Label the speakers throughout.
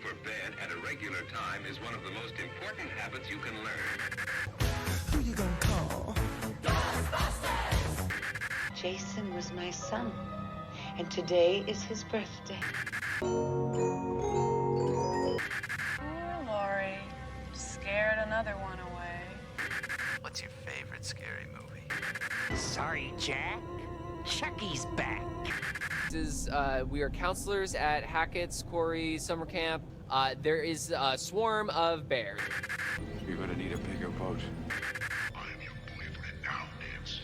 Speaker 1: for bed at a regular time is one of the most important habits you can learn.
Speaker 2: Who you gonna call?
Speaker 3: Jason was my son, and today is his birthday.
Speaker 4: Oh, Lori, scared another one away.
Speaker 5: What's your favorite scary movie?
Speaker 6: Sorry, Jack. Chucky's back.
Speaker 7: We are counselors at Hackett's Quarry Summer Camp. There is a swarm of bears.
Speaker 8: You're gonna need a bigger boat.
Speaker 1: I'm your boyfriend now, Nancy.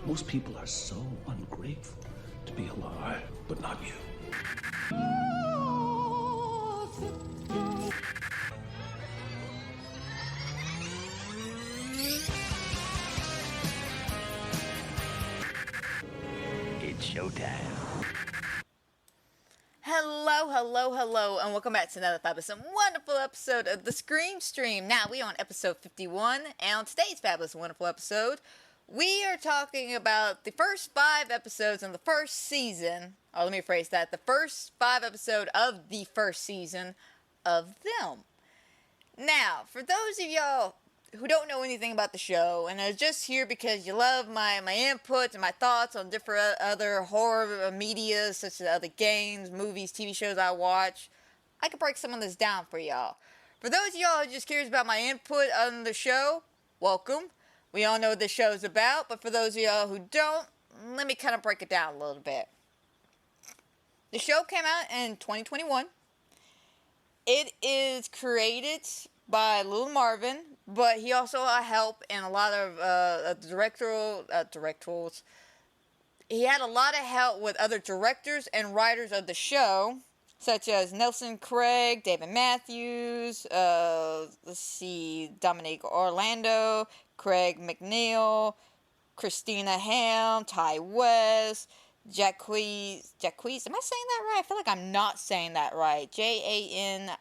Speaker 2: Most people are so ungrateful to be alive, but not you.
Speaker 6: It's showtime.
Speaker 9: Hello, and welcome back to another fabulous and wonderful episode of the Scream Stream. Now, we are on episode 51, and on today's fabulous and wonderful episode, we are talking about the first 5 episodes in the first season. Oh, let me rephrase that. The first 5 episodes of the first season of them. Now, for those of y'all who don't know anything about the show and are just here because you love my input and my thoughts on different other horror media, such as other games, movies, TV shows I watch, I can break some of this down for y'all. For those of y'all who are just curious about my input on the show, welcome. We all know what this show is about, but for those of y'all who don't, let me kind of break it down a little bit. The show came out in 2021. It is created by Lil Marvin, but he also helped in a lot of directorials. He had a lot of help with other directors and writers of the show, such as Nelson Craig, David Matthews, Dominic Orlando, Craig McNeil, Christina Ham, Ty West, Jacquees, am I saying that right? I feel like I'm not saying that right. Janicza,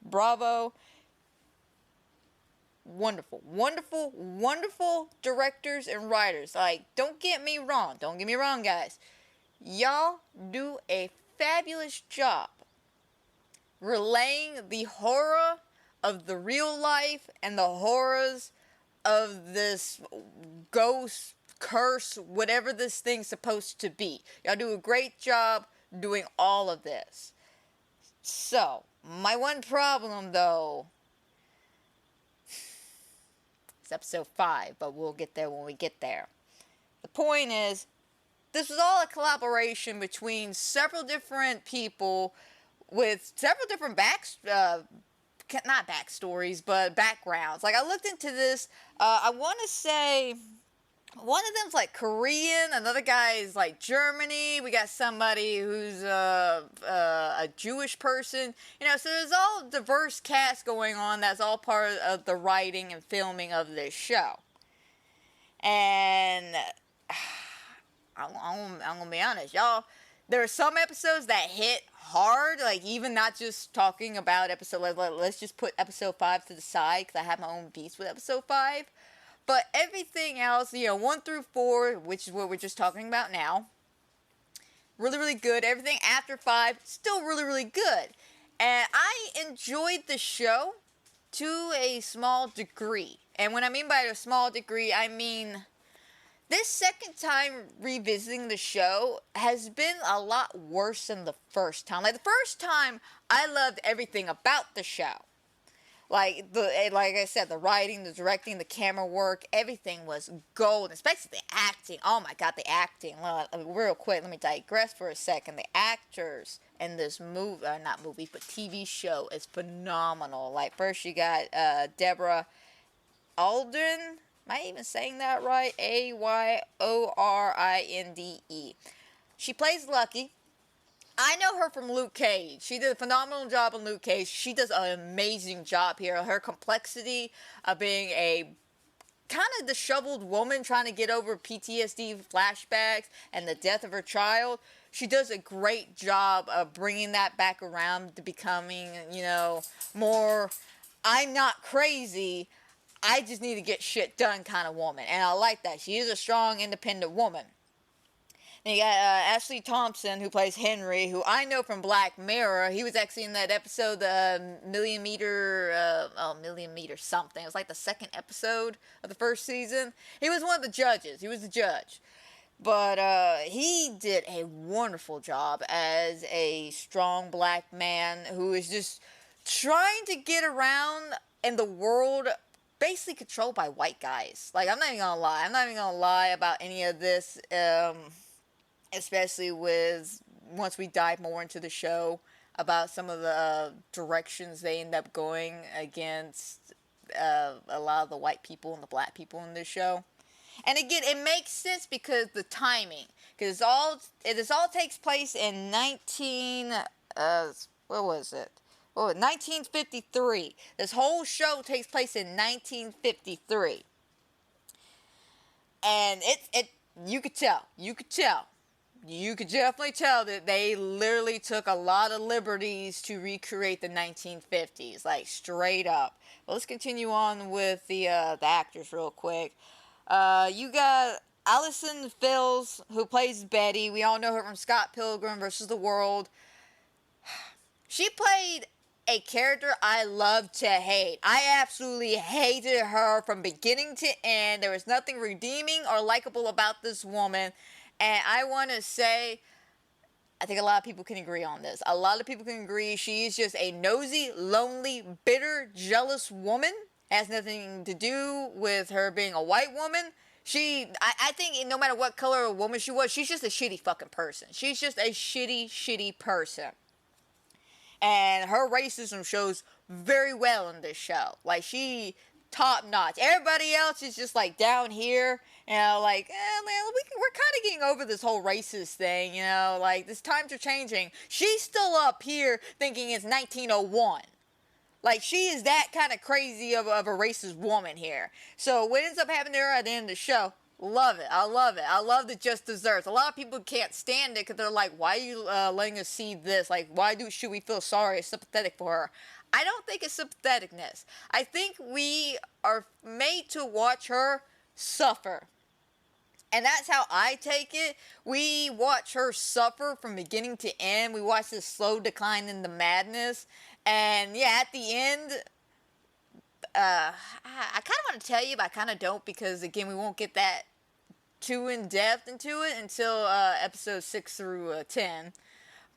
Speaker 9: Bravo. Wonderful directors and writers. Like, don't get me wrong, guys. Y'all do a fabulous job relaying the horror of the real life and the horrors of this ghost, curse, whatever this thing's supposed to be. Y'all do a great job doing all of this. So, my one problem, though, is episode 5, but we'll get there when we get there. The point is, this was all a collaboration between several different people with several different not backstories, but backgrounds. Like, I looked into this, I want to say one of them's like Korean, another guy is like Germany, we got somebody who's a Jewish person, so there's all diverse cast going on. That's all part of the writing and filming of this show. And I'm gonna be honest, y'all, there are some episodes that hit hard, like even not just talking about episode, let's just put episode 5 to the side, because I have my own beats with episode 5. But everything else, 1 through 4, which is what we're just talking about now, really, really good. Everything after 5, still really, really good. And I enjoyed the show to a small degree. And when I mean by a small degree, I mean this second time revisiting the show has been a lot worse than the first time. Like, the first time, I loved everything about the show. Like I said, the writing, the directing, the camera work, everything was gold. Especially the acting. Oh my God, the acting. Real quick, let me digress for a second. The actors in this movie, not movie, but TV show is phenomenal. Like, first you got Deborah Alden. Am I even saying that right? Ayorinde. She plays Lucky. I know her from Luke Cage. She did a phenomenal job on Luke Cage. She does an amazing job here. Her complexity of being a kind of disheveled woman trying to get over PTSD flashbacks and the death of her child. She does a great job of bringing that back around to becoming, you know, more, I'm not crazy, I just need to get shit done kind of woman. And I like that. She is a strong, independent woman. And you got Ashley Thompson, who plays Henry, who I know from Black Mirror. He was actually in that episode, Million Meter something. It was like the second episode of the first season. He was one of the judges. He was the judge. But he did a wonderful job as a strong black man who is just trying to get around in the world basically controlled by white guys. Like, I'm not even gonna lie. I'm not even gonna lie about any of this. Especially with, once we dive more into the show, about some of the directions they end up going against a lot of the white people and the black people in this show. And again, it makes sense because the timing. Because it all takes place in 1953. This whole show takes place in 1953. And you could definitely tell that they literally took a lot of liberties to recreate the 1950s, like straight up. Well, let's continue on with the actors real quick. You got Allison Fills, who plays Betty. We all know her from Scott Pilgrim vs. the World. She played a character I love to hate. I absolutely hated her from beginning to end. There was nothing redeeming or likable about this woman. And I want to say, I think a lot of people can agree on this. A lot of people can agree she is just a nosy, lonely, bitter, jealous woman. Has nothing to do with her being a white woman. I think no matter what color of woman she was, she's just a shitty fucking person. She's just a shitty person. And her racism shows very well in this show. Like, she top notch. Everybody else is just like down here, you know, like, man, we're kind of getting over this whole racist thing, you know, like, these times are changing. She's still up here thinking it's 1901. Like, she is that kind of crazy of a racist woman here. So what ends up happening to her at the end of the show, love it. I love it. I love the just desserts. A lot of people can't stand it because they're like, why are you letting us see this? Like, why should we feel sorry or sympathetic for her? I don't think it's sympatheticness. I think we are made to watch her suffer. And that's how I take it. We watch her suffer from beginning to end. We watch this slow decline into madness. And yeah, at the end, I kind of want to tell you, but I kind of don't, because again, we won't get that too in depth into it until episodes 6 through 10.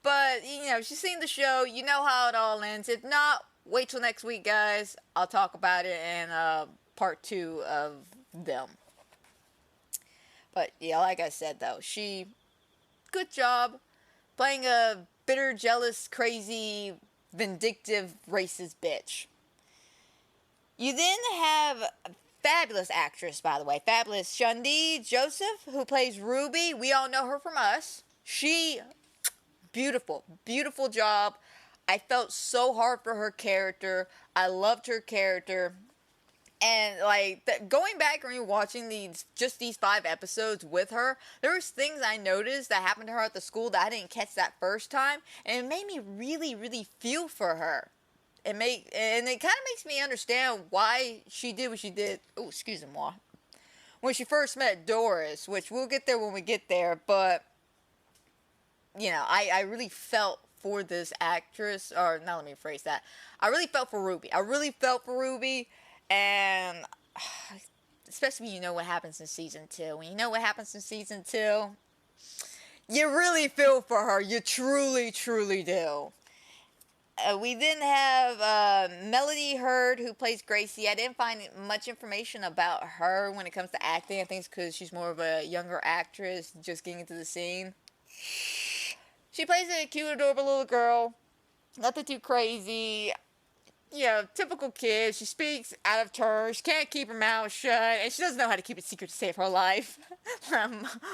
Speaker 9: But, you know, if you've seen the show, you know how it all ends. If not, wait till next week, guys. I'll talk about it in part 2 of them. But, yeah, like I said, though, good job playing a bitter, jealous, crazy, vindictive, racist bitch. You then have a fabulous actress, by the way. Fabulous Shundi Joseph, who plays Ruby. We all know her from Us. Beautiful job. I felt so hard for her character. I loved her character. And, like, going back and rewatching these 5 episodes with her, there was things I noticed that happened to her at the school that I didn't catch that first time. And it made me really, really feel for her. And it kind of makes me understand why she did what she did. Oh, excuse me, when she first met Doris, which we'll get there when we get there. But, you know, I really felt for this actress. Or, now let me phrase that. I really felt for Ruby. And especially when you know what happens in season 2. When you know what happens in season 2, you really feel for her. You truly, truly do. We then have Melody Hurd, who plays Gracie. I didn't find much information about her when it comes to acting. I think it's because she's more of a younger actress, just getting into the scene. She plays a cute, adorable little girl. Nothing too crazy. You know, typical kid. She speaks out of turn. She can't keep her mouth shut. And she doesn't know how to keep it secret to save her life.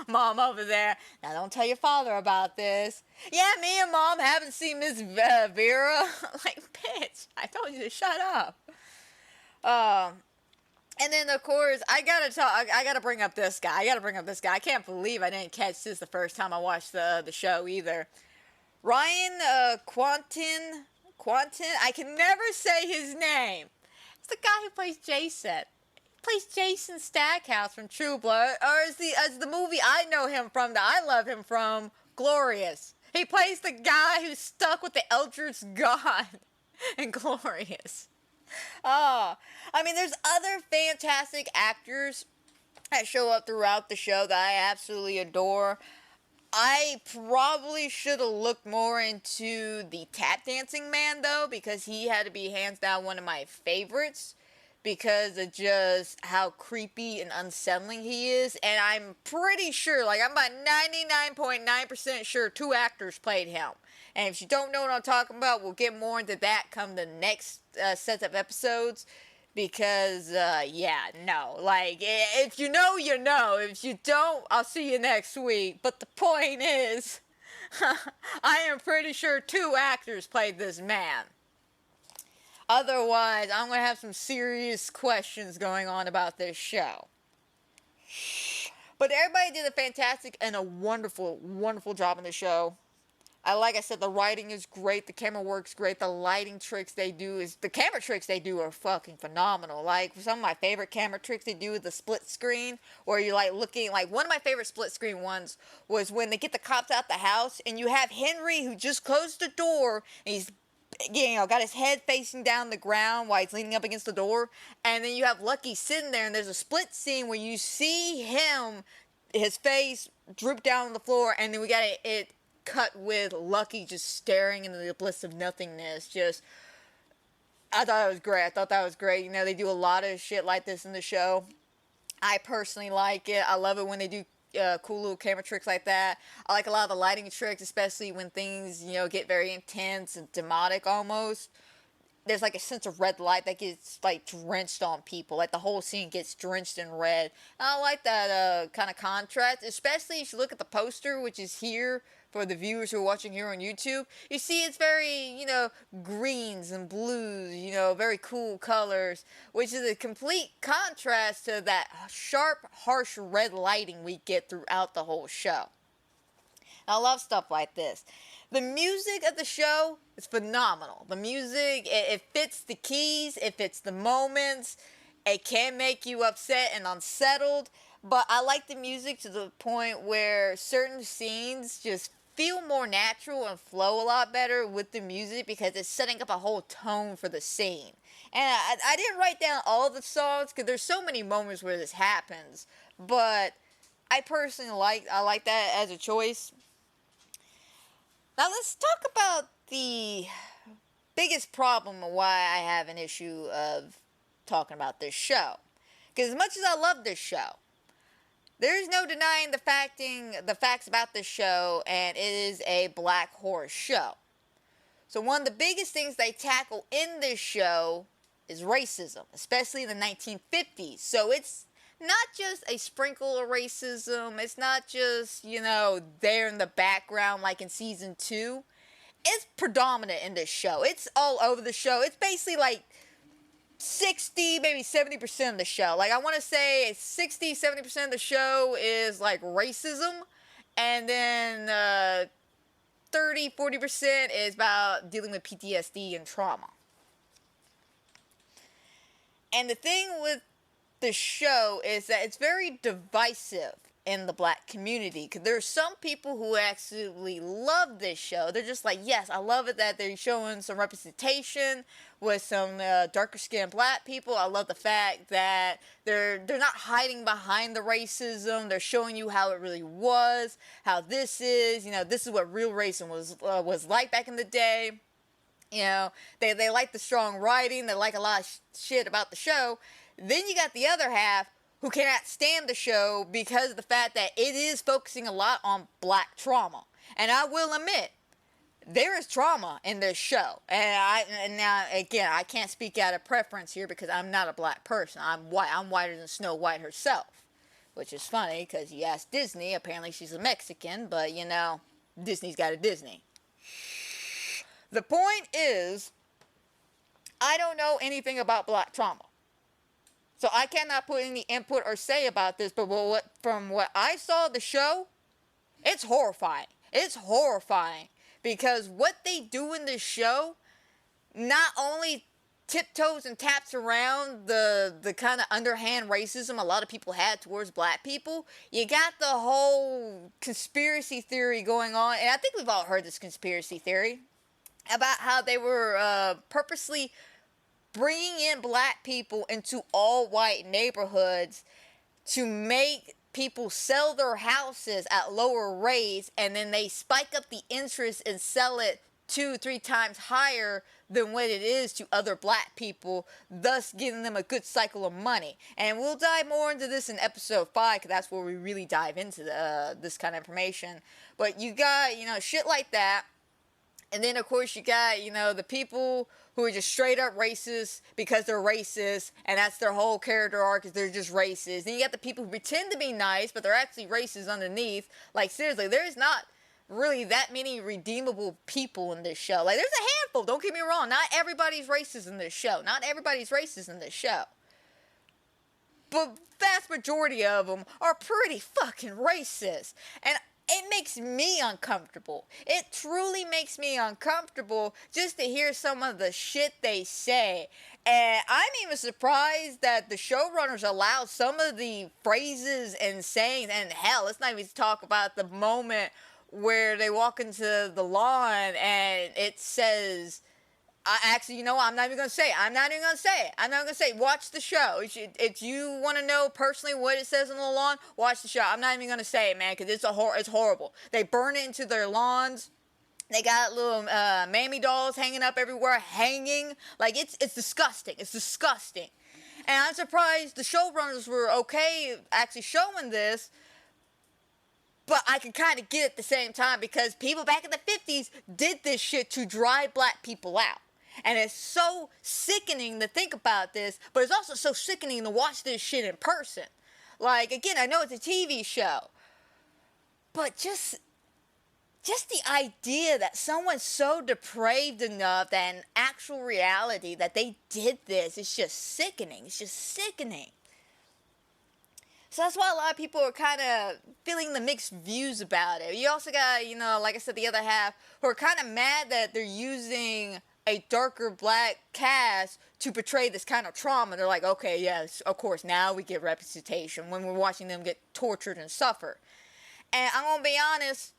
Speaker 9: Mom over there. Now, don't tell your father about this. Yeah, me and Mom haven't seen Miss Vera. Like, bitch, I told you to shut up. And then of course I gotta bring up this guy. I can't believe I didn't catch this the first time I watched the show either. Ryan Quantin. I can never say his name. It's the guy who plays Jason. He plays Jason Stackhouse from True Blood, or as the movie I know him from, that I love him from, Glorious. He plays the guy who's stuck with the Eldritch God in Glorious. I mean, there's other fantastic actors that show up throughout the show that I absolutely adore. I probably should have looked more into the tap dancing man, though, because he had to be hands down one of my favorites because of just how creepy and unsettling he is. And I'm pretty sure, like, I'm about 99.9% sure 2 actors played him. And if you don't know what I'm talking about, we'll get more into that come the next set of episodes. Because, like, if you know, you know. If you don't, I'll see you next week. But the point is, I am pretty sure 2 actors played this man. Otherwise, I'm going to have some serious questions going on about this show. But everybody did a fantastic and a wonderful, wonderful job in the show. Like I said, the writing is great, the camera work's great, the lighting tricks they do the camera tricks they do are fucking phenomenal. Like, some of my favorite camera tricks they do is the split screen, where you're like looking, like one of my favorite split screen ones was when they get the cops out the house, and you have Henry who just closed the door, and he's, got his head facing down the ground while he's leaning up against the door, and then you have Lucky sitting there, and there's a split scene where you see him, his face droop down on the floor, and then we got it cut with Lucky just staring into the bliss of nothingness. I thought it was great. They do a lot of shit like this in the show. I personally like it. I love it when they do cool little camera tricks like that. I like a lot of the lighting tricks, especially when things, get very intense and demonic almost. There's like a sense of red light that gets like drenched on people. Like the whole scene gets drenched in red. And I like that kind of contrast, especially if you look at the poster, which is here for the viewers who are watching here on YouTube. You see it's very, greens and blues, very cool colors, which is a complete contrast to that sharp, harsh red lighting we get throughout the whole show. I love stuff like this. The music of the show is phenomenal. The music, it fits the keys, it fits the moments. It can make you upset and unsettled, but I like the music to the point where certain scenes just feel more natural and flow a lot better with the music because it's setting up a whole tone for the scene. And I didn't write down all the songs because there's so many moments where this happens, but I personally like that as a choice. Now let's talk about the biggest problem of why I have an issue of talking about this show. Because as much as I love this show, there's no denying the facts about this show, and it is a black horror show. So one of the biggest things they tackle in this show is racism, especially in the 1950s. So it's not just a sprinkle of racism. It's not just, there in the background like in season 2. It's predominant in this show. It's all over the show. It's basically like 60, maybe 70% of the show. Like, I want to say 60, 70% of the show is like racism. And then 30, 40% is about dealing with PTSD and trauma. And the thing with the show is that it's very divisive in the black community, because there are some people who absolutely love this show. They're just like, yes, I love it that they're showing some representation with some darker skinned black people. I love the fact that they're not hiding behind the racism. They're showing you how it really was, how this is, this is what real racism was like back in the day. They like the strong writing. They like a lot of shit about the show. Then you got the other half who cannot stand the show because of the fact that it is focusing a lot on black trauma. And I will admit, there is trauma in this show. And now, again, I can't speak out of preference here because I'm not a black person. I'm white. I'm whiter than Snow White herself. Which is funny because you ask Disney, apparently she's a Mexican, but, Disney's got a Disney. The point is, I don't know anything about black trauma. So I cannot put any input or say about this, but from what I saw of the show, it's horrifying. It's horrifying. Because what they do in this show not only tiptoes and taps around the kind of underhand racism a lot of people had towards black people, you got the whole conspiracy theory going on, and I think we've all heard this conspiracy theory about how they were purposely bringing in black people into all white neighborhoods to make people sell their houses at lower rates, and then they spike up the interest and sell it 2-3 times higher than what it is to other black people, thus giving them a good cycle of money. And we'll dive more into this in episode 5, because that's where we really dive into this kind of information. But you got, shit like that. And then, of course, you got, the people who are just straight up racist because they're racist, and that's their whole character arc, is they're just racist. Then you got the people who pretend to be nice, but they're actually racist underneath. Like, seriously, there's not really that many redeemable people in this show. Like, there's a handful, don't get me wrong. Not everybody's racist in this show. Not everybody's racist in this show. But vast majority of them are pretty fucking racist. And it makes me uncomfortable. It truly makes me uncomfortable just to hear some of the shit they say. And I'm even surprised that the showrunners allowed some of the phrases and sayings, and hell, let's not even talk about the moment where they walk into the lawn and it says, I'm not even going to say it. Watch the show. If you want to know personally what it says on the lawn, watch the show. I'm not even going to say it, man, because it's horrible. They burn it into their lawns. They got little mammy dolls hanging up everywhere, like it's disgusting. It's disgusting. And I'm surprised the showrunners were okay actually showing this. But I can kind of get it at the same time, because people back in the 50s did this shit to drive black people out. And it's so sickening to think about this, but it's also so sickening to watch this shit in person. Like, again, I know it's a TV show, but just the idea that someone's so depraved enough that in actual reality that they did this is just sickening. It's just sickening. So that's why a lot of people are kind of feeling the mixed views about it. You also got, like I said, the other half who are kind of mad that they're using a darker black cast to portray this kind of trauma. They're like, okay, yes, of course, now we get representation when we're watching them get tortured and suffer. And I'm going to be honest,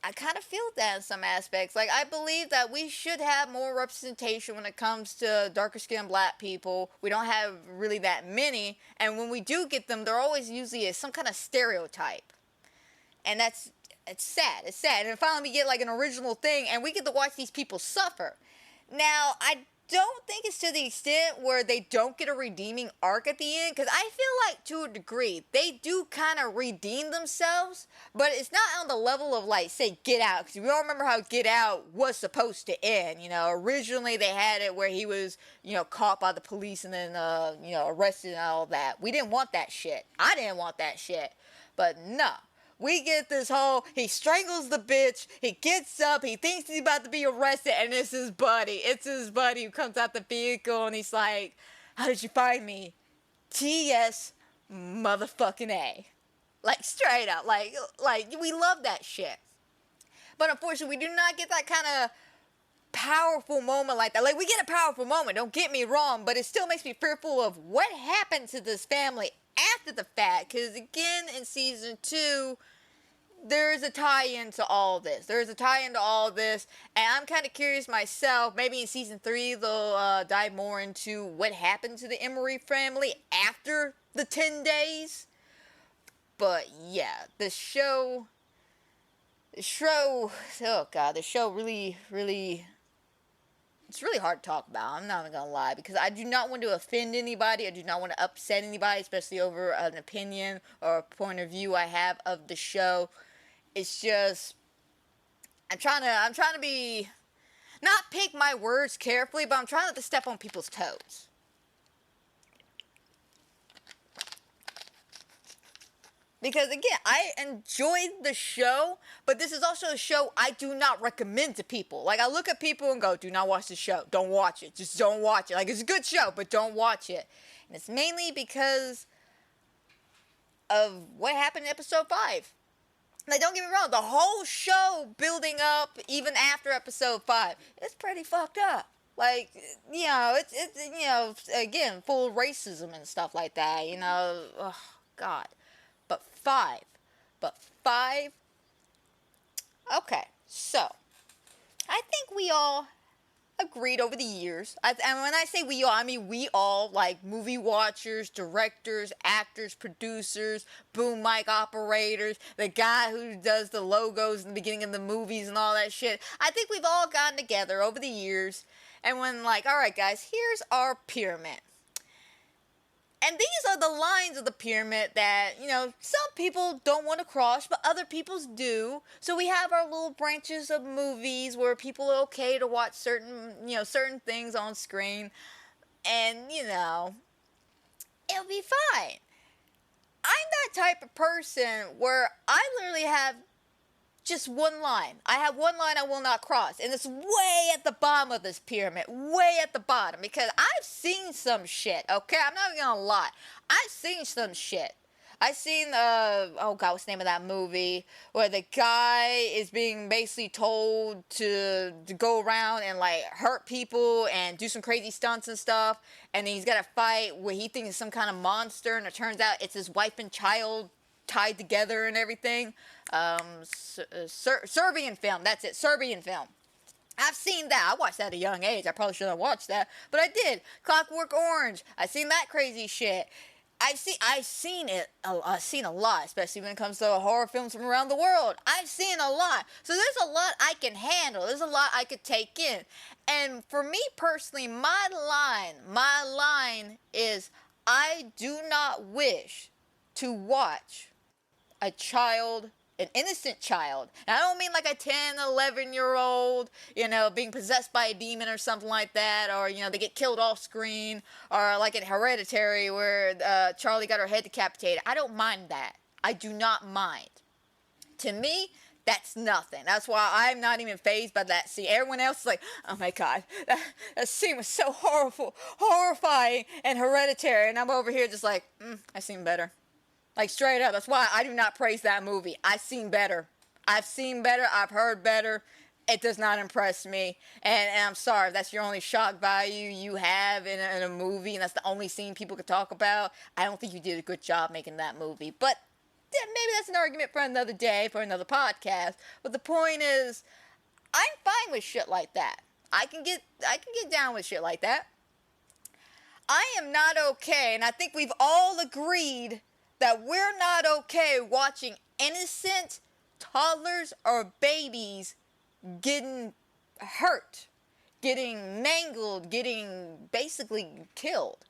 Speaker 9: I kind of feel that in some aspects. Like, I believe that we should have more representation when it comes to darker skinned black people. We don't have really that many, and when we do get them, they're always usually some kind of stereotype. And it's sad. It's sad. And finally we get like an original thing, and we get to watch these people suffer. Now, I don't think it's to the extent where they don't get a redeeming arc at the end, because I feel like to a degree they do kind of redeem themselves, but it's not on the level of, like, say, Get Out, because we all remember how Get Out was supposed to end. Originally they had it where he was caught by the police and then arrested and all that. We didn't want that shit. I didn't want that shit. But no, we get this whole, he strangles the bitch, he gets up, he thinks he's about to be arrested, and it's his buddy. It's his buddy who comes out the vehicle, and he's like, how did you find me? T.S. motherfucking A. Like, straight up. Like, we love that shit. But unfortunately, we do not get that kind of powerful moment like that. Like, we get a powerful moment, don't get me wrong, but it still makes me fearful of what happened to this family after the fact, because again, in season 2, there's a tie-in to all this. And I'm kind of curious myself. Maybe in season 3 they'll dive more into what happened to the Emery family after the 10 days. But yeah, the show, oh god, the show really, it's really hard to talk about. I'm not even gonna lie, because I do not want to offend anybody. I do not want to upset anybody, especially over an opinion or a point of view I have of the show. It's just, I'm trying to be, not pick my words carefully, but I'm trying not to step on people's toes. Because again, I enjoyed the show, but this is also a show I do not recommend to people. Like, I look at people and go, do not watch the show. Don't watch it. Just don't watch it. Like, it's a good show, but don't watch it. And it's mainly because of what happened in episode 5. Like, don't get me wrong, the whole show building up even after episode 5, it's pretty fucked up. Like, you know, it's you know, again, full of racism and stuff like that, you know, oh, God. But 5, okay, so, I think we all agreed over the years, and when I say we all, I mean we all, like movie watchers, directors, actors, producers, boom mic operators, the guy who does the logos in the beginning of the movies and all that shit. I think we've all gotten together over the years and when like, alright guys, here's our pyramid. And these are the lines of the pyramid that, you know, some people don't want to cross, but other people do. So we have our little branches of movies where people are okay to watch certain things on screen. And, you know, it'll be fine. I'm that type of person where I literally have just one line. I have one line I will not cross. And it's way at the bottom of this pyramid. Way at the bottom. Because I've seen some shit, okay? I'm not even gonna lie. I've seen some shit. I've seen, oh God, what's the name of that movie? Where the guy is being basically told to go around and, like, hurt people and do some crazy stunts and stuff. And then he's got to fight where he thinks it's some kind of monster. And it turns out it's his wife and child tied together and everything. Serbian film. That's it. Serbian film. I've seen that. I watched that at a young age. I probably shouldn't have watched that, but I did. Clockwork Orange. I've seen that crazy shit. I've seen a lot, especially when it comes to horror films from around the world. I've seen a lot. So there's a lot I can handle. There's a lot I could take in. And for me personally, my line is, I do not wish to watch a child, an innocent child. And I don't mean like a 10, 11-year-old, you know, being possessed by a demon or something like that, or, you know, they get killed off screen, or like in Hereditary where Charlie got her head decapitated. I don't mind that. I do not mind. To me, that's nothing. That's why I'm not even fazed by that scene. Everyone else is like, oh my God, that scene was so horrifying and Hereditary. And I'm over here just like, I've seen better. Like, straight up. That's why I do not praise that movie. I've seen better. I've heard better. It does not impress me. And I'm sorry, if that's your only shock value you have in a movie, and that's the only scene people could talk about, I don't think you did a good job making that movie. But maybe that's an argument for another day, for another podcast. But the point is, I'm fine with shit like that. I can get down with shit like that. I am not okay, and I think we've all agreed that we're not okay watching innocent toddlers or babies getting hurt, getting mangled, getting basically killed.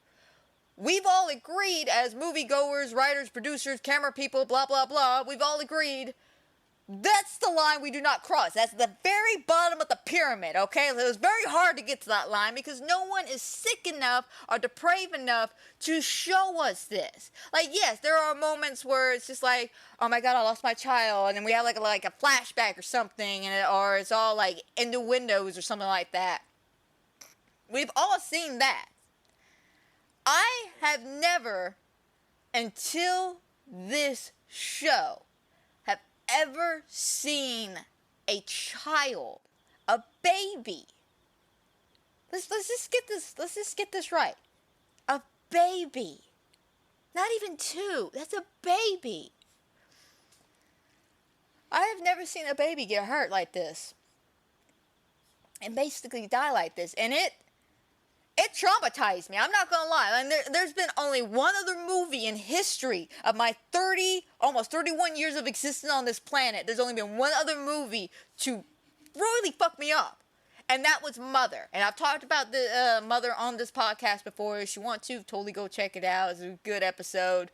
Speaker 9: We've all agreed as moviegoers, writers, producers, camera people, blah, blah, blah, we've all agreed that's the line we do not cross. That's the very bottom of the pyramid, okay? So it's very hard to get to that line because no one is sick enough or depraved enough to show us this. Like, yes, there are moments where it's just like, oh my God, I lost my child, and then we have like a flashback or something, or it's all like in the windows or something like that. We've all seen that. I have never, until this show, ever seen a child, a baby. Let's just get this right. A baby. Not even 2. That's a baby. I have never seen a baby get hurt like this. And basically die like this. And it traumatized me. I'm not gonna lie. And there's been only one other movie in history of my almost 31 years of existence on this planet. There's only been one other movie to really fuck me up. And that was Mother. And I've talked about the Mother on this podcast before. If you want to, totally go check it out. It's a good episode.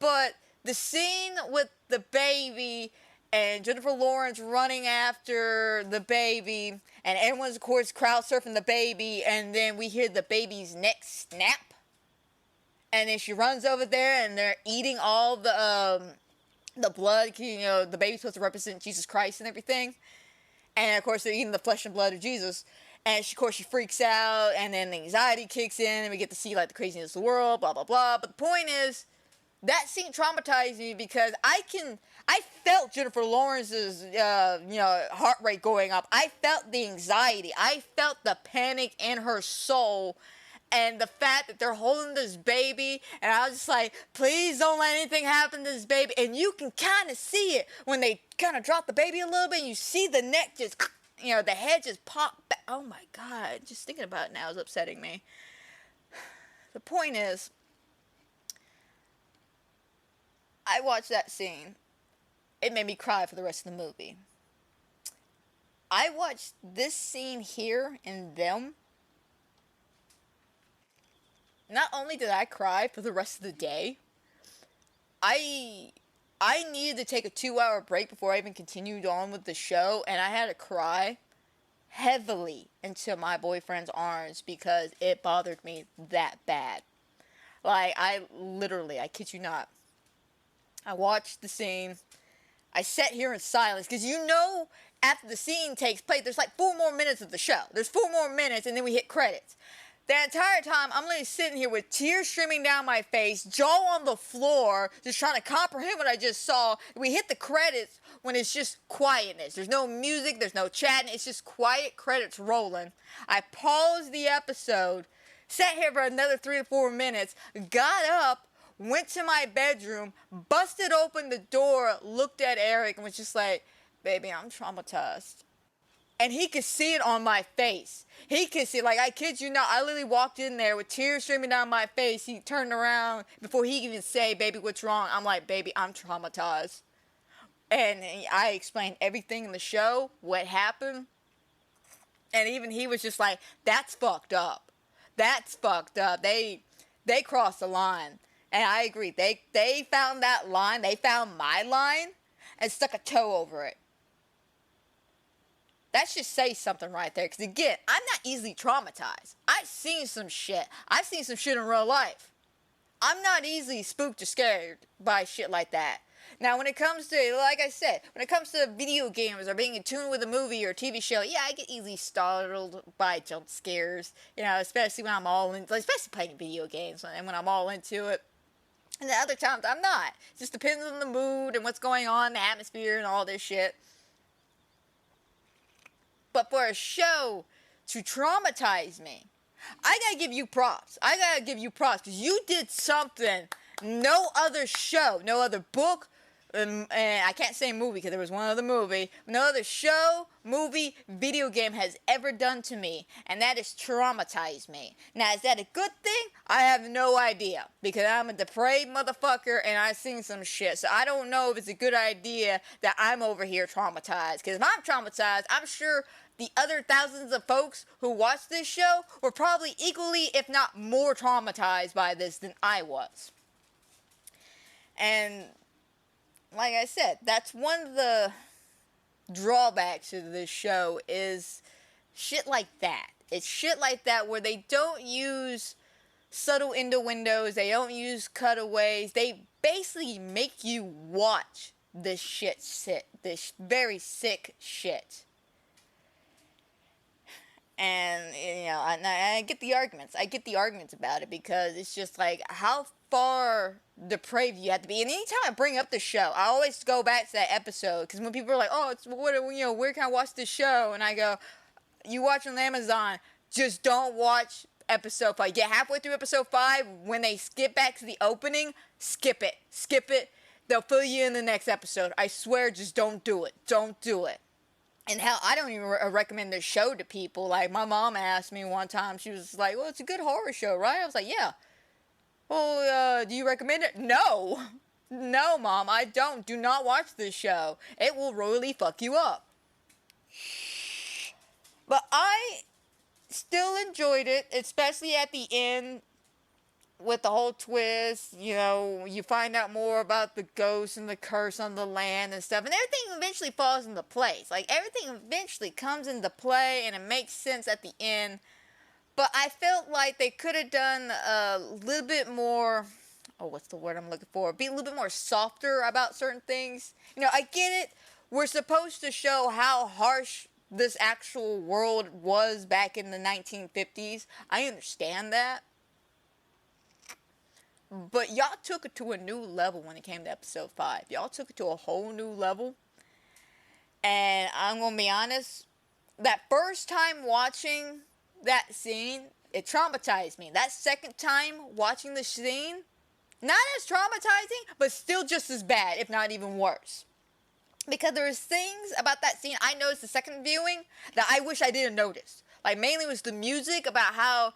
Speaker 9: But the scene with the baby and Jennifer Lawrence running after the baby, and everyone's, of course, crowd surfing the baby, and then we hear the baby's neck snap, and then she runs over there, and they're eating all the blood, you know, the baby's supposed to represent Jesus Christ and everything, and of course they're eating the flesh and blood of Jesus, And of course she freaks out, and then the anxiety kicks in, and we get to see like the craziness of the world, blah blah blah. But the point is, that scene traumatized me because I felt Jennifer Lawrence's heart rate going up. I felt the anxiety. I felt the panic in her soul. And the fact that they're holding this baby, and I was just like, please don't let anything happen to this baby. And you can kind of see it when they kind of drop the baby a little bit, and you see the neck just, the head just pop back. Oh my God, just thinking about it now is upsetting me. The point is, I watched that scene. It made me cry for the rest of the movie. I watched this scene here in them. Not only did I cry for the rest of the day, I needed to take a 2-hour break before I even continued on with the show, and I had to cry heavily into my boyfriend's arms because it bothered me that bad. Like, I kid you not, I watched the scene, I sat here in silence, because after the scene takes place, there's like 4 more minutes of the show. There's 4 more minutes, and then we hit credits. The entire time, I'm literally sitting here with tears streaming down my face, jaw on the floor, just trying to comprehend what I just saw. We hit the credits when it's just quietness. There's no music, there's no chatting, it's just quiet credits rolling. I paused the episode, sat here for another 3 to 4 minutes, got up, went to my bedroom, busted open the door, looked at Eric, and was just like, baby, I'm traumatized. And he could see it on my face. He could see it. Like, I kid you not, I literally walked in there with tears streaming down my face. He turned around before he even say, baby, what's wrong? I'm like, baby, I'm traumatized. And I explained everything in the show, what happened. And even he was just like, that's fucked up. That's fucked up. They crossed the line. And I agree. They found that line. They found my line and stuck a toe over it. That should say something right there. Because again, I'm not easily traumatized. I've seen some shit. I've seen some shit in real life. I'm not easily spooked or scared by shit like that. Now, when it comes to, like I said, when it comes to video games or being in tune with a movie or a TV show, yeah, I get easily startled by jump scares. Especially when I'm all in, especially playing video games and when I'm all into it. And the other times, I'm not. It just depends on the mood and what's going on, the atmosphere and all this shit. But for a show to traumatize me, I gotta give you props. Because you did something no other show, no other book, and I can't say movie because there was one other movie, no other show, movie, video game has ever done to me, and that is traumatize me. Now, is that a good thing? I have no idea, because I'm a depraved motherfucker, and I've seen some shit, so I don't know if it's a good idea that I'm over here traumatized, because if I'm traumatized, I'm sure the other thousands of folks who watched this show were probably equally, if not more traumatized by this than I was. And like I said, that's one of the drawbacks of this show is shit like that. It's shit like that where they don't use subtle innuendos, they don't use cutaways, they basically make you watch this this very sick shit. And, I get the arguments. I get the arguments about it because it's just like, how far depraved you have to be. And anytime I bring up the show, I always go back to that episode. Because when people are like, oh, where can I watch this show? And I go, you watch on Amazon, just don't watch episode 5. Get halfway through episode 5, when they skip back to the opening, skip it. Skip it. They'll fill you in the next episode. I swear, just don't do it. Don't do it. And hell, I don't even recommend this show to people. Like, my mom asked me one time, she was like, well, it's a good horror show, right? I was like, yeah. Well, do you recommend it? No. No, Mom, I don't. Do not watch this show. It will really fuck you up. But I still enjoyed it, especially at the end. With the whole twist, you find out more about the ghost and the curse on the land and stuff, and everything eventually falls into place. Like, everything eventually comes into play, and it makes sense at the end. But I felt like they could have done a little bit more, what's the word I'm looking for? Be a little bit more softer about certain things. I get it. We're supposed to show how harsh this actual world was back in the 1950s. I understand that. But y'all took it to a new level when it came to episode 5. Y'all took it to a whole new level. And I'm going to be honest, that first time watching that scene, it traumatized me. That second time watching the scene, not as traumatizing, but still just as bad, if not even worse. Because there's things about that scene I noticed the second viewing that I wish I didn't notice. Like, mainly was the music, about how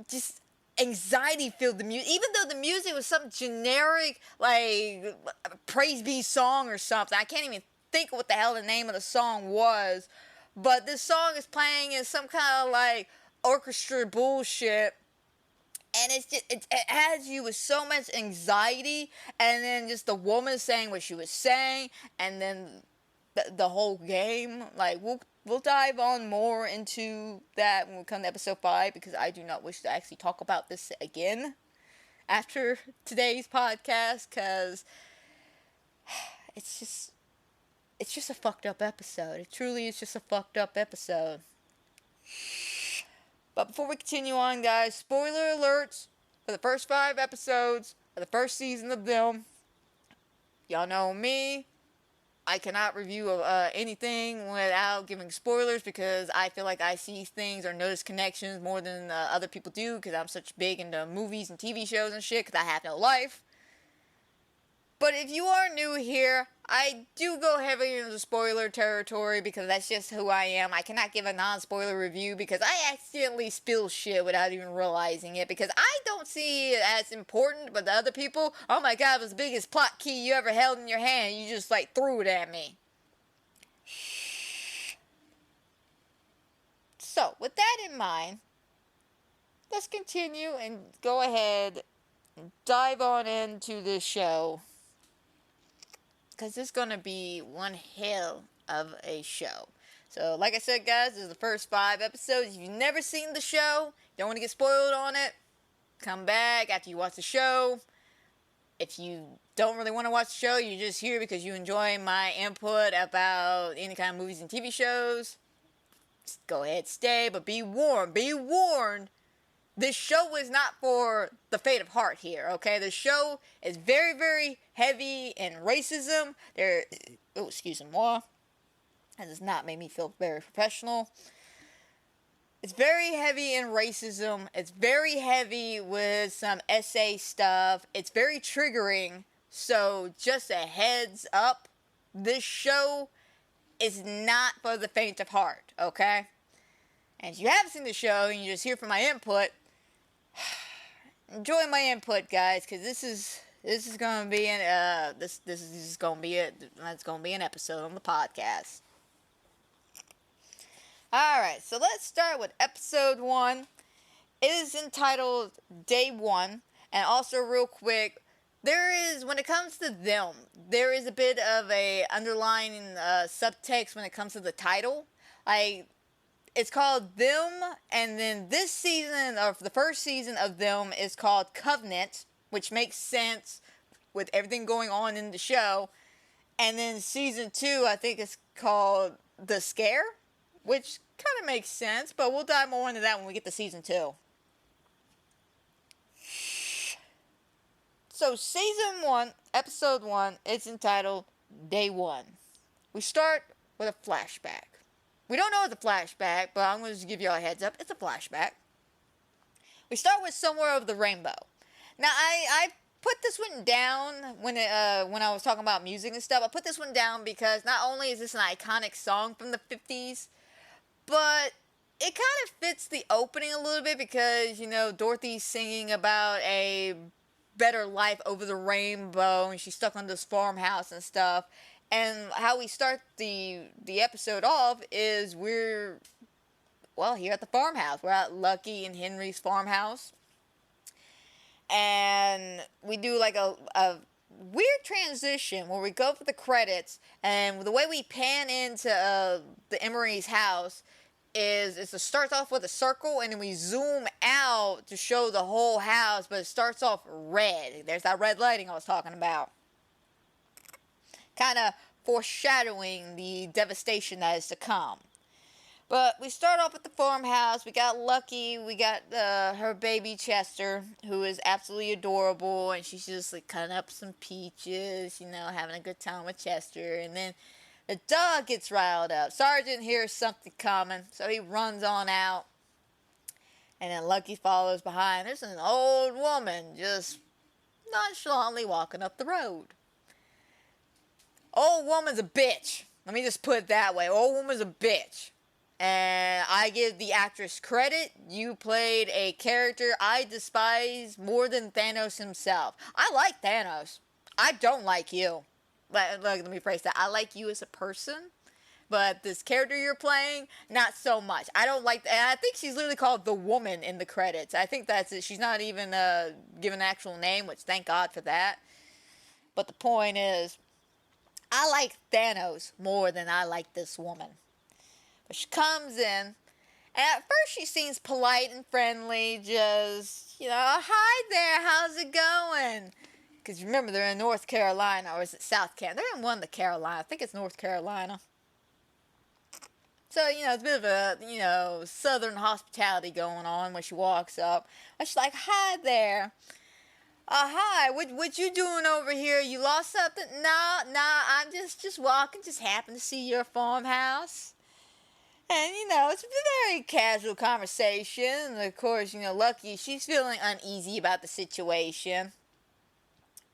Speaker 9: just anxiety filled the music. Even though the music was some generic, like, praise be song or something. I can't even think what the hell the name of the song was. But this song is playing in some kind of, like, orchestra bullshit. And it's just, it has you with so much anxiety, and then just the woman saying what she was saying, and then the whole game. Like, we'll dive on more into that when we come to episode 5, because I do not wish to actually talk about this again after today's podcast, because it's just a fucked up episode. It truly is just a fucked up episode. But before we continue on, guys, spoiler alerts for the first 5 episodes of the first season of them. Y'all know me. I cannot review anything without giving spoilers, because I feel like I see things or notice connections more than other people do, because I'm such big into movies and TV shows and shit, because I have no life. But if you are new here, I do go heavily into spoiler territory, because that's just who I am. I cannot give a non-spoiler review because I accidentally spill shit without even realizing it, because I don't see it as important, but the other people, oh my god, it was the biggest plot key you ever held in your hand, you just like threw it at me. So, with that in mind, let's continue and go ahead and dive on into this show, because it's going to be one hell of a show. So, like I said, guys, this is the first 5 episodes. If you've never seen the show, don't want to get spoiled on it, come back after you watch the show. If you don't really want to watch the show, you're just here because you enjoy my input about any kind of movies and TV shows, just go ahead, stay, but be warned. Be warned. This show is not for the faint of heart here, okay? The show is very, very heavy in racism. Excuse me, moi. That does not make me feel very professional. It's very heavy in racism. It's very heavy with some essay stuff. It's very triggering. So, just a heads up, this show is not for the faint of heart, okay? And if you haven't seen the show and you're just here for my input, enjoy my input, guys, because this is gonna be an this is gonna be that's gonna be an episode on the podcast. All right, so let's start with episode 1. It is entitled Day 1, and also real quick, when it comes to them, there is a bit of a underlying subtext when it comes to the title. Like, it's called Them, and then this season, or the first season of Them, is called Covenant, which makes sense with everything going on in the show. And then season 2, I think it's called The Scare, which kind of makes sense, but we'll dive more into that when we get to season 2. So, season 1, episode 1, it's entitled Day 1. We start with a flashback. We don't know it's a flashback, but I'm going to give you all a heads up. It's a flashback. We start with Somewhere Over the Rainbow. Now, I put this one down when I was talking about music and stuff. I put this one down because not only is this an iconic song from the 50s, but it kind of fits the opening a little bit, because, you know, Dorothy's singing about a better life over the rainbow, and she's stuck on this farmhouse and stuff. And how we start the episode off is we're here at the farmhouse. We're at Lucky and Henry's farmhouse. And we do like a weird transition where we go for the credits, and the way we pan into the Emery's house is it starts off with a circle, and then we zoom out to show the whole house, but it starts off red. There's that red lighting I was talking about. Kind of foreshadowing the devastation that is to come. But we start off at the farmhouse. We got Lucky. We got her baby Chester, who is absolutely adorable. And she's just like cutting up some peaches, you know, having a good time with Chester. And then the dog gets riled up. Sergeant hears something coming, so he runs on out. And then Lucky follows behind. There's an old woman just nonchalantly walking up the road. Old woman's a bitch. Let me just put it that way. Old woman's a bitch. And I give the actress credit. You played a character I despise more than Thanos himself. I like Thanos. I don't like you. Let me phrase that. I like you as a person. But this character you're playing, not so much. I don't like that. And I think she's literally called the woman in the credits. I think that's it. She's not even given an actual name, which thank God for that. But the point is, I like Thanos more than I like this woman. But she comes in, and at first she seems polite and friendly, just, you know, hi there, how's it going? Because remember, they're in North Carolina, or is it South Carolina? They're in one of the Carolinas. I think it's North Carolina. So, you know, it's a bit of a, you know, southern hospitality going on when she walks up. And she's like, hi there. Hi, what you doing over here? You lost something? Nah, I'm just walking, just happened to see your farmhouse. And, you know, it's a very casual conversation. And, of course, you know, Lucky, she's feeling uneasy about the situation.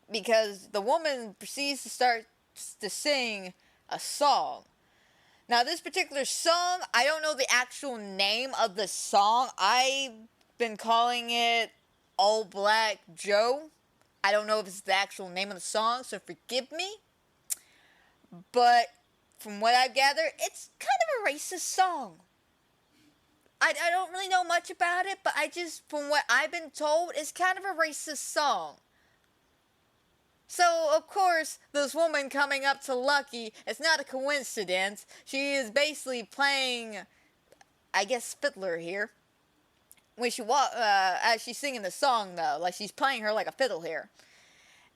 Speaker 9: Because the woman proceeds to start to sing a song. Now, this particular song, I don't know the actual name of the song. I've been calling it Old Black Joe. I don't know if it's the actual name of the song, so forgive me. But from what I've gathered, it's kind of a racist song. I don't really know much about it, but from what I've been told, it's kind of a racist song. So, of course, this woman coming up to Lucky, it's not a coincidence. She is basically playing, I guess, fiddler here. When she as she's singing the song, though, like she's playing her like a fiddle here.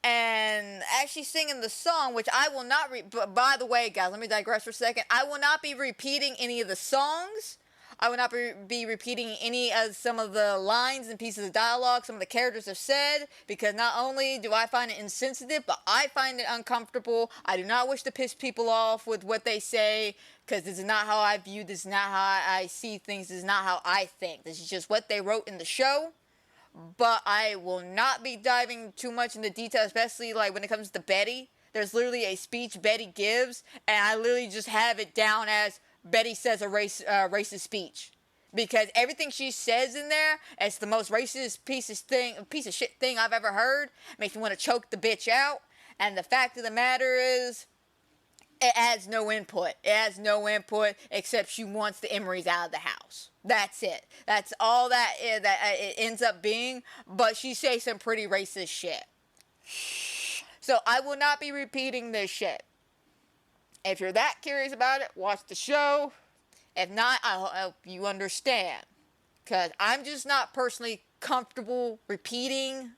Speaker 9: And as she's singing the song, which I will not by the way, guys, let me digress for a second. I will not be repeating any of the songs. I will not be repeating any of some of the lines and pieces of dialogue some of the characters have said, because not only do I find it insensitive, but I find it uncomfortable. I do not wish to piss people off with what they say, because this is not how I view, this is not how I see things, this is not how I think. This is just what they wrote in the show. But I will not be diving too much into detail, especially like when it comes to Betty. There's literally a speech Betty gives, and I literally just have it down as Betty says a racist speech, because everything she says in there is the most racist piece of shit thing I've ever heard. Makes me want to choke the bitch out. And the fact of the matter is, it has no input. It has no input except she wants the Emerys out of the house. That's it. That's all that it ends up being. But she says some pretty racist shit. So I will not be repeating this shit. If you're that curious about it, watch the show. If not, I hope you understand. Because I'm just not personally comfortable repeating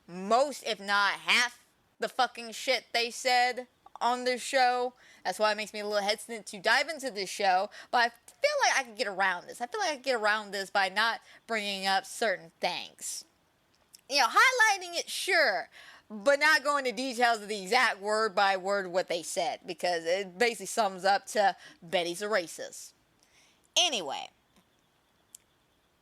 Speaker 9: most, if not half, the fucking shit they said on this show. That's why it makes me a little hesitant to dive into this show. But I feel like I can get around this. I feel like I can get around this by not bringing up certain things. You know, highlighting it, sure, but not going into details of the exact word by word what they said, because it basically sums up to Betty's a racist. Anyway,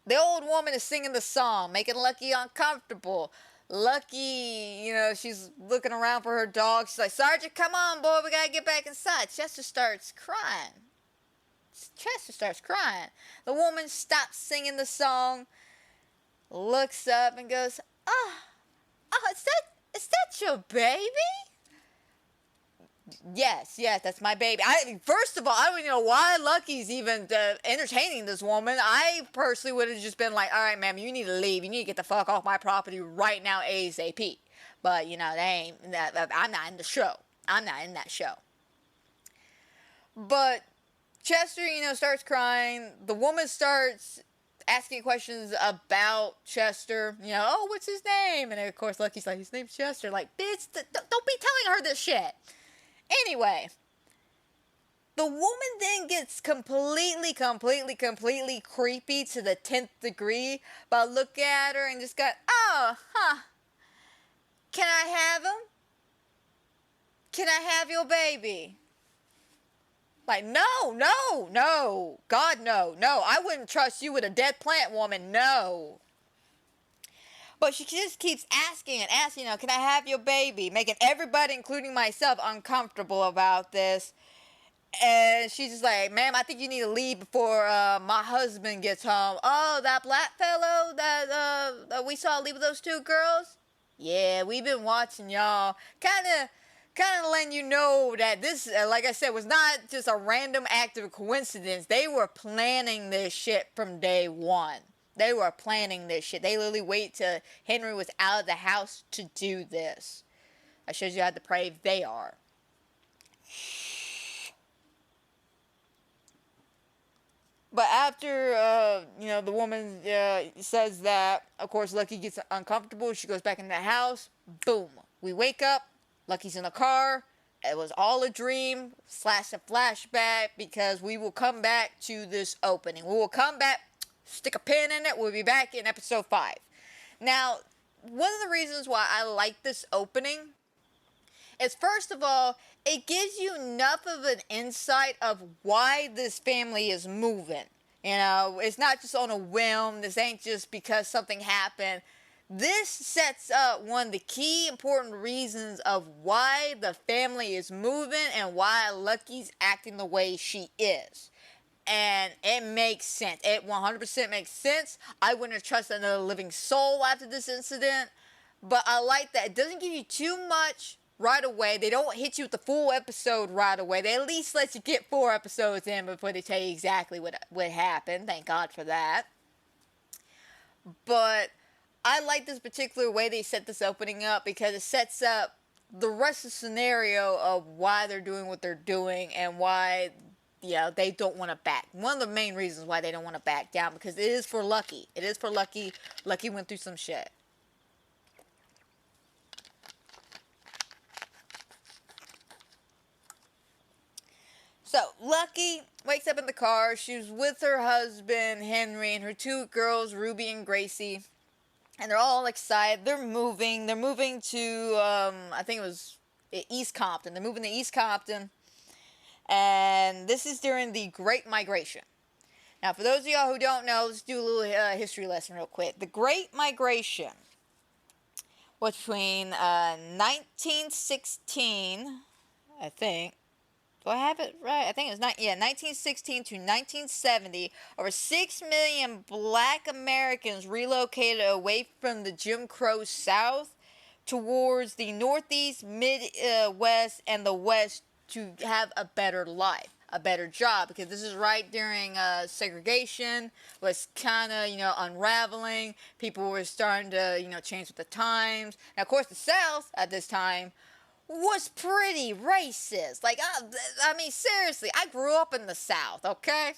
Speaker 9: the old woman is singing the song, making Lucky uncomfortable. Lucky, you know, she's looking around for her dog. She's like, Sergeant, come on, boy, we gotta get back inside. Chester starts crying. The woman stops singing the song, looks up and goes, oh, is that your baby? Yes, that's my baby. First of all, I don't even know why Lucky's even entertaining this woman. I personally would have just been like, all right, ma'am, you need to leave. You need to get the fuck off my property right now, ASAP. But, you know, I'm not in the show. I'm not in that show. But Chester, you know, starts crying. The woman starts asking questions about Chester. You know, oh, what's his name? And of course, Lucky's like, his name's Chester. Like, bitch, don't be telling her this shit. Anyway, The woman then gets completely creepy to the 10th degree by looking at her and just got, oh, huh. Can I have him? Can I have your baby? Like, no. God, no. I wouldn't trust you with a dead plant, woman. No. But she just keeps asking, can I have your baby? Making everybody, including myself, uncomfortable about this. And she's just like, ma'am, I think you need to leave before my husband gets home. Oh, that black fellow that we saw leave with those two girls? Yeah, we've been watching y'all. Kind of letting you know that this, like I said, was not just a random act of coincidence. They were planning this shit from day one. They were planning this shit. They literally wait till Henry was out of the house to do this. That shows you how depraved they are. But after, the woman says that, of course, Lucky gets uncomfortable. She goes back in the house. Boom. We wake up. Lucky's in the car. It was all a dream / a flashback, because we will come back to this opening. We will come back, stick a pin in it. We'll be back in episode 5. Now, one of the reasons why I like this opening is, first of all, it gives you enough of an insight of why this family is moving. It's not just on a whim. This ain't just because something happened. This sets up one of the key important reasons of why the family is moving and why Lucky's acting the way she is. And it makes sense. It 100% makes sense. I wouldn't have trusted another living soul after this incident. But I like that. It doesn't give you too much right away. They don't hit you with the full episode right away. They at least let you get 4 episodes in before they tell you exactly what happened. Thank God for that. But I like this particular way they set this opening up, because it sets up the rest of the scenario of why they're doing what they're doing and why they don't want to back. One of the main reasons why they don't want to back down, because it is for Lucky. It is for Lucky. Lucky went through some shit. So, Lucky wakes up in the car. She's with her husband, Henry, and her 2 girls, Ruby and Gracie. And they're all excited. They're moving. They're moving to, I think it was East Compton. They're moving to East Compton. And this is during the Great Migration. Now, for those of y'all who don't know, let's do a little history lesson real quick. The Great Migration was between 1916, I think. Do I have it right? I think it was 1916 to 1970. Over 6 million black Americans relocated away from the Jim Crow South towards the Northeast, Midwest, and the West to have a better life, a better job, because this is right during segregation was kind of, unraveling. People were starting to, change with the times. And of course, the South at this time was pretty racist. Like, I mean, seriously, I grew up in the South, okay?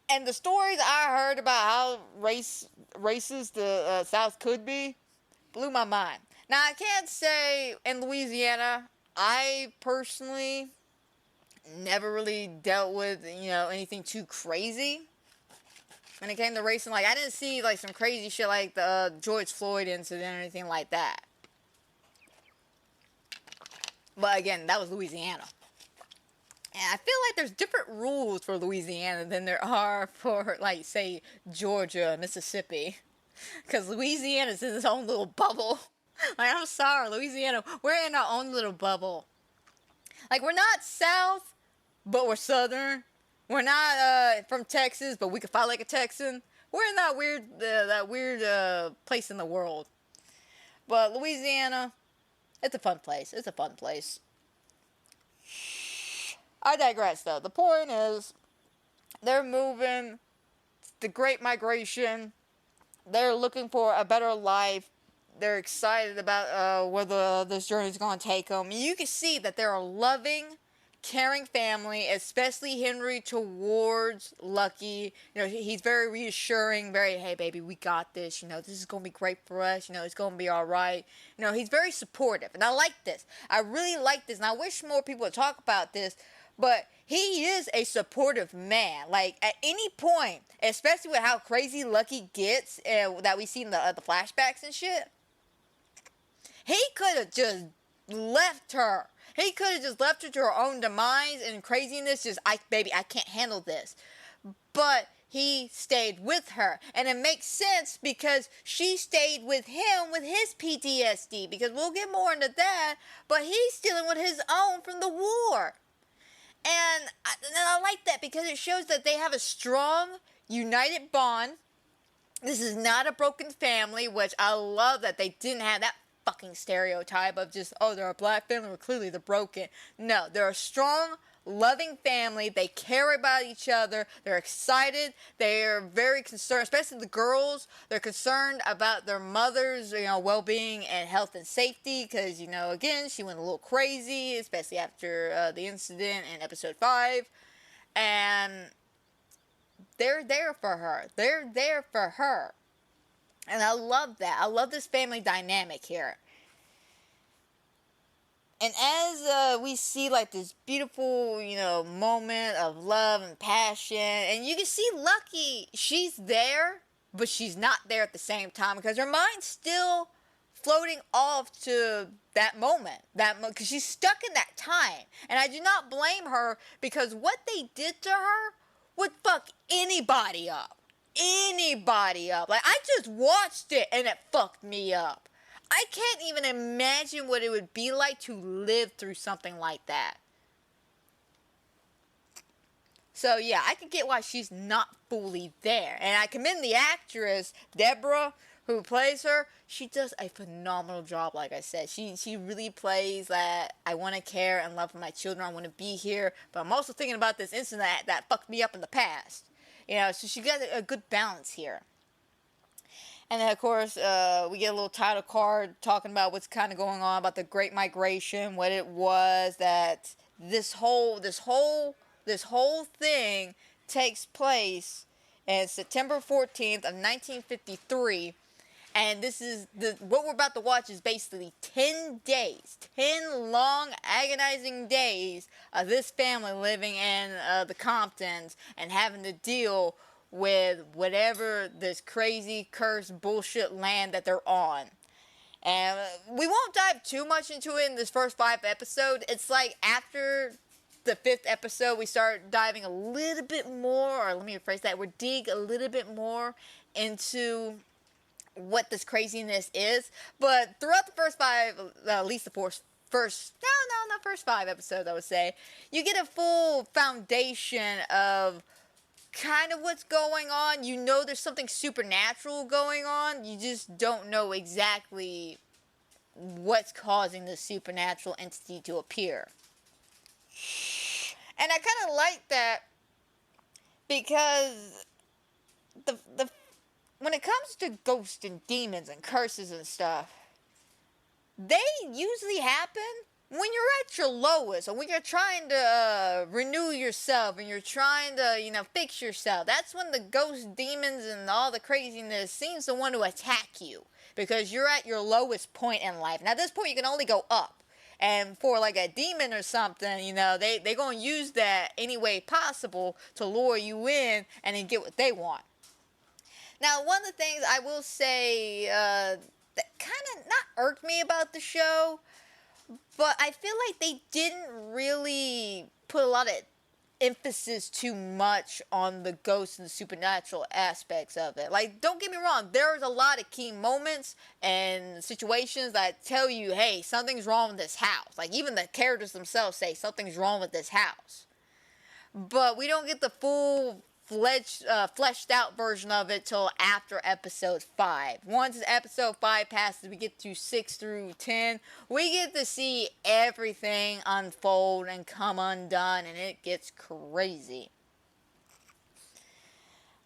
Speaker 9: And the stories I heard about how racist the South could be blew my mind. Now, I can't say in Louisiana, I personally never really dealt with, anything too crazy when it came to racing. Like, I didn't see, like, some crazy shit like the George Floyd incident or anything like that. But again, that was Louisiana. And I feel like there's different rules for Louisiana than there are for, like, say, Georgia, Mississippi. Because Louisiana's in its own little bubble. Like, I'm sorry, Louisiana, we're in our own little bubble. Like, we're not South, but we're Southern. We're not from Texas, but we can fight like a Texan. We're in that weird place in the world. But Louisiana, it's a fun place. It's a fun place. I digress, though. The point is, they're moving. The Great Migration. They're looking for a better life. They're excited about where this journey is going to take them. You can see that they're loving caring family, especially Henry towards Lucky. You know, he's very reassuring, very, hey baby, we got this, you know, this is gonna be great for us, you know, it's gonna be alright. You know, he's very supportive, and I like this. I really like this, and I wish more people would talk about this, but he is a supportive man. Like, at any point, especially with how crazy Lucky gets, that we see in the flashbacks and shit, he could have just left her. He could have just left her to her own demise and craziness. Just, baby, I can't handle this. But he stayed with her. And it makes sense because she stayed with him with his PTSD. Because we'll get more into that. But he's dealing with his own from the war. And I like that because it shows that they have a strong, united bond. This is not a broken family, which I love that they didn't have that fucking stereotype of just, oh, they're a black family, well, clearly they're broken. No, they're a strong, loving family. They care about each other. They're excited. They're very concerned, especially the girls. They're concerned about their mother's, you know, well-being and health and safety because, you know, again, she went a little crazy, especially after the incident in episode 5. And they're there for her. They're there for her. And I love that. I love this family dynamic here. And as we see, like, this beautiful, you know, moment of love and passion, and you can see Lucky, she's there, but she's not there at the same time, because her mind's still floating off to that moment, because she's stuck in that time. And I do not blame her, because what they did to her would fuck anybody up. Anybody up. Like, I just watched it and it fucked me up. I can't even imagine what it would be like to live through something like that. So yeah, I can get why she's not fully there. And I commend the actress, Deborah, who plays her. She does a phenomenal job, like I said. She really plays that I want to care and love for my children. I want to be here. But I'm also thinking about this incident that fucked me up in the past. You know, so she got a good balance here. And then, of course, we get a little title card talking about what's kind of going on about the Great Migration, what it was, that this whole thing takes place in September 14th of 1953. And this is what we're about to watch is basically 10 days, 10 long, agonizing days of this family living in the Comptons and having to deal with whatever this crazy, cursed, bullshit land that they're on. And we won't dive too much into it in this first 5 episodes. It's like after the 5th episode, we start diving a little bit more, or let me rephrase that, we dig a little bit more into what this craziness is. But throughout the first 5, at least the first 5 episodes, I would say, you get a full foundation of kind of what's going on. You know there's something supernatural going on. You just don't know exactly what's causing the supernatural entity to appear. And I kind of like that because the when it comes to ghosts and demons and curses and stuff, they usually happen when you're at your lowest, or when you're trying to renew yourself and you're trying to, you know, fix yourself. That's when the ghosts, demons, and all the craziness seems to want to attack you, because you're at your lowest point in life. Now, at this point, you can only go up. And for like a demon or something, you know, they're going to use that any way possible to lure you in and then get what they want. Now, one of the things I will say that kind of not irked me about the show, but I feel like they didn't really put a lot of emphasis too much on the ghosts and the supernatural aspects of it. Like, don't get me wrong, there's a lot of key moments and situations that tell you, hey, something's wrong with this house. Like, even the characters themselves say something's wrong with this house. But we don't get the full fleshed out version of it till after episode 5. Once episode 5 passes, we get to 6 through 10. We get to see everything unfold and come undone, and it gets crazy.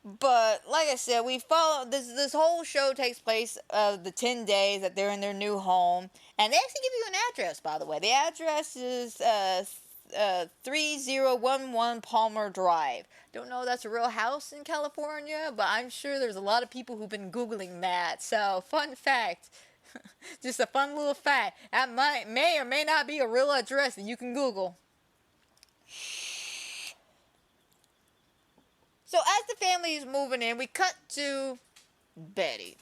Speaker 9: But like I said, we follow this whole show takes place the 10 days that they're in their new home, and they actually give you an address, by the way. The address is 3011 Palmer Drive. Don't know if that's a real house in California, but I'm sure there's a lot of people who've been Googling that. So, fun fact. Just a fun little fact. That may or may not be a real address that you can Google. So as the family is moving in, we cut to Betty.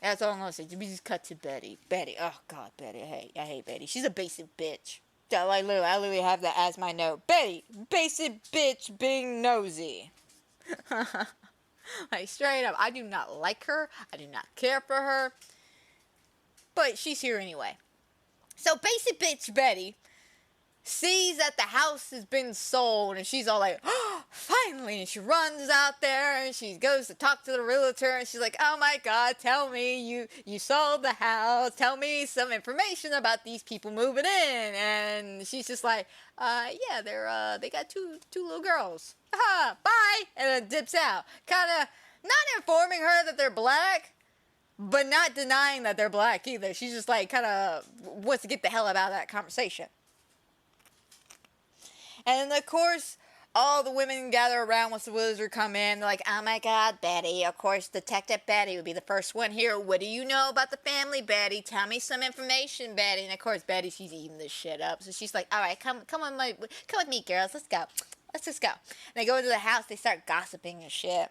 Speaker 9: That's all I'm gonna say. We just cut to Betty. Betty. Oh God, Betty. I hate Betty. She's a basic bitch. I literally have that as my note. Betty, basic bitch being nosy. Like, straight up, I do not like her. I do not care for her. But she's here anyway. So, basic bitch Betty sees that the house has been sold, and she's all like, oh, finally. And she runs out there, and she goes to talk to the realtor, and she's like, oh my God, tell me you sold the house. Tell me some information about these people moving in. And she's just like, yeah, they got two little girls. Bye. And then dips out. Kind of not informing her that they're black, but not denying that they're black either. She's just like, kind of wants to get the hell out of that conversation. And of course, all the women gather around once the wizard come in. They're like, oh my God, Betty. Of course, Detective Betty would be the first one here. What do you know about the family, Betty? Tell me some information, Betty. And of course, Betty, she's eating this shit up. So she's like, all right, come with me, girls. Let's go. Let's just go. And they go into the house. They start gossiping and shit.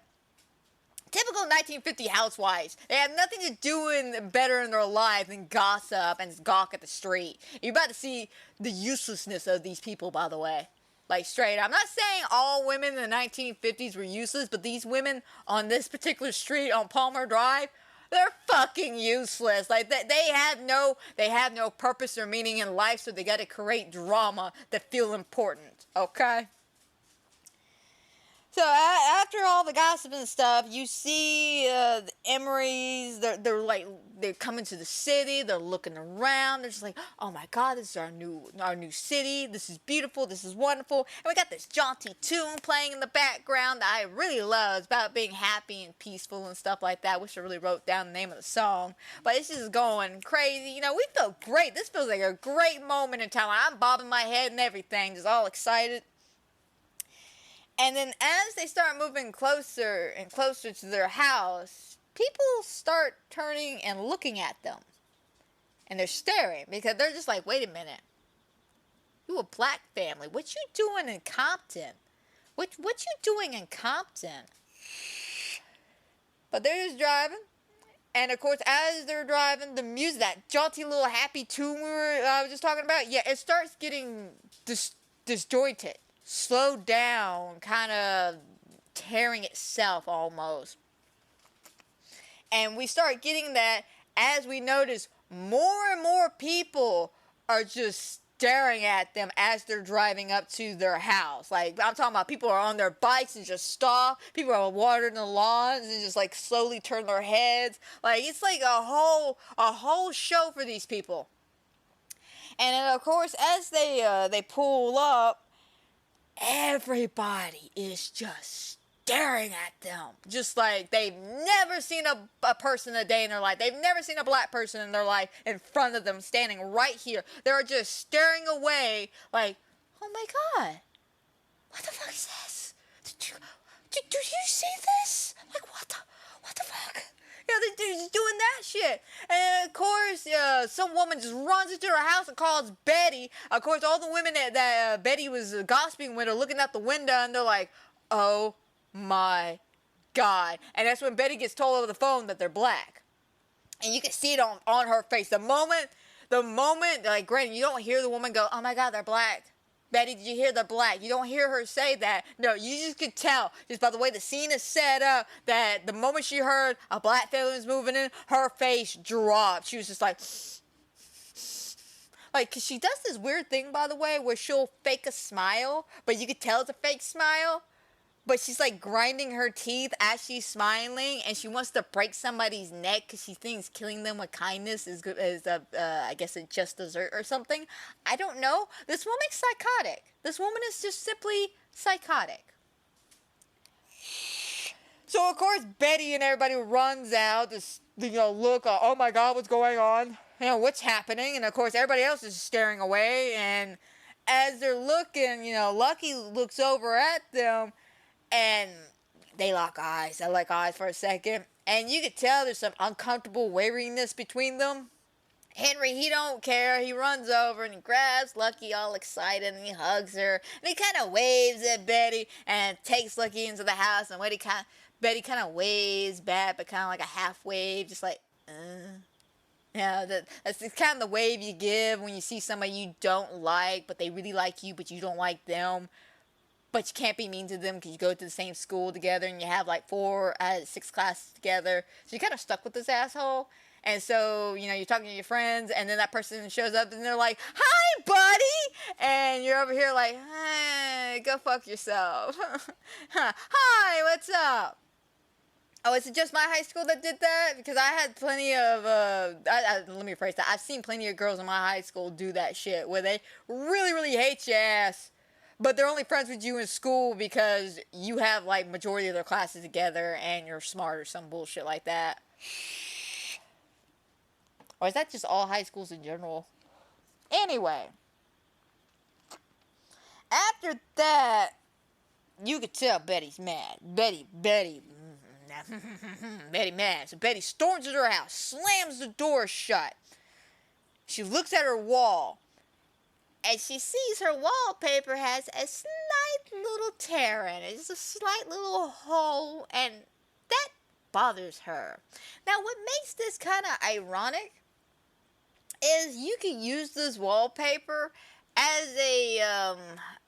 Speaker 9: Typical 1950 housewives. They have nothing to do better in their life than gossip and gawk at the street. You're about to see the uselessness of these people, by the way. Like, straight up. I'm not saying all women in the 1950s were useless, but these women on this particular street on Palmer Drive, they're fucking useless. Like, they have no purpose or meaning in life, so they gotta create drama that feel important, okay? So after all the gossip and stuff, you see the Emerys. They're coming to the city. They're looking around. They're just like, oh my God, this is our new city. This is beautiful. This is wonderful. And we got this jaunty tune playing in the background that I really love. It's about being happy and peaceful and stuff like that. Wish I really wrote down the name of the song, but it's just going crazy. You know, we feel great. This feels like a great moment in time. I'm bobbing my head and everything, just all excited. And then as they start moving closer and closer to their house, people start turning and looking at them. And they're staring because they're just like, wait a minute. You a black family. What you doing in Compton? What you doing in Compton? But they're just driving. And of course, as they're driving, the music, that jaunty little happy tune I was just talking about, yeah, it starts getting disjointed. Slowed down, kind of tearing itself almost. And we start getting that as we notice more and more people are just staring at them as they're driving up to their house. Like, I'm talking about people are on their bikes and just stop. People are watering the lawns and just like slowly turn their heads. Like, it's like a whole show for these people. And then of course, as they pull up, everybody is just staring at them. Just like they've never seen a person a day in their life. They've never seen a black person in their life in front of them standing right here. They're just staring away like, oh my God, what the fuck is this? Did you see this? Like, what the fuck? Yeah, they're just doing that shit. And of course, some woman just runs into her house and calls Betty. Of course, all the women that Betty was gossiping with are looking out the window and they're like, oh my God. And that's when Betty gets told over the phone that they're black. And you can see it on her face. The moment, like, granted, you don't hear the woman go, oh my God, they're black. Betty, did you hear the black? You don't hear her say that. No, you just could tell, just by the way the scene is set up, that the moment she heard a black family was moving in, her face dropped. She was just like, cause she does this weird thing, by the way, where she'll fake a smile, but you could tell it's a fake smile. But she's like grinding her teeth as she's smiling, and she wants to break somebody's neck because she thinks killing them with kindness is good, I guess, a just dessert or something. I don't know. This woman's psychotic. This woman is just simply psychotic. So of course Betty and everybody runs out to look. Oh my God, what's going on? What's happening? And of course everybody else is staring away, and as they're looking, Lucky looks over at them, and they lock eyes. They lock eyes for a second, and you could tell there's some uncomfortable wariness between them. Henry, he don't care. He runs over and he grabs Lucky all excited and he hugs her. And he kind of waves at Betty and takes Lucky into the house. And Betty kind of waves back, but kind of like a half wave, just like, Yeah, that's kind of the wave you give when you see somebody you don't like, but they really like you, but you don't like them. But you can't be mean to them because you go to the same school together and you have like 4 out of 6 classes together. So you're kind of stuck with this asshole. And so, you're talking to your friends, and then that person shows up, and they're like, "Hi, buddy!" And you're over here like, "Hey, go fuck yourself." "Hi, what's up?" Oh, is it just my high school that did that? Because I had plenty of, let me rephrase that. I've seen plenty of girls in my high school do that shit, where they really, really hate your ass, but they're only friends with you in school because you have, like, majority of their classes together, and you're smart or some bullshit like that. Or is that just all high schools in general? Anyway. After that, you could tell Betty's mad. Betty mad. So Betty storms into her house, slams the door shut. She looks at her wall, and she sees her wallpaper has a slight little tear in it. It's a slight little hole, and that bothers her. Now, what makes this kind of ironic is you can use this wallpaper as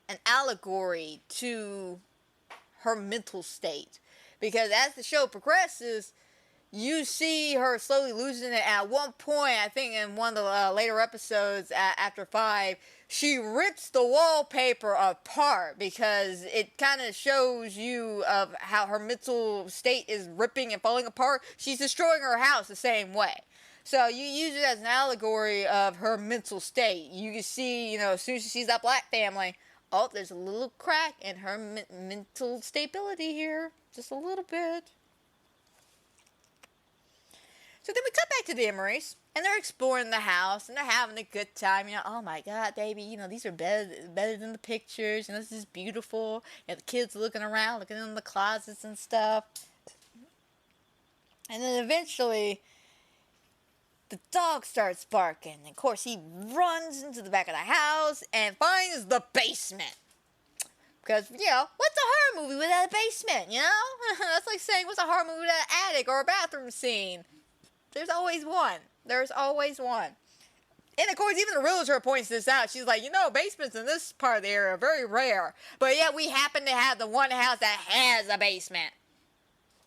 Speaker 9: an allegory to her mental state, because as the show progresses, you see her slowly losing it. At one point, I think in one of the later episodes after 5, she rips the wallpaper apart because it kind of shows you of how her mental state is ripping and falling apart. She's destroying her house the same way. So you use it as an allegory of her mental state. You can see, as soon as she sees that black family, oh, there's a little crack in her mental stability here. Just a little bit. So then we cut back to the Emerys, and they're exploring the house, and they're having a good time. Oh my God, baby, these are better than the pictures. This is beautiful. The kids looking around, looking in the closets and stuff. And then eventually, the dog starts barking. And of course, he runs into the back of the house and finds the basement. Because, what's a horror movie without a basement, That's like saying, what's a horror movie without an attic or a bathroom scene? There's always one. There's always one. And of course, even the realtor points this out. She's like, basements in this part of the area are very rare. But yet, we happen to have the one house that has a basement.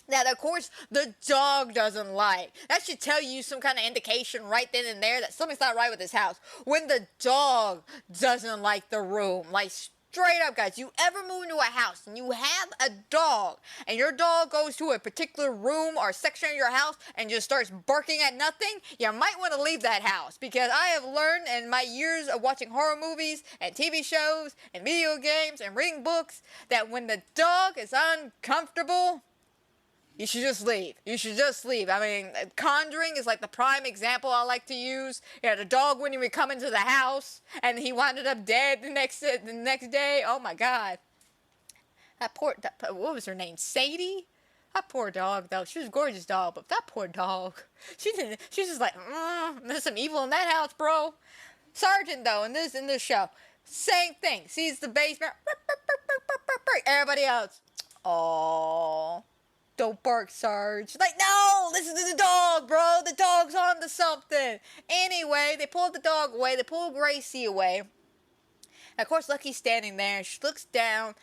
Speaker 9: That, of course, the dog doesn't like. That should tell you some kind of indication right then and there that something's not right with this house. When the dog doesn't like the room. Like, straight up, guys, you ever move into a house and you have a dog, and your dog goes to a particular room or section of your house and just starts barking at nothing, you might want to leave that house. Because I have learned in my years of watching horror movies and TV shows and video games and reading books that when the dog is uncomfortable, you should just leave. You should just leave. I mean, Conjuring is like the prime example I like to use. The dog wouldn't even come into the house, and he wound up dead the next day. Oh my God. What was her name? Sadie? That poor dog, though. She was a gorgeous dog, but that poor dog. She's just like, there's some evil in that house, bro. Sergeant, though, in this show, same thing. Sees the basement. Everybody else, aww. Don't bark, Sarge. Like, no, listen to the dog, bro. The dog's on to something. Anyway, they pulled the dog away. They pulled Gracie away. And of course, Lucky's standing there, and she looks down,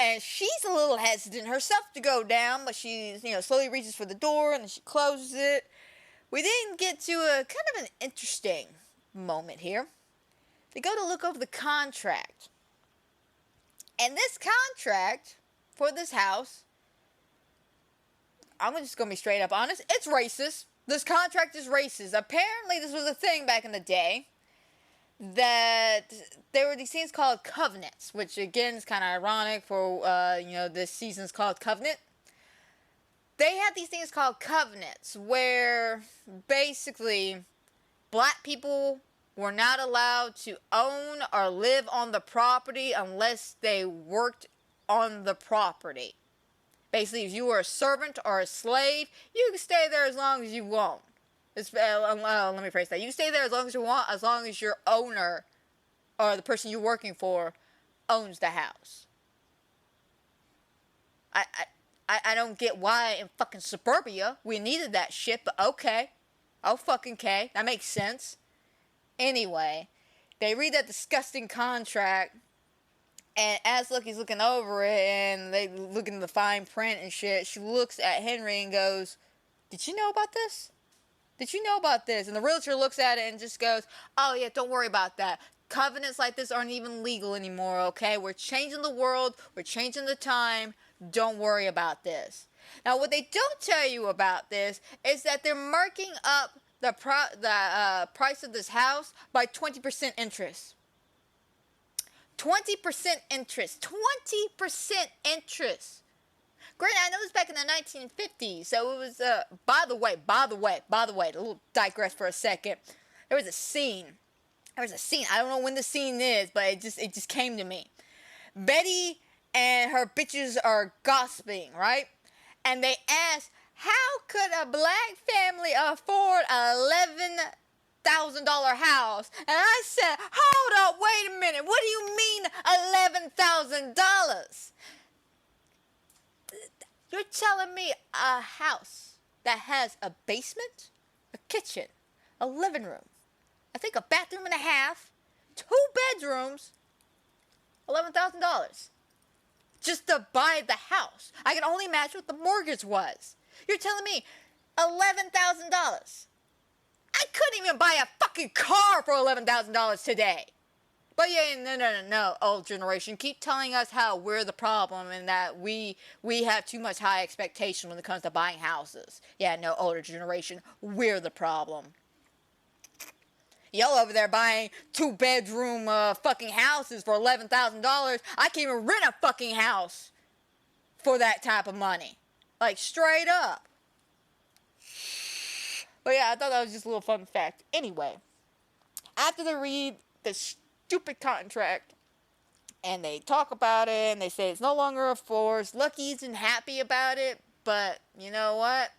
Speaker 9: and she's a little hesitant herself to go down, but she, slowly reaches for the door, and then she closes it. We then get to a kind of an interesting moment here. They go to look over the contract. And this contract for this house, I'm just going to be straight up honest, it's racist. This contract is racist. Apparently, this was a thing back in the day, that there were these things called covenants, which again is kind of ironic for, this season's called Covenant. They had these things called covenants, where basically black people were not allowed to own or live on the property unless they worked on the property. Basically, if you were a servant or a slave, you can stay there as long as you want. Let me phrase that. You can stay there as long as you want, as long as your owner or the person you're working for owns the house. I don't get why in fucking suburbia we needed that shit, but okay. Oh, fucking okay. That makes sense. Anyway, they read that disgusting contract, and as Lucky's looking over it, and they look in the fine print and shit, she looks at Henry and goes, "Did you know about this? Did you know about this?" And the realtor looks at it and just goes, "Oh yeah, don't worry about that. Covenants like this aren't even legal anymore, okay? We're changing the world. We're changing the time. Don't worry about this." Now, what they don't tell you about this is that they're marking up the price of this house by 20% interest. 20% interest. 20% interest. Granted, I know this back in the 1950s, so it was, by the way, a little digress for a second. There was a scene, I don't know when the scene is, but it just came to me. Betty and her bitches are gossiping, right? And they ask, how could a black family afford a $11,000 house? And I said, hold up, wait a minute, what do you mean $11,000? You're telling me a house that has a basement, a kitchen, a living room, I think a bathroom and a half, 2 bedrooms, $11,000. Just to buy the house. I can only imagine what the mortgage was. You're telling me $11,000. I couldn't even buy a fucking car for $11,000 today. But yeah, no, old generation. Keep telling us how we're the problem and that we have too much high expectation when it comes to buying houses. Yeah, no, older generation, we're the problem. Y'all over there buying 2-bedroom fucking houses for $11,000. I can't even rent a fucking house for that type of money. Like, straight up. But yeah, I thought that was just a little fun fact. Anyway, after they read the stupid contract and they talk about it and they say it's no longer a force, Lucky isn't happy about it, but you know what?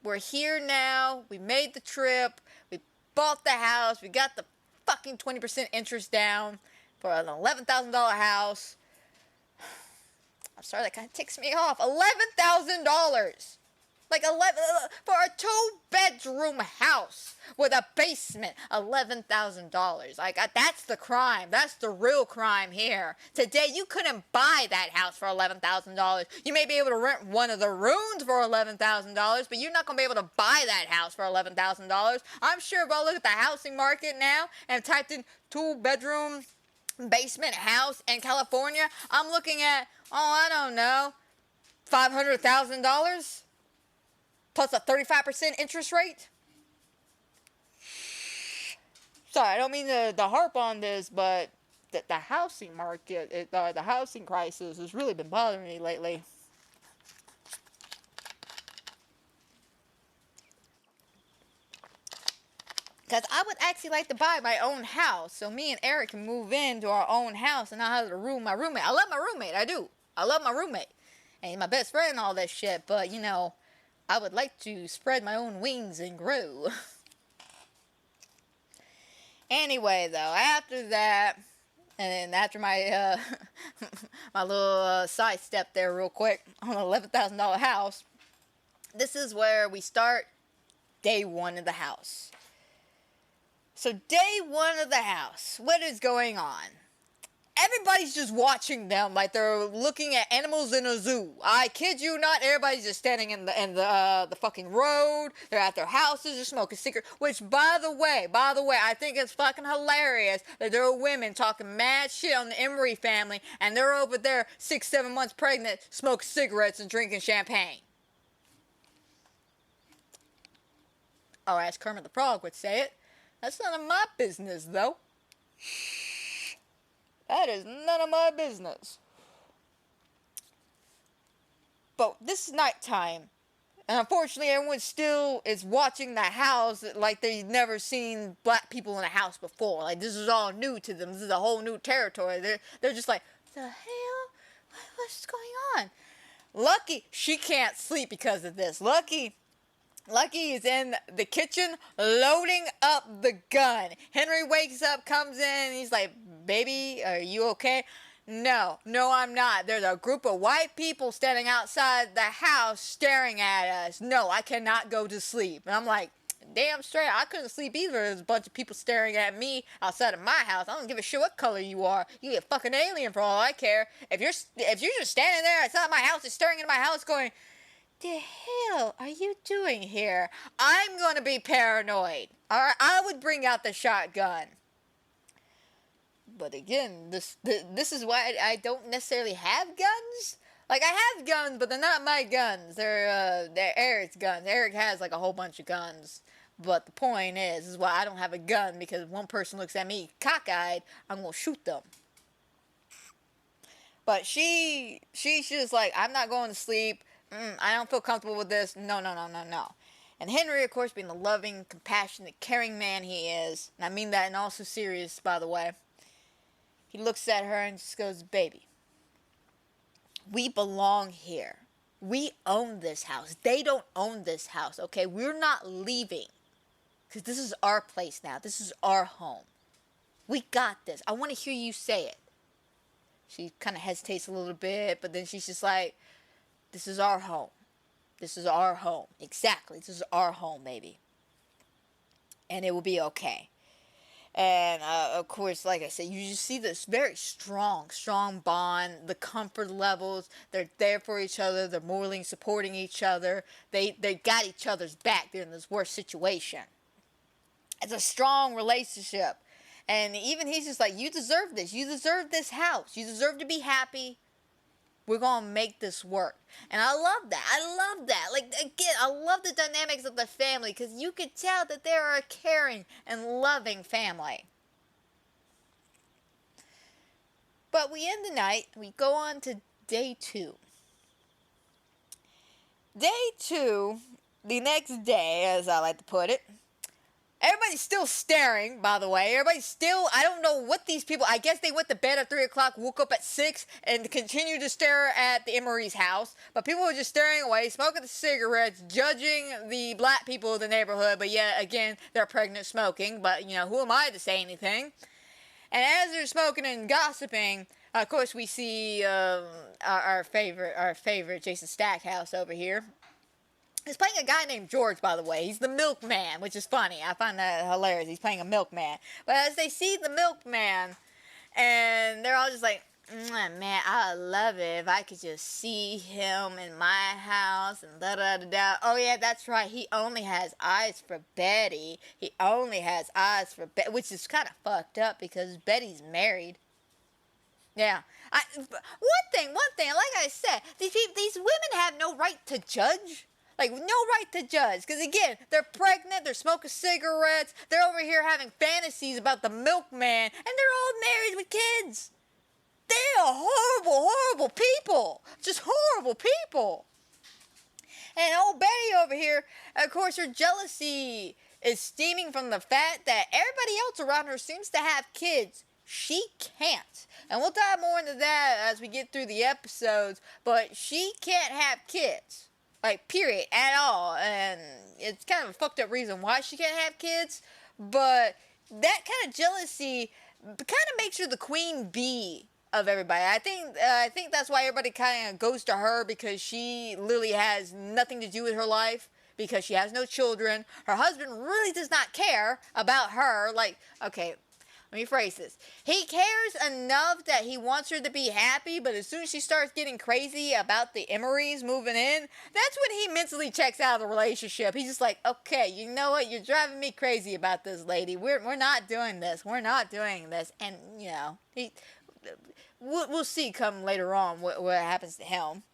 Speaker 9: We're here now. We made the trip. We bought the house. We got the fucking 20% interest down for an $11,000 house. I'm sorry, that kind of ticks me off. $11,000. Like for a 2-bedroom house with a basement, $11,000. Like that's the crime. That's the real crime here. Today you couldn't buy that house for $11,000. You may be able to rent one of the rooms for $11,000, but you're not gonna be able to buy that house for $11,000. I'm sure if I look at the housing market now and typed in 2-bedroom basement house in California, I'm looking at I don't know, $500,000. Plus a 35% interest rate? Sorry, I don't mean to harp on this, but the housing market, the housing crisis has really been bothering me lately. Because I would actually like to buy my own house, so me and Eric can move into our own house and not have to room my roommate. I love my roommate, I do. I love my roommate. And he's my best friend and all that shit, but you know, I would like to spread my own wings and grow. Anyway, though, after that, and after my my little sidestep there real quick on an $11,000 house, this is where we start day 1 of the house. So day 1 of the house, what is going on? Everybody's just watching them like they're looking at animals in a zoo. I kid you not, everybody's just standing in the fucking road. They're at their houses, they're smoking cigarettes. Which, by the way, I think it's fucking hilarious that there are women talking mad shit on the Emery family, and they're over there 6-7 months pregnant, smoking cigarettes and drinking champagne. Or as Kermit the Frog would say it, that's none of my business, though. That is none of my business. But this is nighttime. And unfortunately, everyone still is watching the house like they've never seen black people in a house before. Like, this is all new to them. This is a whole new territory. They're just like, the hell? What's going on? Lucky, she can't sleep because of this. Lucky is in the kitchen loading up the gun. Henry wakes up, comes in, and he's like, baby, are you okay? No, I'm not. There's a group of white people standing outside the house staring at us. No, I cannot go to sleep. And I'm like, damn straight, I couldn't sleep either. There's a bunch of people staring at me outside of my house. I don't give a shit what color you are. You be a fucking alien for all I care. If you're just standing there outside my house, just staring into my house going, the hell are you doing here? I'm gonna be paranoid. Alright, I would bring out the shotgun. But again, this is why I don't necessarily have guns. Like, I have guns, but they're not my guns. They're Eric's guns. Eric has like a whole bunch of guns. But the point is why I don't have a gun, because if one person looks at me cockeyed, I'm gonna shoot them. But she's just like, I'm not going to sleep. I don't feel comfortable with this. No. And Henry, of course, being the loving, compassionate, caring man he is, and I mean that in all serious, by the way, he looks at her and just goes, baby, we belong here. We own this house. They don't own this house, okay? We're not leaving, because this is our place now. This is our home. We got this. I want to hear you say it. She kind of hesitates a little bit, but then she's just like, this is our home. This is our home. Exactly. This is our home, baby. And it will be okay. And, of course, like I said, you just see this very strong bond. The comfort levels. They're there for each other. They're morally supporting each other. They got each other's back during this worst situation. It's a strong relationship. And even he's just like, you deserve this. You deserve this house. You deserve to be happy. We're going to make this work. And I love that. Like, again, I love the dynamics of the family, because you could tell that they're a caring and loving family. But we end the night. We go on to day 2. Day 2, the next day, as I like to put it, everybody's still staring, by the way. Everybody's still, I don't know what these people, I guess they went to bed at 3 o'clock, woke up at 6, and continued to stare at the Emery's house. But people were just staring away, smoking the cigarettes, judging the black people of the neighborhood. But yet, again, they're pregnant smoking. But, who am I to say anything? And as they're smoking and gossiping, of course, we see our favorite Jason Stackhouse over here. He's playing a guy named George, by the way. He's the milkman, which is funny. I find that hilarious. He's playing a milkman. But as they see the milkman, and they're all just like, man, I would love it if I could just see him in my house, and da-da-da-da. Oh, yeah, that's right. He only has eyes for Betty. He only has eyes for Betty, which is kind of fucked up, because Betty's married. Yeah. One thing, like I said, these women have no right to judge. Like, no right to judge. Because, again, they're pregnant, they're smoking cigarettes, they're over here having fantasies about the milkman, and they're all married with kids. They are horrible, horrible people. Just horrible people. And old Betty over here, of course, her jealousy is stemming from the fact that everybody else around her seems to have kids. She can't. And we'll dive more into that as we get through the episodes, but she can't have kids. Like, period, at all. And it's kind of a fucked up reason why she can't have kids. But that kind of jealousy kind of makes her the queen bee of everybody. I think that's why everybody kind of goes to her, because she literally has nothing to do with her life, because she has no children. Her husband really does not care about her. Like, okay, let me phrase this. He cares enough that he wants her to be happy, but as soon as she starts getting crazy about the Emerys moving in, that's when he mentally checks out of the relationship. He's just like, okay, you know what? You're driving me crazy about this lady. We're not doing this. We're not doing this. And, we'll see come later on what happens to him.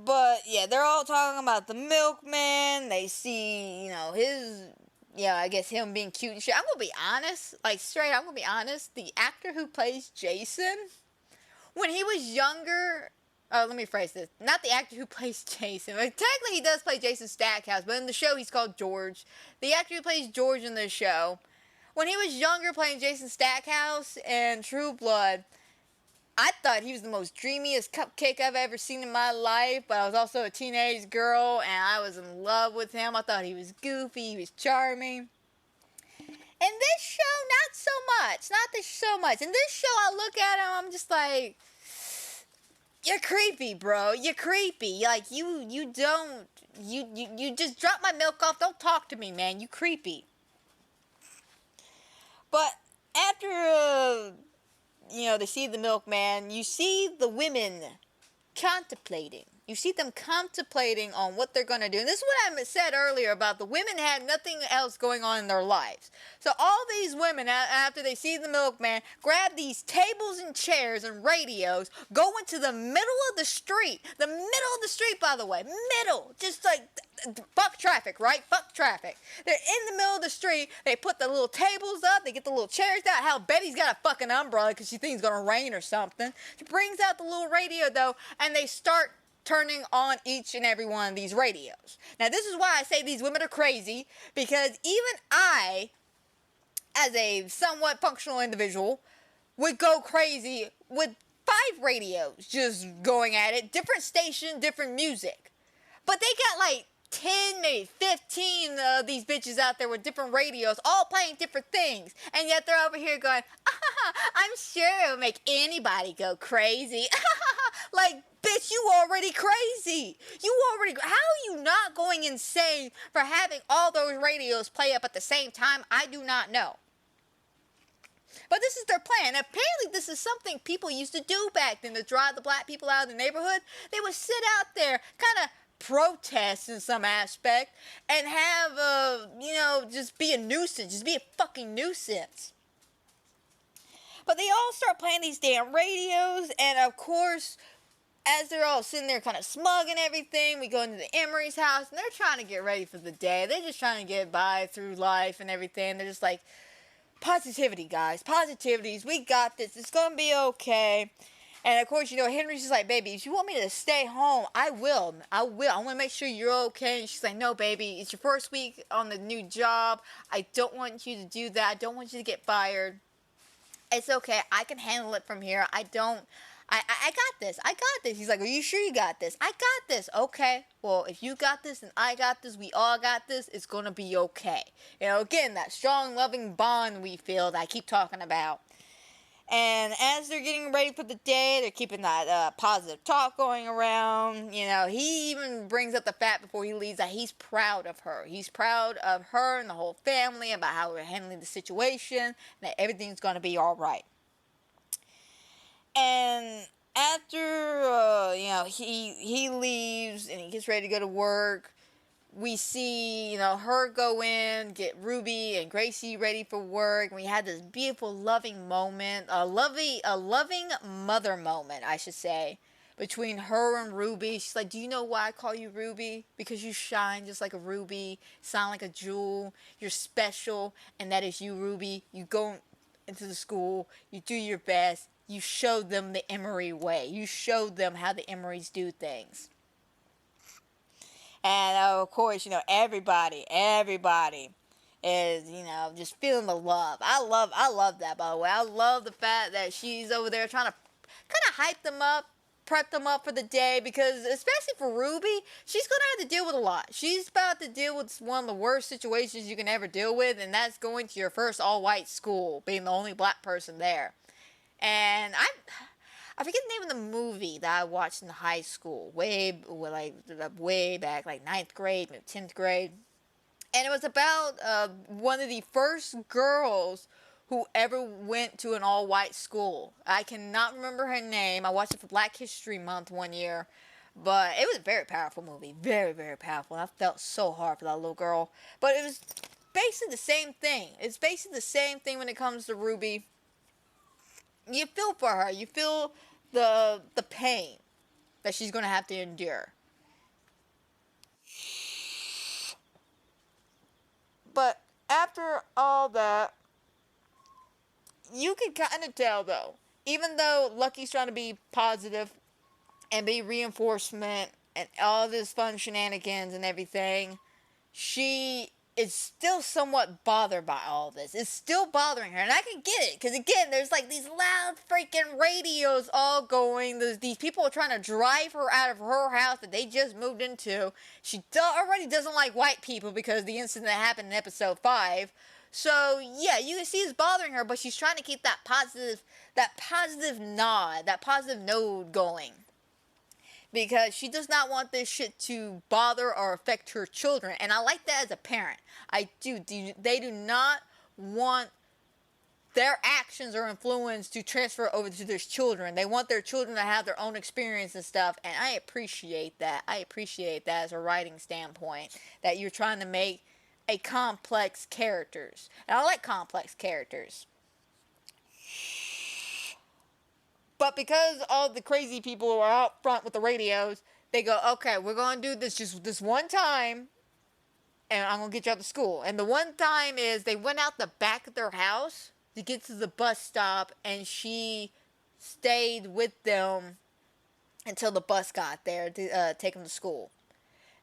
Speaker 9: But, yeah, they're all talking about the milkman. They see, I guess him being cute and shit. I'm gonna be honest, I'm gonna be honest. The actor who plays Jason, when he was younger, let me phrase this. Not the actor who plays Jason. Like, technically, he does play Jason Stackhouse, but in the show, he's called George. The actor who plays George in the show, when he was younger playing Jason Stackhouse in True Blood, I thought he was the most dreamiest cupcake I've ever seen in my life, but I was also a teenage girl, and I was in love with him. I thought he was goofy, he was charming. In this show, not so much. Not this so much. In this show, I look at him, I'm just like, you're creepy, bro. You're creepy. Like, you don't, you just drop my milk off. Don't talk to me, man. You creepy. But after, they see the milkman, you see the women contemplating. You see them contemplating on what they're going to do. And this is what I said earlier about the women had nothing else going on in their lives. So all these women, after they see the milkman, grab these tables and chairs and radios, go into the middle of the street. The middle of the street, by the way. Middle. Just like, fuck traffic, right? Fuck traffic. They're in the middle of the street. They put the little tables up. They get the little chairs down. Hell, Betty's got a fucking umbrella because she thinks it's going to rain or something. She brings out the little radio, though, and they start turning on each and every one of these radios. Now, this is why I say these women are crazy, because even I, as a somewhat functional individual, would go crazy with 5 radios just going at it, different station, different music. But they got like 10, maybe 15 of these bitches out there with different radios, all playing different things. And yet they're over here going, I'm sure it'll make anybody go crazy. Like, bitch, you already crazy. How are you not going insane for having all those radios play up at the same time? I do not know. But this is their plan. Apparently, this is something people used to do back then to drive the black people out of the neighborhood. They would sit out there, kind of protest in some aspect, and have, just be a nuisance. Just be a fucking nuisance. But they all start playing these damn radios, and of course, as they're all sitting there kind of smug and everything, we go into the Emery's house, and they're trying to get ready for the day. They're just trying to get by through life and everything. They're just like, positivity, guys. Positivities. We got this. It's going to be okay. And, of course, Henry's just like, baby, if you want me to stay home, I will. I want to make sure you're okay. And she's like, no, baby, it's your first week on the new job. I don't want you to do that. I don't want you to get fired. It's okay. I can handle it from here. I got this. I got this. He's like, are you sure you got this? I got this. Okay. Well, if you got this and I got this, we all got this, it's going to be okay. Again, that strong, loving bond we feel that I keep talking about. And as they're getting ready for the day, they're keeping that positive talk going around. He even brings up the fact before he leaves that he's proud of her. He's proud of her and the whole family about how we're handling the situation, and that everything's going to be all right. And after, he leaves and he gets ready to go to work, we see, her go in, get Ruby and Gracie ready for work. And we had this beautiful, loving moment, a loving mother moment, I should say, between her and Ruby. She's like, do you know why I call you Ruby? Because you shine just like a ruby, sound like a jewel, you're special, and that is you, Ruby. You go into the school, you do your best, you show them the Emery way. You show them how the Emerys do things. And, of course, everybody is, just feeling the love. I love that, by the way. I love the fact that she's over there trying to kind of hype them up, prep them up for the day, because especially for Ruby, she's going to have to deal with a lot. She's about to deal with one of the worst situations you can ever deal with, and that's going to your first all-white school, being the only black person there. And I forget the name of the movie that I watched in high school, way back, like 9th grade, maybe 10th grade. And it was about one of the first girls who ever went to an all-white school. I cannot remember her name. I watched it for Black History Month one year. But it was a very powerful movie. Very, very powerful. And I felt so hard for that little girl. But it was basically the same thing. It's basically the same thing when it comes to Ruby. You feel for her. You feel the pain that she's going to have to endure. But after all that, you can kind of tell, though, even though Lucky's trying to be positive, and be reinforcement and all this fun shenanigans and everything, she is still somewhat bothered by all this. It's still bothering her, and I can get it, because again, there's like these loud freaking radios all going. These people are trying to drive her out of her house that they just moved into. She already doesn't like white people because of the incident that happened in episode 5. So yeah, you can see it's bothering her, but she's trying to keep that positive node going. Because she does not want this shit to bother or affect her children. And I like that as a parent. I do. They do not want their actions or influence to transfer over to their children. They want their children to have their own experience and stuff. And I appreciate that. I appreciate that as a writing standpoint. That you're trying to make a complex characters. And I like complex characters. But because all the crazy people are out front with the radios, they go, okay, we're going to do this just this one time, and I'm going to get you out of school. And the one time is they went out the back of their house to get to the bus stop, and she stayed with them until the bus got there to take them to school.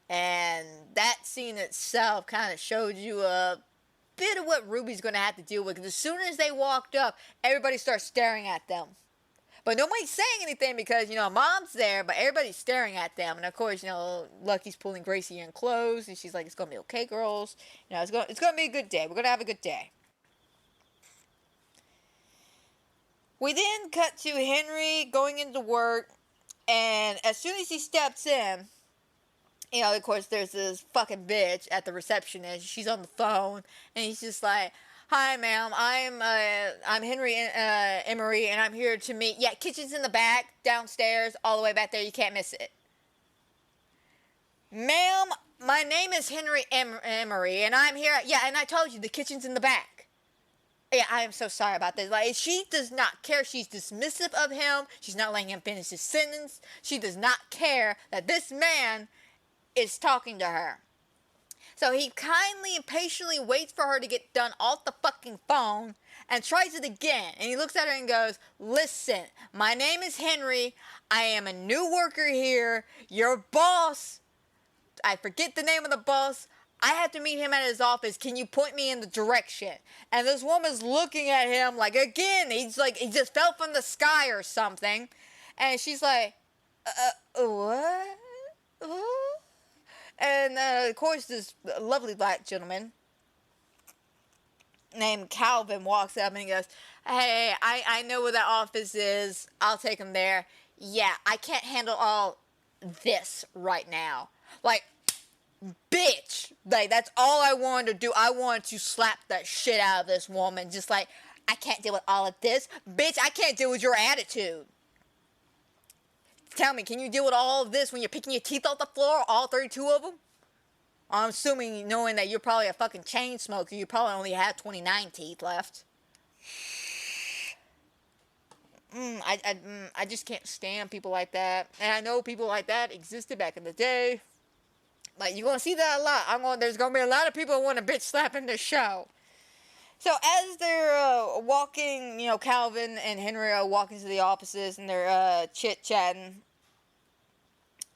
Speaker 9: And that scene itself kind of showed you a bit of what Ruby's going to have to deal with. Because as soon as they walked up, everybody starts staring at them. But nobody's saying anything because, Mom's there, but everybody's staring at them. And, of course, Lucky's pulling Gracie in close, and she's like, it's going to be okay, girls. It's going to be a good day. We're going to have a good day. We then cut to Henry going into work, and as soon as he steps in, of course, there's this fucking bitch at the receptionist. She's on the phone, and he's just like, hi, ma'am. I'm Henry Emery, and I'm here to meet. Yeah, kitchen's in the back, downstairs, all the way back there. You can't miss it. Ma'am, my name is Henry Emery, and I'm here. Yeah, and I told you the kitchen's in the back. Yeah, I am so sorry about this. Like, she does not care. She's dismissive of him. She's not letting him finish his sentence. She does not care that this man is talking to her. So he kindly and patiently waits for her to get done off the fucking phone and tries it again. And he looks at her and goes, listen, my name is Henry. I am a new worker here. Your boss, I forget the name of the boss. I have to meet him at his office. Can you point me in the direction? And this woman's looking at him like, again, he's like, he just fell from the sky or something. And she's like, what? And, of course, this lovely black gentleman named Calvin walks up and he goes, hey, I know where that office is. I'll take him there. Yeah, I can't handle all this right now. Like, bitch. Like, that's all I wanted to do. I wanted to slap the shit out of this woman. Just like, I can't deal with all of this. Bitch, I can't deal with your attitude. Tell me, can you deal with all of this when you're picking your teeth off the floor, all 32 of them? I'm assuming, knowing that you're probably a fucking chain smoker, you probably only have 29 teeth left. I just can't stand people like that. And I know people like that existed back in the day. Like, you're going to see that a lot. There's going to be a lot of people who want to bitch slap in this show. So as they're walking, Calvin and Henry are walking to the offices and they're chit-chatting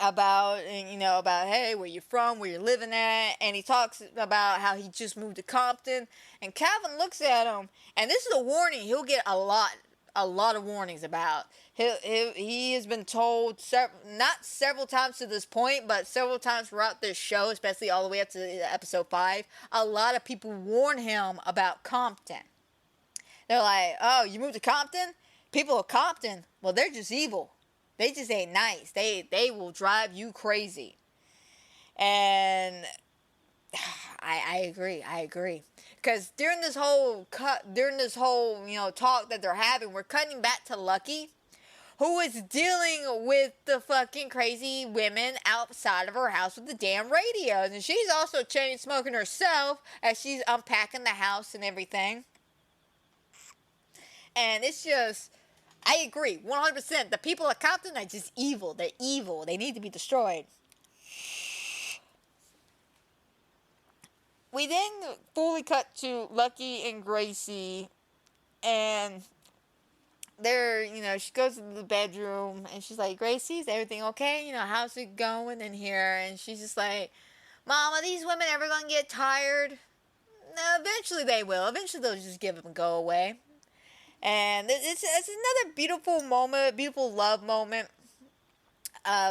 Speaker 9: about, hey, where you from, where you're living at. And he talks about how he just moved to Compton. And Calvin looks at him, and this is a warning he'll get a lot of warnings about. He has been told, not several times to this point, but several times throughout this show, especially all the way up to episode 5, a lot of people warn him about Compton. They're like, oh, you moved to Compton? People of Compton, well, they're just evil. They just ain't nice. They will drive you crazy. And I agree. Because during this whole talk that they're having, we're cutting back to Lucky, who is dealing with the fucking crazy women outside of her house with the damn radios. And she's also chain smoking herself as she's unpacking the house and everything. And it's just, I agree, 100%. The people of Compton are just evil. They're evil. They need to be destroyed. We then fully cut to Lucky and Gracie, and she goes into the bedroom and she's like, Gracie, is everything okay? How's it going in here? And she's just like, Mom, are these women ever gonna get tired? No, eventually they will. Eventually they'll just give up and go away. And it's another beautiful moment, beautiful love moment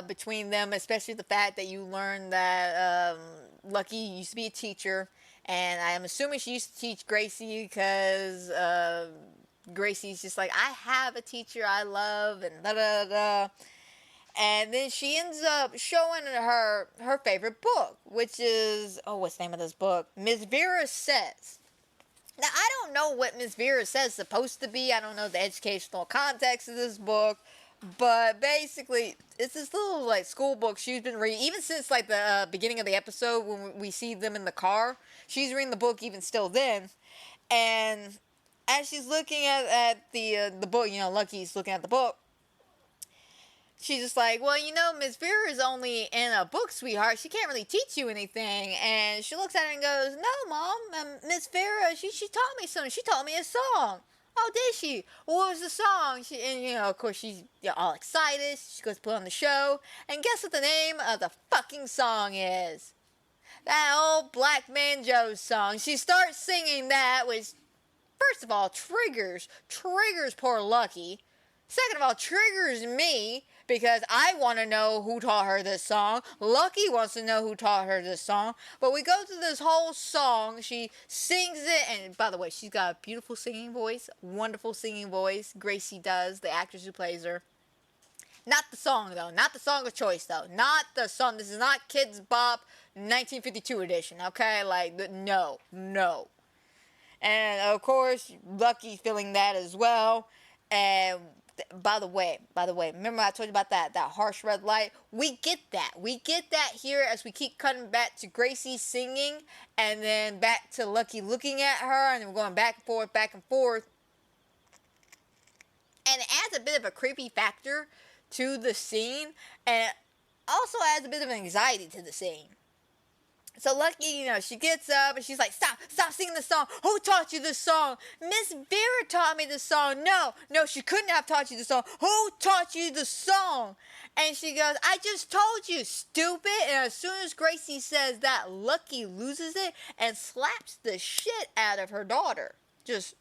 Speaker 9: between them, especially the fact that you learn that Lucky used to be a teacher. And I'm assuming she used to teach Gracie because Gracie's just like, I have a teacher I love, and da da da. And then she ends up showing her favorite book, which is, what's the name of this book? Miss Vera Says. Now, I don't know what Miss Vera Says is supposed to be. I don't know the educational context of this book. But basically, it's this little, school book she's been reading, even since, the beginning of the episode when we see them in the car. She's reading the book even still then. And as she's looking at the book, Lucky's looking at the book, she's just like, well, Miss Vera is only in a book, sweetheart. She can't really teach you anything. And she looks at her and goes, no, Mom, Miss Vera, she taught me something. She taught me a song. Oh, did she? What was the song? And of course, she's all excited. She goes to put on the show. And guess what the name of the fucking song is? That old Black Man Joe song. She starts singing that, which, first of all, triggers poor Lucky. Second of all, triggers me, because I want to know who taught her this song. Lucky wants to know who taught her this song. But we go through this whole song. She sings it. And by the way, she's got a beautiful singing voice. Wonderful singing voice. Gracie does, the actress who plays her. Not the song, though. Not the song of choice, though. Not the song. This is not Kids Bop 1952 edition, okay? No. And, of course, Lucky's feeling that as well. And by the way, remember I told you about that harsh red light? We get that. We get that here as we keep cutting back to Gracie singing, and then back to Lucky looking at her, and we're going back and forth. And it adds a bit of a creepy factor to the scene, and it also adds a bit of anxiety to the scene. So Lucky, she gets up and she's like, stop singing the song. Who taught you this song? Miss Vera taught me this song. No, she couldn't have taught you the song. Who taught you the song? And she goes, I just told you, stupid. And as soon as Gracie says that, Lucky loses it and slaps the shit out of her daughter. Just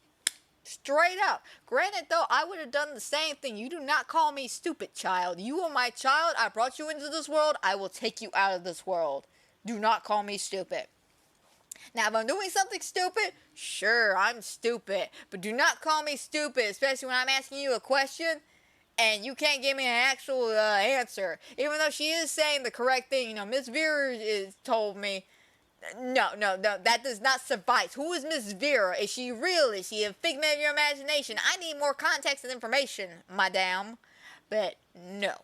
Speaker 9: straight up. Granted, though, I would have done the same thing. You do not call me stupid, child. You are my child. I brought you into this world. I will take you out of this world. Do not call me stupid. Now, if I'm doing something stupid, sure, I'm stupid. But do not call me stupid, especially when I'm asking you a question and you can't give me an actual answer. Even though she is saying the correct thing. Miss Vera told me. No, that does not suffice. Who is Miss Vera? Is she real? Is she a figment of your imagination? I need more context and information, madame. But no.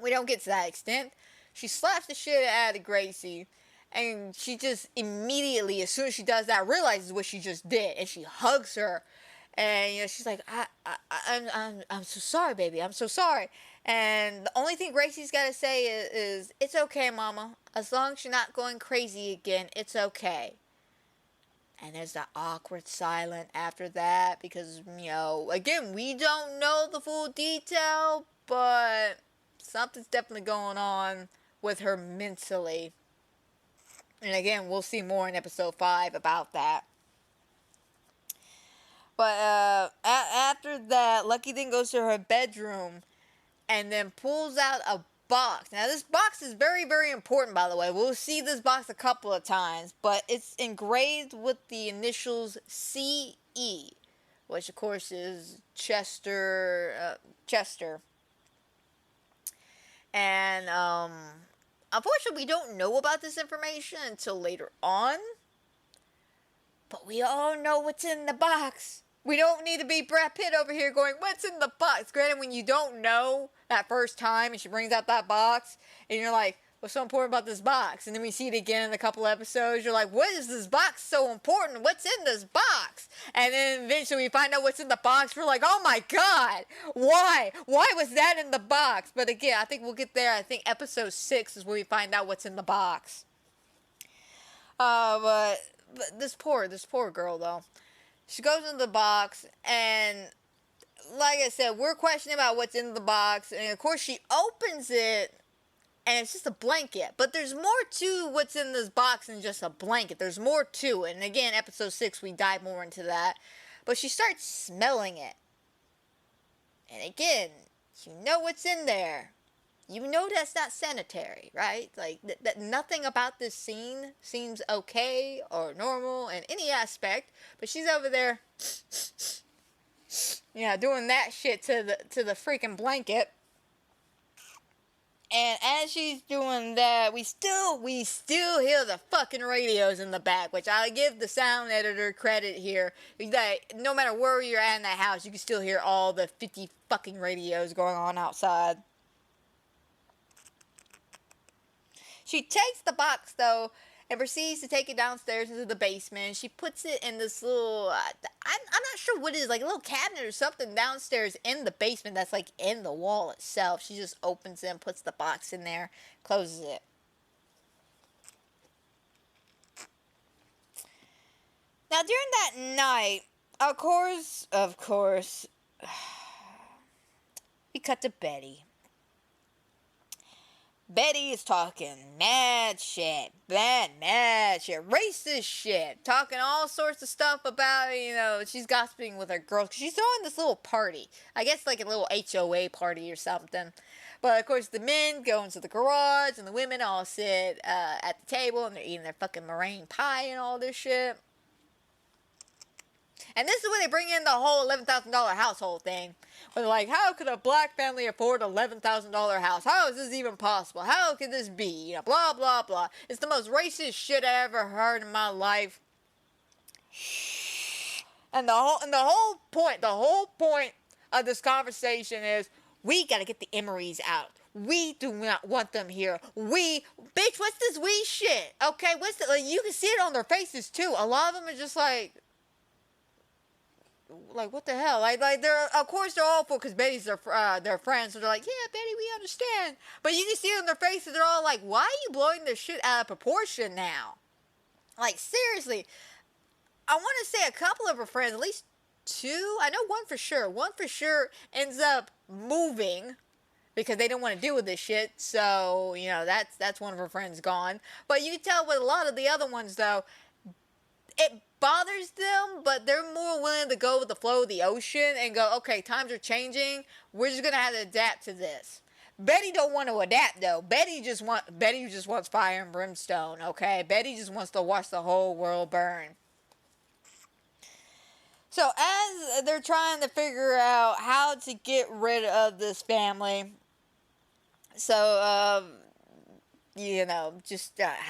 Speaker 9: We don't get to that extent. She slaps the shit out of Gracie, and she just immediately, as soon as she does that, realizes what she just did, and she hugs her, and she's like, I'm so sorry, baby, I'm so sorry. And the only thing Gracie's got to say is, it's okay, Mama, as long as you're not going crazy again, it's okay. And there's that awkward silence after that, because, again, we don't know the full detail, but something's definitely going on with her mentally. And again, we'll see more in episode 5 about that. But after that, Lucky then goes to her bedroom and then pulls out a box. Now, this box is very, very important, by the way. We'll see this box a couple of times, but it's engraved with the initials CE, which, of course, is Chester. And, unfortunately, we don't know about this information until later on. But we all know what's in the box. We don't need to be Brad Pitt over here going, what's in the box? Granted, when you don't know that first time and she brings out that box, and you're like, what's so important about this box? And then we see it again in a couple episodes. You're like, what is this box so important? What's in this box? And then eventually we find out what's in the box. We're like, oh my God, why? Why was that in the box? But again, I think we'll get there. I think episode 6 is where we find out what's in the box. But this poor girl, though. She goes into the box, and like I said, we're questioning about what's in the box, and of course she opens it, and it's just a blanket. But there's more to what's in this box than just a blanket. There's more to it. And again, episode 6, we dive more into that. But she starts smelling it. And again, you know what's in there. You know that's not sanitary, right? Like, that nothing about this scene seems okay or normal in any aspect. But she's over there, doing that shit to the freaking blanket. And as she's doing that, we still hear the fucking radios in the back, which I give the sound editor credit here. That no matter where you're at in that house, you can still hear all the 50 fucking radios going on outside. She takes the box, though, and proceeds to take it downstairs into the basement. She puts it in this little, I'm not sure what it is, like a little cabinet or something downstairs in the basement that's like in the wall itself. She just opens it and puts the box in there, closes it. Now, during that night, of course, we cut to Betty. Betty is talking mad shit, racist shit, talking all sorts of stuff about, she's gossiping with her girls. She's throwing this little party. I guess like a little HOA party or something. But of course the men go into the garage and the women all sit at the table and they're eating their fucking meringue pie and all this shit. And this is where they bring in the whole $11,000 household thing. Where they're like, how could a black family afford an $11,000 house? How is this even possible? How could this be? Blah, blah, blah. It's the most racist shit I ever heard in my life. And the whole point of this conversation is, we gotta get the Emerys out. We do not want them here. Bitch, what's this we shit? Okay, you can see it on their faces too. A lot of them are just like what the hell? Like they're, of course they're all for, because Betty's their friends, so they're like, yeah, Betty, we understand. But you can see it on their faces, they're all like, why are you blowing this shit out of proportion now? Like, seriously. I want to say a couple of her friends, at least 2, I know one for sure ends up moving because they don't want to deal with this shit, so, that's one of her friends gone. But you can tell with a lot of the other ones, though, it bothers them, but they're more willing to go with the flow of the ocean and go, okay, times are changing, we're just gonna have to adapt to this. Betty don't want to adapt, though. Betty just wants fire and brimstone, okay? Betty just wants to watch the whole world burn. So as they're trying to figure out how to get rid of this family, so how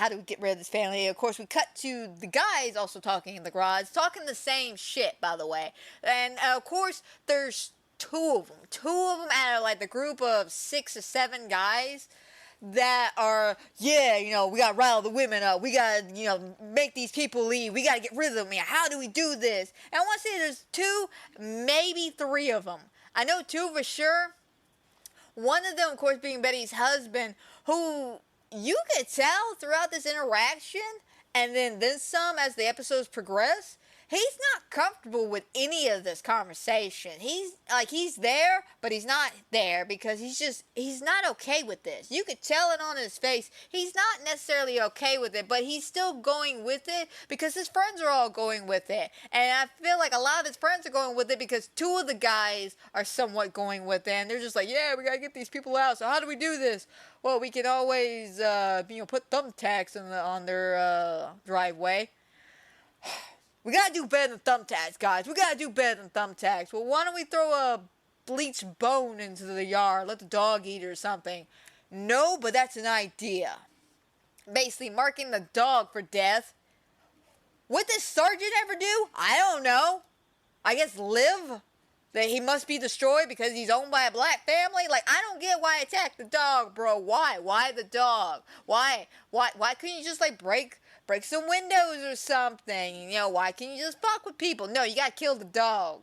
Speaker 9: do we get rid of this family? Of course, we cut to the guys also talking in the garage, talking the same shit, by the way. And, of course, there's 2 of them. 2 of them out of, like, the group of 6 or 7 guys that are, we gotta rile the women up. We gotta, make these people leave. We gotta get rid of them. How do we do this? And I want to say there's 2, maybe 3 of them. I know 2 for sure. One of them, of course, being Betty's husband, who you could tell throughout this interaction, and then some as the episodes progress, he's not comfortable with any of this conversation. He's there, but he's not there because he's not okay with this. You could tell it on his face. He's not necessarily okay with it, but he's still going with it because his friends are all going with it. And I feel like a lot of his friends are going with it because 2 of the guys are somewhat going with it. And they're just like, yeah, we gotta get these people out. So how do we do this? Well, we can always, put thumbtacks on their driveway. We gotta do better than thumbtacks, guys. We gotta do better than thumbtacks. Well, why don't we throw a bleached bone into the yard, let the dog eat it or something? No, but that's an idea. Basically, marking the dog for death. What does Sergeant ever do? I don't know. I guess live? That he must be destroyed because he's owned by a black family? Like, I don't get why attack the dog, bro. Why? Why the dog? Why couldn't you just, like, break some windows or something? Why can't you just fuck with people? No, you gotta kill the dog.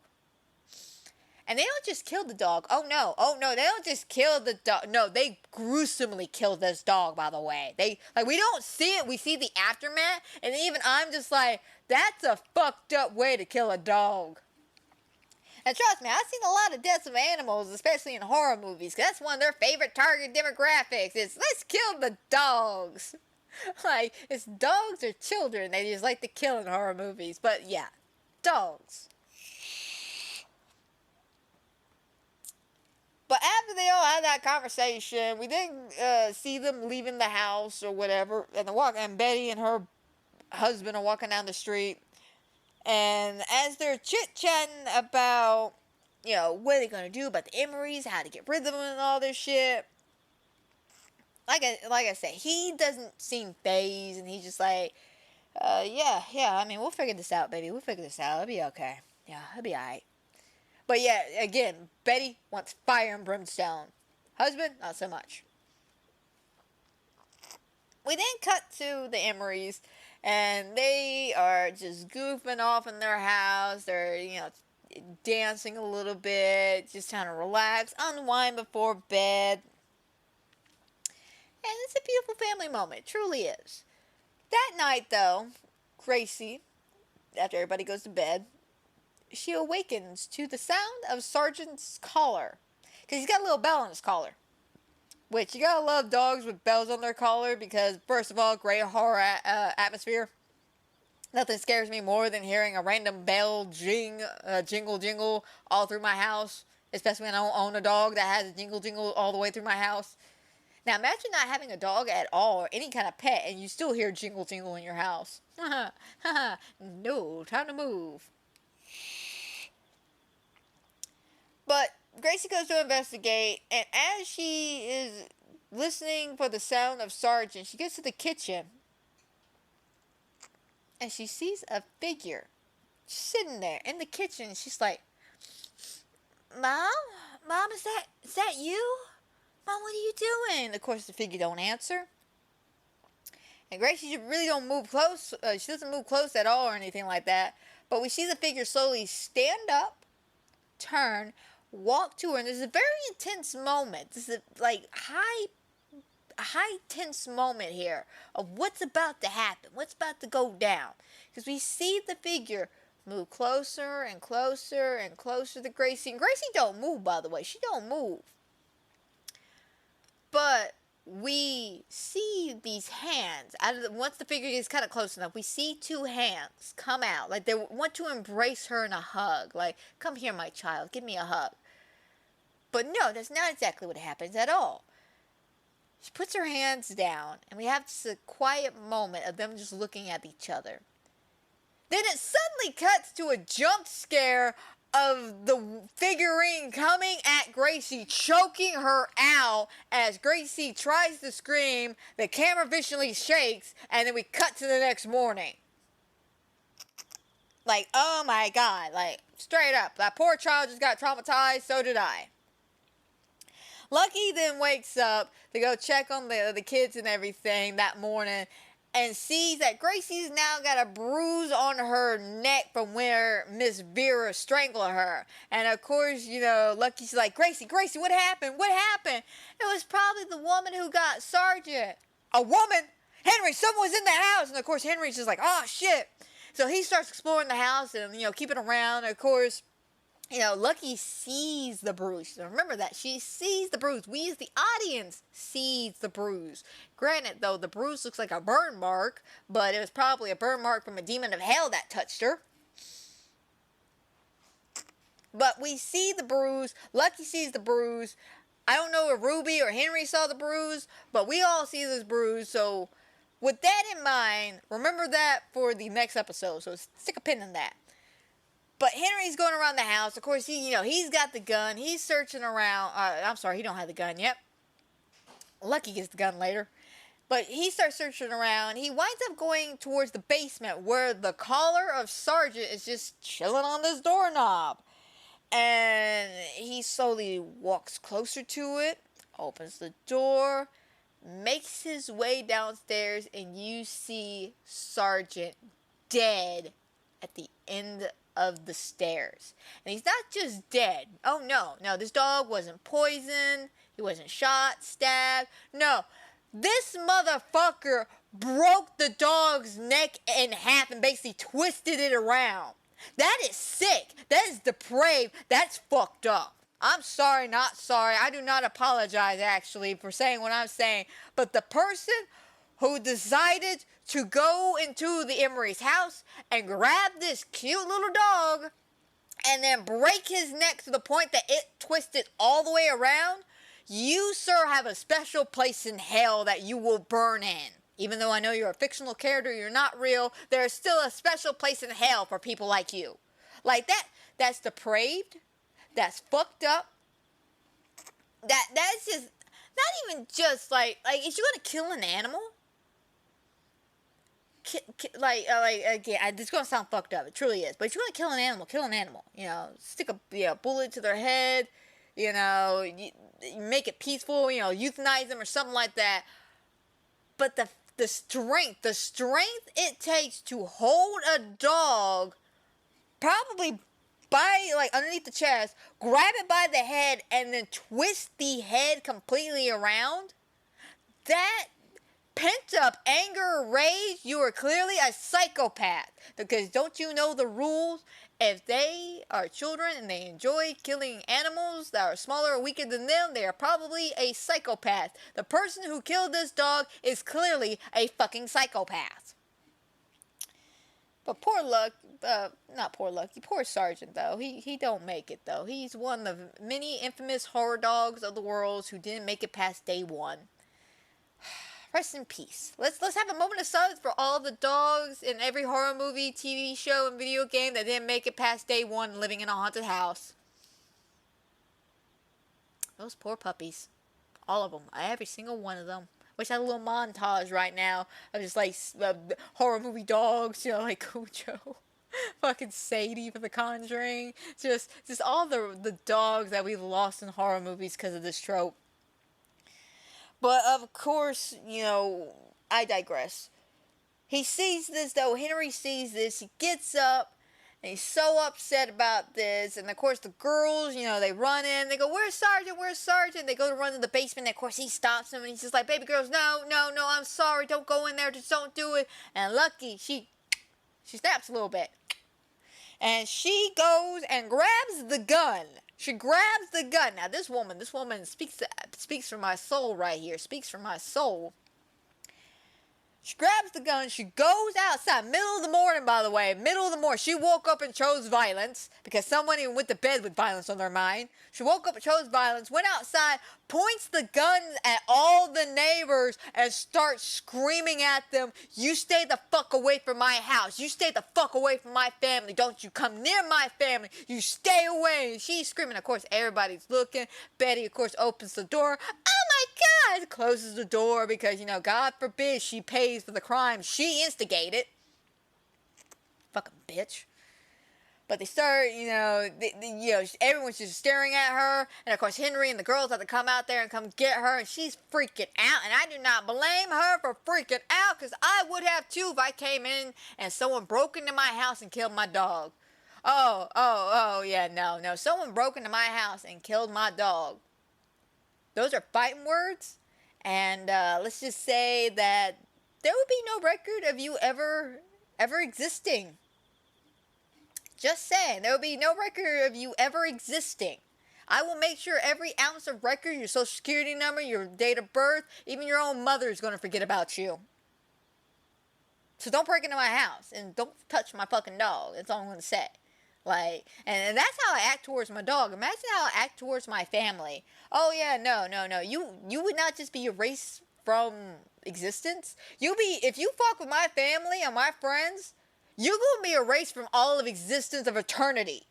Speaker 9: And they don't just kill the dog. Oh no, they don't just kill the dog. No, they gruesomely kill this dog, by the way. We don't see it, we see the aftermath, and even I'm just like, that's a fucked up way to kill a dog. And trust me, I've seen a lot of deaths of animals, especially in horror movies, because that's one of their favorite target demographics. Is let's kill the dogs. Like, it's dogs or children they just like to kill in horror movies. But yeah, dogs. But after they all had that conversation, we then see them leaving the house or whatever, and Betty and her husband are walking down the street. And as they're chit-chatting about, what are they going to do about the Emerys, how to get rid of them and all this shit. Like I said, he doesn't seem phased, and he's just like, yeah, I mean, we'll figure this out, baby. We'll figure this out. It'll be okay. Yeah, it'll be alright. But yeah, again, Betty wants fire and brimstone. Husband, not so much. We then cut to the Emerys, and they are just goofing off in their house. They're, dancing a little bit, just trying to relax, unwind before bed. And it's a beautiful family moment. It truly is. That night, though, Gracie, after everybody goes to bed, she awakens to the sound of Sergeant's collar. Because he's got a little bell on his collar. Which, you gotta love dogs with bells on their collar because, first of all, great horror atmosphere. Nothing scares me more than hearing a random bell jingle all through my house. Especially when I don't own a dog that has a jingle all the way through my house. Now, imagine not having a dog at all or any kind of pet and you still hear jingle in your house. No, time to move. But Gracie goes to investigate, and as she is listening for the sound of Sergeant, she gets to the kitchen, and she sees a figure sitting there in the kitchen. She's like, Mom, is that you? Mom, what are you doing? Of course, the figure don't answer. And Gracie really don't move close. She doesn't move close at all or anything like that. But we see the figure slowly stand up, turn, walk to her, and there's a very intense moment. This is a high tense moment here of what's about to happen, what's about to go down. Because we see the figure move closer and closer and closer to Gracie. And Gracie don't move, by the way. She don't move. But we see these hands once the figure gets kind of close enough. We see two hands come out, like they want to embrace her in a hug, like, come here, my child, give me a hug. But no, that's not exactly what happens at all. She puts her hands down, and we have just a quiet moment of them just looking at each other. Then it suddenly cuts to a jump scare of the figurine coming at Gracie, choking her out as Gracie tries to scream. The camera visually shakes, and then we cut to the next morning. Like, oh my God, like, straight up, that poor child just got traumatized, so did I. Lucky then wakes up to go check on the kids and everything that morning, and sees that Gracie's now got a bruise on her neck from where Miss Vera strangled her. And of course, Lucky's like, Gracie, what happened? What happened? It was probably the woman who got Sergeant. A woman? Henry, someone's in the house. And of course, Henry's just like, oh shit. So he starts exploring the house and, keeping around. And of course, Lucky sees the bruise. So remember that. She sees the bruise. We as the audience sees the bruise. Granted, though, the bruise looks like a burn mark, but it was probably a burn mark from a demon of hell that touched her. But we see the bruise. Lucky sees the bruise. I don't know if Ruby or Henry saw the bruise, but we all see this bruise. So with that in mind, remember that for the next episode. So stick a pin in that. But Henry's going around the house. Of course, he's got the gun. He's searching around. I'm sorry, he don't have the gun yet. Lucky gets the gun later. But he starts searching around. He winds up going towards the basement where the collar of Sergeant is just chilling on this doorknob. And he slowly walks closer to it, opens the door, makes his way downstairs, and you see Sergeant dead at the end of the stairs. And he's not just dead. Oh no, this dog wasn't poisoned. He wasn't shot, stabbed. No, this motherfucker broke the dog's neck in half and basically twisted it around. That is sick. That is depraved. That's fucked up. I'm sorry, not sorry. I do not apologize, actually, for saying what I'm saying. But the person who decided to go into the Emery's house and grab this cute little dog and then break his neck to the point that it twisted all the way around, you, sir, have a special place in hell that you will burn in. Even though I know you're a fictional character, you're not real, there is still a special place in hell for people like you. Like that's depraved. That's fucked up. That's just not even just like is you gonna kill an animal? Again, this is gonna sound fucked up. It truly is. But if you're gonna kill an animal, kill an animal. You know, stick a bullet to their head. You know, you make it peaceful. You know, euthanize them or something like that. But the strength it takes to hold a dog, probably by underneath the chest, grab it by the head, and then twist the head completely around. That pent up anger, rage, you are clearly a psychopath. Because don't you know the rules? If they are children and they enjoy killing animals that are smaller or weaker than them, they are probably a psychopath. The person who killed this dog is clearly a fucking psychopath. But poor Sergeant, though. He don't make it, though. He's one of the many infamous horror dogs of the world who didn't make it past day one. Rest in peace. Let's have a moment of silence for all the dogs in every horror movie, TV show, and video game that didn't make it past day one living in a haunted house. Those poor puppies. All of them. Every single one of them. Wish I had a little montage right now of just horror movie dogs, you know, like Cujo, fucking Sadie from The Conjuring, just all the dogs that we've lost in horror movies because of this trope. But of course, you know, I digress. He sees this though. Henry sees this. He gets up. And he's so upset about this. And, of course, the girls, you know, they run in. They go, where's Sergeant? Where's Sergeant? They go to run to the basement. And, of course, he stops them. And he's just like, baby girls, no, I'm sorry. Don't go in there. Just don't do it. And Lucky, she snaps a little bit. And she goes and grabs the gun. She grabs the gun. Now, this woman speaks for my soul right here. Speaks for my soul. She grabs the gun, she goes outside, middle of the morning, by the way, middle of the morning. She woke up and chose violence, because someone even went to bed with violence on their mind. She woke up and chose violence, went outside, points the gun at all the neighbors, and starts screaming at them, you stay the fuck away from my house. You stay the fuck away from my family. Don't you come near my family. You stay away. And she's screaming. Of course, everybody's looking. Betty, of course, opens the door. God, closes the door because, you know, God forbid she pays for the crime she instigated. Fucking bitch. But they start, you know, everyone's just staring at her. And, of course, Henry and the girls have to come out there and come get her. And she's freaking out. And I do not blame her for freaking out because I would have too if I came in and someone broke into my house and killed my dog. Yeah, no. Someone broke into my house and killed my dog. Those are fighting words, and let's just say that there would be no record of you ever existing. Just saying, there would be no record of you ever existing. I will make sure every ounce of record, your social security number, your date of birth, even your own mother is going to forget about you. So don't break into my house, and don't touch my fucking dog. That's all I'm going to say. And that's how I act towards my dog. Imagine how I act towards my family. Oh yeah, no. You would not just be erased from existence. If you fuck with my family and my friends, you're gonna be erased from all of existence of eternity.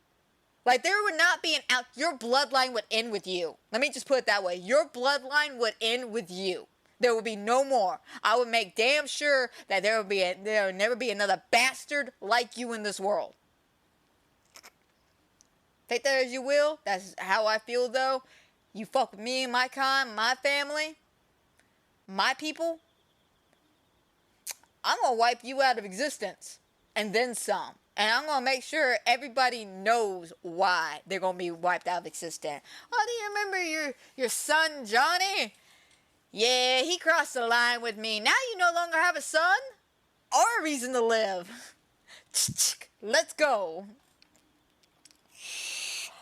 Speaker 9: There would not be your bloodline would end with you. Let me just put it that way. Your bloodline would end with you. There would be no more. I would make damn sure that there will never be another bastard like you in this world. Take that as you will. That's how I feel, though. You fuck with me and my kind, my family, my people, I'm going to wipe you out of existence. And then some. And I'm going to make sure everybody knows why they're going to be wiped out of existence. Oh, do you remember your son, Johnny? Yeah, he crossed the line with me. Now you no longer have a son or a reason to live. Let's go.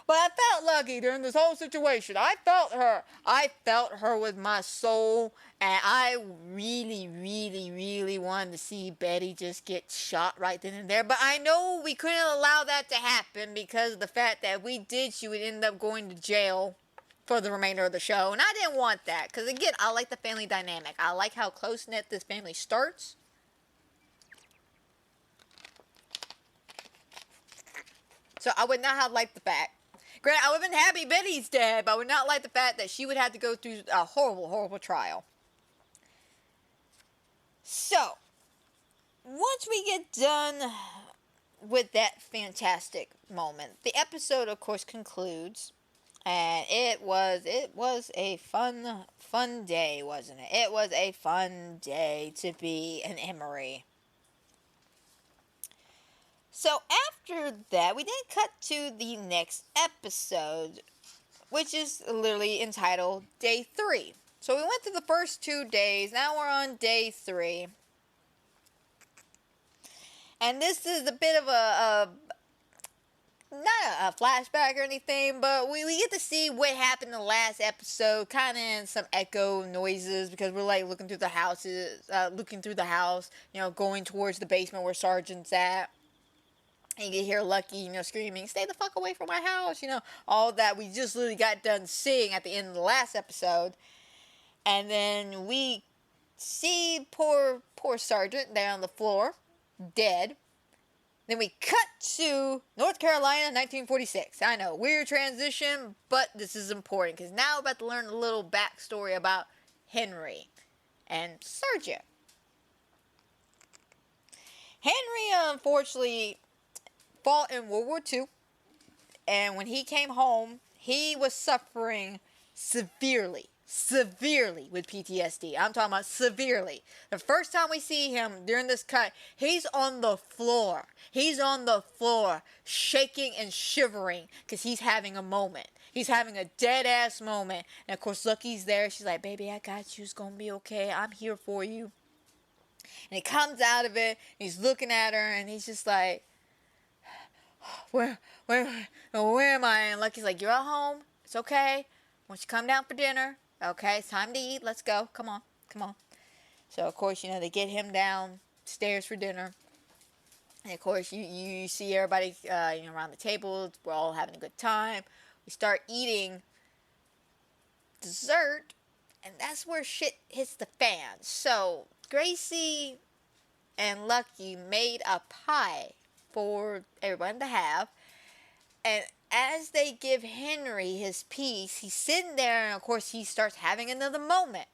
Speaker 9: But I felt lucky during this whole situation. I felt her. I felt her with my soul. And I really, really, really wanted to see Betty just get shot right then and there. But I know we couldn't allow that to happen because of the fact that if we did, she would end up going to jail for the remainder of the show. And I didn't want that. Because again, I like the family dynamic. I like how close-knit this family starts. So I would not have liked the fact. Granted, I would have been happy Betty's dead, but I would not like the fact that she would have to go through a horrible, horrible trial. So, once we get done with that fantastic moment, the episode, of course, concludes. And it was a fun day, wasn't it? It was a fun day to be an Emery. So after that, we then cut to the next episode, which is literally entitled Day 3. So we went through the first 2 days, now we're on Day 3. And this is a bit of not a flashback or anything, but we get to see what happened in the last episode, kind of in some echo noises, because we're like looking through the house, you know, going towards the basement where Sergeant's at. And you can hear Lucky, screaming, "Stay the fuck away from my house," all that we just literally got done seeing at the end of the last episode. And then we see poor Sergeant there on the floor, dead. Then we cut to North Carolina, 1946. I know, weird transition, but this is important, because now we're about to learn a little backstory about Henry and Sergeant. Henry, unfortunately, fought in World War II, and when he came home, he was suffering severely with PTSD. I'm talking about severely. The first time we see him during this cut, he's on the floor. He's on the floor, shaking and shivering, because he's having a moment. He's having a dead-ass moment. And, of course, Lucky's there. She's like, "Baby, I got you. It's going to be okay. I'm here for you." And he comes out of it, and he's looking at her, and he's just like, where am I? And Lucky's like, "You're at home. It's okay. I want you to come down for dinner. Okay, it's time to eat. Let's go. Come on. So, of course, they get him downstairs for dinner. And, of course, you see everybody, around the table. We're all having a good time. We start eating dessert, and that's where shit hits the fan. So, Gracie and Lucky made a pie for everyone to have. And as they give Henry his piece, he's sitting there, and of course he starts having another moment.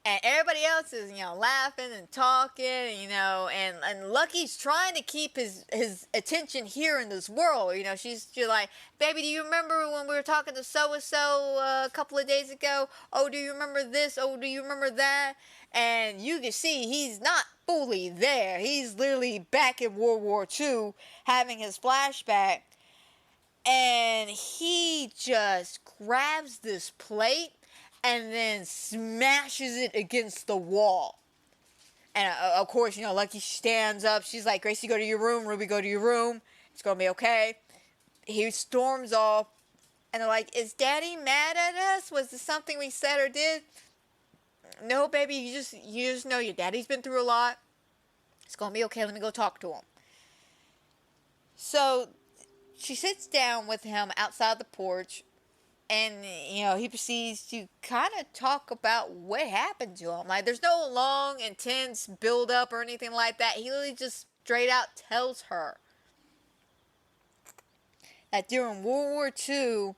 Speaker 9: And everybody else is, laughing and talking, and Lucky's trying to keep his attention here in this world. She's like, "Baby, do you remember when we were talking to so-and-so a couple of days ago? Oh, do you remember this? Oh, do you remember that?" And you can see he's not fully there. He's literally back in World War II having his flashback. And he just grabs this plate and then smashes it against the wall. And of course, Lucky stands up. She's like, "Gracie, go to your room. Ruby, go to your room. It's going to be okay." He storms off. And they're like, "Is Daddy mad at us? Was this something we said or did?" "No, baby, you just know your daddy's been through a lot. It's going to be okay. Let me go talk to him." So she sits down with him outside the porch, and, he proceeds to kind of talk about what happened to him. Like, there's no long, intense build-up or anything like that. He literally just straight out tells her that during World War II,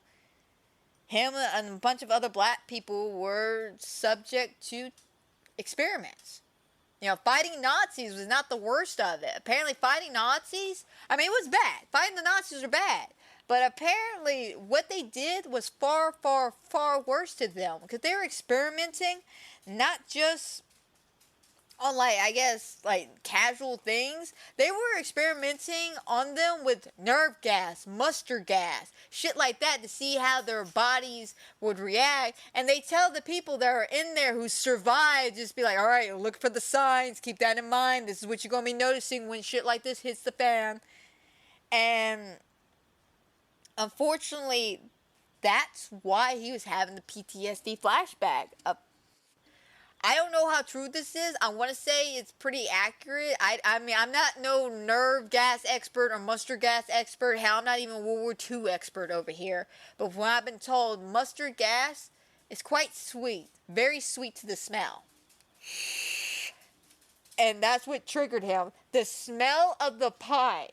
Speaker 9: him and a bunch of other black people were subject to experiments. Fighting Nazis was not the worst of it. Apparently, fighting Nazis, it was bad. Fighting the Nazis are bad. But apparently, what they did was far, far, far worse to them. Because they were experimenting not just on, like, I guess, like, casual things. They were experimenting on them with nerve gas, mustard gas, shit like that to see how their bodies would react. And they tell the people that are in there who survived, just be like, all right, look for the signs, keep that in mind. This is what you're going to be noticing when shit like this hits the fan. And unfortunately, that's why he was having the PTSD flashback. I don't know how true this is. I want to say it's pretty accurate. I mean, I'm not no nerve gas expert or mustard gas expert. Hell, I'm not even World War II expert over here. But from what I've been told, mustard gas is quite sweet. Very sweet to the smell. And that's what triggered him. The smell of the pie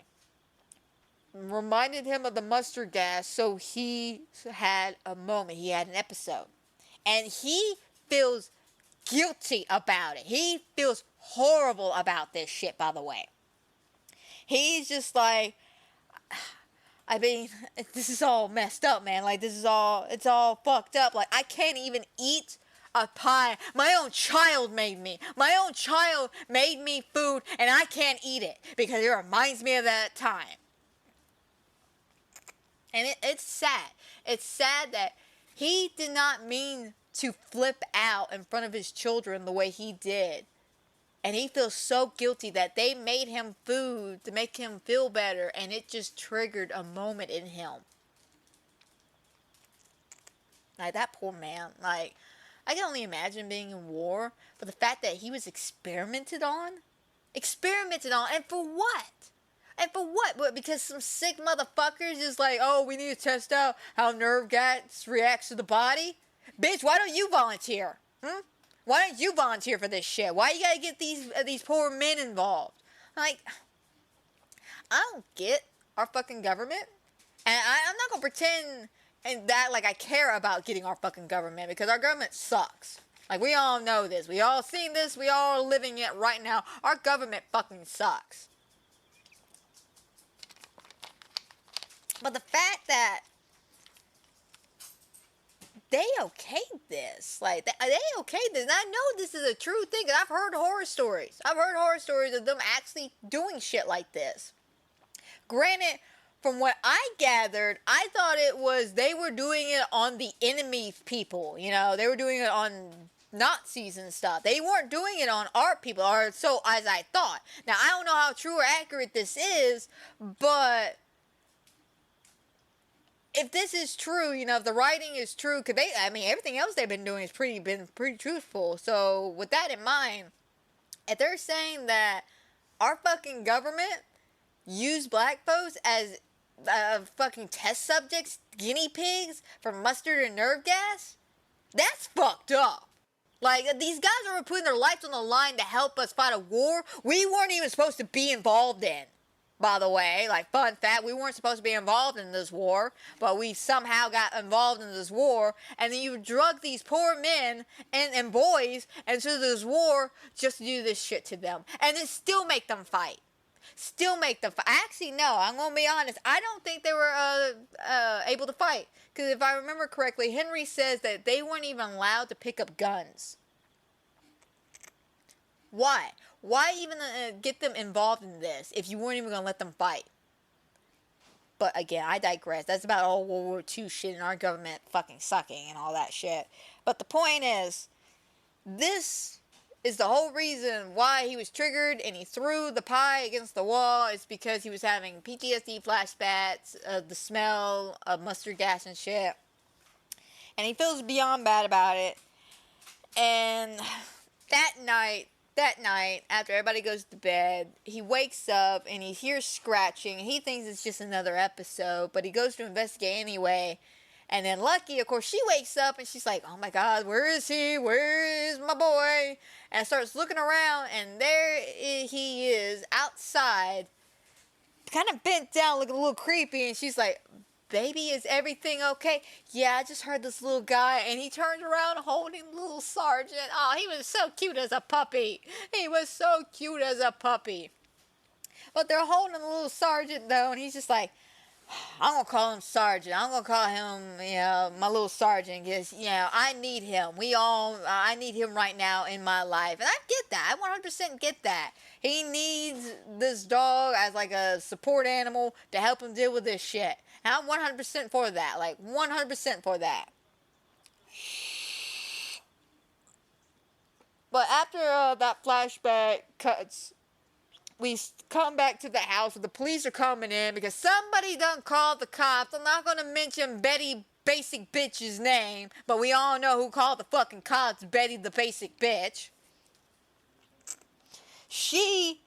Speaker 9: reminded him of the mustard gas, so he had a moment. He had an episode. And he feels guilty about it. He feels horrible about this shit, by the way. He's just like, I mean, this is all messed up, man. Like, it's all fucked up. Like, I can't even eat a pie my own child made me. My own child made me food, and I can't eat it because it reminds me of that time. And it's sad. It's sad that he did not mean to flip out in front of his children the way he did. And he feels so guilty that they made him food to make him feel better, and it just triggered a moment in him. Like, that poor man. Like, I can only imagine being in war, but the fact that he was experimented on, and for what? And for what? Because some sick motherfuckers is like, oh, we need to test out how nerve gas reacts to the body? Bitch, why don't you volunteer? Why don't you volunteer for this shit? Why you gotta get these poor men involved? Like, I don't get our fucking government. And I'm not gonna pretend and that like I care about getting our fucking government, because our government sucks. Like, we all know this. We all seen this. We all are living it right now. Our government fucking sucks. But the fact that they okayed this. Like, they okayed this. And I know this is a true thing, because I've heard horror stories. I've heard horror stories of them actually doing shit like this. Granted, from what I gathered, I thought it was they were doing it on the enemy people. You know, they were doing it on Nazis and stuff. They weren't doing it on our people, or so as I thought. Now, I don't know how true or accurate this is, but if this is true, you know, if the writing is true, because everything else they've been doing has been pretty truthful. So, with that in mind, if they're saying that our fucking government used black folks as fucking test subjects, guinea pigs for mustard and nerve gas, that's fucked up. Like, these guys are putting their lives on the line to help us fight a war we weren't even supposed to be involved in. By the way, like, fun fact, we weren't supposed to be involved in this war, but we somehow got involved in this war, and then you drug these poor men and boys into this war just to do this shit to them, and then still make them fight. Actually, no, I'm gonna be honest, I don't think they were able to fight, because if I remember correctly, Henry says that they weren't even allowed to pick up guns. Why? Why even get them involved in this if you weren't even going to let them fight? But again, I digress. That's about all World War II shit and our government fucking sucking and all that shit. But the point is, this is the whole reason why he was triggered and he threw the pie against the wall. It's because he was having PTSD flashbacks of the smell of mustard gas and shit. And he feels beyond bad about it. And that night, after everybody goes to bed, he wakes up and he hears scratching. He thinks it's just another episode, but he goes to investigate anyway. And then Lucky, of course, she wakes up and she's like, oh my God, where is he? Where is my boy? And starts looking around, and there he is outside, kind of bent down, looking a little creepy. And she's like, baby, is everything okay? Yeah, I just heard this little guy, and he turned around holding little Sergeant. Oh, he was so cute as a puppy. But they're holding the little Sergeant, though, and he's just like, I'm gonna call him Sergeant. I'm gonna call him, my little sergeant. Because, I need him. I need him right now in my life. And I get that. I 100% get that. He needs this dog as like a support animal to help him deal with this shit. And I'm 100% for that. Like, 100% for that. But after that flashback cuts, we come back to the house where the police are coming in because somebody done called the cops. I'm not going to mention Betty Basic Bitch's name, but we all know who called the fucking cops Betty the Basic Bitch. She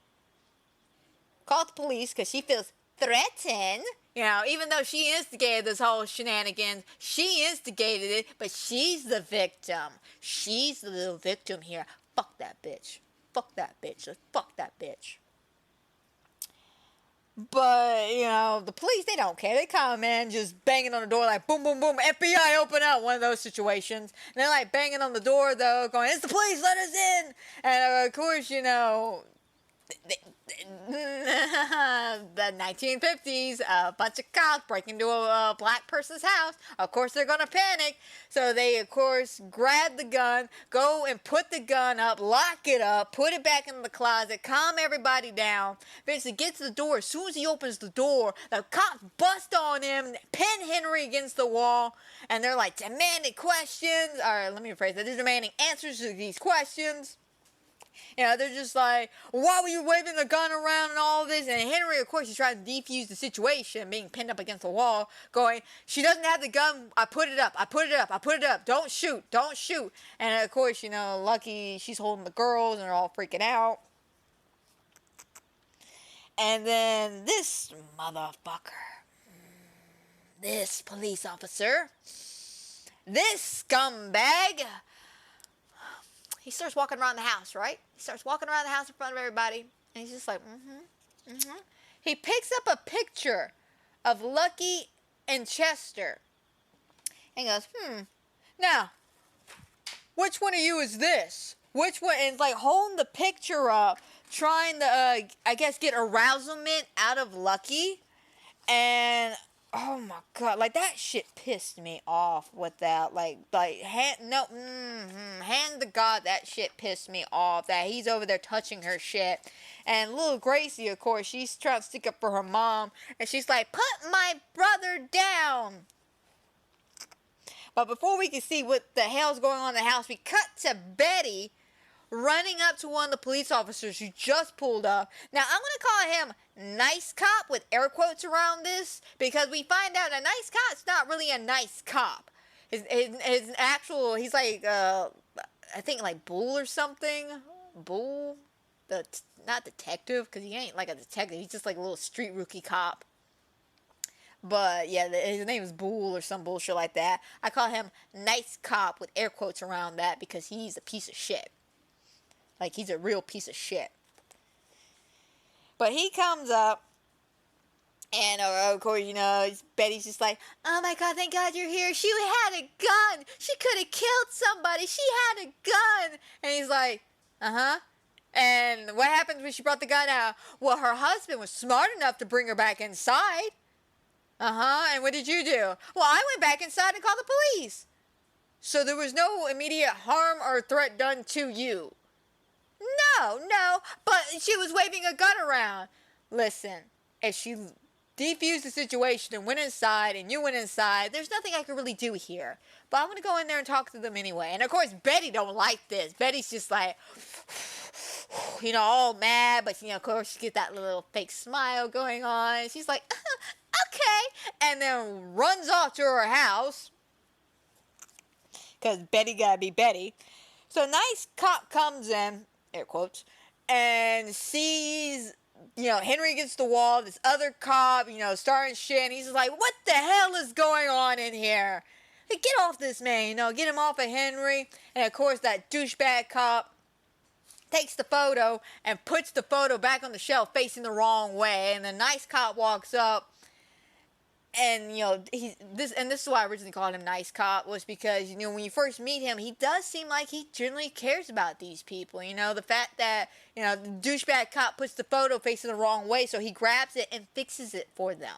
Speaker 9: called the police because she feels threatened. Even though she instigated this whole shenanigans, she instigated it, but she's the victim. She's the little victim here. Fuck that bitch. Fuck that bitch. Fuck that bitch. But, the police, they don't care. They come in just banging on the door like, boom, boom, boom, FBI, open up. One of those situations. And they're like banging on the door, though, going, it's the police, let us in. And, of course, the 1950s, a bunch of cops break into a black person's house. Of course, they're going to panic. So they, of course, grab the gun, go and put the gun up, lock it up, put it back in the closet, calm everybody down. Eventually gets to the door. As soon as he opens the door, the cops bust on him, pin Henry against the wall, and they're like demanding questions, or let me rephrase that, they're demanding answers to these questions. They're just like, why were you waving the gun around and all this? And Henry, of course, he's trying to defuse the situation, being pinned up against the wall, going, she doesn't have the gun, I put it up, I put it up, I put it up, don't shoot. And of course, Lucky, she's holding the girls and they're all freaking out. And then this motherfucker, this police officer, this scumbag, he starts walking around the house, right? He starts walking around the house in front of everybody. And he's just like, He picks up a picture of Lucky and Chester. And goes, now, which one of you is this? Which one? And it's like holding the picture up, trying to, I guess, get arousement out of Lucky. And oh my god, like that shit pissed me off with that. Hand to God, that shit pissed me off. That he's over there touching her shit. And little Gracie, of course, she's trying to stick up for her mom. And she's like, put my brother down. But before we can see what the hell's going on in the house, we cut to Betty running up to one of the police officers who just pulled up. Now, I'm going to call him nice cop with air quotes around this, because we find out a nice cop's not really a nice cop. His actual, he's like, I think like Bull or something. Bull? Not detective, because he ain't like a detective. He's just like a little street rookie cop. But, yeah, his name is Bull or some bullshit like that. I call him nice cop with air quotes around that because he's a piece of shit. Like, he's a real piece of shit. But he comes up, and of course, Betty's just like, oh my god, thank god you're here. She had a gun. She could have killed somebody. She had a gun. And he's like, And what happens when she brought the gun out? Well, her husband was smart enough to bring her back inside. And what did you do? Well, I went back inside and called the police. So there was no immediate harm or threat done to you. No, but she was waving a gun around. Listen, if she defused the situation and went inside and you went inside, there's nothing I can really do here. But I'm going to go in there and talk to them anyway. And of course, Betty don't like this. Betty's just like, all mad, but of course, she gets that little fake smile going on. She's like, okay, and then runs off to her house. Because Betty gotta be Betty. So nice cop comes in, air quotes, and sees, Henry against the wall, this other cop, starting shit, and he's just like, what the hell is going on in here? Hey, get off this man, get him off of Henry. And of course, that douchebag cop takes the photo and puts the photo back on the shelf facing the wrong way, and the nice cop walks up. And, this is why I originally called him Nice Cop, was because, when you first meet him, he does seem like he generally cares about these people. The fact that, the douchebag cop puts the photo facing the wrong way, so he grabs it and fixes it for them.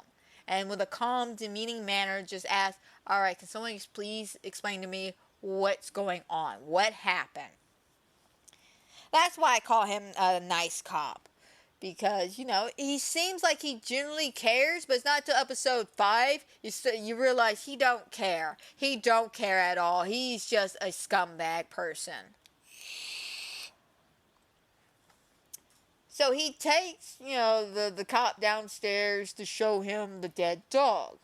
Speaker 9: and with a calm, demeaning manner, just asks, all right, can someone please explain to me what's going on? What happened? That's why I call him a nice cop. Because, he seems like he genuinely cares, but it's not until episode 5 you realize he don't care. He don't care at all. He's just a scumbag person. So he takes, the cop downstairs to show him the dead dog.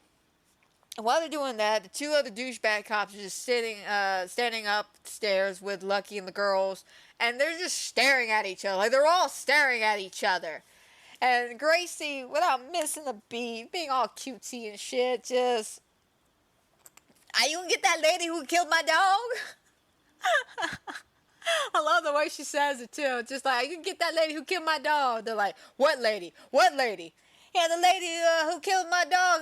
Speaker 9: And while they're doing that, the 2 other douchebag cops are just standing upstairs with Lucky and the girls, and they're just staring at each other. Like, they're all staring at each other. And Gracie, without missing a beat, being all cutesy and shit, just, are you gonna get that lady who killed my dog? I love the way she says it, too. Just like, you can get that lady who killed my dog. They're like, what lady? What lady? Yeah, the lady who killed my dog,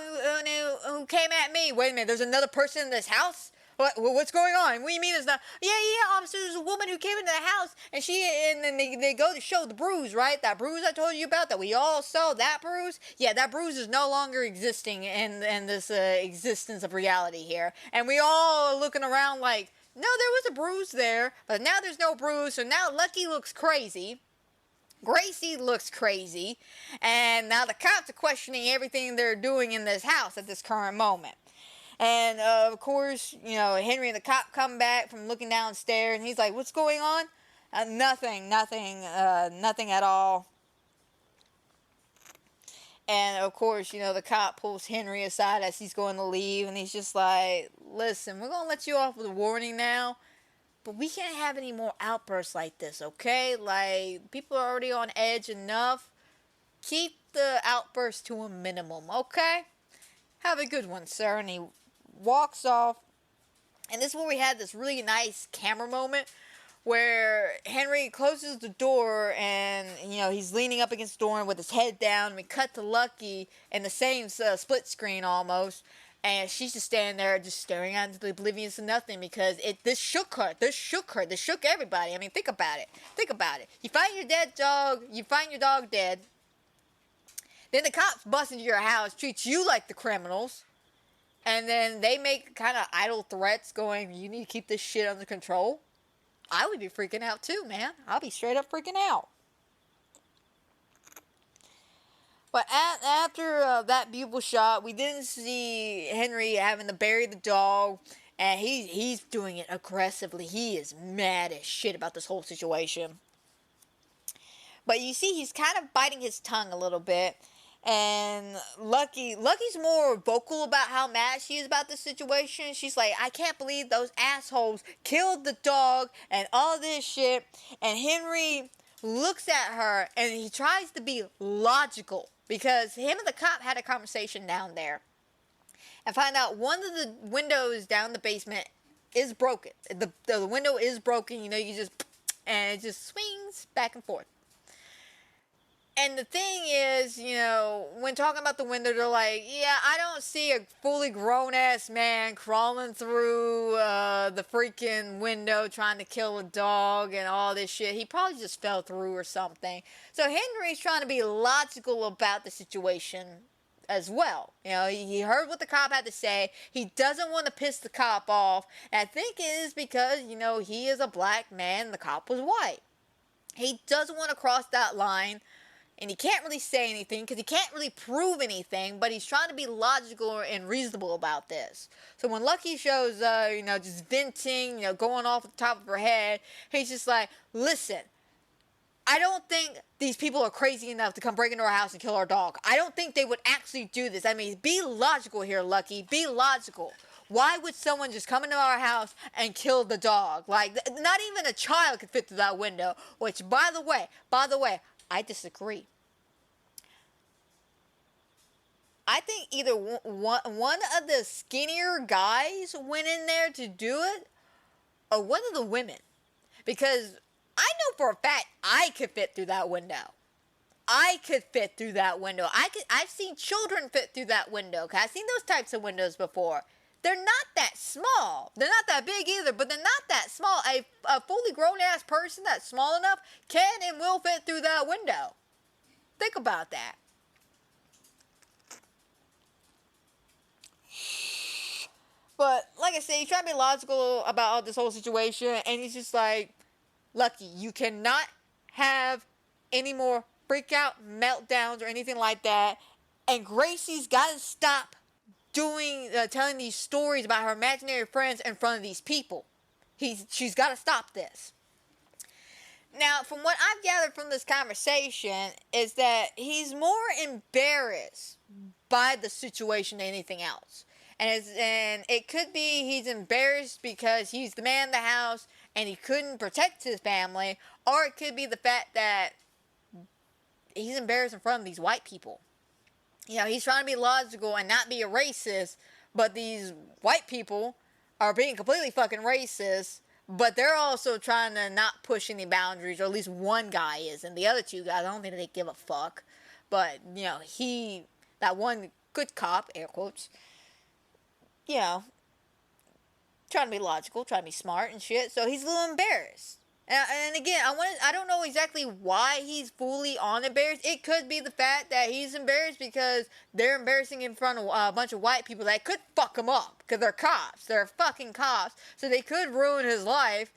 Speaker 9: who came at me. Wait a minute, there's another person in this house? What's going on? What do you mean it's not? Yeah, officer, there's a woman who came into the house, and then they go to show the bruise, right? That bruise I told you about, that we all saw, that bruise? Yeah, that bruise is no longer existing in this existence of reality here. And we all are looking around like, no, there was a bruise there, but now there's no bruise, so now Lucky looks crazy. Gracie looks crazy, and now the cops are questioning everything they're doing in this house at this current moment. And, of course, Henry and the cop come back from looking downstairs, and he's like, what's going on? Nothing at all. And, of course, the cop pulls Henry aside as he's going to leave, and he's just like, listen, we're going to let you off with a warning now, but we can't have any more outbursts like this, okay? Like, people are already on edge enough. Keep the outbursts to a minimum, okay? Have a good one, sir. And he walks off. And this is where we had this really nice camera moment where Henry closes the door and, he's leaning up against the door with his head down. And we cut to Lucky in the same split screen almost. And she's just standing there just staring out into the oblivious of nothing because this shook her. This shook everybody. I mean, think about it. You find your dead dog. You find your dog dead. Then the cops bust into your house, treat you like the criminals. And then they make kind of idle threats going, you need to keep this shit under control. I would be freaking out too, man. I'll be straight up freaking out. But after that beautiful shot, we didn't see Henry having to bury the dog. And he's doing it aggressively. He is mad as shit about this whole situation. But you see, he's kind of biting his tongue a little bit. And Lucky's more vocal about how mad she is about the situation. She's like, I can't believe those assholes killed the dog and all this shit. And Henry looks at her and he tries to be logical because him and the cop had a conversation down there and find out one of the windows down the basement is broken. The window is broken, and it just swings back and forth. And the thing is, when talking about the window, they're like, yeah, I don't see a fully grown-ass man crawling through the freaking window trying to kill a dog and all this shit. He probably just fell through or something. So Henry's trying to be logical about the situation as well. He heard what the cop had to say. He doesn't want to piss the cop off. And I think it is because, he is a black man and the cop was white. He doesn't want to cross that line. And he can't really say anything because he can't really prove anything, but he's trying to be logical and reasonable about this. So when Lucky shows up, just venting, going off at the top of her head, he's just like, listen, I don't think these people are crazy enough to come break into our house and kill our dog. I don't think they would actually do this. I mean, be logical here, Lucky. Be logical. Why would someone just come into our house and kill the dog? Like, not even a child could fit through that window, which, by the way, I disagree. I think either one of the skinnier guys went in there to do it, or one of the women. Because I know for a fact I could fit through that window. I've seen children fit through that window. I've seen those types of windows before. They're not that small. They're not that big either, but they're not that small. A fully grown-ass person that's small enough can and will fit through that window. Think about that. But like I said, he's trying to be logical about this whole situation, and he's just like, Lucky, you cannot have any more freak out meltdowns or anything like that. And Gracie's got to stop telling these stories about her imaginary friends in front of these people. She's got to stop this. Now, from what I've gathered from this conversation, is that he's more embarrassed by the situation than anything else. And it could be he's embarrassed because he's the man of the house and he couldn't protect his family, or it could be the fact that he's embarrassed in front of these white people. You know, he's trying to be logical and not be a racist, but these white people are being completely fucking racist, but they're also trying to not push any boundaries, or at least one guy is, and the other two guys, I don't think they give a fuck. But, you know, that one good cop, air quotes, you know, trying to be logical, trying to be smart and shit, so he's a little embarrassed. And again, I don't know exactly why he's fully on embarrassed. It could be the fact that he's embarrassed because they're embarrassing in front of a bunch of white people that could fuck him up, because they're cops. They're fucking cops, so they could ruin his life.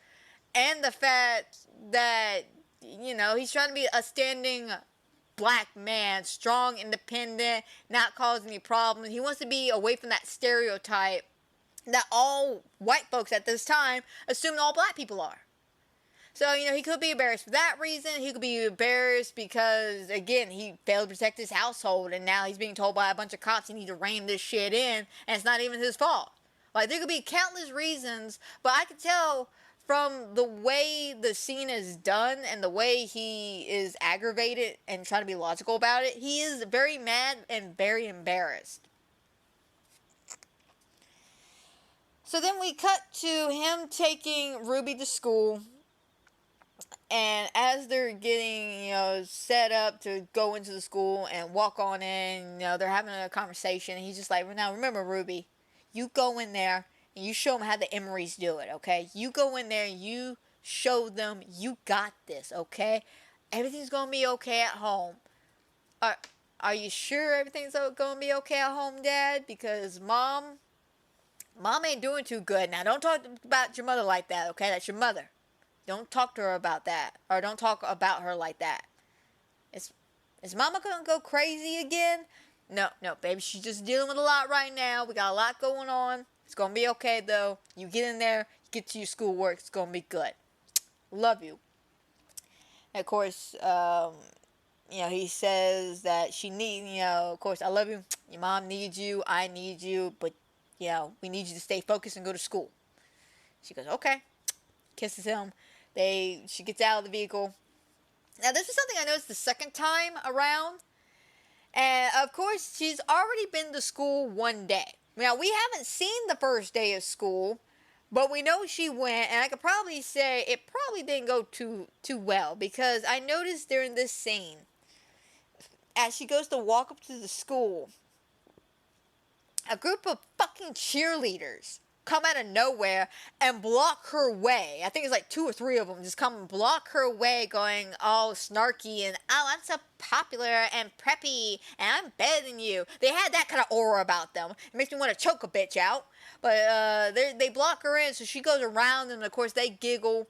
Speaker 9: And the fact that, you know, he's trying to be a standing black man, strong, independent, not cause any problems. He wants to be away from that stereotype that all white folks at this time assume all black people are. So, you know, he could be embarrassed for that reason. He could be embarrassed because, again, he failed to protect his household, and now he's being told by a bunch of cops he needs to rein this shit in, and it's not even his fault. Like, there could be countless reasons, but I could tell from the way the scene is done and the way he is aggravated and trying to be logical about it, he is very mad and very embarrassed. So then we cut to him taking Ruby to school. And as they're getting, you know, set up to go into the school and walk on in, you know, they're having a conversation. And he's just like, now remember, Ruby, you go in there and you show them how the Emerys do it, okay? You go in there and you show them you got this, okay? Everything's going to be okay at home. Are you sure everything's going to be okay at home, Dad? Because Mom ain't doing too good. Now, don't talk about your mother like that, okay? That's your mother. Don't talk to her about that. Or don't talk about her like that. Is Mama gonna go crazy again? No, baby. She's just dealing with a lot right now. We got a lot going on. It's gonna be okay, though. You get in there. You get to your schoolwork. It's gonna be good. Love you. And of course, you know, he says that she needs, you know, of course, I love you. Your mom needs you. I need you. But, you know, we need you to stay focused and go to school. She goes, okay. Kisses him. She gets out of the vehicle. Now, this is something I noticed the second time around. And, of course, she's already been to school one day. Now, we haven't seen the first day of school, but we know she went, and I could probably say it probably didn't go too well, because I noticed during this scene, as she goes to walk up to the school, a group of fucking cheerleaders come out of nowhere and block her way. I think it's like 2 or 3 of them just come and block her way, going all snarky and, oh, I'm so popular and preppy and I'm better than you. They had that kind of aura about them. It makes me want to choke a bitch out. But they block her in, so she goes around, and of course they giggle.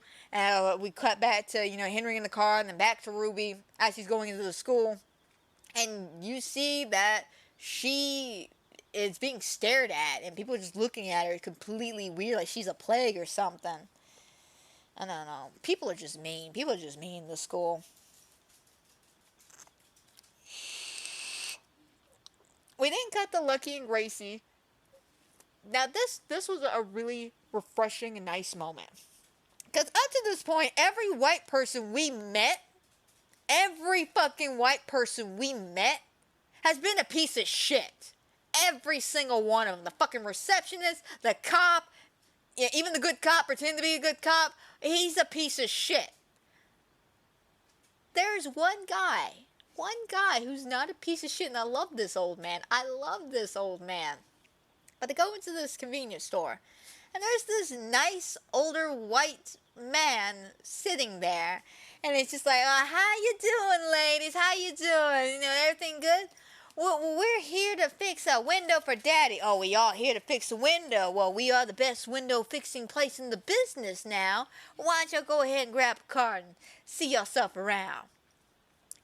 Speaker 9: We cut back to, you know, Henry in the car, and then back to Ruby as she's going into the school. And you see that she is being stared at, and people are just looking at her completely weird, like she's a plague or something. I don't know. People are just mean. People are just mean in the school. We then cut to Lucky and Gracie. Now, this was a really refreshing and nice moment. Because up to this point, every white person we met, every fucking white person we met, has been a piece of shit. Every single one of them. The fucking receptionist, the cop, yeah, even the good cop, pretending to be a good cop, he's a piece of shit. There's one guy who's not a piece of shit, and I love this old man. But they go into this convenience store, and there's this nice older white man sitting there, and it's just like, oh, how you doing, ladies? How you doing? You know, everything good? Well, we're here to fix a window for Daddy. Oh, we are here to fix a window. Well, we are the best window fixing place in the business now. Why don't you go ahead and grab a card and see yourself around?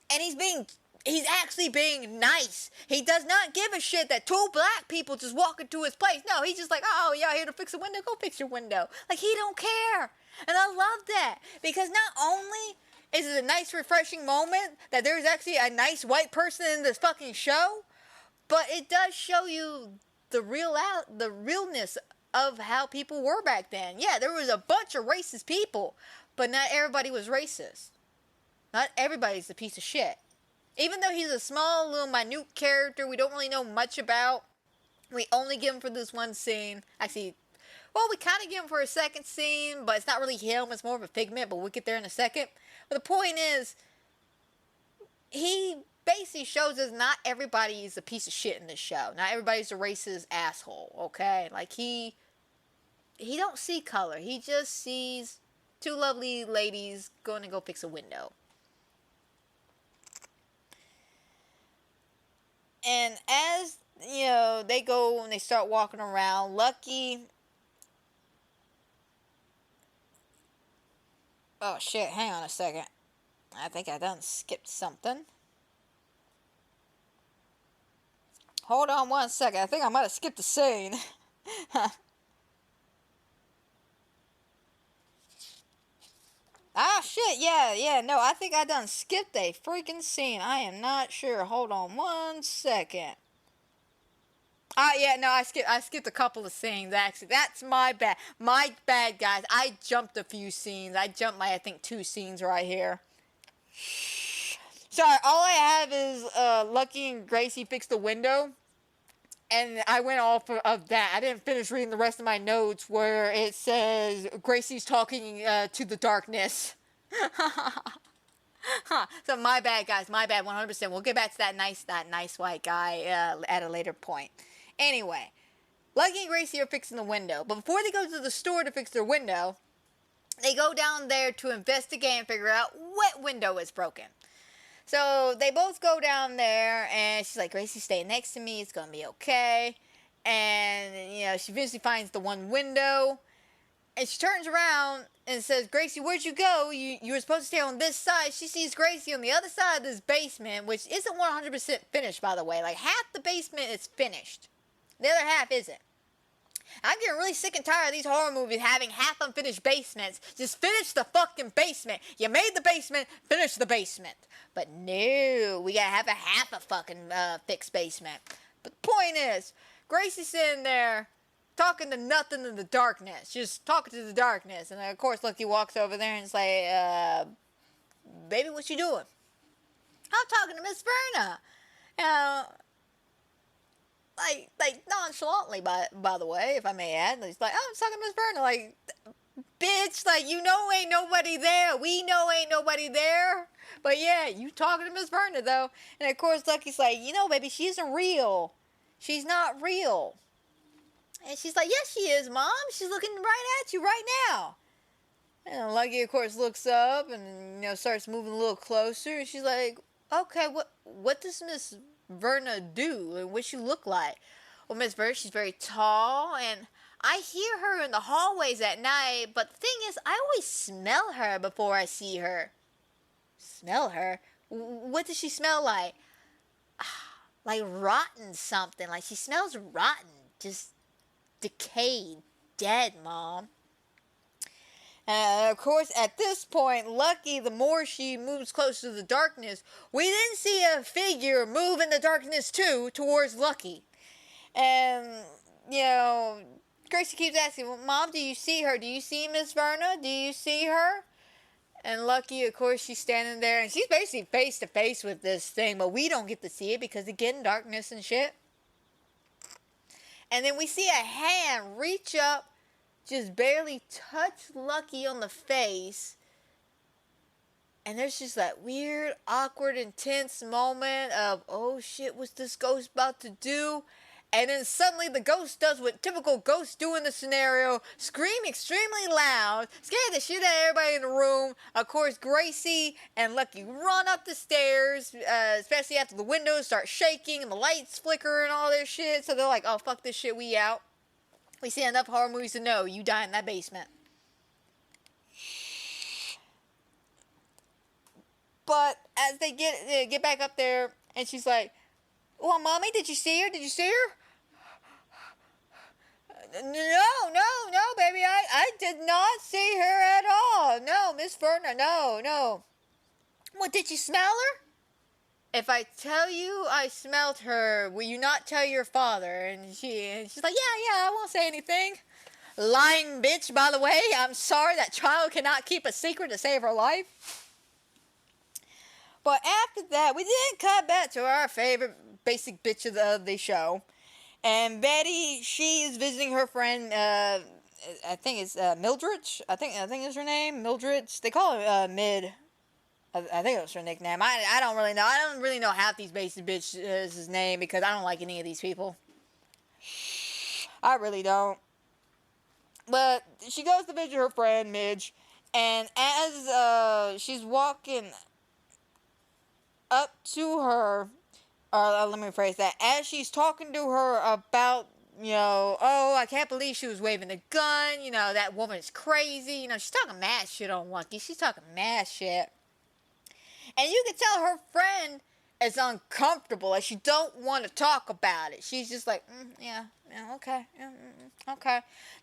Speaker 9: And he's actually being nice. He does not give a shit that two black people just walk into his place. No, he's just like, oh, y'all here to fix a window? Go fix your window. Like, he don't care. And I love that. Because not only is it a nice, refreshing moment that there's actually a nice white person in this fucking show, but it does show you the realness of how people were back then. Yeah, there was a bunch of racist people, but not everybody was racist. Not everybody's a piece of shit. Even though he's a small, little, minute character we don't really know much about, we only get him for this one scene. Actually, well, we kind of get him for a second scene, but it's not really him. It's more of a figment, but we'll get there in a second. But the point is, he basically shows us not everybody is a piece of shit in this show. Not everybody's a racist asshole, okay? Like, he don't see color. He just sees two lovely ladies going to go fix a window. And as, you know, they go and they start walking around, Lucky... Oh, shit, hang on a second. I think I done skipped something. Hold on one second. I think I might have skipped a scene. Ah, shit, yeah, no, I think I done skipped a freaking scene. I am not sure. Hold on one second. Yeah, no, I skipped a couple of scenes, actually. That's my bad. My bad, guys. I jumped a few scenes. I jumped, I think, 2 scenes right here. Sorry, all I have is Lucky and Gracie fixed the window. And I went off of that. I didn't finish reading the rest of my notes where it says Gracie's talking to the darkness. So my bad, guys. My bad, 100%. We'll get back to that nice white guy at a later point. Anyway, Lucky and Gracie are fixing the window. But before they go to the store to fix their window, they go down there to investigate and figure out what window is broken. So they both go down there, and she's like, Gracie, stay next to me. It's going to be okay. And, you know, she eventually finds the one window. And she turns around and says, Gracie, where'd you go? You were supposed to stay on this side. She sees Gracie on the other side of this basement, which isn't 100% finished, by the way. Like, half the basement is finished. The other half isn't. I'm getting really sick and tired of these horror movies having half unfinished basements. Just finish the fucking basement. You made the basement, finish the basement. But no, we gotta have half a fucking fixed basement. But the point is, Gracie's sitting there talking to nothing in the darkness. Just talking to the darkness. And of course, Lucky walks over there and is like, baby, what you doing? I'm talking to Miss Verna. Like nonchalantly, by the way, if I may add. He's like, oh, I'm talking to Miss Verna. Like, bitch, like, you know ain't nobody there. We know ain't nobody there. But yeah, you talking to Miss Verna, though. And of course, Lucky's like, you know, baby, she isn't real. She's not real. And she's like, yes, she is, Mom. She's looking right at you right now. And Lucky, of course, looks up and, you know, starts moving a little closer. And she's like, okay, what does Miss Verna do? And what she look like? Well, Miss Verna, she's very tall, and I hear her in the hallways at night. But the thing is, I always smell her before I see her. Smell her? What does she smell like? Like rotten something. Like she smells rotten. Just decayed. Dead, Mom. Of course, at this point, Lucky, the more she moves closer to the darkness, we then see a figure move in the darkness too, towards Lucky. And, you know, Gracie keeps asking, well, Mom, do you see her? Do you see Miss Verna? Do you see her? And Lucky, of course, she's standing there, and she's basically face to face with this thing, but we don't get to see it because, again, darkness and shit. And then we see a hand reach up, just barely touch Lucky on the face. And there's just that weird, awkward, intense moment of, oh shit, what's this ghost about to do? And then suddenly the ghost does what typical ghosts do in the scenario, scream extremely loud, scare the shit out of everybody in the room. Of course, Gracie and Lucky run up the stairs, especially after the windows start shaking and the lights flicker and all this shit. So they're like, oh, fuck this shit, we out. We see enough horror movies to know you die in that basement. But as they get back up there, and she's like, well, Mommy, did you see her? Did you see her? No, baby, I did not see her at all. No, Miss Verna, no. What, did you smell her? If I tell you I smelled her, will you not tell your father? And she's like, yeah, I won't say anything. Lying bitch, by the way. I'm sorry that child cannot keep a secret to save her life. But after that, we did cut back to our favorite basic bitch of the show. And Betty, she is visiting her friend, I think it's Mildred. I think is her name, Mildred. They call her Mid. I think it was her nickname. I don't really know. I don't really know half these basic bitches' name because I don't like any of these people. I really don't. But she goes to visit her friend, Midge. And as she's walking up to her, or let me rephrase that, as she's talking to her about, oh, I can't believe she was waving a gun, that woman's crazy, she's talking mad shit on Lucky, she's talking mad shit, and you can tell her friend is uncomfortable, like she don't want to talk about it, she's just like, okay.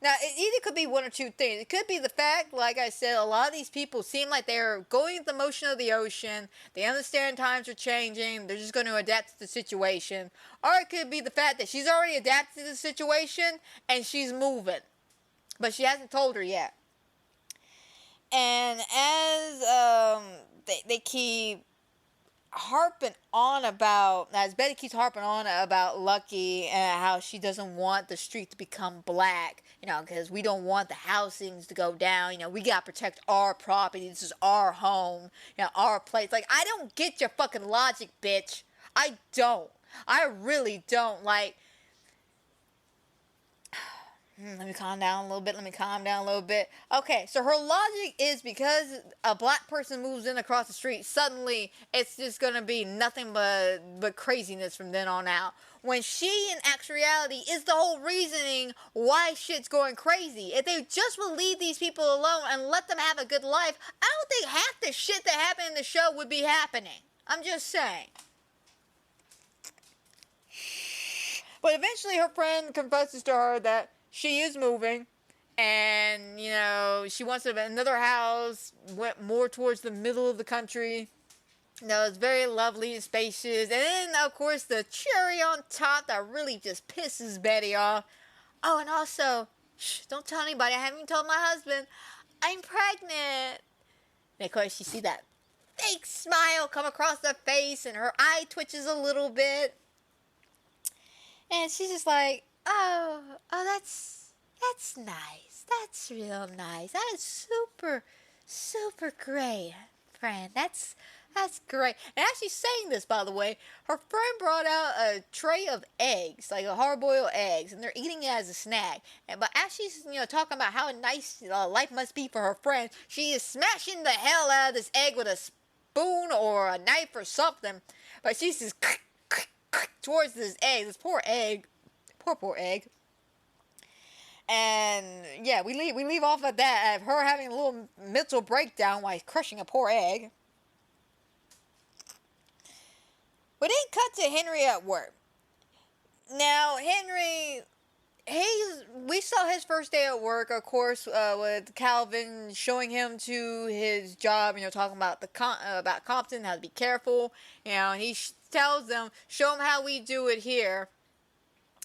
Speaker 9: Now, it either could be one or two things. It could be the fact, like I said, a lot of these people seem like they're going with the motion of the ocean. They understand times are changing. They're just going to adapt to the situation. Or it could be the fact that she's already adapted to the situation and she's moving. But she hasn't told her yet. And as they keep harping on about, as Betty keeps harping on about Lucky and how she doesn't want the street to become black, because we don't want the housings to go down, we gotta protect our property, this is our home, our place. Like, I don't get your fucking logic, bitch. I don't. I really don't. Like, let me calm down a little bit. Okay, so her logic is because a black person moves in across the street, suddenly it's just going to be nothing but craziness from then on out. When she, in actuality, is the whole reasoning why shit's going crazy. If they just would leave these people alone and let them have a good life, I don't think half the shit that happened in the show would be happening. I'm just saying. But eventually her friend confesses to her that she is moving, and, she wants another house, went more towards the middle of the country. It's very lovely and spacious. And then, of course, the cherry on top that really just pisses Betty off. Oh, and also, don't tell anybody, I haven't even told my husband, I'm pregnant. And, of course, you see that fake smile come across her face, and her eye twitches a little bit. And she's just like, Oh, that's nice. That's real nice. That is super great, friend. That's great. And as she's saying this, by the way, her friend brought out a tray of eggs, like a hard-boiled eggs, and they're eating it as a snack. But as she's, talking about how nice life must be for her friend, she is smashing the hell out of this egg with a spoon or a knife or something. But she's just towards this egg, this poor egg. Poor egg. And yeah, we leave off at that, of her having a little mental breakdown while crushing a poor egg. We then cut to Henry at work. Now, Henry, we saw his first day at work, of course, with Calvin showing him to his job, talking about about Compton, how to be careful, and he tells them, show them how we do it here.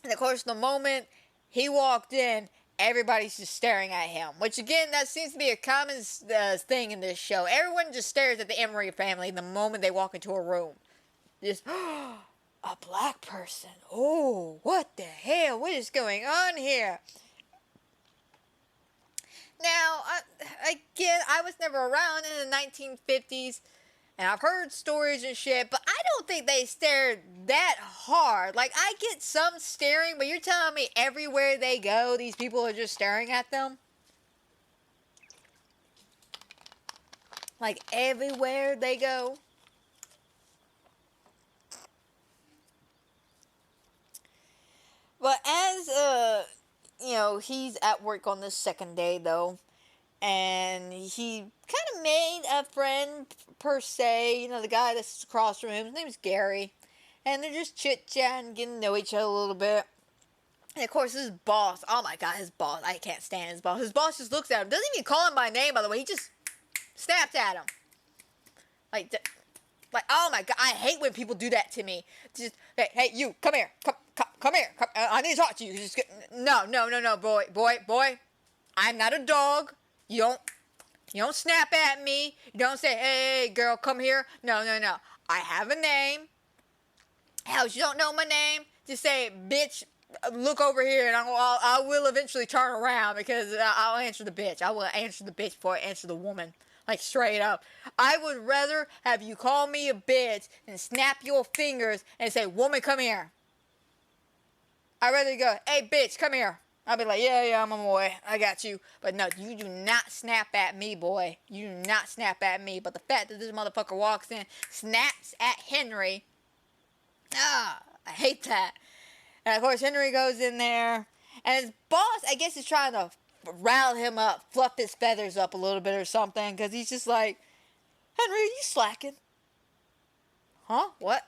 Speaker 9: And of course, the moment he walked in, everybody's just staring at him. Which, again, that seems to be a common thing in this show. Everyone just stares at the Emery family the moment they walk into a room. Just, a black person. Oh, what the hell? What is going on here? Now, again, I was never around in the 1950s. And I've heard stories and shit, but I don't think they stared that hard. Like, I get some staring, but you're telling me everywhere they go, these people are just staring at them? Like, everywhere they go? But as, he's at work on this second day, though, and he kind of made a friend, per se, the guy that's across from him, his name's Gary, and they're just chit-chatting, getting to know each other a little bit. And of course, his boss, oh my god, his boss, I can't stand his boss. His boss just looks at him, doesn't even call him by name, by the way, he just snaps at him. Like, oh my god, I hate when people do that to me. Just, hey, you, come here, come here, I need to talk to you. Just no, boy, I'm not a dog. You don't snap at me. You don't say, hey, girl, come here. No. I have a name. Hell, you don't know my name? Just say, bitch, look over here, and I will eventually turn around because I'll answer the bitch. I will answer the bitch before I answer the woman. Like, straight up. I would rather have you call me a bitch than snap your fingers and say, woman, come here. I'd rather go, hey, bitch, come here. I'll be like, yeah, I'm a boy. I got you. But no, you do not snap at me, boy. You do not snap at me. But the fact that this motherfucker walks in, snaps at Henry. I hate that. And of course, Henry goes in there. And his boss, I guess, is trying to rile him up, fluff his feathers up a little bit or something. Because he's just like, Henry, are you slacking? Huh? What?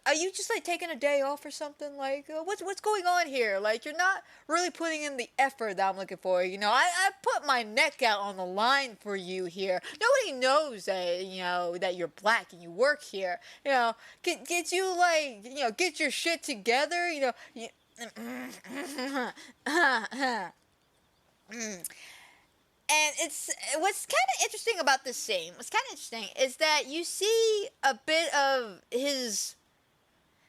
Speaker 9: Are you just like taking a day off or something? Like, what's going on here? Like, you're not really putting in the effort that I'm looking for. I put my neck out on the line for you here. Nobody knows that, that you're black and you work here. Get you like, get your shit together. And what's kind of interesting about this scene, is that you see a bit of his,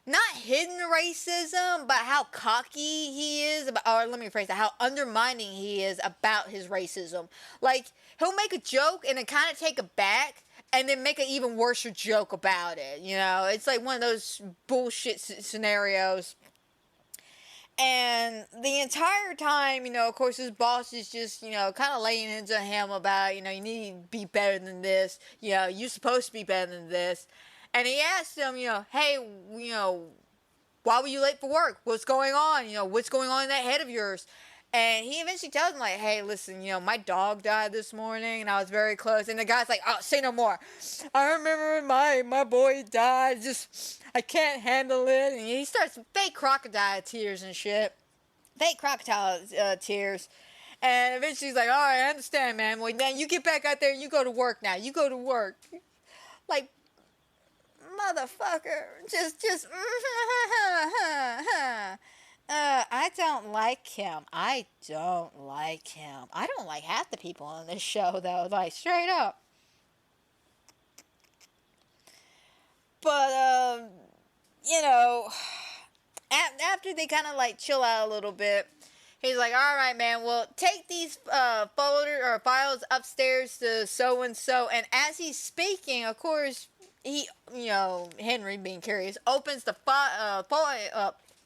Speaker 9: not hidden racism, but how cocky he is, or let me phrase that, how undermining he is about his racism. Like, he'll make a joke and then kind of take it back, and then make an even worse joke about it, It's like one of those bullshit scenarios. And the entire time, of course, his boss is just, kind of laying into him about, you need to be better than this. You're supposed to be better than this. And he asked him, hey, why were you late for work? What's going on? What's going on in that head of yours? And he eventually tells him, like, hey, listen, my dog died this morning, and I was very close. And the guy's like, oh, say no more. I remember my boy died. Just, I can't handle it. And he starts fake crocodile tears and shit. Fake crocodile tears. And eventually he's like, all right, I understand, man. Well, now you get back out there and you go to work now. You go to work. Like, motherfucker. Just, I don't like him. I don't like half the people on this show, though. Like, straight up. But, after they kind of, like, chill out a little bit, he's like, all right, man, well, take these files upstairs to so-and-so. And as he's speaking, of course, he, Henry, being curious, opens the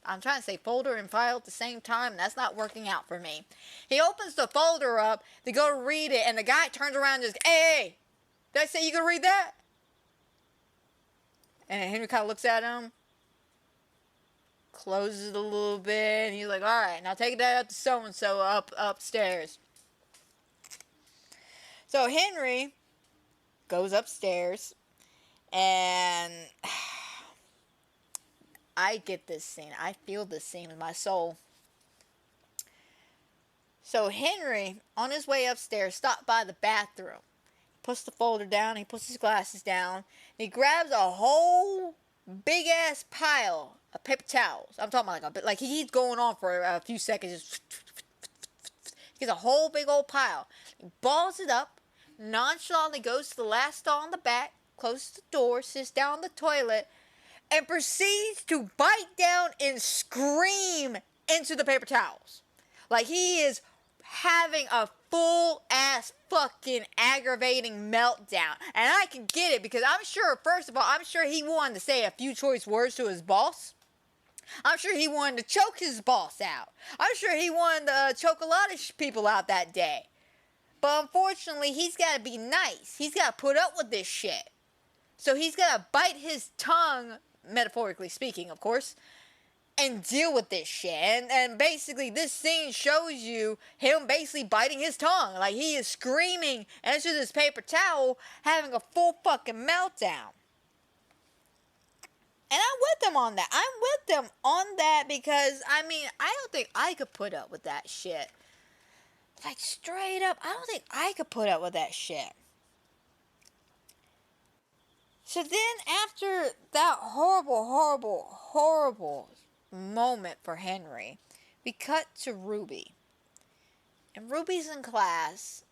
Speaker 9: I'm trying to say folder and file at the same time, and that's not working out for me. He opens the folder up, they go to read it, and the guy turns around and just, hey, did I say you can read that? And Henry kind of looks at him, closes it a little bit, and he's like, all right, now take that up to so-and-so upstairs. So Henry goes upstairs, and I get this scene. I feel this scene in my soul. So Henry, on his way upstairs, stopped by the bathroom. He puts the folder down. He puts his glasses down. And he grabs a whole big-ass pile of paper towels. I'm talking about like he's going on for a few seconds. He gets a whole big old pile. He balls it up. Nonchalantly goes to the last stall in the back. Closes the door. Sits down on the toilet. And proceeds to bite down and scream into the paper towels. Like he is having a full-ass fucking aggravating meltdown. And I can get it because I'm sure, first of all, I'm sure he wanted to say a few choice words to his boss. I'm sure he wanted to choke his boss out. I'm sure he wanted to choke a lot of people out that day. But unfortunately, he's got to be nice. He's got to put up with this shit. So he's got to bite his tongue, metaphorically speaking, of course, and deal with this shit. And basically, this scene shows you him basically biting his tongue. Like, he is screaming, and it's just this paper towel, having a full fucking meltdown. And I'm with them on that. I'm with them on that because, I mean, I don't think I could put up with that shit. Like, straight up, I don't think I could put up with that shit. So then, after that horrible moment for Henry, we cut to Ruby. And Ruby's in class,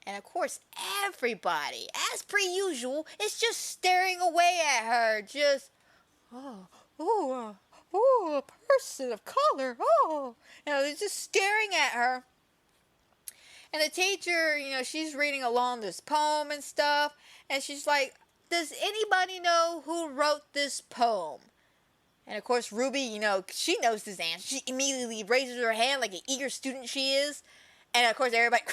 Speaker 9: and of course, everybody, as per usual, is just staring away at her, just, a person of color, they're just staring at her. And the teacher, she's reading along this poem and stuff, and she's like, does anybody know who wrote this poem? And of course, Ruby, she knows this answer. She immediately raises her hand like an eager student she is. And of course, everybody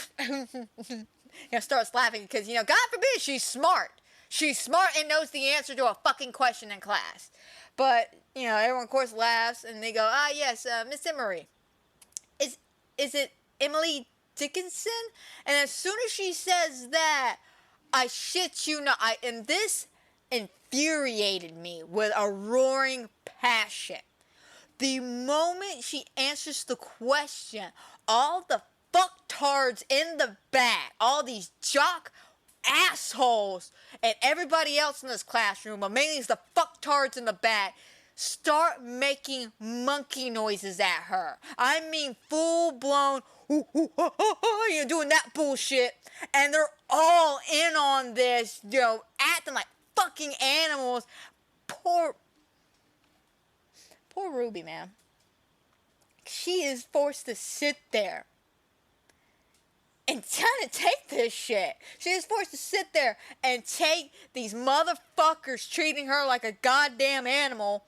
Speaker 9: starts laughing because, God forbid, she's smart. She's smart and knows the answer to a fucking question in class. But, everyone, of course, laughs and they go, yes, Miss Emery. Is it Emily Dickinson? And as soon as she says that, I shit you not, and this infuriated me with a roaring passion. The moment she answers the question, all the fucktards in the back, all these jock assholes, and everybody else in this classroom, but mainly it's the fucktards in the back, start making monkey noises at her. I mean, full-blown, doing that bullshit, and they're all in on this, acting like fucking animals. Poor Ruby, man. She is forced to sit there and trying to take this shit. She is forced to sit there and take these motherfuckers treating her like a goddamn animal,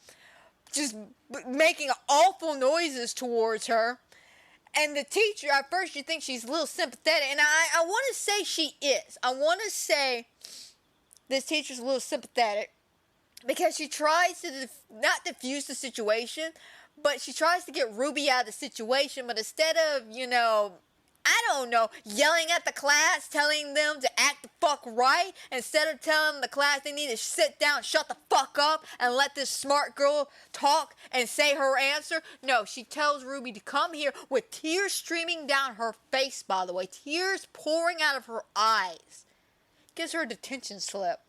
Speaker 9: just making awful noises towards her. And the teacher, at first you think she's a little sympathetic, and I want to say she is. I want to say this teacher's a little sympathetic because she tries to not diffuse the situation, but she tries to get Ruby out of the situation, but instead of, yelling at the class, telling them to act the fuck right, instead of telling the class they need to sit down, shut the fuck up, and let this smart girl talk and say her answer. No, she tells Ruby to come here with tears streaming down her face, by the way, tears pouring out of her eyes. Gives her a detention slip.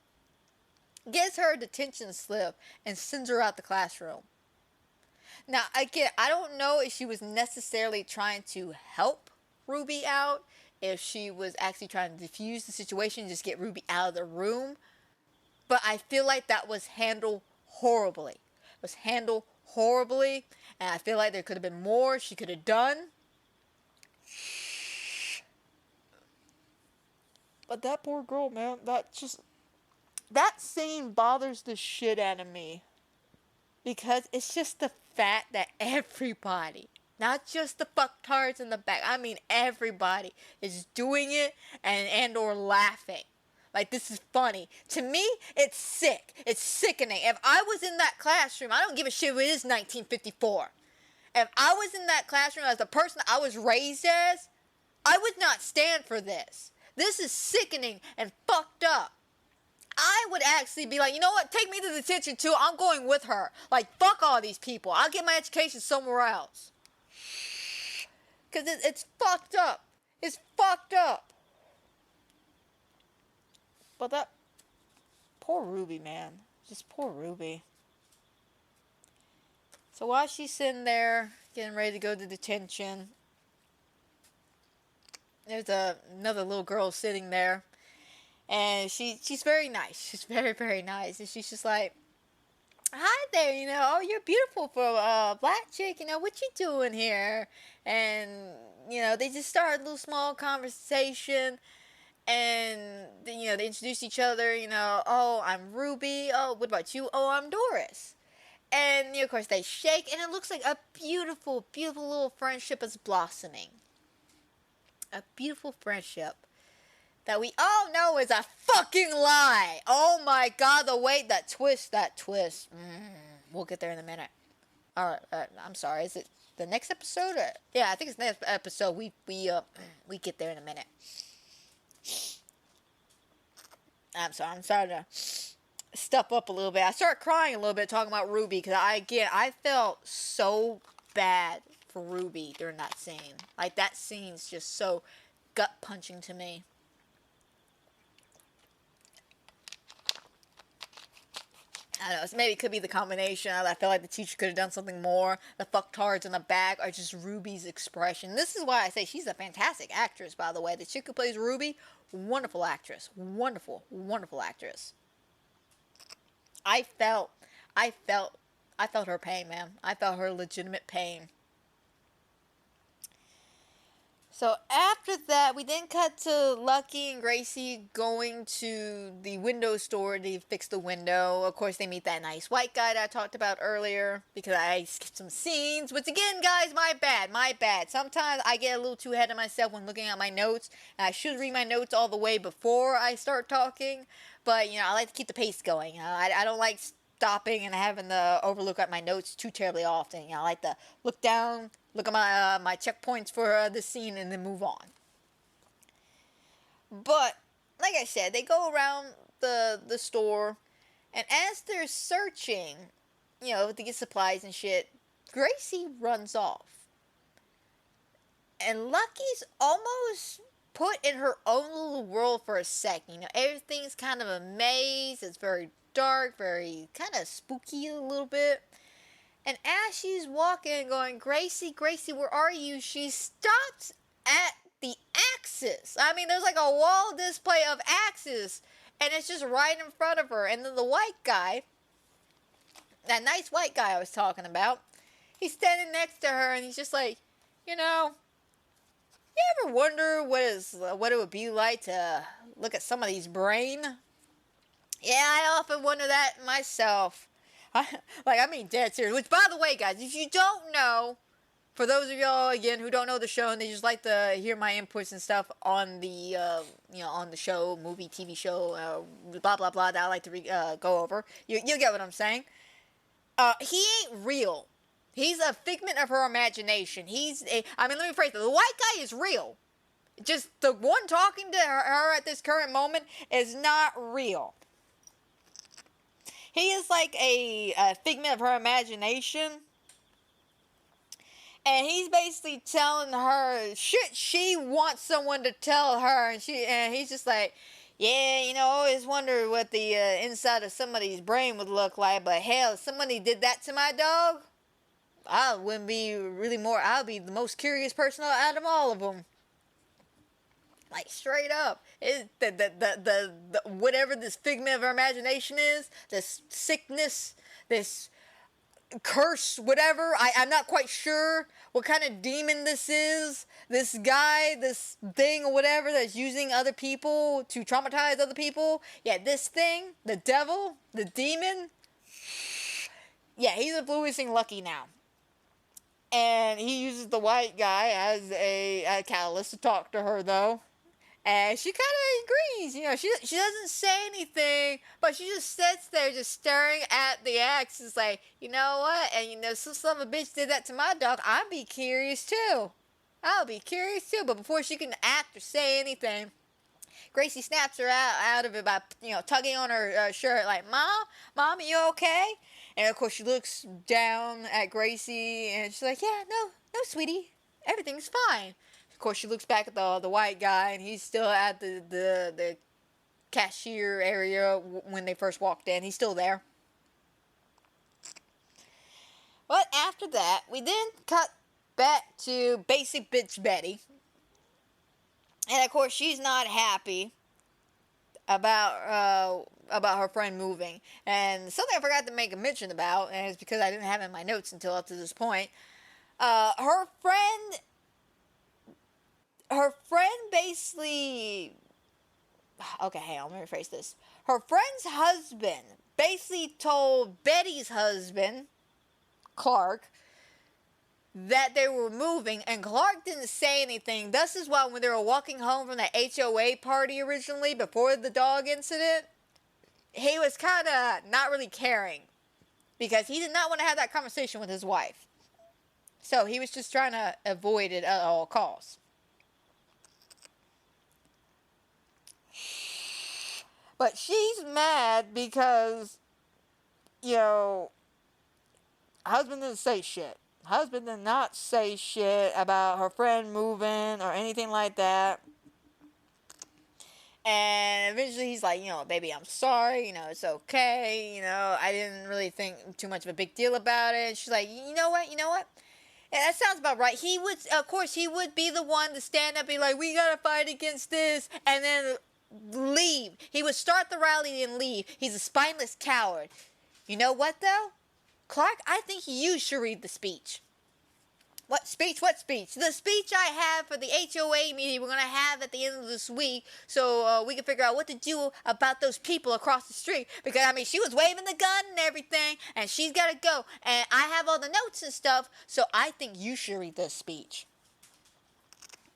Speaker 9: And sends her out the classroom. Now, again, I don't know if she was necessarily trying to help Ruby out, if she was actually trying to defuse the situation, just get Ruby out of the room. But I feel like that was handled horribly. And I feel like there could have been more she could have done. But that poor girl, man, that scene bothers the shit out of me. Because it's just the fact that everybody, not just the fucktards in the back, I mean everybody, is doing it and or laughing. Like, this is funny. To me, it's sick. It's sickening. If I was in that classroom, I don't give a shit if it is 1954. If I was in that classroom as the person I was raised as, I would not stand for this. This is sickening and fucked up. I would actually be like, you know what? Take me to detention too. I'm going with her. Like, fuck all these people. I'll get my education somewhere else. Because it's fucked up. It's fucked up. But that poor Ruby, man. Just poor Ruby. So while she's sitting there, getting ready to go to detention, there's another little girl sitting there. And she's very nice. She's very, very nice. And she's just like, hi there, you're beautiful for a black chick, what you doing here? And, they just start a little small conversation. And, you know, they introduce each other, you know, oh, I'm Ruby. Oh, what about you? Oh, I'm Doris. And, you know, of course, they shake, and it looks like a beautiful, beautiful little friendship is blossoming. A beautiful friendship that we all know is a fucking lie. Oh my god, that twist. We'll get there in a minute. Alright, I'm sorry, is it the next episode? Yeah, I think it's the next episode. We get there in a minute. I'm sorry to stuff up a little bit. I started crying a little bit talking about Ruby because I felt so bad for Ruby during that scene. Like, that scene's just so gut punching to me. I don't know, maybe it could be the combination. I feel like the teacher could have done something more. The fucktards in the back are just Ruby's expression. This is why I say she's a fantastic actress, by the way. The chick who plays Ruby, wonderful actress. Wonderful, wonderful actress. I felt her pain, man. I felt her legitimate pain. So after that, we then cut to Lucky and Gracie going to the window store to fix the window. Of course, they meet that nice white guy that I talked about earlier because I skipped some scenes. Which again, guys, my bad. Sometimes I get a little too ahead of myself when looking at my notes. And I should read my notes all the way before I start talking. But, you know, I like to keep the pace going. I don't like stopping and having to overlook at my notes too terribly often. You know, I like to look down, look at my checkpoints for the scene, and then move on. But, like I said, they go around the store, and as they're searching, you know, to get supplies and shit, Gracie runs off. And Lucky's almost put in her own little world for a second. You know, everything's kind of a maze. It's very dark, very kind of spooky a little bit. And as she's walking going, Gracie, where are you? She stops at the axes. I mean, there's like a wall display of axes, and it's just right in front of her. And then the white guy, that nice white guy I was talking about, he's standing next to her, and he's just like, you know, you ever wonder what it would be like to look at somebody's brain? Yeah, I often wonder that myself. I mean, dead serious. Which, by the way, guys, if you don't know, for those of y'all, again, who don't know the show and they just like to hear my inputs and stuff on the, on the show, movie, TV show, blah, blah, blah, that I like to go over, you'll get what I'm saying. He ain't real. He's a figment of her imagination. Let me phrase it. The white guy is real. Just the one talking to her at this current moment is not real. He is like a figment of her imagination. And he's basically telling her shit she wants someone to tell her. And he's just like, yeah, you know, I always wonder what the inside of somebody's brain would look like. But hell, if somebody did that to my dog, I wouldn't be I'll be the most curious person out of all of them. Like, straight up. The whatever this figment of her imagination is, this sickness, this curse, whatever, I'm not quite sure what kind of demon this is. This guy, this thing or whatever that's using other people to traumatize other people. Yeah, this thing, the devil, the demon. Yeah, he's influencing Lucky now. And he uses the white guy as a catalyst to talk to her, though. And she kind of agrees, you know, she doesn't say anything, but she just sits there just staring at the axe. It's like, you know what, and you know, some son of a bitch did that to my dog, I'd be curious too. I'll be curious too, but before she can act or say anything, Gracie snaps her out of it by, you know, tugging on her shirt like, Mom, are you okay? And of course she looks down at Gracie and she's like, yeah, no, sweetie, everything's fine. Of course, she looks back at the white guy, and he's still at the cashier area when they first walked in. He's still there. But after that, we then cut back to basic bitch Betty. And of course, she's not happy about her friend moving. And something I forgot to make a mention about, and it's because I didn't have it in my notes until up to this point. Her friend basically okay, hang on, let me rephrase this. Her friend's husband basically told Betty's husband, Clark, that they were moving, and Clark didn't say anything. This is why when they were walking home from the HOA party originally, before the dog incident, he was kind of not really caring, because he did not want to have that conversation with his wife. So he was just trying to avoid it at all costs. But she's mad because, husband didn't say shit. Husband did not say shit about her friend moving or anything like that. And eventually he's like, baby, I'm sorry, it's okay, I didn't really think too much of a big deal about it. And she's like, you know what? Yeah, that sounds about right. He would be the one to stand up and be like, we gotta fight against this, and then leave. He would start the rally and leave. He's a spineless coward. You know what, though? Clark, I think you should read the speech. What speech? What speech? The speech I have for the HOA meeting we're going to have at the end of this week, so we can figure out what to do about those people across the street. Because, she was waving the gun and everything, and she's got to go. And I have all the notes and stuff, so I think you should read this speech.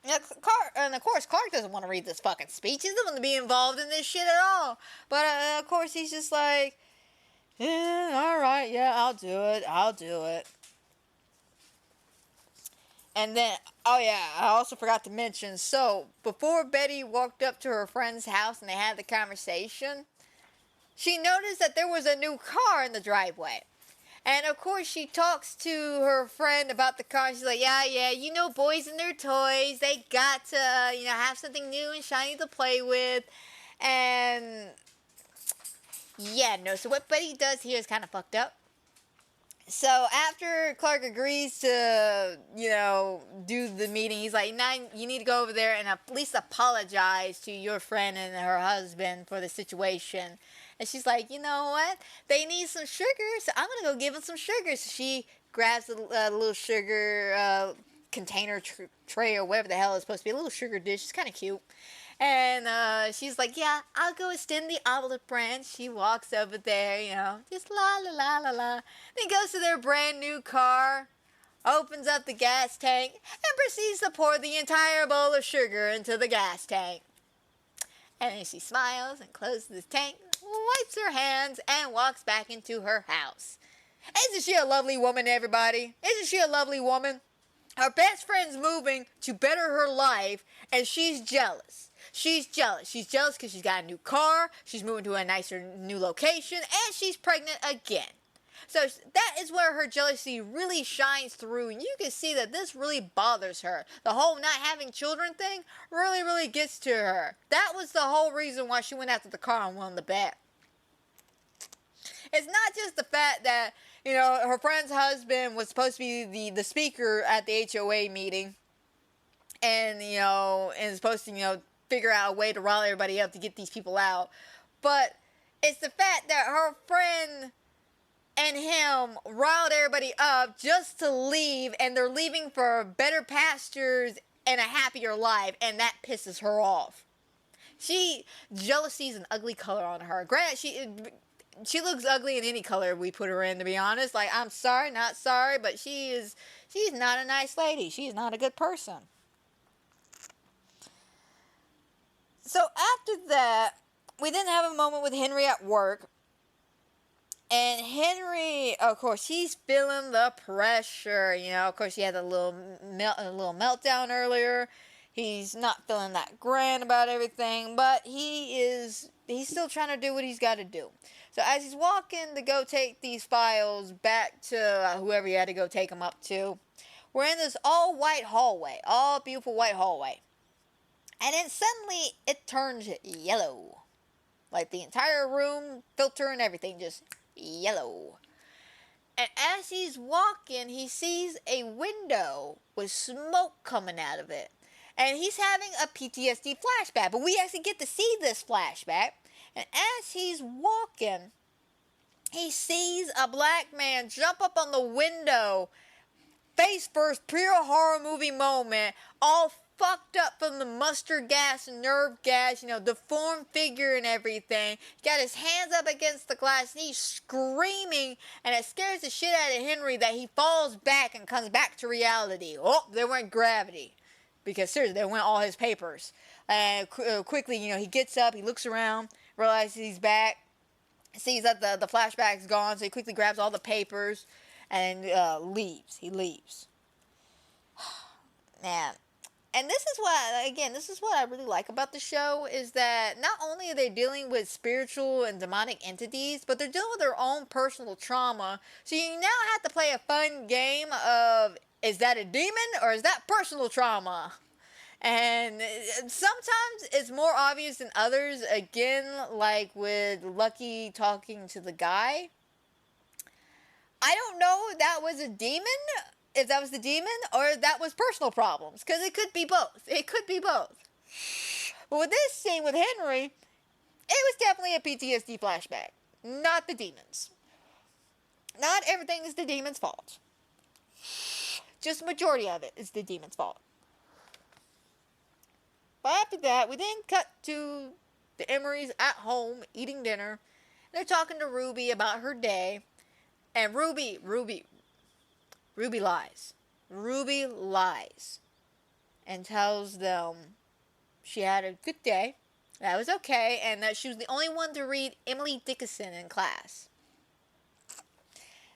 Speaker 9: And of course, Clark doesn't want to read this fucking speech. He doesn't want to be involved in this shit at all. But, of course, he's just like, yeah, all right, yeah, I'll do it. And then, oh yeah, I also forgot to mention, so, before Betty walked up to her friend's house and they had the conversation, she noticed that there was a new car in the driveway. And of course, she talks to her friend about the car. She's like, yeah, boys and their toys, they got to, have something new and shiny to play with. And, so what Betty does here is kind of fucked up. So after Clark agrees to, do the meeting, he's like, nah, you need to go over there and at least apologize to your friend and her husband for the situation. And she's like, you know what? They need some sugar, so I'm going to go give them some sugar. So she grabs a little sugar container tray or whatever the hell it's supposed to be, a little sugar dish. It's kind of cute. And she's like, yeah, I'll go extend the olive branch. She walks over there, just la la la la la. Then goes to their brand new car, opens up the gas tank, and proceeds to pour the entire bowl of sugar into the gas tank. And then she smiles and closes the tank, wipes her hands, and walks back into her house. Isn't she a lovely woman, everybody? Isn't she a lovely woman? Her best friend's moving to better her life, and she's jealous. She's jealous. She's jealous because she's got a new car, she's moving to a nicer new location, and she's pregnant again. So that is where her jealousy really shines through, and you can see that this really bothers her. The whole not having children thing really, really gets to her. That was the whole reason why she went after the car and won the bet. It's not just the fact that, her friend's husband was supposed to be the speaker at the HOA meeting, and, and supposed to, figure out a way to rally everybody up to get these people out. But it's the fact that her friend and him riled everybody up just to leave, and they're leaving for better pastures and a happier life, and that pisses her off. Jealousy is an ugly color on her. Granted, she looks ugly in any color we put her in, to be honest. Like, I'm sorry, not sorry, but she's not a nice lady. She's not a good person. So after that, we then have a moment with Henry at work. And Henry, of course, he's feeling the pressure. Of course, he had a little meltdown earlier. He's not feeling that grand about everything, but he's still trying to do what he's got to do. So as he's walking to go take these files back to whoever he had to go take them up to, we're in this all beautiful white hallway. And then suddenly it turns yellow. Like the entire room, filter and everything, just yellow. And as he's walking, he sees a window with smoke coming out of it. And he's having a PTSD flashback. But we actually get to see this flashback. And as he's walking, he sees a black man jump up on the window, face first, pure horror movie moment, all fucked up from the mustard gas and nerve gas, deformed figure and everything. He got his hands up against the glass and he's screaming, and it scares the shit out of Henry that he falls back and comes back to reality. Oh, there went gravity. Because seriously, there went all his papers. And quickly, he gets up, he looks around, realizes he's back, sees that the flashback's gone, so he quickly grabs all the papers and leaves. He leaves. Man. And this is what I really like about the show, is that not only are they dealing with spiritual and demonic entities, but they're dealing with their own personal trauma. So you now have to play a fun game of, is that a demon or is that personal trauma? And sometimes it's more obvious than others. Again, like with Lucky talking to the guy. I don't know if that was a demon, if that was the demon, or if that was personal problems. Because it could be both. It could be both. But with this scene with Henry, it was definitely a PTSD flashback. Not the demons. Not everything is the demon's fault. Just the majority of it is the demon's fault. But after that, we then cut to the Emerys at home eating dinner. They're talking to Ruby about her day. And Ruby lies. Ruby lies. And tells them she had a good day. That was okay. And that she was the only one to read Emily Dickinson in class.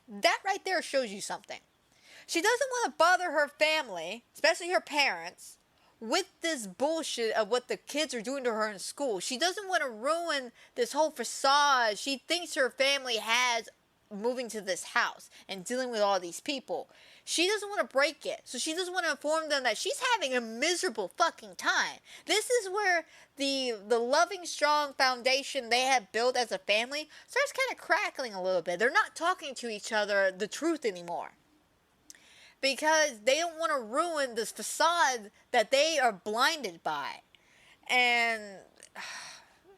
Speaker 9: That right there shows you something. She doesn't want to bother her family, especially her parents, with this bullshit of what the kids are doing to her in school. She doesn't want to ruin this whole facade she thinks her family has moving to this house and dealing with all these people. She doesn't want to break it. So she doesn't want to inform them that she's having a miserable fucking time. This is where the loving, strong foundation they have built as a family starts kind of crackling a little bit. They're not talking to each other the truth anymore. Because they don't want to ruin this facade that they are blinded by. And,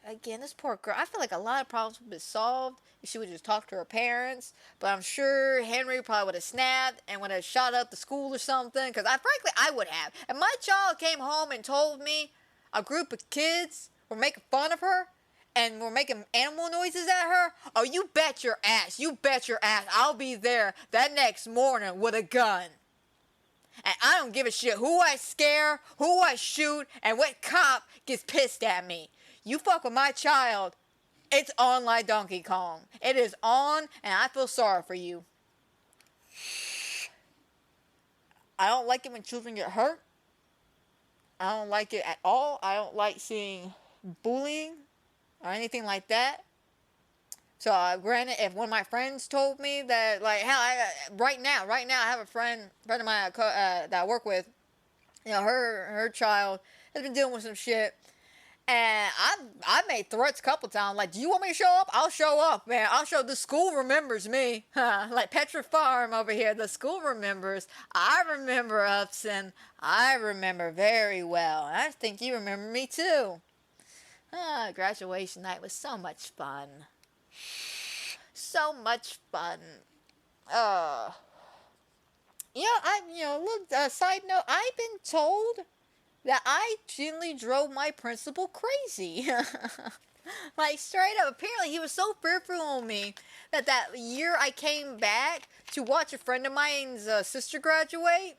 Speaker 9: again, this poor girl, I feel like a lot of problems would be solved if she would just talk to her parents. But I'm sure Henry probably would have snapped and would have shot up the school or something. Because frankly, I would have. If my child came home and told me a group of kids were making fun of her and were making animal noises at her, oh, you bet your ass, I'll be there that next morning with a gun. And I don't give a shit who I scare, who I shoot, and what cop gets pissed at me. You fuck with my child, it's on like Donkey Kong. It is on, and I feel sorry for you. I don't like it when children get hurt. I don't like it at all. I don't like seeing bullying or anything like that. So, granted, if one of my friends told me that, like, hell, right now, I have a friend of mine that I work with, her child has been dealing with some shit, and I made threats a couple times, like, do you want me to show up? I'll show up, man. The school remembers me, like Petra Farm over here, the school remembers. I remember Upson. I remember very well. I think you remember me, too. Graduation night was so much fun. So much fun. A little side note, I've been told that I generally drove my principal crazy. Like, straight up. Apparently, he was so fearful of me that year I came back to watch a friend of mine's sister graduate,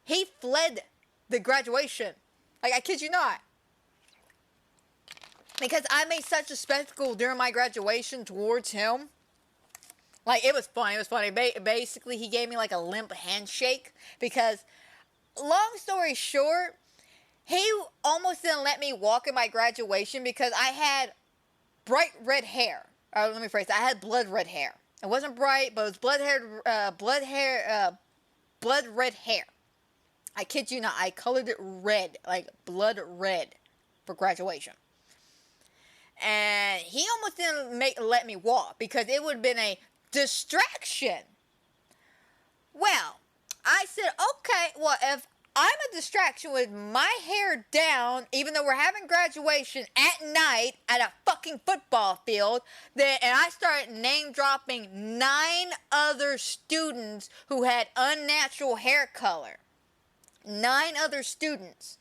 Speaker 9: he fled the graduation. Like, I kid you not. Because I made such a spectacle during my graduation towards him. Like, it was funny. Basically, he gave me, like, a limp handshake. Because, long story short, he almost didn't let me walk in my graduation because I had bright red hair. Let me phrase it. I had blood red hair. It wasn't bright, but it was blood red hair. I kid you not. I colored it red. Like, blood red for graduation. And he almost didn't let me walk because it would have been a distraction. Well, I said, okay, well, if I'm a distraction with my hair down, even though we're having graduation at night at a fucking football field, and I started name dropping 9 other students who had unnatural hair color. 9 other students.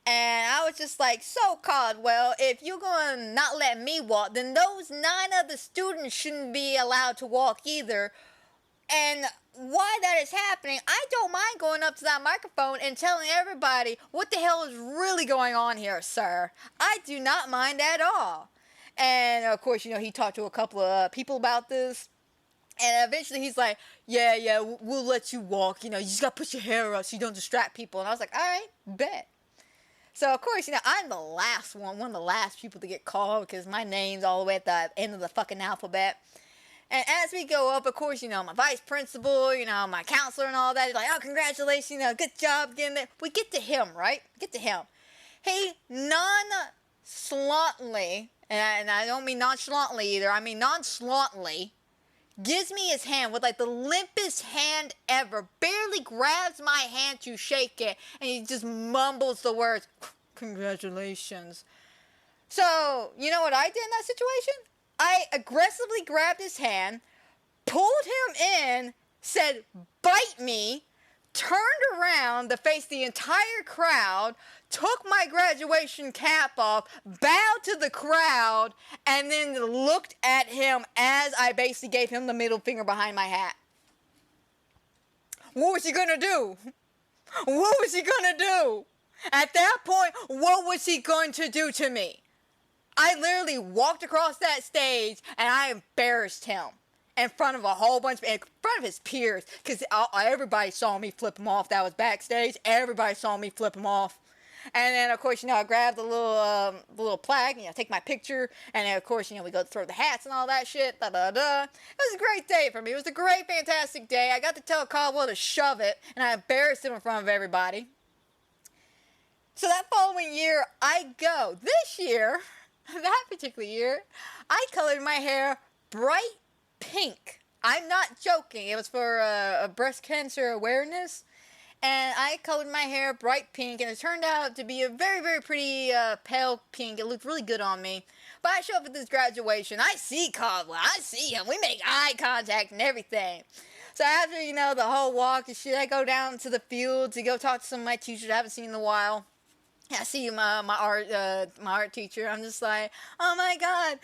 Speaker 9: And I was just like, so Caldwell, if you're going to not let me walk, then those 9 other students shouldn't be allowed to walk either. And why that is happening, I don't mind going up to that microphone and telling everybody what the hell is really going on here, sir. I do not mind at all. And of course, he talked to a couple of people about this. And eventually he's like, yeah, we'll let you walk. You just got to put your hair up so you don't distract people. And I was like, all right, bet. So, of course, I'm the last one of the last people to get called because my name's all the way at the end of the fucking alphabet. And as we go up, of course, my vice principal, my counselor and all that, he's like, oh, congratulations, good job getting there. We get to him, right? Get to him. He nonchalantly, and I don't mean nonchalantly either, I mean nonchalantly, gives me his hand with, the limpest hand ever, barely grabs my hand to shake it, and he just mumbles the words, congratulations. So, you know what I did in that situation? I aggressively grabbed his hand, pulled him in, said, bite me, turned around to face the entire crowd, took my graduation cap off, bowed to the crowd, and then looked at him as I basically gave him the middle finger behind my hat. What was he gonna do? What was he gonna do? At that point, what was he going to do to me? I literally walked across that stage and I embarrassed him in front of a whole bunch, in front of his peers, because everybody saw me flip him off. That was backstage. Everybody saw me flip him off. And then, of course, I grabbed the little plaque, take my picture, and then, of course, we go throw the hats and all that shit, It was a great day for me. It was a great, fantastic day. I got to tell Caldwell to shove it, and I embarrassed him in front of everybody. So that following year, I go. This year, that particular year, I colored my hair bright pink. I'm not joking. It was for breast cancer awareness. And I colored my hair bright pink, and it turned out to be a very, very pretty pale pink. It looked really good on me. But I show up at this graduation. I see Caldwell. I see him. We make eye contact and everything. So after, the whole walk and shit, I go down to the field to go talk to some of my teachers I haven't seen in a while. I see my art teacher. I'm just like, oh my God,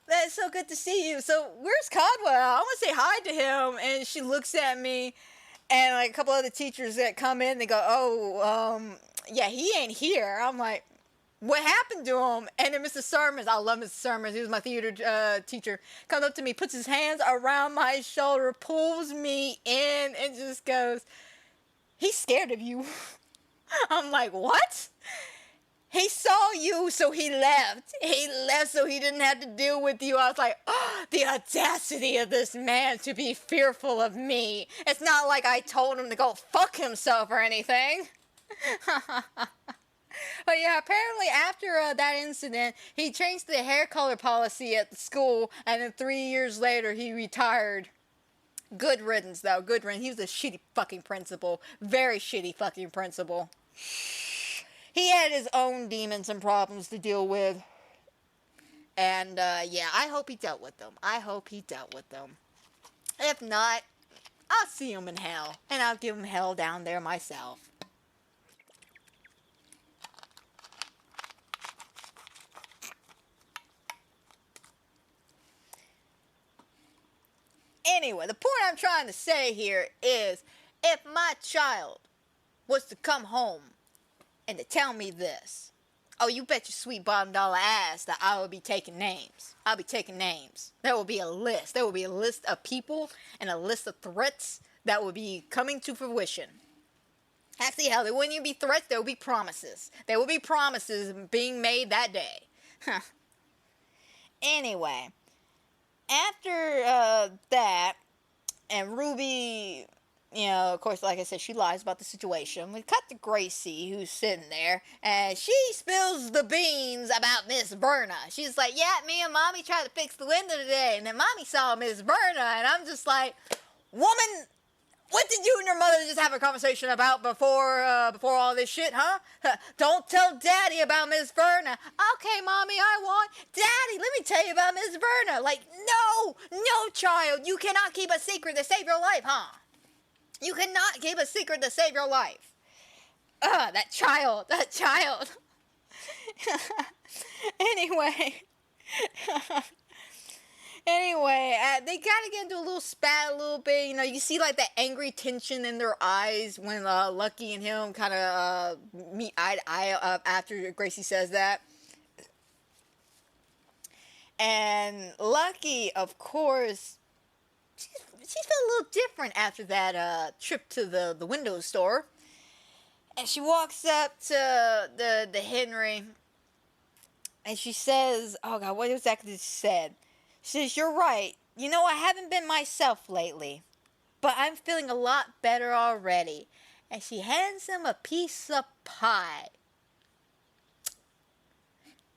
Speaker 9: that's so good to see you. So where's Caldwell? I want to say hi to him. And she looks at me, and a couple other teachers that come in, they go, oh, yeah, he ain't here. I'm like, what happened to him? And then Mr. Sermons, I love Mr. Sermons, he was my theater teacher, comes up to me, puts his hands around my shoulder, pulls me in, and just goes, he's scared of you. I'm like, what? He saw you, so he left. He left so he didn't have to deal with you. I was like, oh, the audacity of this man to be fearful of me. It's not like I told him to go fuck himself or anything. But yeah, apparently after that incident, he changed the hair color policy at the school, and then 3 years later, he retired. Good riddance, though. Good riddance. He was a shitty fucking principal. Very shitty fucking principal. He had his own demons and problems to deal with. And, yeah, I hope he dealt with them. I hope he dealt with them. If not, I'll see him in hell. And I'll give him hell down there myself. Anyway, the point I'm trying to say here is, if my child was to come home and to tell me this, oh, you bet your sweet bottom dollar ass that I will be taking names. I'll be taking names. There will be a list. There will be a list of people and a list of threats that will be coming to fruition. Actually, hell, there wouldn't even be threats. There will be promises. There will be promises being made that day. Anyway, after that, and Ruby, of course, like I said, she lies about the situation. We cut to Gracie, who's sitting there, and she spills the beans about Miss Berna. She's like, yeah, me and Mommy tried to fix the window today, and then Mommy saw Miss Berna, and I'm just like, woman, what did you and your mother just have a conversation about before all this shit, huh? Don't tell Daddy about Miss Berna. Okay, Mommy, I won't. Daddy, let me tell you about Miss Berna. Like, no, child, you cannot keep a secret to save your life, huh? You cannot keep a secret to save your life. That child. Anyway. They kind of get into a little spat a little bit. You know, you see like that angry tension in their eyes when Lucky and him kind of meet eye to eye after Gracie says that. And Lucky, of course, she's felt a little different after that trip to the window store. And she walks up to the Henry, and she says, oh God, what exactly did she say? She says, you're right. You know, I haven't been myself lately, but I'm feeling a lot better already. And she hands him a piece of pie.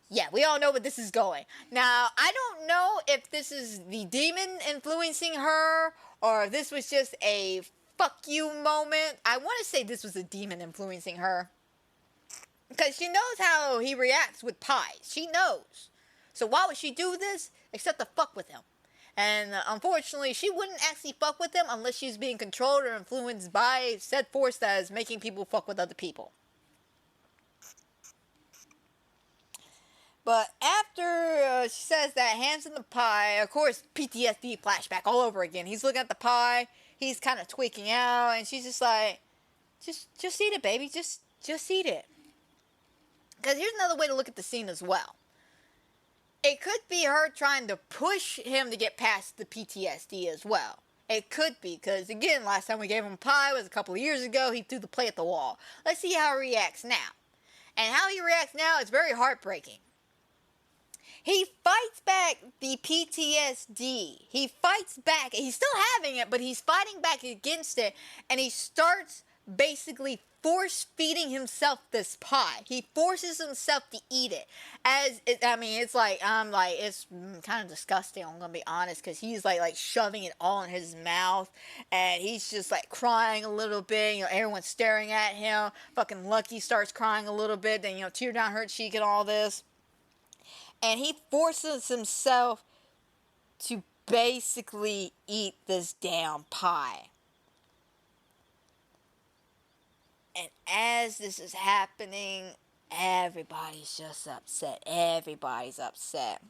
Speaker 9: Yeah, we all know where this is going. Now, I don't know if this is the demon influencing her, or if this was just a fuck you moment. I want to say this was a demon influencing her, because she knows how he reacts with pies. She knows. So why would she do this except to fuck with him? And unfortunately, she wouldn't actually fuck with him unless she's being controlled or influenced by said force that is making people fuck with other people. But after she says that, hands him the pie, of course, PTSD flashback all over again. He's looking at the pie, he's kind of tweaking out, and she's just like, just eat it, baby, just eat it. Because here's another way to look at the scene as well. It could be her trying to push him to get past the PTSD as well. It could be, because again, last time we gave him pie was a couple of years ago. He threw the plate at the wall. Let's see how he reacts now. And how he reacts now is very heartbreaking. He fights back the PTSD. He fights back. He's still having it, but he's fighting back against it. And he starts basically force-feeding himself this pie. He forces himself to eat it. It's kind of disgusting, I'm going to be honest, because he's like shoving it all in his mouth, and he's just like crying a little bit. You know, everyone's staring at him. Fucking Lucky starts crying a little bit, then, you know, tear down her cheek and all this. And he forces himself to basically eat this damn pie. And as this is happening, everybody's just upset. Everybody's upset.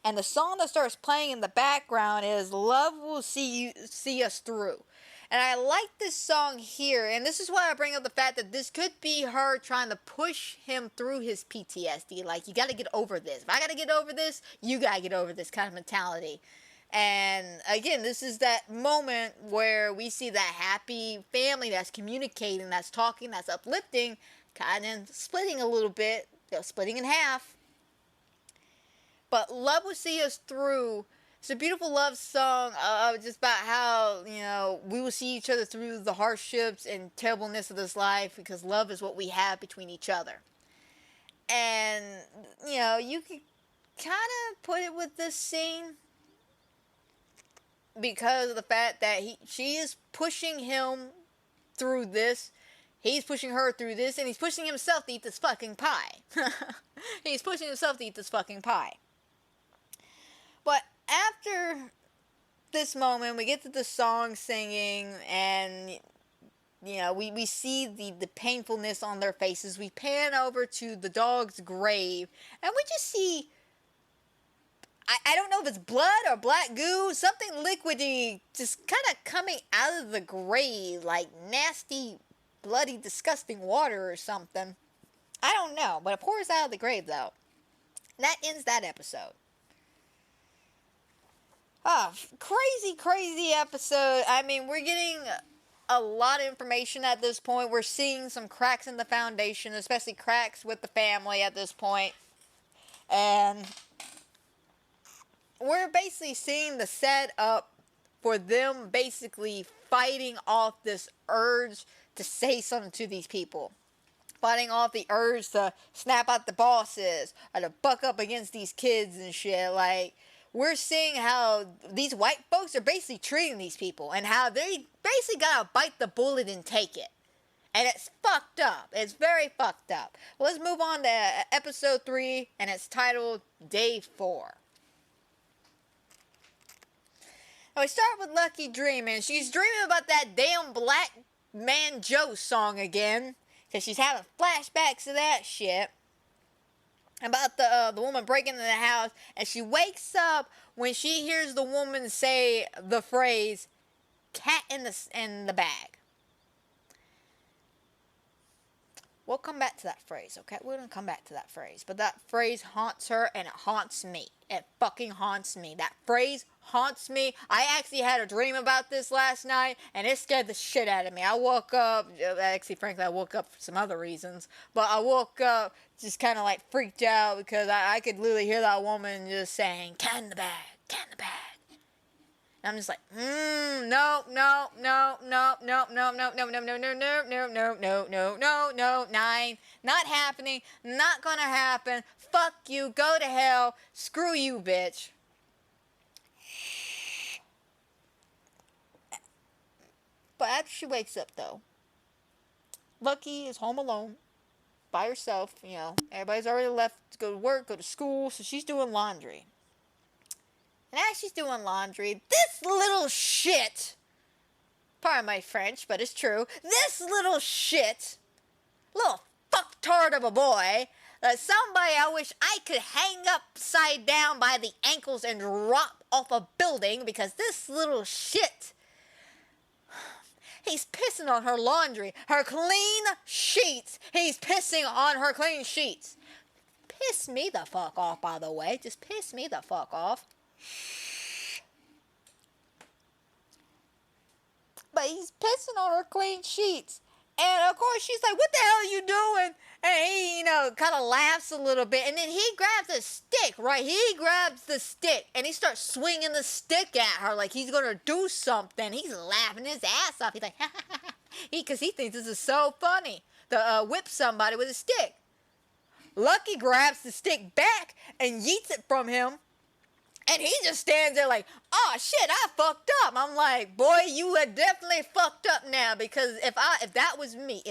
Speaker 9: And the song that starts playing in the background is Love Will See Us Through. And I like this song here, and this is why I bring up the fact that this could be her trying to push him through his PTSD. Like, you gotta get over this. If I gotta get over this, you gotta get over this kind of mentality. And again, this is that moment where we see that happy family that's communicating, that's talking, that's uplifting, kind of splitting a little bit, splitting in half. But Love Will See Us Through. It's a beautiful love song, just about how, you know, we will see each other through the hardships and terribleness of this life, because love is what we have between each other. And, you know, you can kind of put it with this scene, because of the fact that she is pushing him through this. He's pushing her through this, and he's pushing himself to eat this fucking pie. He's pushing himself to eat this fucking pie. But after this moment, we get to the song singing, and, you know, we see the painfulness on their faces. We pan over to the dog's grave, and we just see, I don't know if it's blood or black goo, something liquidy just kind of coming out of the grave, like nasty, bloody, disgusting water or something. I don't know, but it pours out of the grave, though. That ends that episode. Oh, crazy episode. I mean, we're getting a lot of information at this point. We're seeing some cracks in the foundation, especially cracks with the family at this point. And we're basically seeing the setup for them basically fighting off this urge to say something to these people. Fighting off the urge to snap out the bosses or to buck up against these kids and shit. Like, we're seeing how these white folks are basically treating these people, and how they basically gotta bite the bullet and take it. And it's fucked up. It's very fucked up. Well, let's move on to episode 3, and it's titled Day 4. Now we start with Lucky dreaming. She's dreaming about that damn black Man Joe song again, because she's having flashbacks to that shit about the woman breaking into the house, and she wakes up when she hears the woman say the phrase "cat in the bag." We'll come back to that phrase, okay? We're gonna come back to that phrase. But that phrase haunts her, and it haunts me. It fucking haunts me. That phrase haunts me. I actually had a dream about this last night, and it scared the shit out of me. I woke up, actually, frankly, I woke up for some other reasons. But I woke up just kind of like freaked out because I could literally hear that woman just saying, "Cat in the bag, cat in the bag." I'm just like, no, nine, not happening, not gonna happen, fuck you, go to hell, screw you, bitch. But after she wakes up, though, Lucky is home alone, by herself, everybody's already left to go to work, go to school, so she's doing laundry. And as she's doing laundry, this little shit, pardon my French, but it's true, this little shit, little fucktard of a boy, somebody I wish I could hang upside down by the ankles and drop off a building, because this little shit, he's pissing on her laundry, her clean sheets, he's pissing on her clean sheets. Piss me the fuck off, by the way, just piss me the fuck off. But he's pissing on her clean sheets. And of course she's like, "What the hell are you doing?" And he, kind of laughs a little bit. And then he grabs a stick, right? He grabs the stick and he starts swinging the stick at her like he's going to do something. He's laughing his ass off. He's like, ha ha ha. Because he thinks this is so funny to whip somebody with a stick. Lucky grabs the stick back and yeets it from him. And he just stands there like, "Oh shit, I fucked up." I'm like, "Boy, you had definitely fucked up now, because if that was me,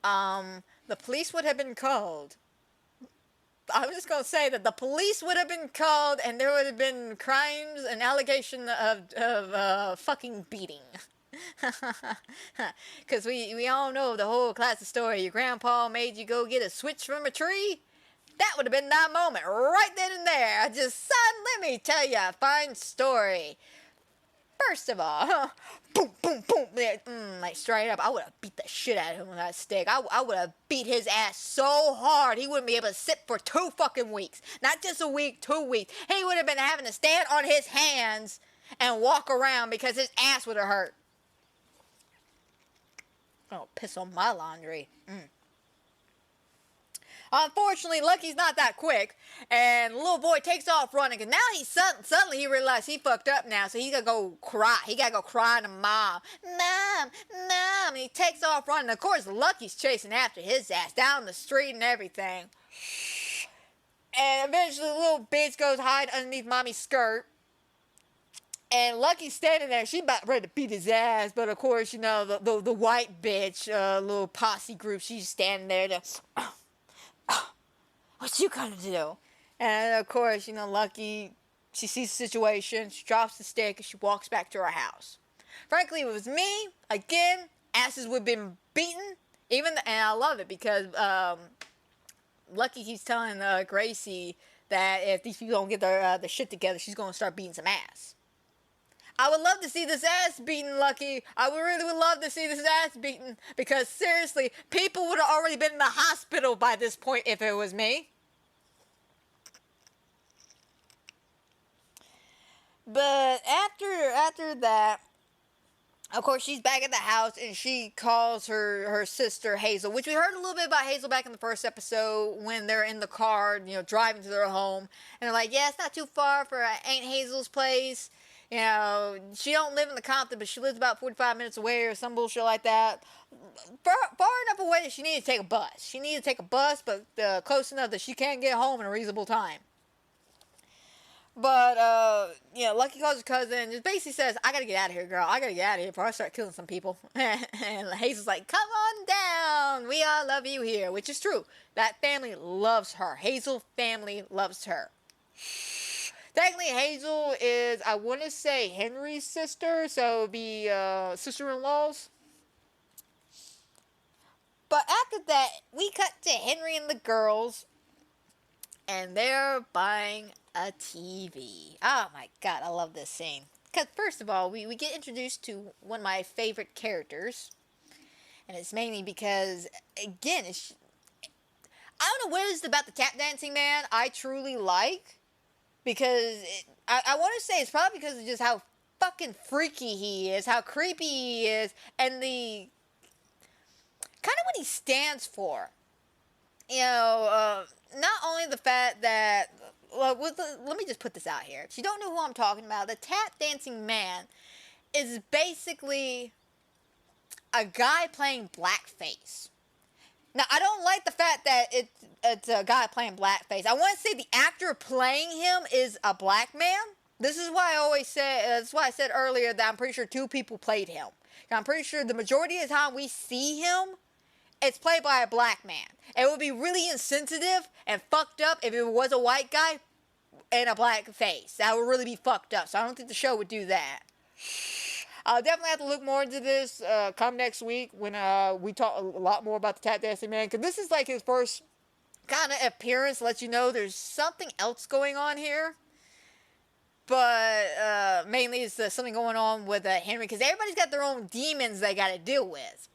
Speaker 9: the police would have been called. I'm just gonna say that the police would have been called, and there would have been crimes and allegation of fucking beating." Because we all know the whole classic story. Your grandpa made you go get a switch from a tree. That would have been that moment right then and there. Son, let me tell you a fine story. First of all, boom, boom, boom, like straight up, I would have beat the shit out of him with that stick. I would have beat his ass so hard he wouldn't be able to sit for 2 fucking weeks. Not just a week, 2 weeks. He would have been having to stand on his hands and walk around because his ass would have hurt. Oh, piss on my laundry. Unfortunately, Lucky's not that quick, and the little boy takes off running, because now suddenly he realized he fucked up now, so he gotta go cry. He gotta go cry to Mom. Mom, and he takes off running. Of course, Lucky's chasing after his ass down the street and everything. And eventually, the little bitch goes hide underneath Mommy's skirt. And Lucky's standing there. She's about ready to beat his ass, but of course, the white bitch, little posse group, she's standing there to... What you gonna do? And of course, Lucky, she sees the situation, she drops the stick, and she walks back to her house. Frankly, if it was me, again, asses would have been beaten. And I love it because Lucky keeps telling Gracie that if these people don't get their shit together, she's gonna start beating some ass. I would love to see this ass beaten, Lucky. I really would love to see this ass beaten, because seriously, people would have already been in the hospital by this point if it was me. But after that, of course, she's back at the house and she calls her sister Hazel, which we heard a little bit about Hazel back in the first episode when they're in the car, driving to their home. And they're like, "Yeah, it's not too far for Aunt Hazel's place. She don't live in the Compton, but she lives about 45 minutes away," or some bullshit like that. Far enough away that she needed to take a bus. She needed to take a bus, but close enough that she can't get home in a reasonable time. But, Lucky calls her cousin and just basically says, "I gotta get out of here, girl. I gotta get out of here before I start killing some people." And Hazel's like, "Come on down. We all love you here," which is true. That family loves her. Hazel family loves her. Technically, Hazel is, I want to say, Henry's sister, so it would be sister-in-laws. But after that, we cut to Henry and the girls, and they're buying a TV. Oh my god, I love this scene. Because first of all, we get introduced to one of my favorite characters. And it's mainly because, again, I don't know what it is about the tap dancing man I truly like. Because I want to say it's probably because of just how fucking freaky he is, how creepy he is, and the kind of what he stands for. You know, not only the fact that, well, let me just put this out here. If you don't know who I'm talking about, the tap dancing man is basically a guy playing blackface. Now, I don't like the fact that it's a guy playing blackface. I want to say the actor playing him is a black man. This is why I always say, that's why I said earlier that I'm pretty sure 2 people played him. I'm pretty sure the majority of the time we see him, it's played by a black man. It would be really insensitive and fucked up if it was a white guy and a black face. That would really be fucked up. So I don't think the show would do that. I'll definitely have to look more into this come next week when we talk a lot more about the tap dancing man. Because this is like his first kind of appearance. Lets you know there's something else going on here. But mainly it's something going on with Henry. Because everybody's got their own demons they got to deal with.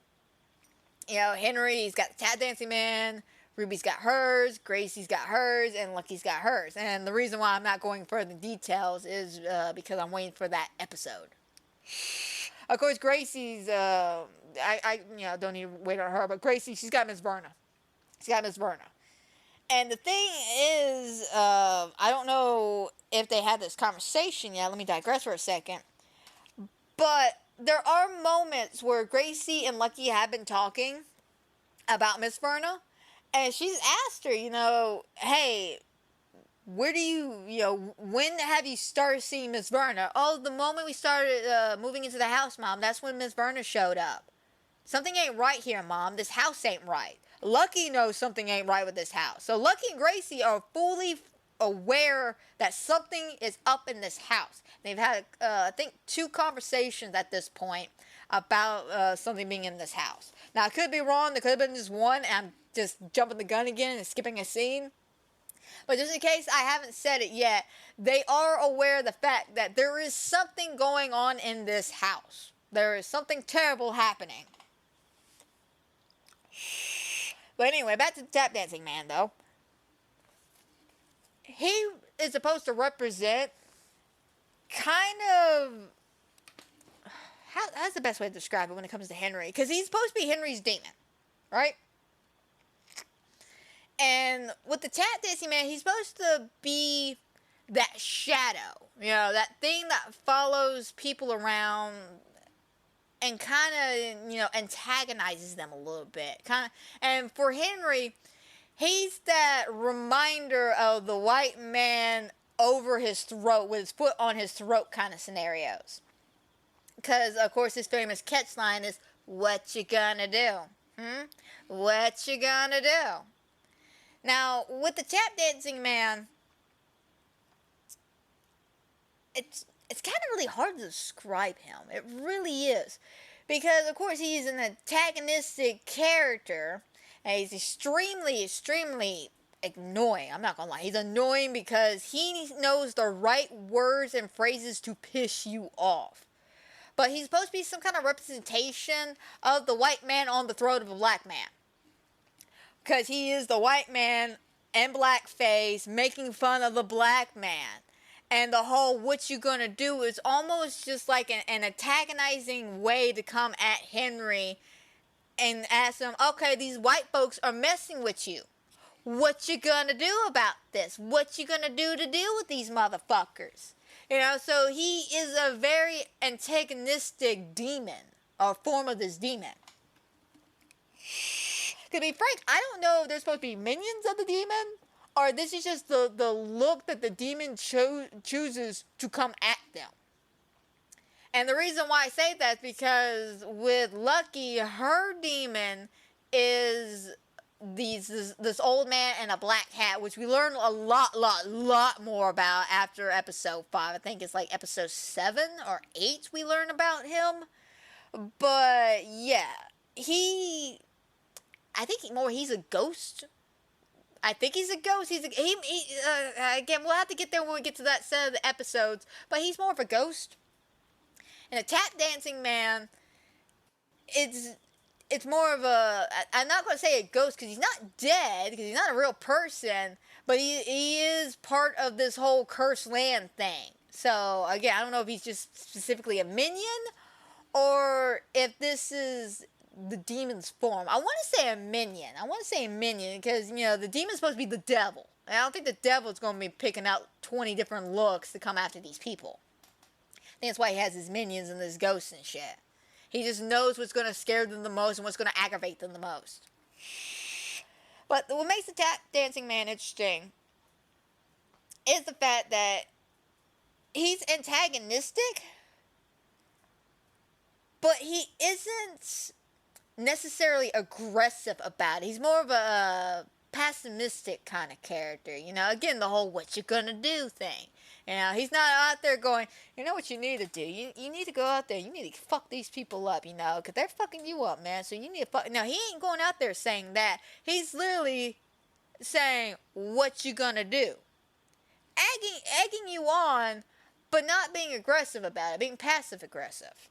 Speaker 9: You know, Henry's got the tap dancing man. Ruby's got hers, Gracie's got hers, and Lucky's got hers. And the reason why I'm not going further details is because I'm waiting for that episode. Of course, Gracie's, I don't need to wait on her, but Gracie, she's got Miss Verna. She's got Miss Verna. And the thing is, I don't know if they had this conversation yet. Let me digress for a second. But there are moments where Gracie and Lucky have been talking about Miss Verna. And she's asked her, hey, where do when have you started seeing Miss Verna? Oh, the moment we started moving into the house, Mom. That's when Miss Verna showed up. Something ain't right here, Mom. This house ain't right. Lucky knows something ain't right with this house. So Lucky and Gracie are fully aware that something is up in this house. They've had, I think, 2 conversations at this point about something being in this house. Now, I could be wrong. There could have been just one, and I'm just jumping the gun again and skipping a scene. But just in case I haven't said it yet, they are aware of the fact that there is something going on in this house. There is something terrible happening. But anyway, back to the tap dancing man, though. He is supposed to represent kind of... How's the best way to describe it when it comes to Henry? Because he's supposed to be Henry's demon, right? And with the tap dancing man, he's supposed to be that shadow. That thing that follows people around and kind of, antagonizes them a little bit. And for Henry, he's that reminder of the white man over his throat, with his foot on his throat kind of scenarios. Because, of course, his famous catchline is, "What you gonna do? What you gonna do?" Now, with the tap dancing man, it's kind of really hard to describe him. It really is. Because, of course, he's an antagonistic character, and he's extremely, extremely annoying. I'm not gonna lie. He's annoying because he knows the right words and phrases to piss you off. But he's supposed to be some kind of representation of the white man on the throat of a black man. Because he is the white man in blackface making fun of the black man. And the whole "what you gonna do" is almost just like an antagonizing way to come at Henry and ask him, okay, these white folks are messing with you. What you gonna do about this? What you gonna do to deal with these motherfuckers? So he is a very antagonistic demon, or form of this demon. To be frank, I don't know if they're supposed to be minions of the demon, or this is just the look that the demon chooses to come at them. And the reason why I say that is because with Lucky, her demon is this old man in a black hat, which we learn a lot more about after episode 5. I think it's like episode 7 or 8 we learn about him. But yeah, I think he's a ghost. I think he's a ghost. Again, we'll have to get there when we get to that set of the episodes. But he's more of a ghost. And a tap dancing man, it's more of a, I'm not going to say a ghost because he's not dead, because he's not a real person, but he is part of this whole cursed land thing. So, again, I don't know if he's just specifically a minion, or if this is the demon's form. I want to say a minion. Because, the demon's supposed to be the devil. And I don't think the devil's going to be picking out 20 different looks to come after these people. I think that's why he has his minions and his ghosts and shit. He just knows what's going to scare them the most and what's going to aggravate them the most. But what makes the tap dancing man interesting is the fact that he's antagonistic, but he isn't necessarily aggressive about it. He's more of a pessimistic kind of character. Again, the whole what you gonna do thing. He's not out there going, you know what you need to do? You need to go out there. You need to fuck these people up, because they're fucking you up, man. So you need to fuck. Now, he ain't going out there saying that. He's literally saying, what you gonna do? Egging you on, but not being aggressive about it. Being passive-aggressive.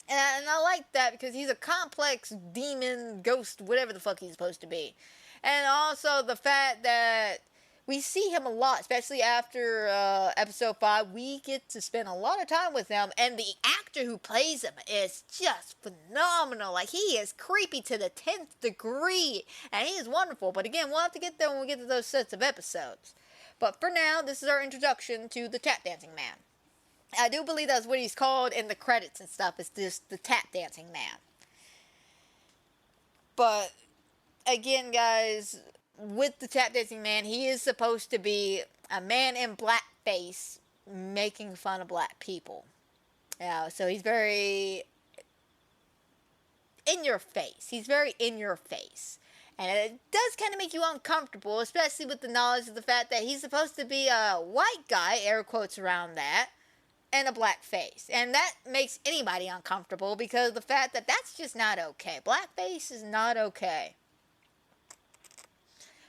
Speaker 9: And I like that because he's a complex demon, ghost, whatever the fuck he's supposed to be. And also the fact that we see him a lot, especially after episode 5. We get to spend a lot of time with him, and the actor who plays him is just phenomenal. Like, he is creepy to the 10th degree, and he is wonderful. But again, we'll have to get there when we get to those sets of episodes. But for now, this is our introduction to the tap dancing man. I do believe that's what he's called in the credits and stuff, is just the tap dancing man. But again, guys, with the tap dancing man, he is supposed to be a man in blackface making fun of black people. So he's very in your face. He's very in your face. And it does kind of make you uncomfortable, especially with the knowledge of the fact that he's supposed to be a white guy, air quotes around that, and a black face. And that makes anybody uncomfortable because of the fact that that's just not okay. Blackface is not okay.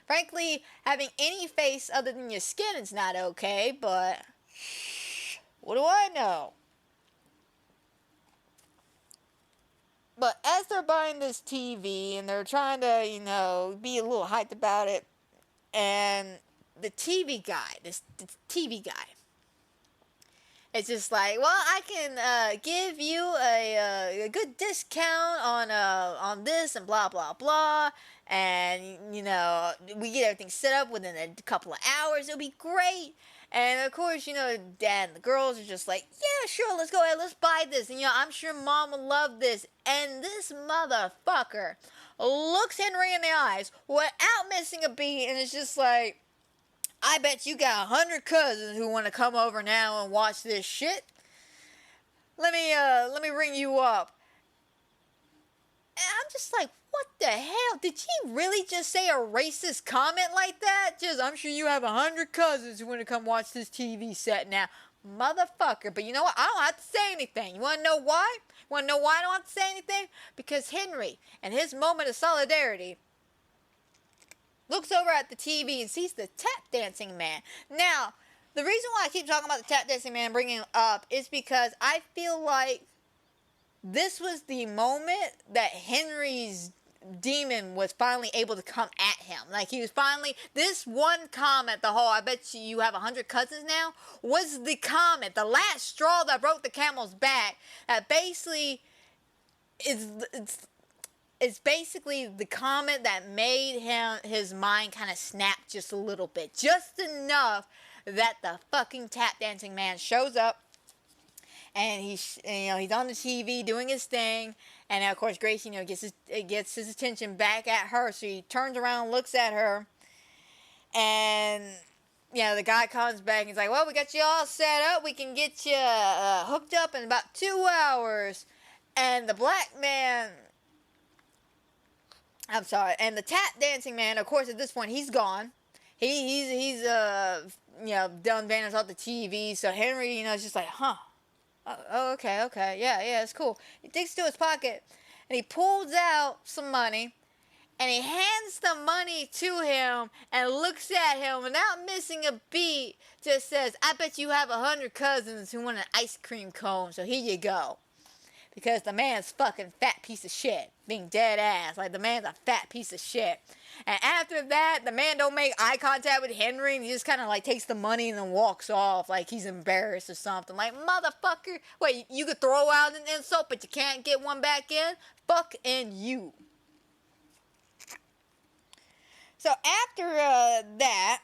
Speaker 9: Frankly, having any face other than your skin is not okay, but what do I know? But as they're buying this TV and they're trying to, be a little hyped about it, and the TV guy, this TV guy, it's just like, well, I can give you a good discount on this and blah, blah, blah. And, we get everything set up within a couple of hours. It'll be great. And, of course, Dad and the girls are just like, yeah, sure, let's go ahead, let's buy this. And, I'm sure Mom will love this. And this motherfucker looks Henry in the eyes without missing a beat. And it's just like, I bet you got 100 cousins who want to come over now and watch this shit. Let me ring you up. And I'm just like, what the hell? Did he really just say a racist comment like that? I'm sure you have 100 cousins who want to come watch this TV set now. Motherfucker. But you know what? I don't have to say anything. You want to know why? You want to know why I don't have to say anything? Because Henry, in his moment of solidarity, looks over at the TV and sees the tap dancing man. Now, the reason why I keep talking about the tap dancing man, bringing him up, is because I feel like this was the moment that Henry's demon was finally able to come at him. Like, he was finally, this one comment, the whole, I bet you have 100 cousins now, was the comment, the last straw that broke the camel's back, that basically it's basically the comment that made his mind kind of snap just a little bit. Just enough that the fucking tap dancing man shows up. And he's on the TV doing his thing. And of course, Grace, gets his attention back at her. So he turns around, looks at her. And, the guy comes back and he's like, well, we got you all set up. We can get you hooked up in about 2 hours. And the black man... I'm sorry. And the tap dancing man, of course, at this point, he's gone. He's done vanished off the TV. So Henry, is just like, huh. Oh, okay, yeah, it's cool. He digs to his pocket, and he pulls out some money, And he hands the money to him and looks at him without missing a beat. Just says, I bet you have 100 cousins who want an ice cream cone, so here you go. Because the man's fucking fat piece of shit. Being dead ass. Like, the man's a fat piece of shit. And after that, the man don't make eye contact with Henry, and he just kind of like takes the money and then walks off like he's embarrassed or something. Like, motherfucker, wait, you could throw out an insult, but you can't get one back in? Fuck and you. So after that,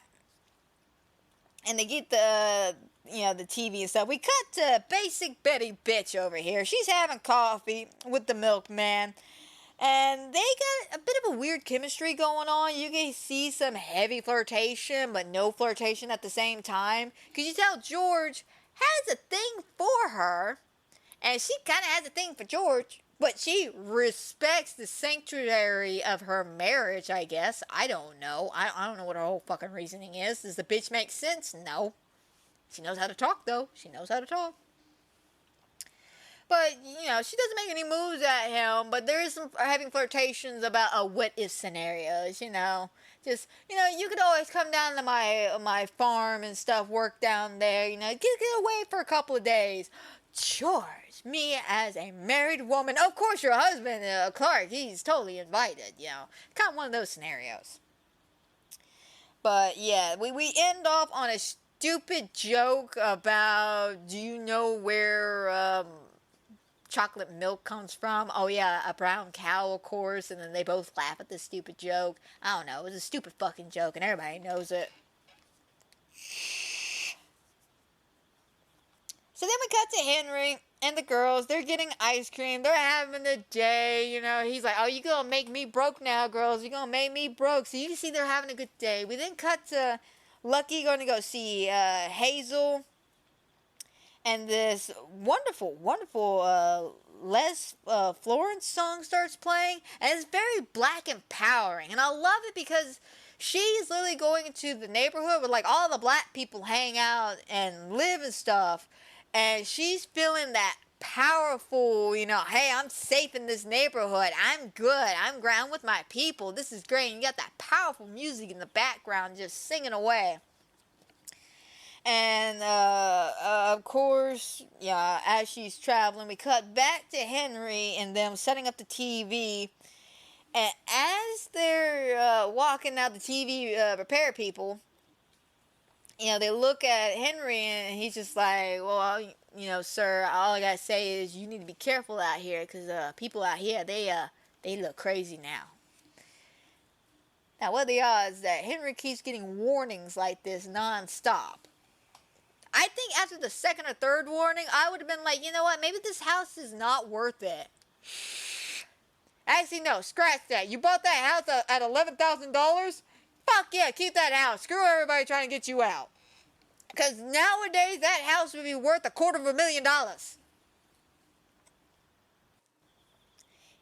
Speaker 9: and they get the TV and stuff, we cut to basic Betty bitch over here. She's having coffee with the milkman, and they got a bit of a weird chemistry going on. You can see some heavy flirtation, but no flirtation at the same time. Because you tell George has a thing for her, and she kind of has a thing for George. But she respects the sanctuary of her marriage, I guess. I don't know. I don't know what her whole fucking reasoning is. Does the bitch make sense? No. She knows how to talk, though. She knows how to talk. But, she doesn't make any moves at him. But there is some having flirtations about what-if scenarios, Just, you could always come down to my farm and stuff, work down there, get away for a couple of days. George, me as a married woman, of course your husband, Clark, he's totally invited, kind of one of those scenarios. But yeah, we end off on a stupid joke about, do you know where chocolate milk comes from? Oh yeah, a brown cow, of course, and then they both laugh at this stupid joke. I don't know, it was a stupid fucking joke and everybody knows it. So then we cut to Henry and the girls. They're getting ice cream. They're having a day, He's like, oh, you gonna make me broke now, girls. You gonna make me broke. So you can see they're having a good day. We then cut to Lucky going to go see Hazel. And this wonderful, wonderful Les Florence song starts playing. And it's very black empowering. And I love it because she's literally going into the neighborhood where like all the black people hang out and live and stuff. And she's feeling that powerful, hey, I'm safe in this neighborhood. I'm good. I'm ground with my people. This is great. And you got that powerful music in the background just singing away. And, of course, as she's traveling, we cut back to Henry and them setting up the TV. And as they're walking out the TV repair people, they look at Henry and he's just like, well, sir, all I gotta say is you need to be careful out here because people out here, they look crazy now. Now, what are the odds that Henry keeps getting warnings like this nonstop? I think after the second or third warning, I would have been like, you know what, maybe this house is not worth it. Actually, no, scratch that. You bought that house at $11,000? Fuck yeah, keep that house. Screw everybody trying to get you out. Because nowadays, that house would be worth $250,000.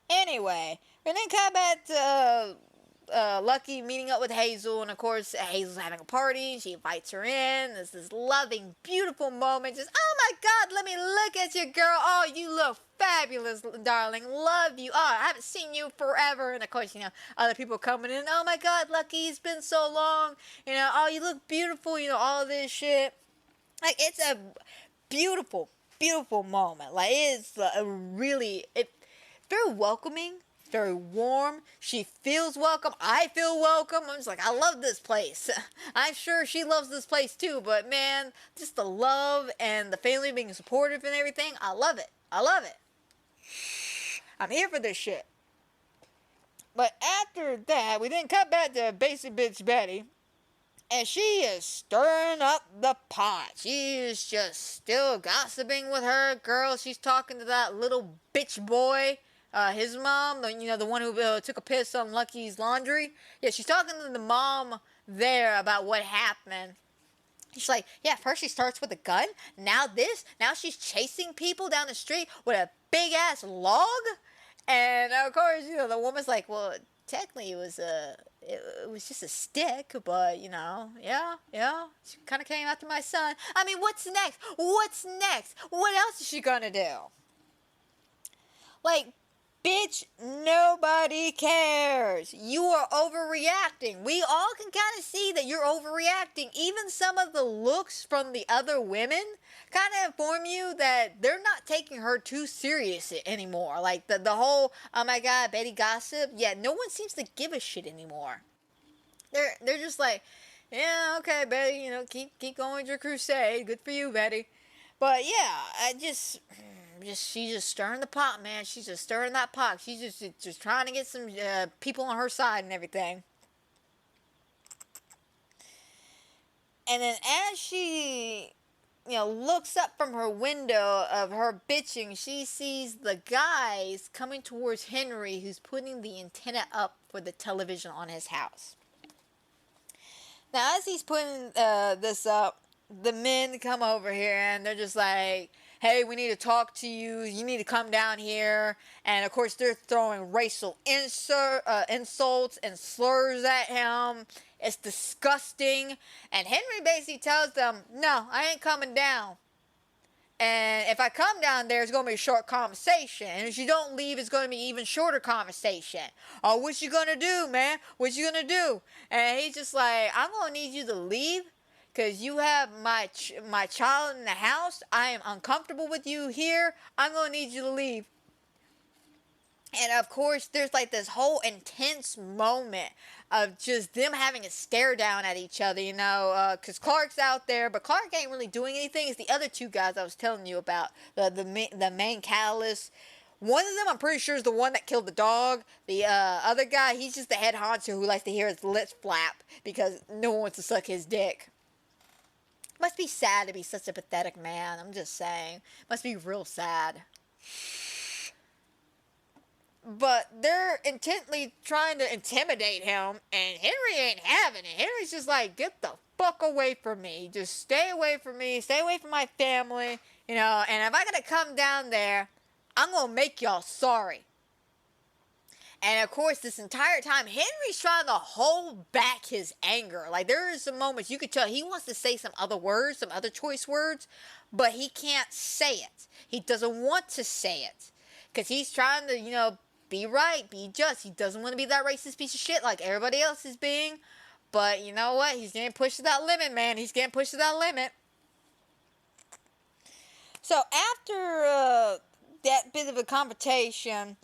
Speaker 9: Anyway, we then come back to Lucky meeting up with Hazel. And of course, Hazel's having a party. She invites her in. There's this loving, beautiful moment. Just, oh my God, let me look at you, girl. Oh, you look fabulous, darling. Love you. Oh, I haven't seen you forever. And of course, other people coming in. Oh my God, Lucky, it's been so long. Oh, you look beautiful. All this shit. Like, it's a beautiful, beautiful moment. Like, it's very welcoming, very warm. She feels welcome. I feel welcome. I'm just like, I love this place. I'm sure she loves this place too. But man, just the love and the family being supportive and everything. I love it. I love it. I'm here for this shit. But after that, we then cut back to basic bitch Betty. And she is stirring up the pot. She is just still gossiping with her girl. She's talking to that little bitch boy, his mom, the one who took a piss on Lucky's laundry. Yeah, she's talking to the mom there about what happened. She's like, yeah, first she starts with a gun. Now this. Now she's chasing people down the street with a big-ass log. And, of course, the woman's like, well, technically it was just a stick, but, yeah. She kind of came after my son. I mean, what's next? What's next? What else is she gonna do? Like, Bitch, nobody cares. You are overreacting. We all can kind of see that you're overreacting. Even some of the looks from the other women kind of inform you that they're not taking her too serious anymore. Like the whole, oh my god, Betty gossip. Yeah, no one seems to give a shit anymore. They're just like, yeah, okay, Betty, you know, keep going with your crusade. Good for you, Betty. But yeah, she's just stirring the pot, man. She's just stirring that pot. She's just trying to get some people on her side and everything. And then as she, looks up from her window of her bitching, she sees the guys coming towards Henry, who's putting the antenna up for the television on his house. Now, as he's putting this up, the men come over here and they're just like, hey, we need to talk to you. You need to come down here. And, of course, they're throwing racial insults and slurs at him. It's disgusting. And Henry basically tells them, no, I ain't coming down. And if I come down there, it's going to be a short conversation. And if you don't leave, it's going to be even shorter conversation. Oh, what you going to do, man? What you going to do? And he's just like, I'm going to need you to leave. Because you have my child in the house. I am uncomfortable with you here. I'm going to need you to leave. And of course, there's like this whole intense moment of just them having a stare down at each other, because Clark's out there, but Clark ain't really doing anything. It's the other two guys I was telling you about, the main catalyst. One of them, I'm pretty sure, is the one that killed the dog. The other guy, he's just the head honcho who likes to hear his lips flap because no one wants to suck his dick. Must be sad to be such a pathetic man. I'm just saying. Must be real sad. But they're intently trying to intimidate him, and Henry ain't having it. Henry's just like, get the fuck away from me. Just stay away from me. Stay away from my family. And if I gotta come down there, I'm gonna make y'all sorry. And of course, this entire time, Henry's trying to hold back his anger. Like, there are some moments you could tell he wants to say some other words, some other choice words, but he can't say it. He doesn't want to say it. Because he's trying to, be right, be just. He doesn't want to be that racist piece of shit like everybody else is being. But you know what? He's getting pushed to that limit, man. He's getting pushed to that limit. So after that bit of a confrontation,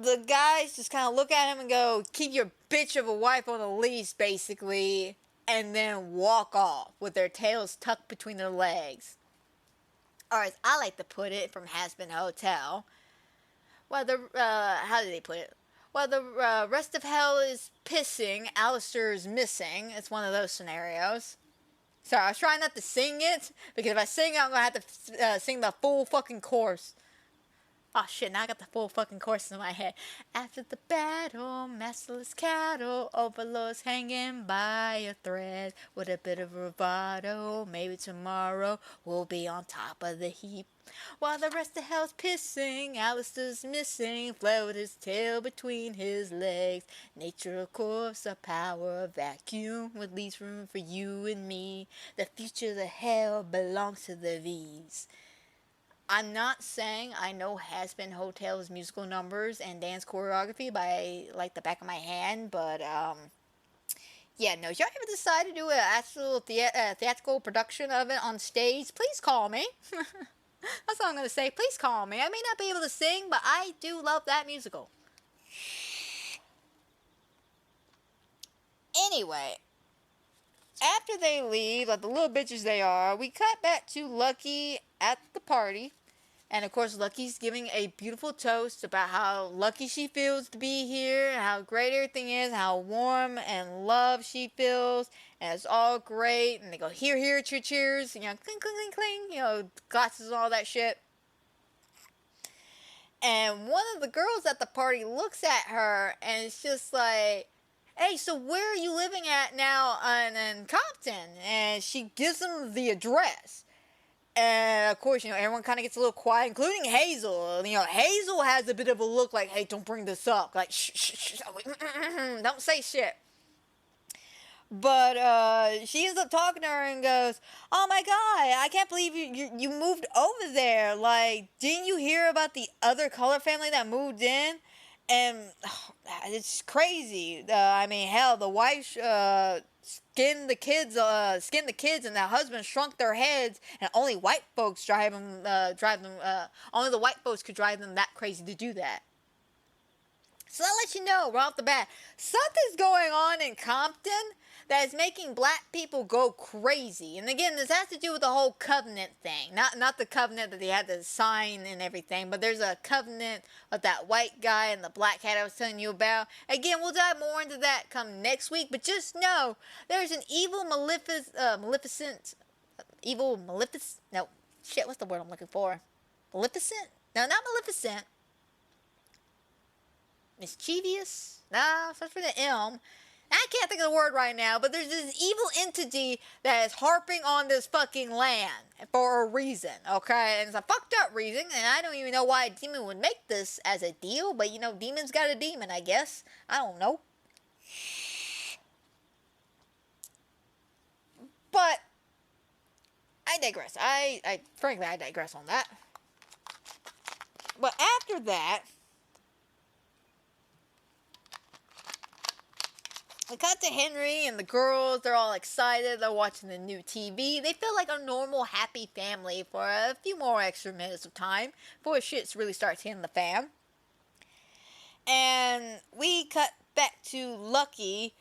Speaker 9: the guys just kind of look at him and go, keep your bitch of a wife on a leash, basically, and then walk off with their tails tucked between their legs. Or as I like to put it from Hazbin Hotel, well, how did they put it? Well, the rest of hell is pissing, Alistair is missing. It's one of those scenarios. Sorry, I was trying not to sing it, because if I sing it, I'm going to have to sing the full fucking chorus. Oh shit, now I got the full fucking chorus in my head. After the battle, masterless cattle, overlords hanging by a thread. With a bit of bravado, maybe tomorrow we'll be on top of the heap. While the rest of hell's pissing, Alistair's missing, fled with his tail between his legs. Nature, of course, a power vacuum with least room for you and me. The future of the hell belongs to the V's. I'm not saying I know Hazbin Hotel's musical numbers and dance choreography by like the back of my hand, but yeah, no. If y'all ever decide to do an actual theatrical production of it on stage, please call me. That's all I'm gonna say. Please call me. I may not be able to sing, but I do love that musical. Anyway, after they leave, like the little bitches they are, we cut back to Lucky at the party. And of course, Lucky's giving a beautiful toast about how lucky she feels to be here, how great everything is, how warm and loved she feels, and it's all great. And they go, here, here, cheers, clink, clink, clink, clink, glasses and all that shit. And one of the girls at the party looks at her, and it's just like, hey, so where are you living at now in Compton? And she gives them the address. And of course, everyone kind of gets a little quiet, including Hazel. Hazel has a bit of a look like, hey, don't bring this up. Like, shh, shh, shh, don't say shit. But she ends up talking to her and goes, "Oh my god, I can't believe you moved over there. Like, didn't you hear about the other color family that moved in? And it's crazy. I mean, hell, the wife skinned the kids, and the husband shrunk their heads, and only white folks drive them. Only the white folks could drive them that crazy to do that." So I'll let you know right off the bat, something's going on in Compton that is making black people go crazy. And again, this has to do with the whole covenant thing. Not the covenant that they had to sign and everything, but there's a covenant with that white guy and the black cat I was telling you about. Again, we'll dive more into that come next week, but just know there's an what's the word I'm looking for? Maleficent? No, not Maleficent. Mischievous? Nah, starts with an M. I can't think of the word right now, but there's this evil entity that is harping on this fucking land for a reason, okay? And it's a fucked up reason, and I don't even know why a demon would make this as a deal, but you know, demons got a demon, I guess. I don't know. But I digress. Frankly, I digress on that. But after that, we cut to Henry and the girls. They're all excited. They're watching the new TV. They feel like a normal, happy family for a few more extra minutes of time before shit really starts hitting the fan. And we cut back to Lucky,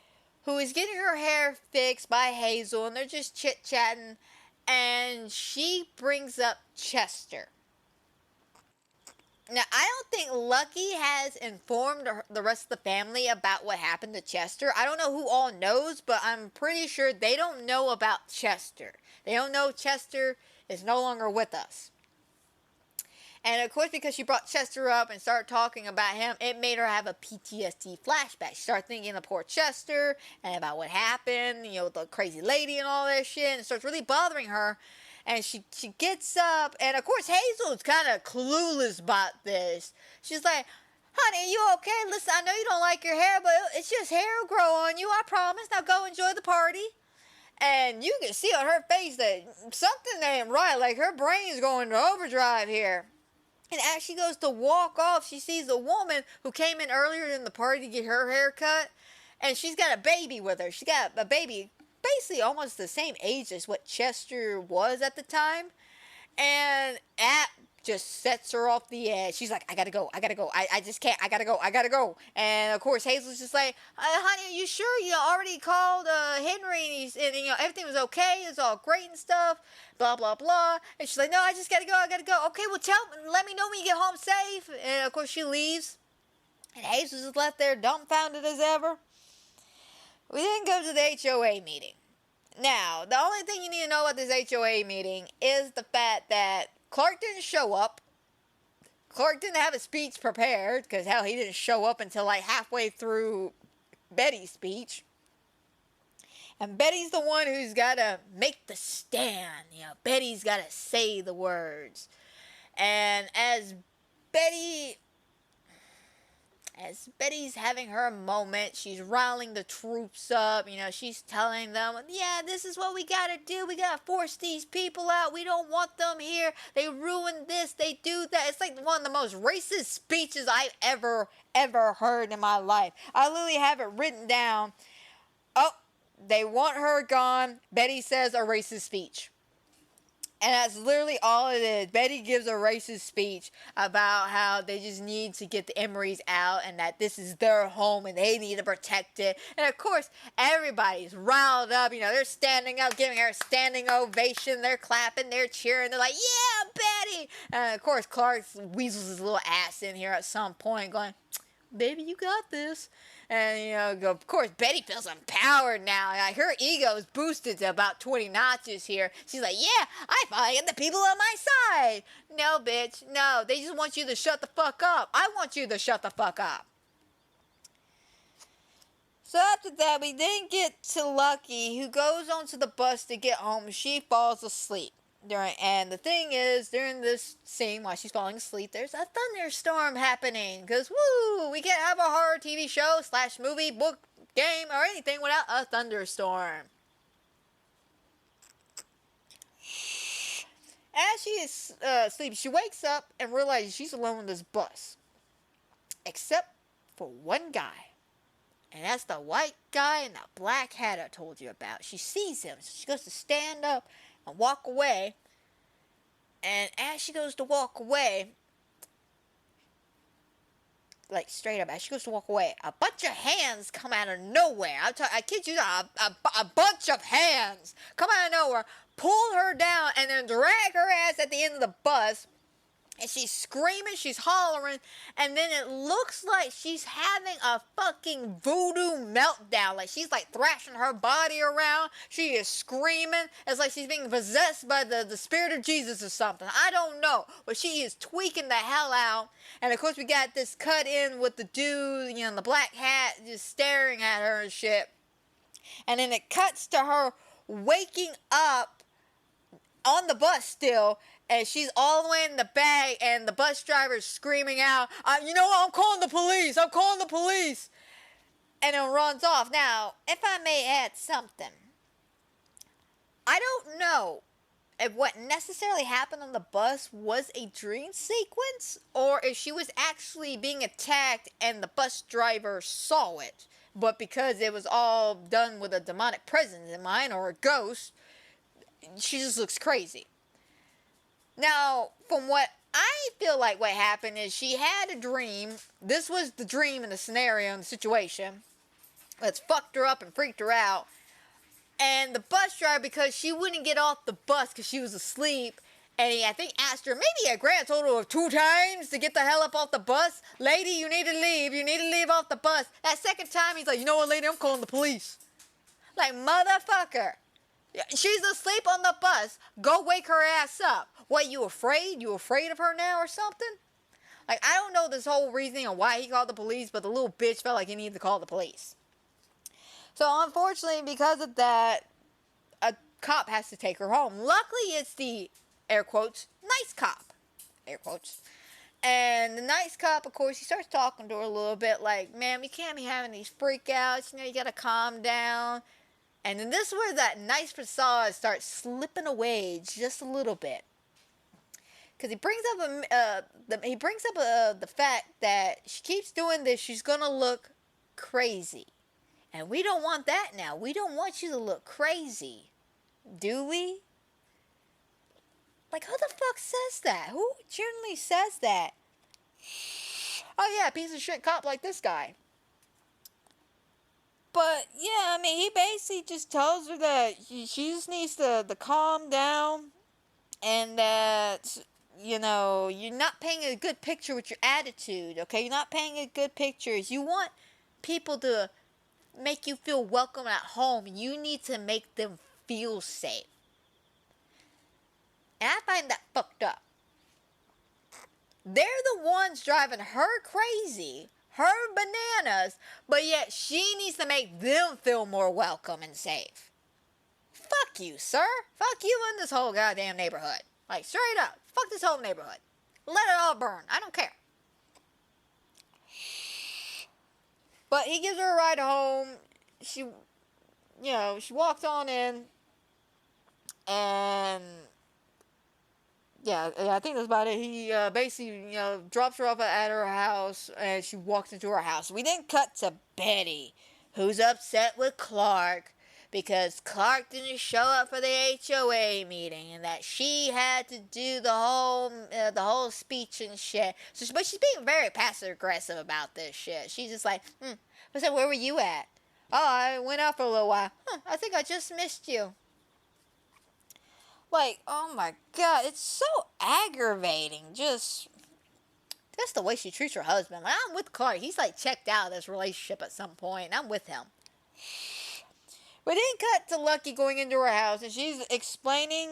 Speaker 9: who is getting her hair fixed by Hazel, and they're just chit-chatting, and she brings up Chester. Now, I don't think Lucky has informed the rest of the family about what happened to Chester. I don't know who all knows, but I'm pretty sure they don't know about Chester. They don't know Chester is no longer with us. And of course, because she brought Chester up and started talking about him, it made her have a PTSD flashback. She started thinking of poor Chester and about what happened, you know, with the crazy lady and all that shit, and it starts really bothering her. And she gets up, and of course Hazel's kind of clueless about this. She's like, "Honey, are you okay? Listen, I know you don't like your hair, but it's just hair will grow on you, I promise. Now go enjoy the party." And you can see on her face that something ain't right, like her brain's going to overdrive here. And as she goes to walk off, she sees a woman who came in earlier in the party to get her hair cut, and she's got a baby with her. She got a baby basically almost the same age as what Chester was at the time. And that just sets her off the edge. She's like, I gotta go. I just can't. I gotta go. And of course, Hazel's just like, honey, are you sure you already called Henry and you know, everything was okay? It's all great and stuff. Blah, blah, blah. And she's like, no, I just gotta go. Okay, well, let me know when you get home safe. And of course, she leaves. And Hazel's just left there dumbfounded as ever. We then go to the HOA meeting. Now, the only thing you need to know about this HOA meeting is the fact that Clark didn't show up. Clark didn't have a speech prepared, because hell, he didn't show up until like halfway through Betty's speech. And Betty's the one who's got to make the stand. You know, Betty's got to say the words. And as Betty's having her moment, she's riling the troops up, you know, she's telling them, yeah, this is what we gotta do, we gotta force these people out, we don't want them here, they ruin this, they do that. It's like one of the most racist speeches I've ever heard in my life. I literally have it written down. Oh, they want her gone, Betty says a racist speech. And that's literally all it is. Betty gives a racist speech about how they just need to get the Emerys out and that this is their home and they need to protect it. And of course, everybody's riled up. You know, they're standing up, giving her a standing ovation. They're clapping, they're cheering. They're like, yeah, Betty! And of course, Clark weasels his little ass in here at some point going, baby, you got this. And, you know, of course, Betty feels empowered now. Like, her ego is boosted to about 20 notches here. She's like, yeah, I finally get the people on my side. No, bitch, no. They just want you to shut the fuck up. I want you to shut the fuck up. So after that, we then get to Lucky, who goes onto the bus to get home. She falls asleep. And the thing is, during this scene, while she's falling asleep, there's a thunderstorm happening. Because, woo, we can't have a horror TV show / movie book game or anything without a thunderstorm. As she is sleeping, she wakes up and realizes she's alone on this bus. Except for one guy. And that's the white guy in the black hat I told you about. She sees him. So she goes to stand up and walk away. And as she goes to walk away, like straight up, as she goes to walk away, a bunch of hands come out of nowhere. I kid you not, a bunch of hands come out of nowhere, pull her down, and then drag her ass at the end of the bus. And she's screaming, she's hollering, and then it looks like she's having a fucking voodoo meltdown. Like she's like thrashing her body around. She is screaming. It's like she's being possessed by the spirit of Jesus or something. I don't know. But she is tweaking the hell out. And of course we got this cut in with the dude, you know, in the black hat just staring at her and shit. And then it cuts to her waking up on the bus still. And she's all the way in the back, and the bus driver's screaming out, you know what, I'm calling the police, I'm calling the police. And it runs off. Now, if I may add something, I don't know if what necessarily happened on the bus was a dream sequence, or if she was actually being attacked and the bus driver saw it. But because it was all done with a demonic presence in mind, or a ghost, she just looks crazy. Now, from what I feel like what happened is she had a dream. This was the dream and the scenario and the situation that's fucked her up and freaked her out. And the bus driver, because she wouldn't get off the bus because she was asleep, and he, I think, asked her maybe a grand total of 2 times to get the hell up off the bus. Lady, you need to leave. You need to leave off the bus. That second time, he's like, you know what, lady, I'm calling the police. Like, motherfucker. She's asleep on the bus. Go wake her ass up. What, you afraid? You afraid of her now or something? Like, I don't know this whole reasoning on why he called the police, but the little bitch felt like he needed to call the police. So, unfortunately, because of that, a cop has to take her home. Luckily, it's the, air quotes, nice cop. Air quotes. And the nice cop, of course, he starts talking to her a little bit like, ma'am, you can't be having these freakouts. You know, you gotta calm down. And then this is where that nice facade starts slipping away just a little bit. Because he brings up the fact that she keeps doing this, she's gonna look crazy, and we don't want that now. We don't want you to look crazy, do we? Like, who the fuck says that? Who generally says that? Oh yeah, piece of shit cop like this guy. But yeah, I mean, he basically just tells her that she just needs to calm down, and that, you know, you're not painting a good picture with your attitude, okay? You're not painting a good picture. You want people to make you feel welcome at home. You need to make them feel safe. And I find that fucked up. They're the ones driving her crazy, her bananas, but yet she needs to make them feel more welcome and safe. Fuck you, sir. Fuck you and this whole goddamn neighborhood. Like, straight up. Fuck this whole neighborhood. Let it all burn. I don't care. But he gives her a ride home. She walks on in. And yeah, I think that's about it. He basically, drops her off at her house, and she walks into her house. We then cut to Betty, who's upset with Clark because Clark didn't show up for the HOA meeting, and that she had to do the whole speech and shit. But she's being very passive aggressive about this shit. She's just like, where were you at? Oh, I went out for a little while. I think I just missed you. Like, oh my god, it's so aggravating. Just the way she treats her husband. Like, I'm with Clark. He's like checked out of this relationship at some point, and I'm with him. We then cut to Lucky going into her house, and she's explaining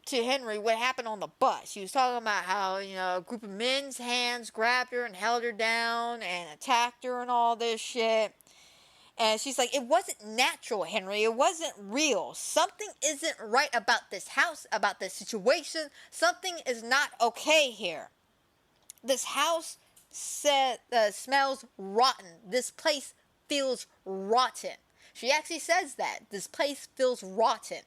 Speaker 9: to Henry what happened on the bus. She was talking about how, a group of men's hands grabbed her and held her down and attacked her and all this shit. And she's like, it wasn't natural, Henry. It wasn't real. Something isn't right about this house, about this situation. Something is not okay here. This house smells rotten. This place feels rotten. She actually says that. This place feels rotten.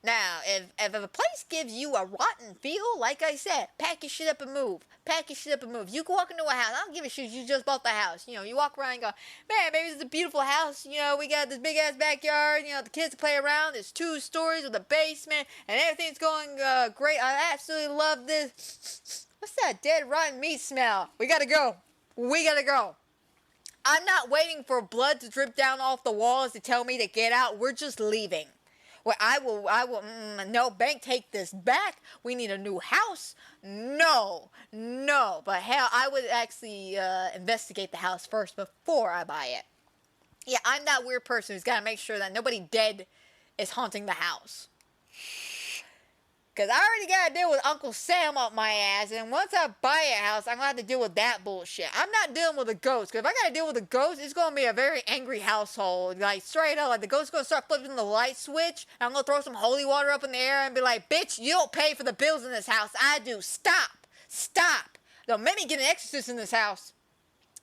Speaker 9: Now, if a place gives you a rotten feel, like I said, pack your shit up and move. Pack your shit up and move. You can walk into a house. I don't give a shit. You just bought the house. You know, you walk around and go, man, baby, this is a beautiful house. You know, we got this big-ass backyard. You know, the kids play around. There's 2 stories with a basement, and everything's going great. I absolutely love this. What's that dead, rotten meat smell? We gotta go. We gotta go. I'm not waiting for blood to drip down off the walls to tell me to get out. We're just leaving. Well, no, bank, take this back. We need a new house. No. But hell, I would actually investigate the house first before I buy it. Yeah, I'm that weird person who's got to make sure that nobody dead is haunting the house. Because I already got to deal with Uncle Sam up my ass, and once I buy a house, I'm going to have to deal with that bullshit. I'm not dealing with a ghost, because if I got to deal with a ghost, it's going to be a very angry household. Like, straight up, like, the ghost's going to start flipping the light switch, and I'm going to throw some holy water up in the air and be like, bitch, you don't pay for the bills in this house. I do. Stop. Don't make me get an exorcist in this house.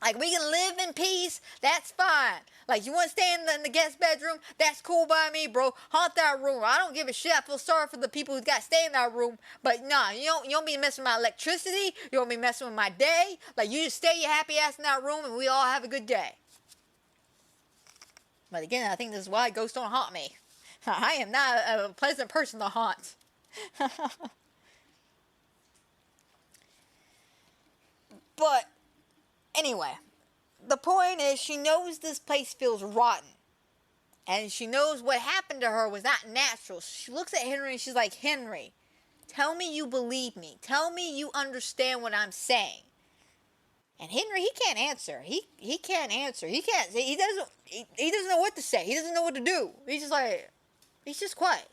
Speaker 9: Like, we can live in peace, that's fine. Like, you want to stay in the guest bedroom, that's cool by me, bro. Haunt that room. I don't give a shit. I feel sorry for the people who got to stay in that room. But nah, you don't be messing with my electricity. You don't be messing with my day. Like, you just stay your happy ass in that room and we all have a good day. But again, I think this is why ghosts don't haunt me. I am not a pleasant person to haunt. But anyway, the point is she knows this place feels rotten. And she knows what happened to her was not natural. She looks at Henry and she's like, Henry, tell me you believe me. Tell me you understand what I'm saying. And Henry, he can't answer. He can't answer. He doesn't know what to say. He doesn't know what to do. He's just quiet.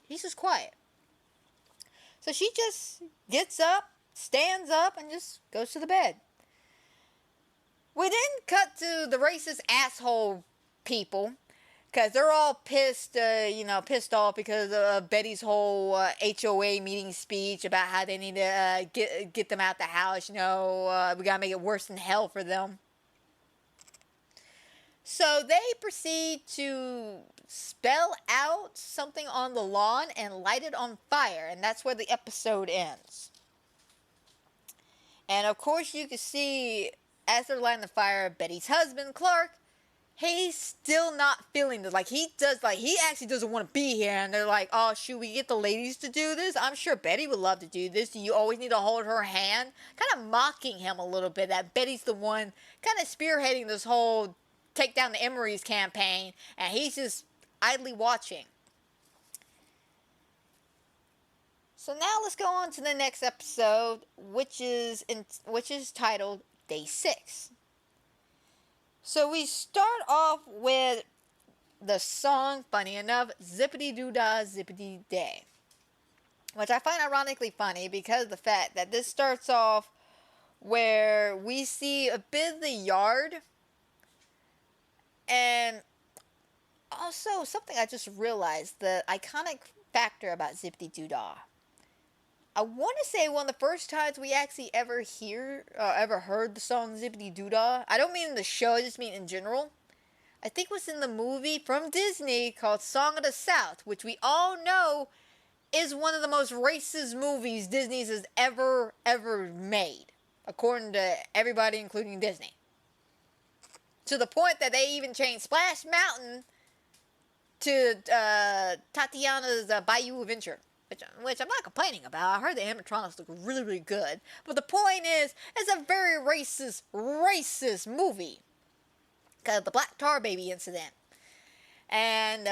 Speaker 9: So she just gets up, stands up, and just goes to the bed. We then cut to the racist asshole people, because they're all pissed off because of Betty's whole HOA meeting speech about how they need to get them out the house. We gotta make it worse than hell for them. So they proceed to spell out something on the lawn and light it on fire, and that's where the episode ends. And of course you can see, as they're lighting the fire, Betty's husband, Clark, he's still not feeling this. He actually doesn't want to be here. And they're like, oh, should we get the ladies to do this? I'm sure Betty would love to do this. Do you always need to hold her hand? Kind of mocking him a little bit, that Betty's the one kind of spearheading this whole take down the Emerys campaign. And he's just idly watching. So now let's go on to the next episode, which is titled Day 6. So we start off with the song, funny enough, Zippity Doo Dah Zippity Day, which I find ironically funny because of the fact that this starts off where we see a bit of the yard, and also something I just realized, the iconic factor about Zippity Doo Dah. I want to say one of the first times we actually ever heard the song Zippity Doo Dah. I don't mean in the show, I just mean in general. I think it was in the movie from Disney called Song of the South, which we all know is one of the most racist movies Disney has ever made, according to everybody, including Disney. To the point that they even changed Splash Mountain to Tatiana's Bayou Adventure. Which I'm not complaining about. I heard the animatronics look really, really good. But the point is, it's a very racist movie. Because of the Black Tar Baby incident. And,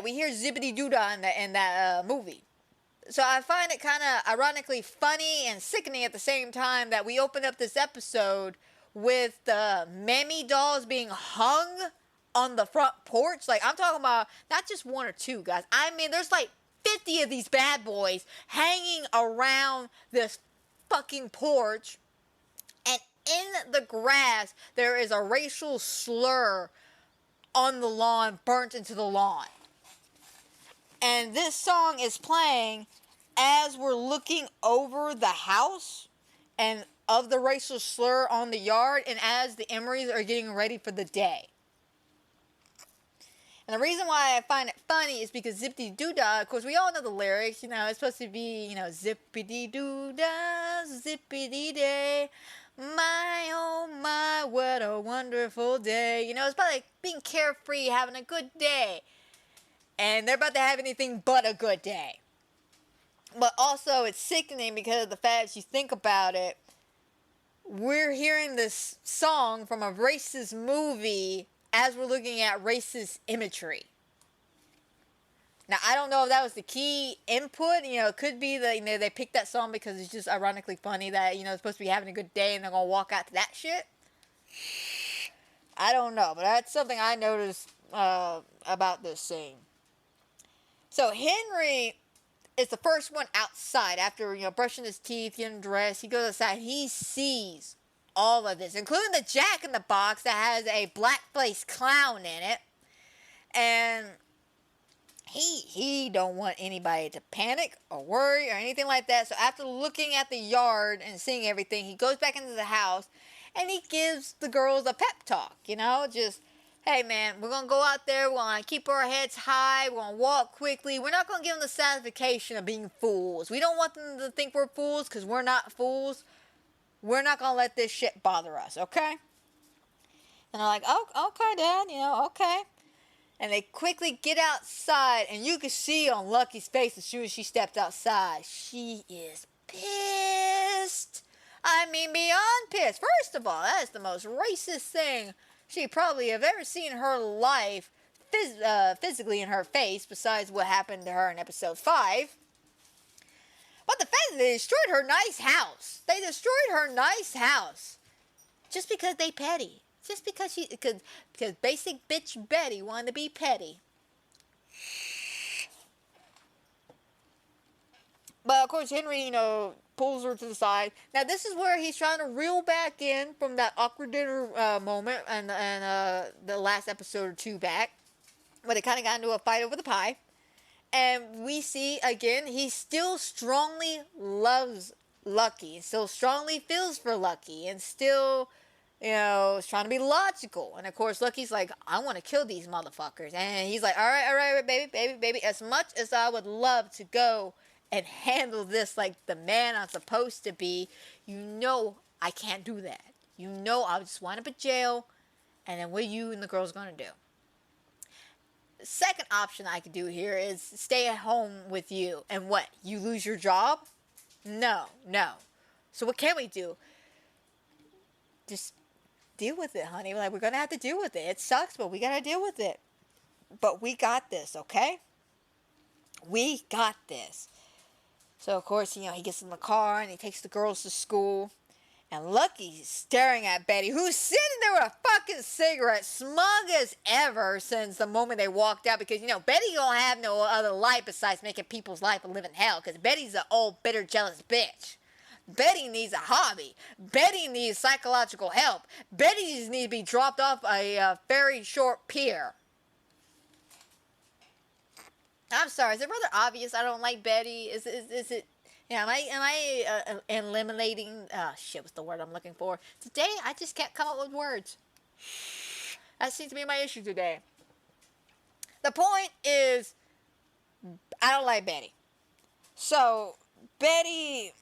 Speaker 9: we hear Zippity Doo Dah in that movie. So I find it kind of ironically funny and sickening at the same time that we open up this episode with the Mammy dolls being hung on the front porch. Like, I'm talking about not just one or two, guys. I mean, there's 50 of these bad boys hanging around this fucking porch, and in the grass there is a racial slur on the lawn, burnt into the lawn. And this song is playing as we're looking over the house, and of the racial slur on the yard and as the Emerys are getting ready for the day. And the reason why I find it funny is because Zippity Doo Dah, of course, we all know the lyrics, you know, it's supposed to be, you know, Zippity Doo Dah, Zippity Day, my oh my, what a wonderful day. You know, it's about like being carefree, having a good day. And they're about to have anything but a good day. But also, it's sickening because of the fact that you think about it, we're hearing this song from a racist movie as we're looking at racist imagery. Now, I don't know if that was the key input. You know, it could be that, you know, they picked that song because it's just ironically funny that, you know, it's supposed to be having a good day and they're going to walk out to that shit. I don't know, but that's something I noticed about this scene. So, Henry is the first one outside after, you know, brushing his teeth, getting dressed. He goes outside. He sees all of this, including the Jack in the Box that has a black-faced clown in it. And he don't want anybody to panic or worry or anything like that. So after looking at the yard and seeing everything, he goes back into the house and he gives the girls a pep talk, you know, just, hey man, we're going to go out there, we're going to keep our heads high, we're going to walk quickly. We're not going to give them the satisfaction of being fools. We don't want them to think we're fools because we're not fools. We're not going to let this shit bother us, okay? And they're like, oh, okay, Dad, you know, okay. And they quickly get outside, and you can see on Lucky's face as soon as she steps outside, she is pissed. I mean, beyond pissed. First of all, that is the most racist thing she probably have ever seen in her life, physically in her face, besides what happened to her in episode 5. But the fact that they destroyed her nice house. They destroyed her nice house. Just because they petty. Just because because basic bitch Betty wanted to be petty. But of course Henry, you know, pulls her to the side. Now this is where he's trying to reel back in from that awkward dinner moment and the last episode or two back. Where they kind of got into a fight over the pie. And we see, again, he still strongly loves Lucky. Still strongly feels for Lucky. And still, you know, is trying to be logical. And, of course, Lucky's like, I want to kill these motherfuckers. And he's like, all right, baby. As much as I would love to go and handle this like the man I'm supposed to be, you know I can't do that. You know I'll just wind up in jail. And then what you and the girl's going to do? Second option I could do here is stay at home with you. And what? You lose your job? No. So what can we do? Just deal with it, honey. Like, we're going to have to deal with it. It sucks, but we got to deal with it. But we got this, okay? We got this. So, of course, you know, he gets in the car and he takes the girls to school. And Lucky's staring at Betty, who's sitting there with a fucking cigarette, smug as ever since the moment they walked out. Because, you know, Betty don't have no other life besides making people's life a living hell. Because Betty's an old, bitter, jealous bitch. Betty needs a hobby. Betty needs psychological help. Betty just needs to be dropped off a very short pier. I'm sorry, is it rather obvious I don't like Betty? Is it... Yeah, am I eliminating, what's the word I'm looking for? Today, I just can't come up with words. That seems to be my issue today. The point is, I don't like Betty. So, Betty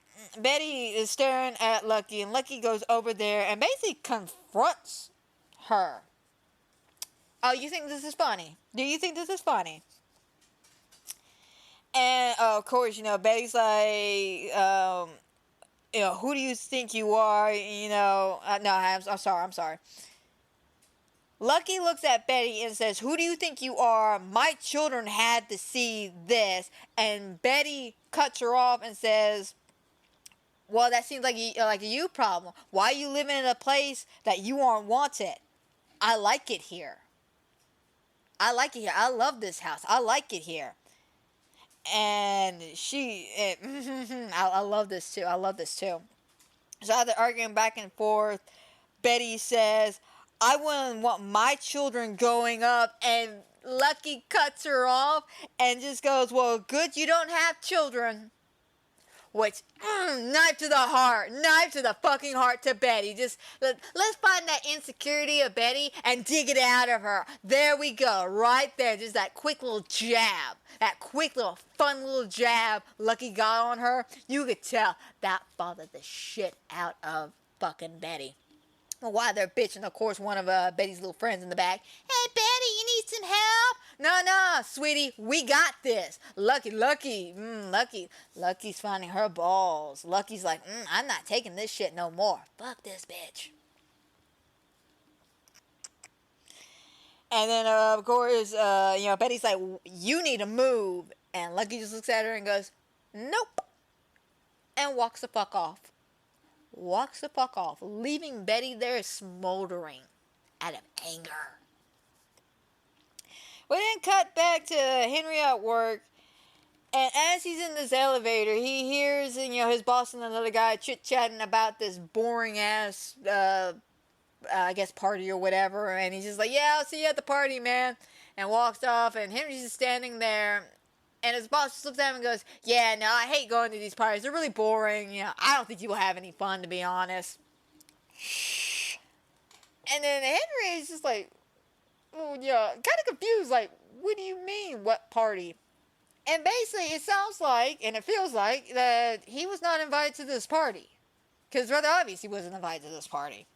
Speaker 9: is staring at Lucky, and Lucky goes over there and basically confronts her. Oh, you think this is funny? Do you think this is funny? And, of course, you know, Betty's like, you know, who do you think you are? You know, no, I'm sorry. Lucky looks at Betty and says, who do you think you are? My children had to see this. And Betty cuts her off and says, well, that seems like a you problem. Why are you living in a place that you aren't wanted? I like it here. I love this house. I like it here. And I love this too. So after arguing back and forth, Betty says, I wouldn't want my children growing up. And Lucky cuts her off and just goes, well, good you don't have children. which, knife to the fucking heart to Betty. Just, let's find that insecurity of Betty and dig it out of her. There we go, right there. Just that quick little jab. That quick little fun little jab Lucky got on her. You could tell that bothered the shit out of fucking Betty. Well, while they're bitching, of course, one of Betty's little friends in the back. Hey, Betty, you need some help? No, sweetie, we got this. Lucky's finding her balls. Lucky's like, I'm not taking this shit no more. Fuck this bitch. And then, of course, Betty's like, you need to move. And Lucky just looks at her and goes, nope. And walks the fuck off. Leaving Betty there smoldering out of anger. We then cut back to Henry at work, and as he's in this elevator, he hears, his boss and another guy chit-chatting about this boring-ass, I guess, party or whatever, and he's just like, yeah, I'll see you at the party, man, and walks off, and Henry's just standing there. And his boss just looks at him and goes, yeah, no, I hate going to these parties. They're really boring. I don't think you will have any fun, to be honest. And then Henry is just like, kind of confused. Like, what do you mean, what party? And basically, it sounds like, and it feels like, that he was not invited to this party. Because it's rather obvious he wasn't invited to this party.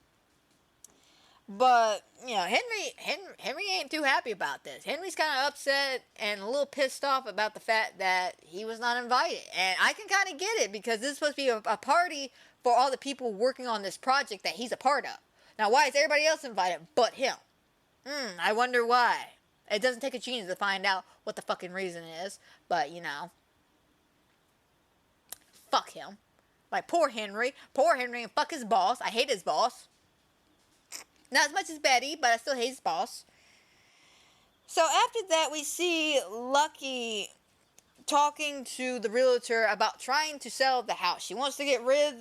Speaker 9: But, Henry ain't too happy about this. Henry's kind of upset and a little pissed off about the fact that he was not invited. And I can kind of get it, because this is supposed to be a party for all the people working on this project that he's a part of. Now, why is everybody else invited but him? I wonder why. It doesn't take a genius to find out what the fucking reason is. But, fuck him. Like, poor Henry and fuck his boss. I hate his boss. Not as much as Betty, but I still hate his boss. So after that, we see Lucky talking to the realtor about trying to sell the house. She wants to get rid,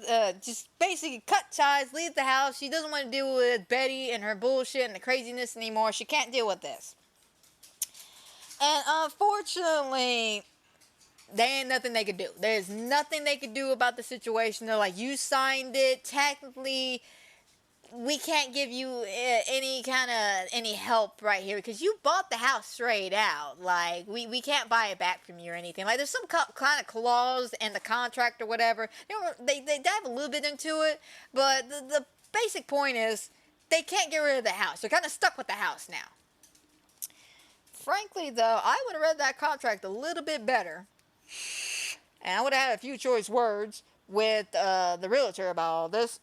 Speaker 9: just basically cut ties, leave the house. She doesn't want to deal with Betty and her bullshit and the craziness anymore. She can't deal with this. And unfortunately, there ain't nothing they could do. There's nothing they could do about the situation. They're like, you signed it. Technically, we can't give you any help right here, because you bought the house straight out. Like, we can't buy it back from you or anything. Like, there's some kind of clause in the contract or whatever. They dive a little bit into it, but the basic point is they can't get rid of the house. They're kind of stuck with the house now. Frankly, though, I would have read that contract a little bit better, and I would have had a few choice words with the realtor about all this.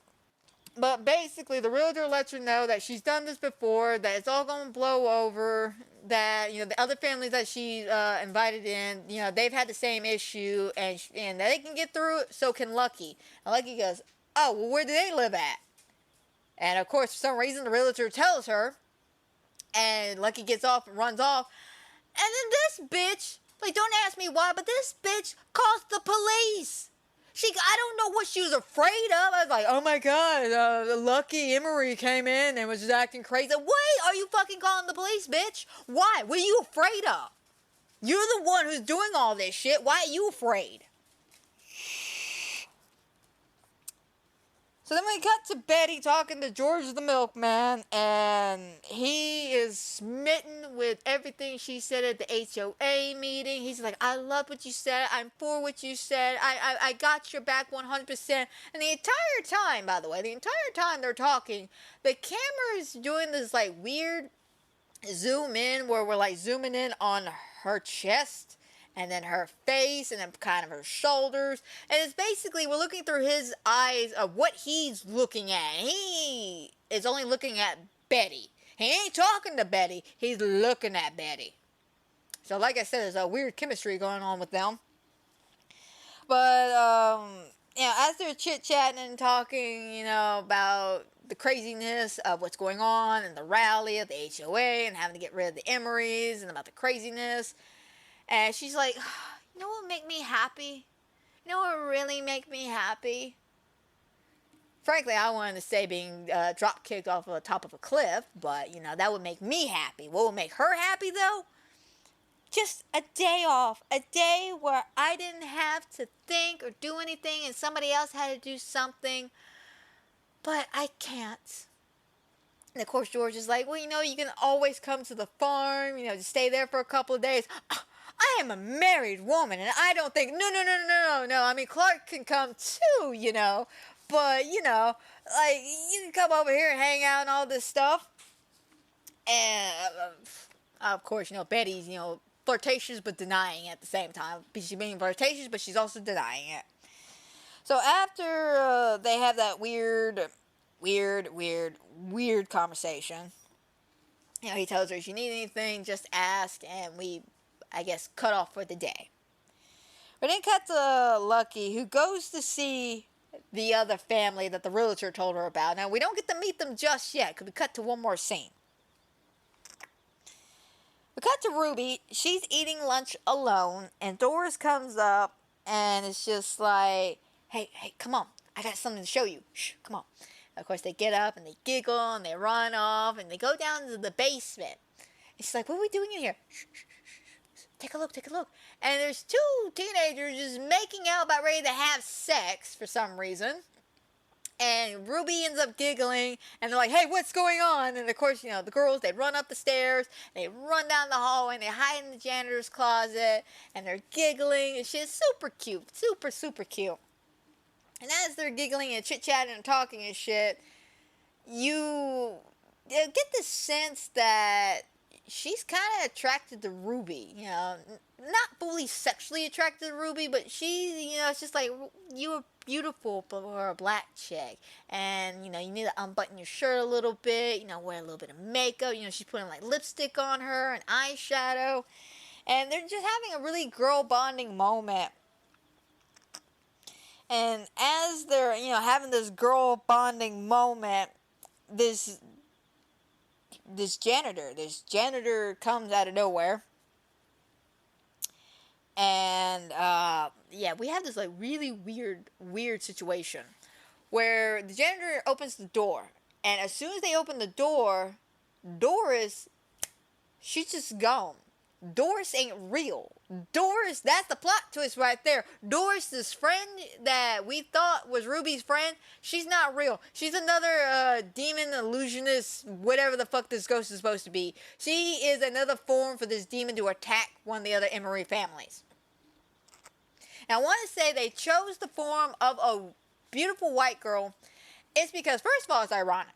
Speaker 9: But basically, the realtor lets her know that she's done this before, that it's all going to blow over, that, the other families that she invited in, they've had the same issue, and they can get through it, so can Lucky. And Lucky goes, oh, well, where do they live at? And, of course, for some reason, the realtor tells her, and Lucky gets off and runs off. And then this bitch, like, don't ask me why, but this bitch calls the police. I don't know what she was afraid of. I was like, oh my god, Lucky Emery came in and was just acting crazy. Wait, are you fucking calling the police, bitch? Why? What are you afraid of? You're the one who's doing all this shit. Why are you afraid? So then we cut to Betty talking to George the milkman, and he is smitten with everything she said at the HOA meeting. He's like, I love what you said. I'm for what you said. I got your back 100%. And the entire time, by the way, they're talking, the camera is doing this, like, weird zoom in where we're, like, zooming in on her chest, and then her face, and then kind of her shoulders. And it's basically, we're looking through his eyes of what he's looking at. He is only looking at Betty. He ain't talking to Betty. He's looking at Betty. So like I said, there's a weird chemistry going on with them. But, as they're chit-chatting and talking, about the craziness of what's going on, and the rally at the HOA, and having to get rid of the Emerys, and about the craziness, and she's like, you know what would make me happy? You know what would really make me happy? Frankly, I wanted to say being drop-kicked off of the top of a cliff, but, that would make me happy. What would make her happy, though? just a day off, a day where I didn't have to think or do anything and somebody else had to do something, but I can't. And of course, George is like, well, you can always come to the farm, to stay there for a couple of days. I am a married woman, and I don't think, no. I mean, Clark can come too, but, like, you can come over here and hang out and all this stuff. And, of course, Betty's, flirtatious but denying it at the same time. She's being flirtatious, but she's also denying it. So after they have that weird conversation, he tells her, if you need anything, just ask, and we, I guess, cut off for the day. But then cut to Lucky, who goes to see the other family that the realtor told her about. Now, we don't get to meet them just yet, because we cut to one more scene. We cut to Ruby. She's eating lunch alone, and Doris comes up, and it's just like, hey, come on. I got something to show you. Shh, come on. Of course, they get up, and they giggle, and they run off, and they go down to the basement. And she's like, what are we doing in here? Shh, shh, shh. Take a look. And there's two teenagers just making out, about ready to have sex for some reason. And Ruby ends up giggling, and they're like, hey, what's going on? And of course, the girls, they run up the stairs, they run down the hallway, and they hide in the janitor's closet, and they're giggling, and shit's super cute, super cute. And as they're giggling and chit-chatting and talking and shit, you get this sense that she's kind of attracted to Ruby, not fully sexually attracted to Ruby, but she, it's just like, you are beautiful for a black chick, and, you need to unbutton your shirt a little bit, wear a little bit of makeup, she's putting, like, lipstick on her and eyeshadow, and they're just having a really girl bonding moment. And as they're, having this girl bonding moment, this janitor comes out of nowhere. And, we have this, like, really weird situation where the janitor opens the door. And as soon as they open the door, Doris, she's just gone. Doris ain't real. Doris, that's the plot twist right there. Doris, this friend that we thought was Ruby's friend, she's not real. She's another demon, illusionist, whatever the fuck this ghost is supposed to be. She is another form for this demon to attack one of the other Emery families. Now, I want to say they chose the form of a beautiful white girl. It's because, first of all, it's ironic.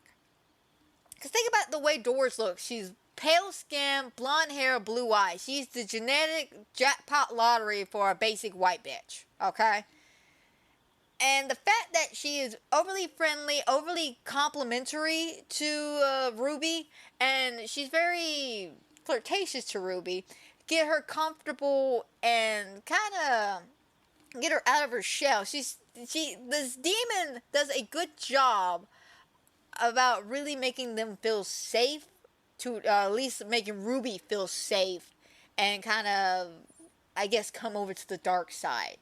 Speaker 9: Because think about the way Doris looks. She's pale skin, blonde hair, blue eyes. She's the genetic jackpot lottery for a basic white bitch. Okay? And the fact that she is overly friendly, overly complimentary to Ruby, and she's very flirtatious to Ruby, get her comfortable and kind of get her out of her shell. This demon does a good job about really making them feel safe, to at least making Ruby feel safe and kind of, I guess, come over to the dark side.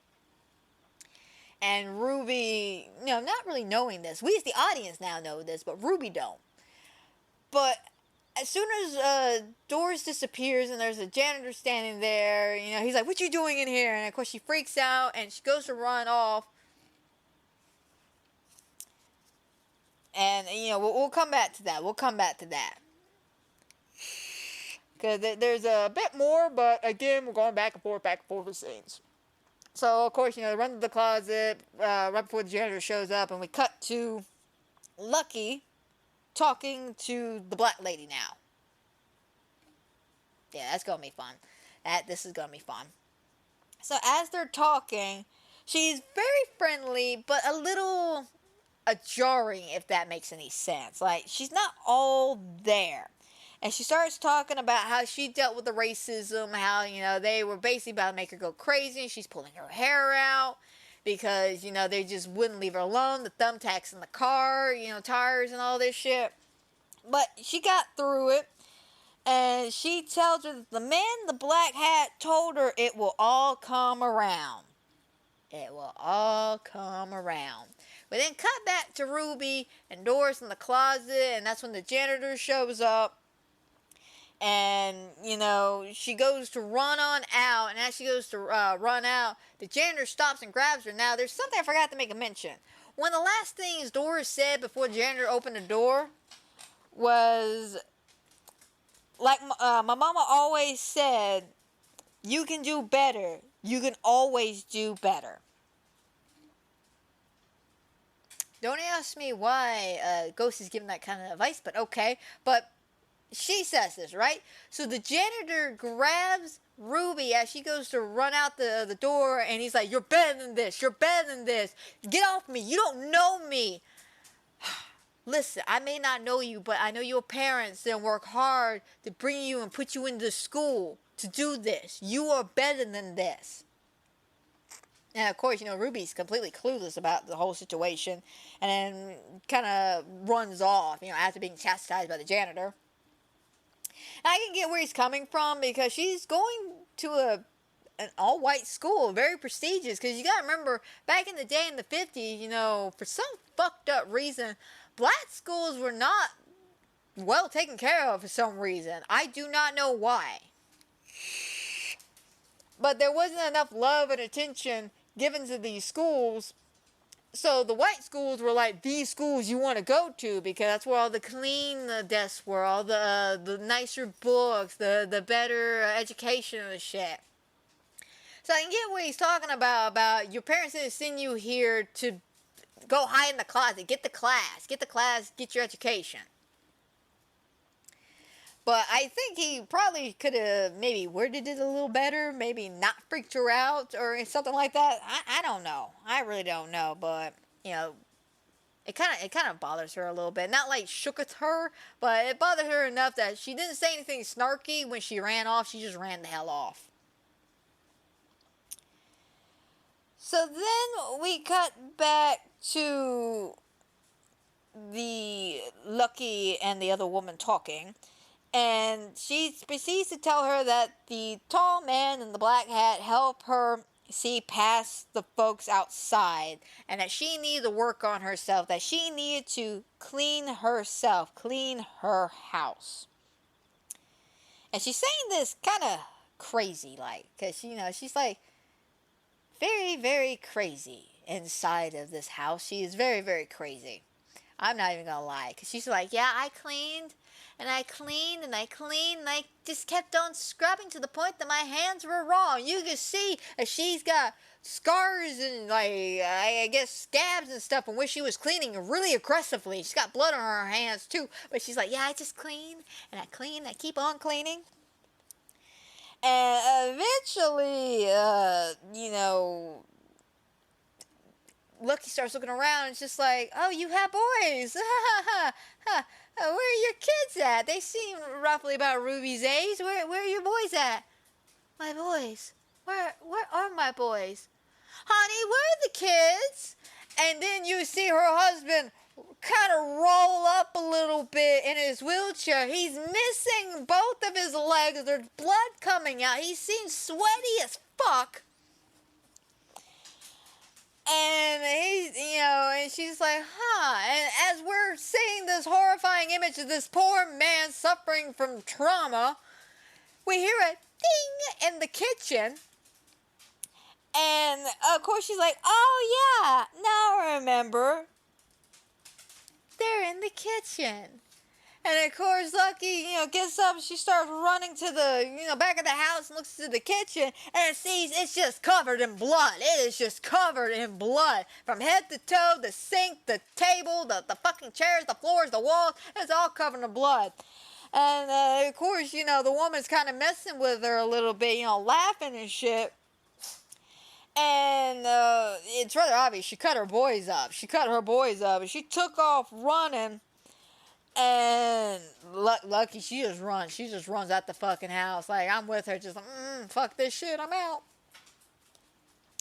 Speaker 9: And Ruby, not really knowing this. We as the audience now know this, but Ruby don't. But as soon as Doris disappears and there's a janitor standing there, he's like, what you doing in here? And of course she freaks out and she goes to run off. And, we'll come back to that. Because there's a bit more, but again, we're going back and forth with scenes. So, of course, they run to the closet right before the janitor shows up, and we cut to Lucky talking to the black lady now. Yeah, that's going to be fun. This is going to be fun. So, as they're talking, she's very friendly, but a little jarring, if that makes any sense. Like, she's not all there. And she starts talking about how she dealt with the racism, how, they were basically about to make her go crazy, and she's pulling her hair out because, they just wouldn't leave her alone, the thumbtacks in the car, tires and all this shit. But she got through it, and she tells her that the man in the black hat told her it will all come around. It will all come around. We then cut back to Ruby and Doris in the closet, and that's when the janitor shows up. And, you know, she goes to run on out, and as she goes to run out, the janitor stops and grabs her. Now, there's something I forgot to make a mention. One of the last things Doris said before the janitor opened the door was, like my mama always said, you can do better. You can always do better. Don't ask me why Ghost is giving that kind of advice, but okay. But she says this, right? So the janitor grabs Ruby as she goes to run out the door, and he's like, you're better than this. You're better than this. Get off me. You don't know me. Listen, I may not know you, but I know your parents didn't work hard to bring you and put you into school to do this. You are better than this. And of course, you know, Ruby's completely clueless about the whole situation and then kind of runs off, you know, after being chastised by the janitor. And I can get where he's coming from because she's going to an all-white school, very prestigious, because you got to remember, back in the day in the 50s, you know, for some fucked up reason, black schools were not well taken care of for some reason. I do not know why. But there wasn't enough love and attention given to these schools. So the white schools were like these schools you want to go to because that's where all the clean desks were, all the nicer books, the better education and shit. So I can get what he's talking about your parents didn't send you here to go hide in the closet. Get the class, get your education. But I think he probably could have maybe worded it a little better, maybe not freaked her out or something like that. I don't know. I really don't know. But, you know, it kind of bothers her a little bit. Not like shook at her, but it bothered her enough that she didn't say anything snarky when she ran off. She just ran the hell off. So then we cut back to the Lucky and the other woman talking. And she proceeds to tell her that the tall man in the black hat helped her see past the folks outside. And that she needed to work on herself. That she needed to clean herself. Clean her house. And she's saying this kind of crazy like. Because, you know, she's like very, very crazy inside of this house. She is very, very crazy. I'm not even going to lie. Because she's like, yeah, I cleaned. And I cleaned and I cleaned and I just kept on scrubbing to the point that my hands were raw. You can see she's got scars and like, I guess scabs and stuff from where she was cleaning really aggressively. She's got blood on her hands too. But she's like, yeah, I just clean and I keep on cleaning. And eventually, you know, Lucky starts looking around and it's just like, oh, you have boys. Where are your kids at? They seem roughly about Ruby's age. Where are your boys at? My boys? Where are my boys? Honey, where are the kids? And then you see her husband kind of roll up a little bit in his wheelchair. He's missing both of his legs. There's blood coming out. He seems sweaty as fuck. And he's, you know, and she's like, and as we're seeing this horrifying image of this poor man suffering from trauma, we hear a ding in the kitchen. And of course she's like, oh yeah, now I remember. They're in the kitchen. And of course, Lucky, you know, gets up and she starts running to the, you know, back of the house and looks to the kitchen and sees it's just covered in blood. It is just covered in blood. From head to toe, the sink, the table, the fucking chairs, the floors, the walls, it's all covered in blood. And of course, you know, the woman's kind of messing with her a little bit, you know, laughing and shit. And it's rather obvious. She cut her boys up. And she took off running. And Lucky, she just runs. She just runs out the fucking house. Like, I'm with her, just like, fuck this shit, I'm out.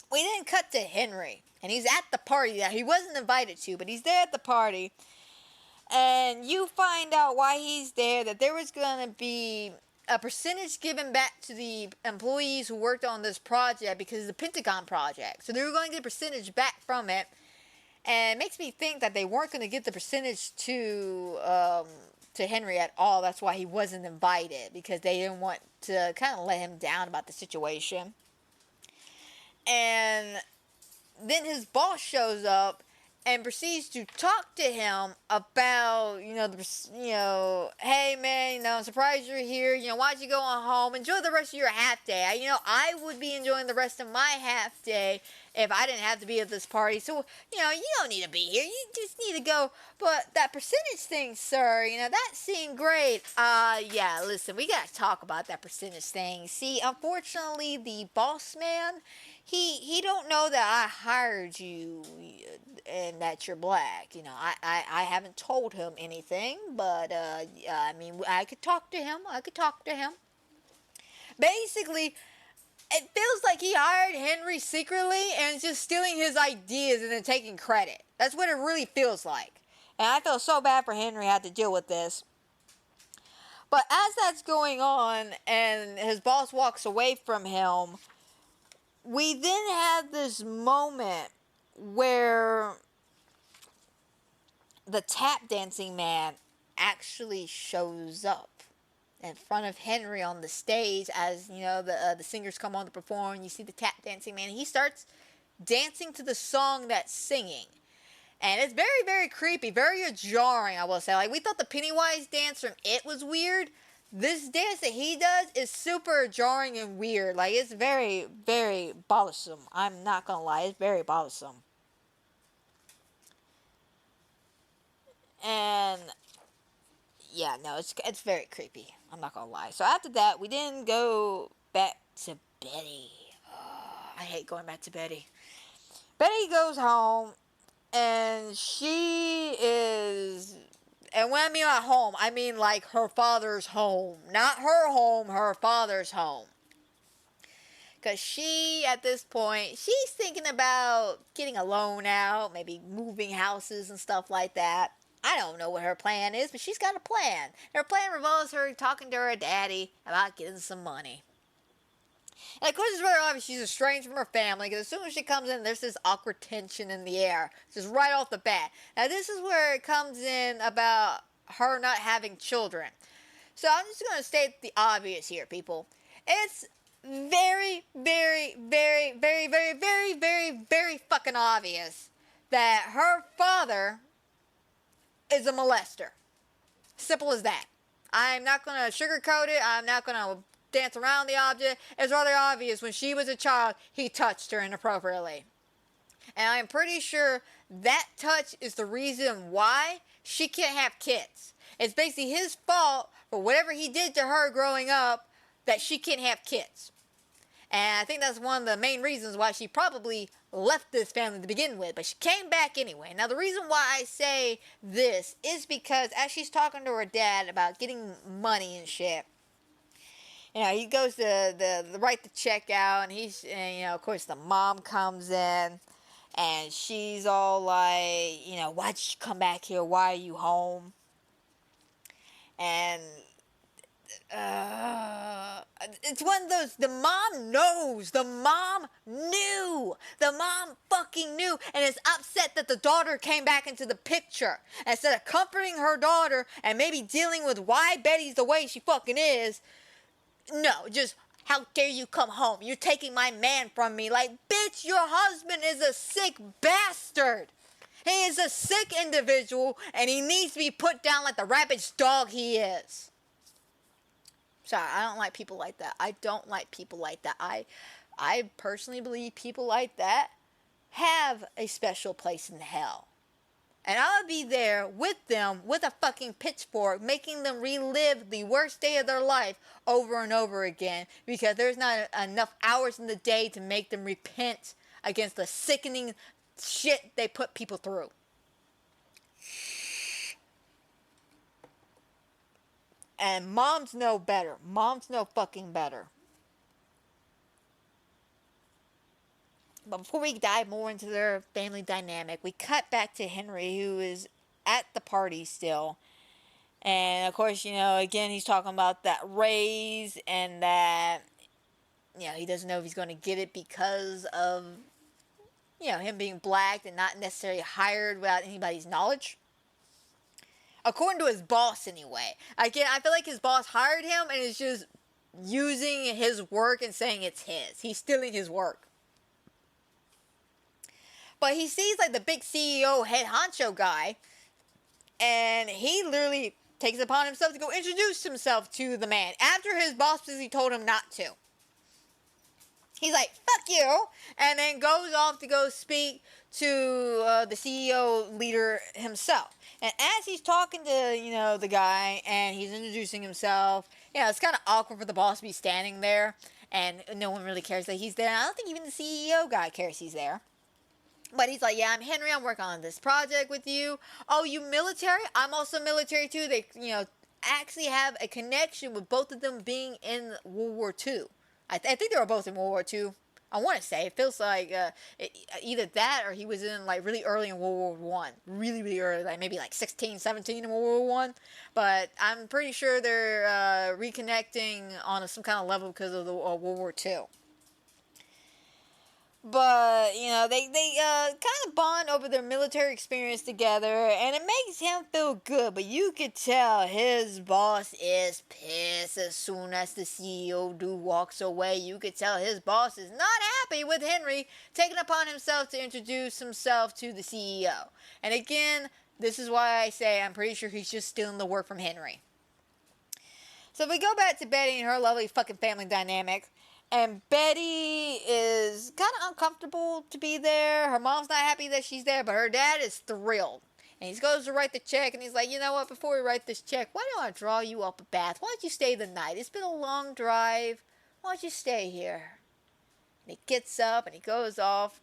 Speaker 9: We then cut to Henry. And he's at the party that he wasn't invited to, but he's there at the party. And you find out why he's there, that there was going to be a percentage given back to the employees who worked on this project because of the Pentagon project. So they were going to get a percentage back from it. And it makes me think that they weren't going to get the percentage to to Henry at all. That's why he wasn't invited, because they didn't want to kind of let him down about the situation. And then his boss shows up and proceeds to talk to him about, hey man, I'm surprised you're here. Why don't you go on home? Enjoy the rest of your half day. I would be enjoying the rest of my half day if I didn't have to be at this party. So, you don't need to be here. You just need to go. But that percentage thing, sir, that seemed great. Yeah, listen, we got to talk about that percentage thing. See, unfortunately, the boss man, he don't know that I hired you and that you're black. I haven't told him anything, but, I could talk to him. Basically, it feels like he hired Henry secretly and is just stealing his ideas and then taking credit. That's what it really feels like. And I feel so bad for Henry had to deal with this. But as that's going on and his boss walks away from him, we then have this moment where the tap dancing man actually shows up in front of Henry on the stage as, the singers come on to perform. You see the tap dancing man. He starts dancing to the song that's singing. And it's very, very creepy, very jarring, I will say. Like, we thought the Pennywise dance from It was weird. This dance that he does is super jarring and weird. Like, it's very, very bothersome. I'm not gonna lie, it's very bothersome. And yeah, no, it's very creepy. I'm not gonna lie. So after that, we didn't go back to Betty. Oh, I hate going back to Betty. Betty goes home, and she is... And when I mean at home, I mean like her father's home. Not her home, her father's home. Because she, at this point, she's thinking about getting a loan out, maybe moving houses and stuff like that. I don't know what her plan is, but she's got a plan. Her plan revolves her talking to her daddy about getting some money. And of course, it's very obvious she's estranged from her family, because as soon as she comes in, there's this awkward tension in the air. Just right off the bat. Now, this is where it comes in about her not having children. So I'm just going to state the obvious here, people. It's very, very, very, very, very, very, very, very fucking obvious that her father is a molester. Simple as that. I'm not going to sugarcoat it. I'm not going to dance around the object. It's rather obvious when she was a child, he touched her inappropriately. And I'm pretty sure that touch is the reason why she can't have kids. It's basically his fault for whatever he did to her growing up that she can't have kids. And I think that's one of the main reasons why she probably left this family to begin with. But she came back anyway. Now, the reason why I say this is because as she's talking to her dad about getting money and shit, he goes to write the check out, and of course, the mom comes in, and she's all like, why'd you come back here? Why are you home? And it's one of those, the mom knows, the mom knew, the mom fucking knew, and is upset that the daughter came back into the picture. Instead of comforting her daughter and maybe dealing with why Betty's the way she fucking is, no, just, how dare you come home? You're taking my man from me. Like, bitch, your husband is a sick bastard. He is a sick individual, and he needs to be put down like the rabid dog he is. Sorry, I don't like people like that. I don't like people like that. I personally believe people like that have a special place in hell. And I'll be there with them with a fucking pitchfork, making them relive the worst day of their life over and over again, because there's not enough hours in the day to make them repent against the sickening shit they put people through. And moms know better. Moms know fucking better. But before we dive more into their family dynamic, we cut back to Henry, who is at the party still. And, of course, again, he's talking about that raise and that, he doesn't know if he's going to get it because of, him being black and not necessarily hired without anybody's knowledge. According to his boss, anyway. Again, I feel like his boss hired him and is just using his work and saying it's his. He's stealing his work. But he sees like the big CEO head honcho guy, and he literally takes it upon himself to go introduce himself to the man after his boss basically told him not to. He's like, fuck you, and then goes off to go speak to the CEO leader himself. And as he's talking to, the guy, and he's introducing himself, it's kind of awkward for the boss to be standing there, and no one really cares that he's there. I don't think even the CEO guy cares he's there. But he's like, yeah, I'm Henry, I'm working on this project with you. Oh, you military? I'm also military too. They, actually have a connection with both of them being in World War II. I think they were both in World War II. I want to say, it feels like either that or he was in like really early in World War I. Really, really early, like maybe like 16, 17 in World War I. But I'm pretty sure they're reconnecting on some kind of level because of the World War II. But, they kind of bond over their military experience together, and it makes him feel good. But you could tell his boss is pissed as soon as the CEO dude walks away. You could tell his boss is not happy with Henry taking upon himself to introduce himself to the CEO. And again, this is why I say I'm pretty sure he's just stealing the work from Henry. So if we go back to Betty and her lovely fucking family dynamic, and Betty is kind of uncomfortable to be there. Her mom's not happy that she's there, but her dad is thrilled. And he goes to write the check, and he's like, you know what, before we write this check, why don't I draw you up a bath? Why don't you stay the night? It's been a long drive. Why don't you stay here? And he gets up, and he goes off.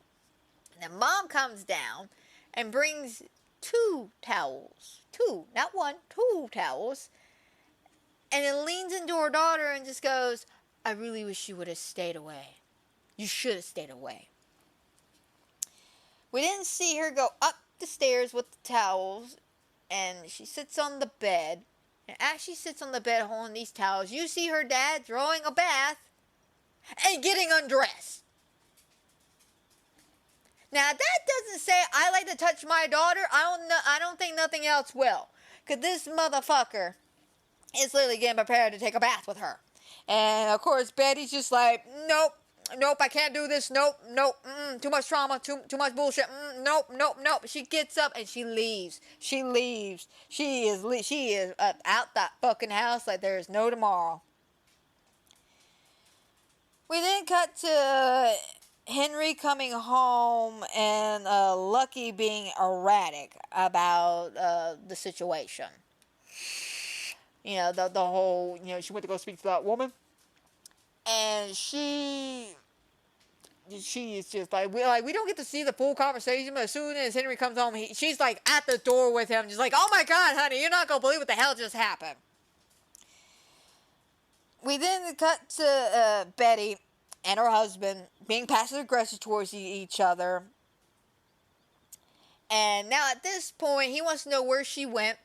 Speaker 9: And then Mom comes down and brings 2 towels. 2, not 1, 2 towels. And then leans into her daughter and just goes, I really wish you would have stayed away. You should have stayed away. We didn't see her go up the stairs with the towels, and she sits on the bed. And as she sits on the bed holding these towels, you see her dad drawing a bath and getting undressed. Now, that doesn't say I like to touch my daughter. I don't think nothing else will. Because this motherfucker is literally getting prepared to take a bath with her. And, of course, Betty's just like, nope, I can't do this, nope, too much trauma, too much bullshit, nope. She gets up and she leaves. She is out that fucking house like there is no tomorrow. We then cut to Henry coming home and Lucky being erratic about the situation. The whole, she went to go speak to that woman. And she is just like, we don't get to see the full conversation, but as soon as Henry comes home, she's like at the door with him, just like, oh my God, honey, you're not going to believe what the hell just happened. We then cut to Betty and her husband being passive aggressive towards each other. And now at this point, he wants to know where she went.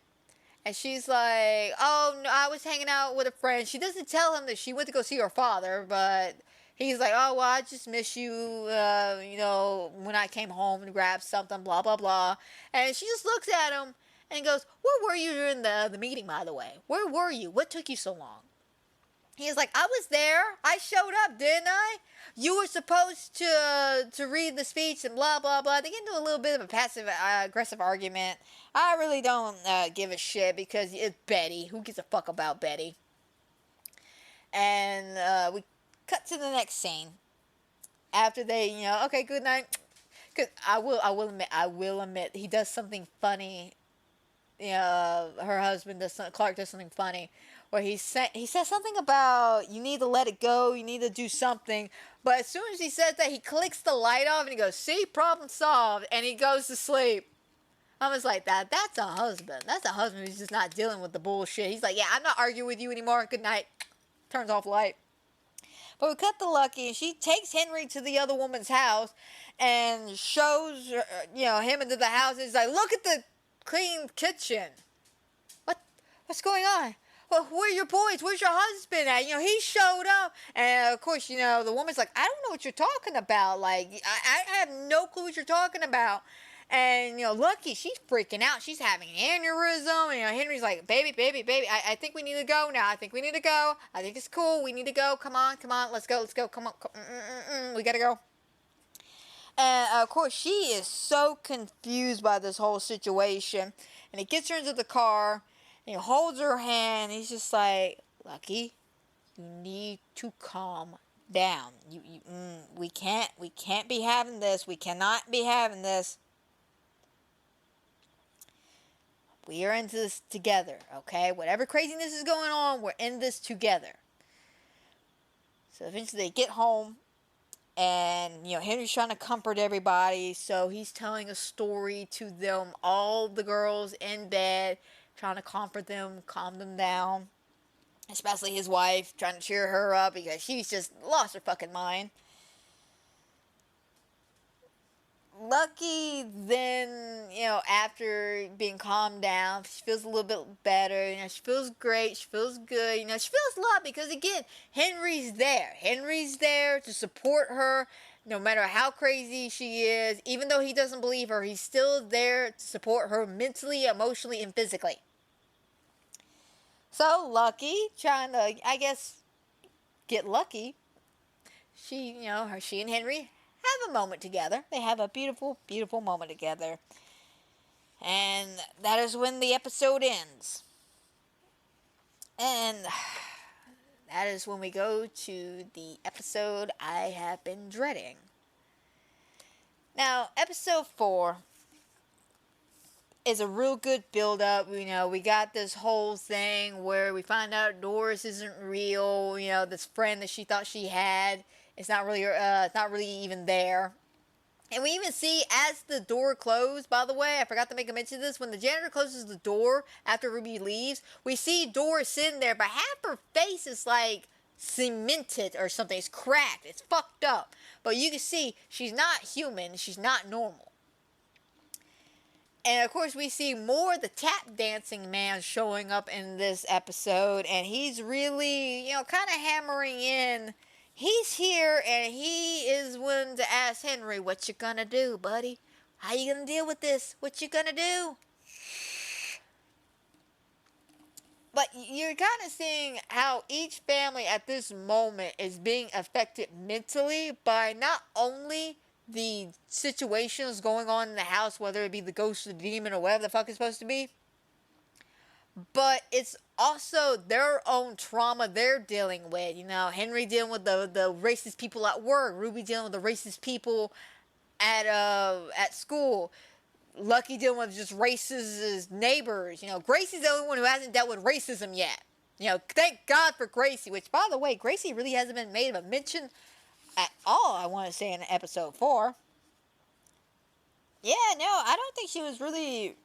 Speaker 9: And she's like, oh, no, I was hanging out with a friend. She doesn't tell him that she went to go see her father, but he's like, oh, well, I just miss you, when I came home and grabbed something, blah, blah, blah. And she just looks at him and goes, where were you during the meeting, by the way? Where were you? What took you so long? He's like, I was there. I showed up, didn't I? You were supposed to read the speech and blah, blah, blah. They get into a little bit of a passive-aggressive argument. I really don't give a shit because it's Betty. Who gives a fuck about Betty? And we cut to the next scene. After they, okay, good night. Cause I will admit, he does something funny. Her husband Clark does something funny. Where he says something about you need to let it go, you need to do something. But as soon as he says that, he clicks the light off and he goes, see, problem solved. And he goes to sleep. I was like, that's a husband. That's a husband who's just not dealing with the bullshit. He's like, yeah, I'm not arguing with you anymore. Good night. Turns off light. But we cut to Lucky, and she takes Henry to the other woman's house and shows her, him into the house. And he's like, look at the clean kitchen. What's going on? Well, where are your boys? Where's your husband at? He showed up. And, of course, the woman's like, I don't know what you're talking about. Like, I have no clue what you're talking about. And, Lucky, she's freaking out. She's having an aneurysm. And, Henry's like, baby, I think we need to go now. I think we need to go. I think it's cool. We need to go. Come on. Let's go. Come on. We gotta go. And, of course, she is so confused by this whole situation. And he gets her into the car. And he holds her hand. And he's just like, Lucky, you need to calm down. We can't be having this. We cannot be having this. We are into this together, okay? Whatever craziness is going on, we're in this together. So eventually they get home, and, Henry's trying to comfort everybody, so he's telling a story to them, all the girls in bed, trying to comfort them, calm them down. Especially his wife, trying to cheer her up because she's just lost her fucking mind. Lucky then, after being calmed down, she feels a little bit better. She feels great. She feels good. She feels loved because, again, Henry's there. Henry's there to support her no matter how crazy she is. Even though he doesn't believe her, he's still there to support her mentally, emotionally, and physically. So, Lucky, trying to, I guess, get lucky, she and Henry have a moment together. They have a beautiful, beautiful moment together. And that is when the episode ends. And that is when we go to the episode I have been dreading. Now, episode 4 is a real good build-up. We got this whole thing where we find out Doris isn't real. This friend that she thought she had, it's not really even there. And we even see, as the door closed, by the way, I forgot to make a mention of this, when the janitor closes the door after Ruby leaves, we see Doris sitting there, but half her face is like cemented or something. It's cracked. It's fucked up. But you can see she's not human. She's not normal. And, of course, we see more of the tap dancing man showing up in this episode. And he's really, kind of hammering in. He's here, and he is willing to ask Henry, what you gonna do, buddy? How you gonna deal with this? What you gonna do? But you're kind of seeing how each family at this moment is being affected mentally by not only the situations going on in the house, whether it be the ghost or the demon or whatever the fuck it's supposed to be, but it's also their own trauma they're dealing with. Henry dealing with the racist people at work, Ruby dealing with the racist people at school, Lucky dealing with just racist neighbors. Gracie's the only one who hasn't dealt with racism yet. Thank God for Gracie, which, by the way, Gracie really hasn't been made of a mention at all, I want to say, in episode 4. Yeah, no, I don't think she was really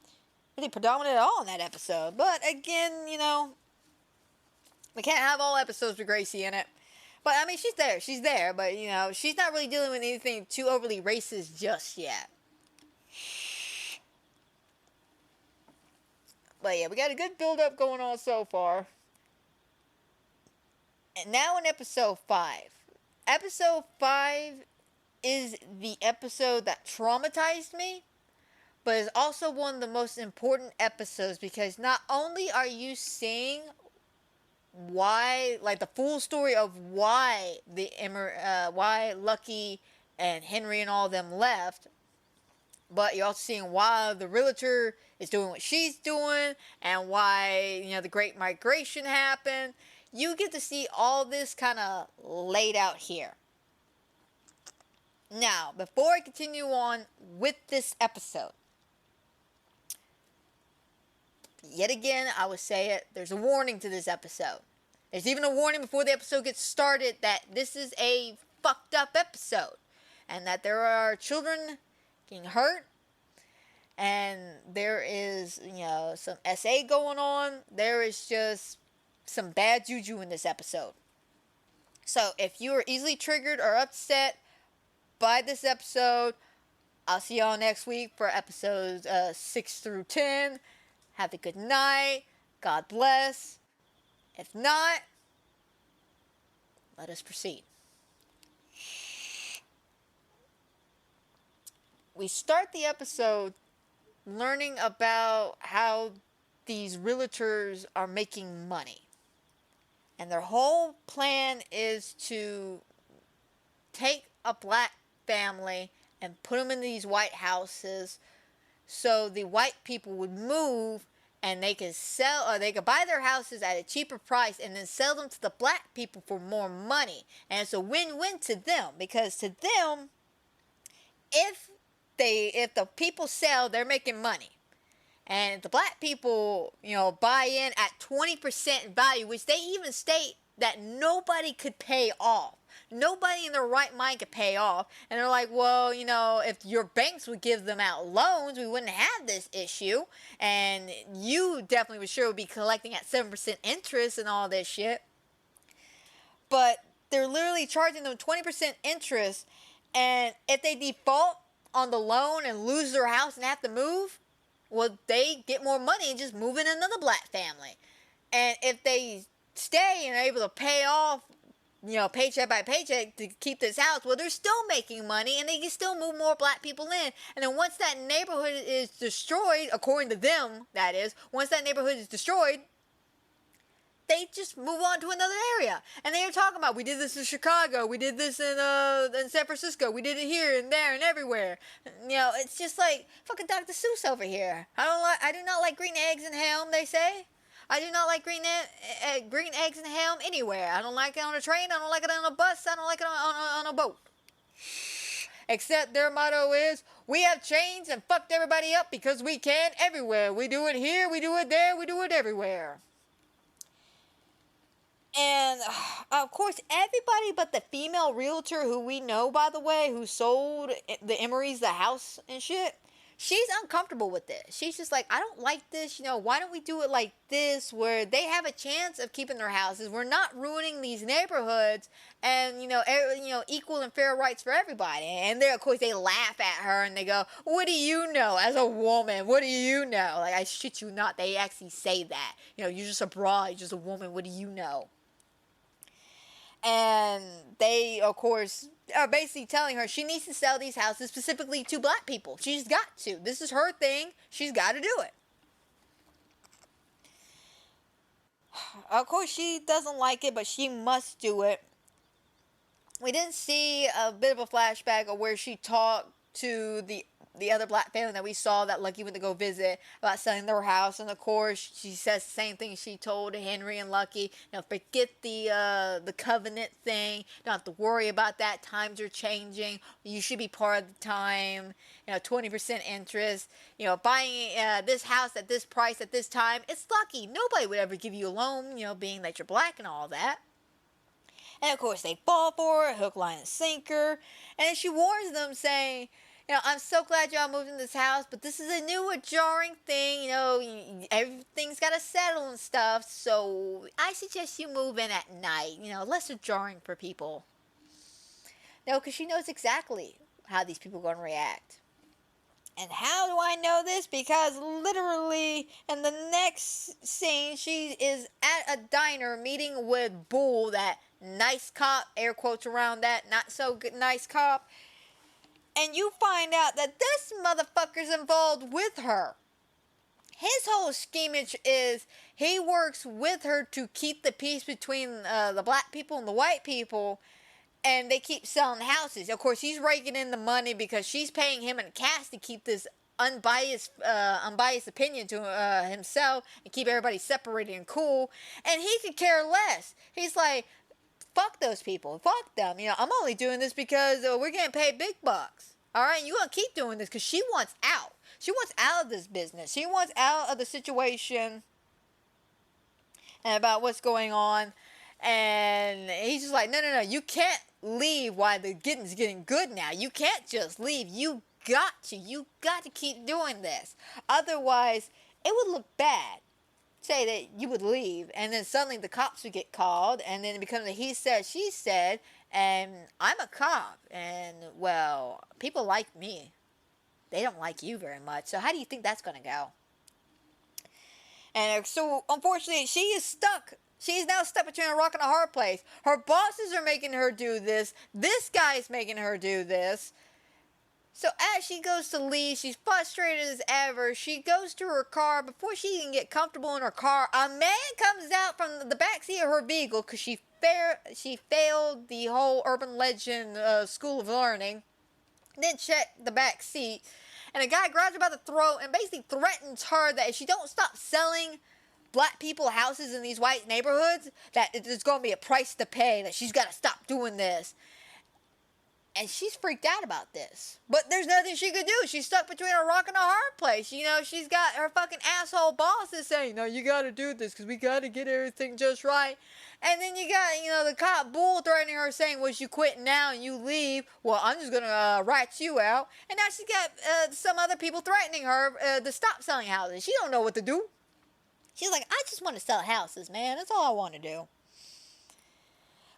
Speaker 9: predominant at all in that episode. But again, we can't have all episodes with Gracie in it. But, I mean, she's there. But, she's not really dealing with anything too overly racist just yet. But, yeah, we got a good build-up going on so far. And now in episode 5. Episode 5 is the episode that traumatized me, but it's also one of the most important episodes because not only are you seeing why, like the full story of why why Lucky and Henry and all of them left, but you're also seeing why the realtor is doing what she's doing and why, the Great Migration happened. You get to see all this kind of laid out here. Now, before I continue on with this episode, yet again, I would say it, there's a warning to this episode. There's even a warning before the episode gets started that this is a fucked up episode. And that there are children getting hurt. And there is, some SA going on. There is just some bad juju in this episode. So, if you are easily triggered or upset by this episode, I'll see y'all next week for episodes 6 through 10. Have a good night. God bless. If not, let us proceed. we start the episode learning about how these realtors are making money. And their whole plan is to take a black family and put them in these white houses so the white people would move and they could sell, or they could buy their houses at a cheaper price and then sell them to the black people for more money. And it's a win-win to them, because to them, if the people sell, they're making money. And if the black people, buy in at 20% value, which they even state that nobody could pay off. Nobody in their right mind could pay off. And they're like, well, if your banks would give them out loans, we wouldn't have this issue. And you definitely would sure be collecting at 7% interest and all this shit. But they're literally charging them 20% interest. And if they default on the loan and lose their house and have to move, well, they get more money and just move in another black family. And if they stay and are able to pay off, paycheck by paycheck to keep this house, well, they're still making money and they can still move more black people in. And then once that neighborhood is destroyed, according to them, that is, once that neighborhood is destroyed, they just move on to another area. And they are talking about, we did this in Chicago, we did this in San Francisco, we did it here and there and everywhere. It's just like fucking Dr. Seuss over here. I do not like green eggs and ham, they say. I do not like green eggs and ham anywhere. I don't like it on a train, I don't like it on a bus, I don't like it on a boat. Except their motto is, we have changed and fucked everybody up because we can everywhere. We do it here, we do it there, we do it everywhere. And, of course, everybody but the female realtor who we know, by the way, who sold the Emerys the house and shit, she's uncomfortable with this. She's just like, I don't like this, why don't we do it like this, where they have a chance of keeping their houses. We're not ruining these neighborhoods and, equal and fair rights for everybody. And of course, they laugh at her and they go, what do you know as a woman? What do you know? Like, I shit you not, they actually say that. You're just a broad, you're just a woman, what do you know? And they, of course, are basically telling her she needs to sell these houses specifically to black people. She's got to. This is her thing. She's got to do it. Of course, she doesn't like it, but she must do it. We didn't see a bit of a flashback of where she talked to the other black family that we saw that Lucky went to go visit about selling their house. And of course, she says the same thing she told Henry and Lucky. Forget the covenant thing. You don't have to worry about that. Times are changing. You should be part of the time. 20% interest. Buying this house at this price at this time. It's Lucky. Nobody would ever give you a loan, being that you're black and all that. And of course, they fall for it, hook, line, and sinker. And then she warns them, saying, I'm so glad y'all moved in this house, but this is a new, jarring thing. Everything's got to settle and stuff. So I suggest you move in at night. Less jarring for people. Because she knows exactly how these people are going to react. And how do I know this? Because literally in the next scene, she is at a diner meeting with Bull, that nice cop, air quotes around that, not so good nice cop. And you find out that this motherfucker's involved with her. His whole schemage is he works with her to keep the peace between the black people and the white people. And they keep selling houses. Of course, he's raking in the money because she's paying him in cash to keep this unbiased opinion to himself and keep everybody separated and cool. And he could care less. He's like, fuck those people. Fuck them. I'm only doing this because we're getting paid big bucks. All right? You're going to keep doing this because she wants out. She wants out of this business. She wants out of the situation and about what's going on. And he's just like, no. You can't leave while the getting's getting good now. You can't just leave. You got to keep doing this. Otherwise, it would look bad. Say that you would leave, and then suddenly the cops would get called, and then it becomes a he said, she said, and I'm a cop, and, well, people like me. They don't like you very much, so how do you think that's going to go? And so, unfortunately, she is stuck. She's now stuck between a rock and a hard place. Her bosses are making her do this. This guy is making her do this. So as she goes to leave, she's frustrated as ever. She goes to her car. Before she can get comfortable in her car, a man comes out from the backseat of her vehicle because she failed the whole urban legend school of learning. Then checked the back seat, and a guy grabs her by the throat and basically threatens her that if she don't stop selling black people houses in these white neighborhoods, that there's going to be a price to pay, that she's got to stop doing this. And she's freaked out about this. But there's nothing she could do. She's stuck between a rock and a hard place. You know, she's got her fucking asshole boss is saying, no, you got to do this because we got to get everything just right. And then you got, you know, the cop bull threatening her saying, well, you quit now and you leave. Well, I'm just going to rat you out. And now she's got some other people threatening her to stop selling houses. She don't know what to do. She's like, I just want to sell houses, man. That's all I want to do.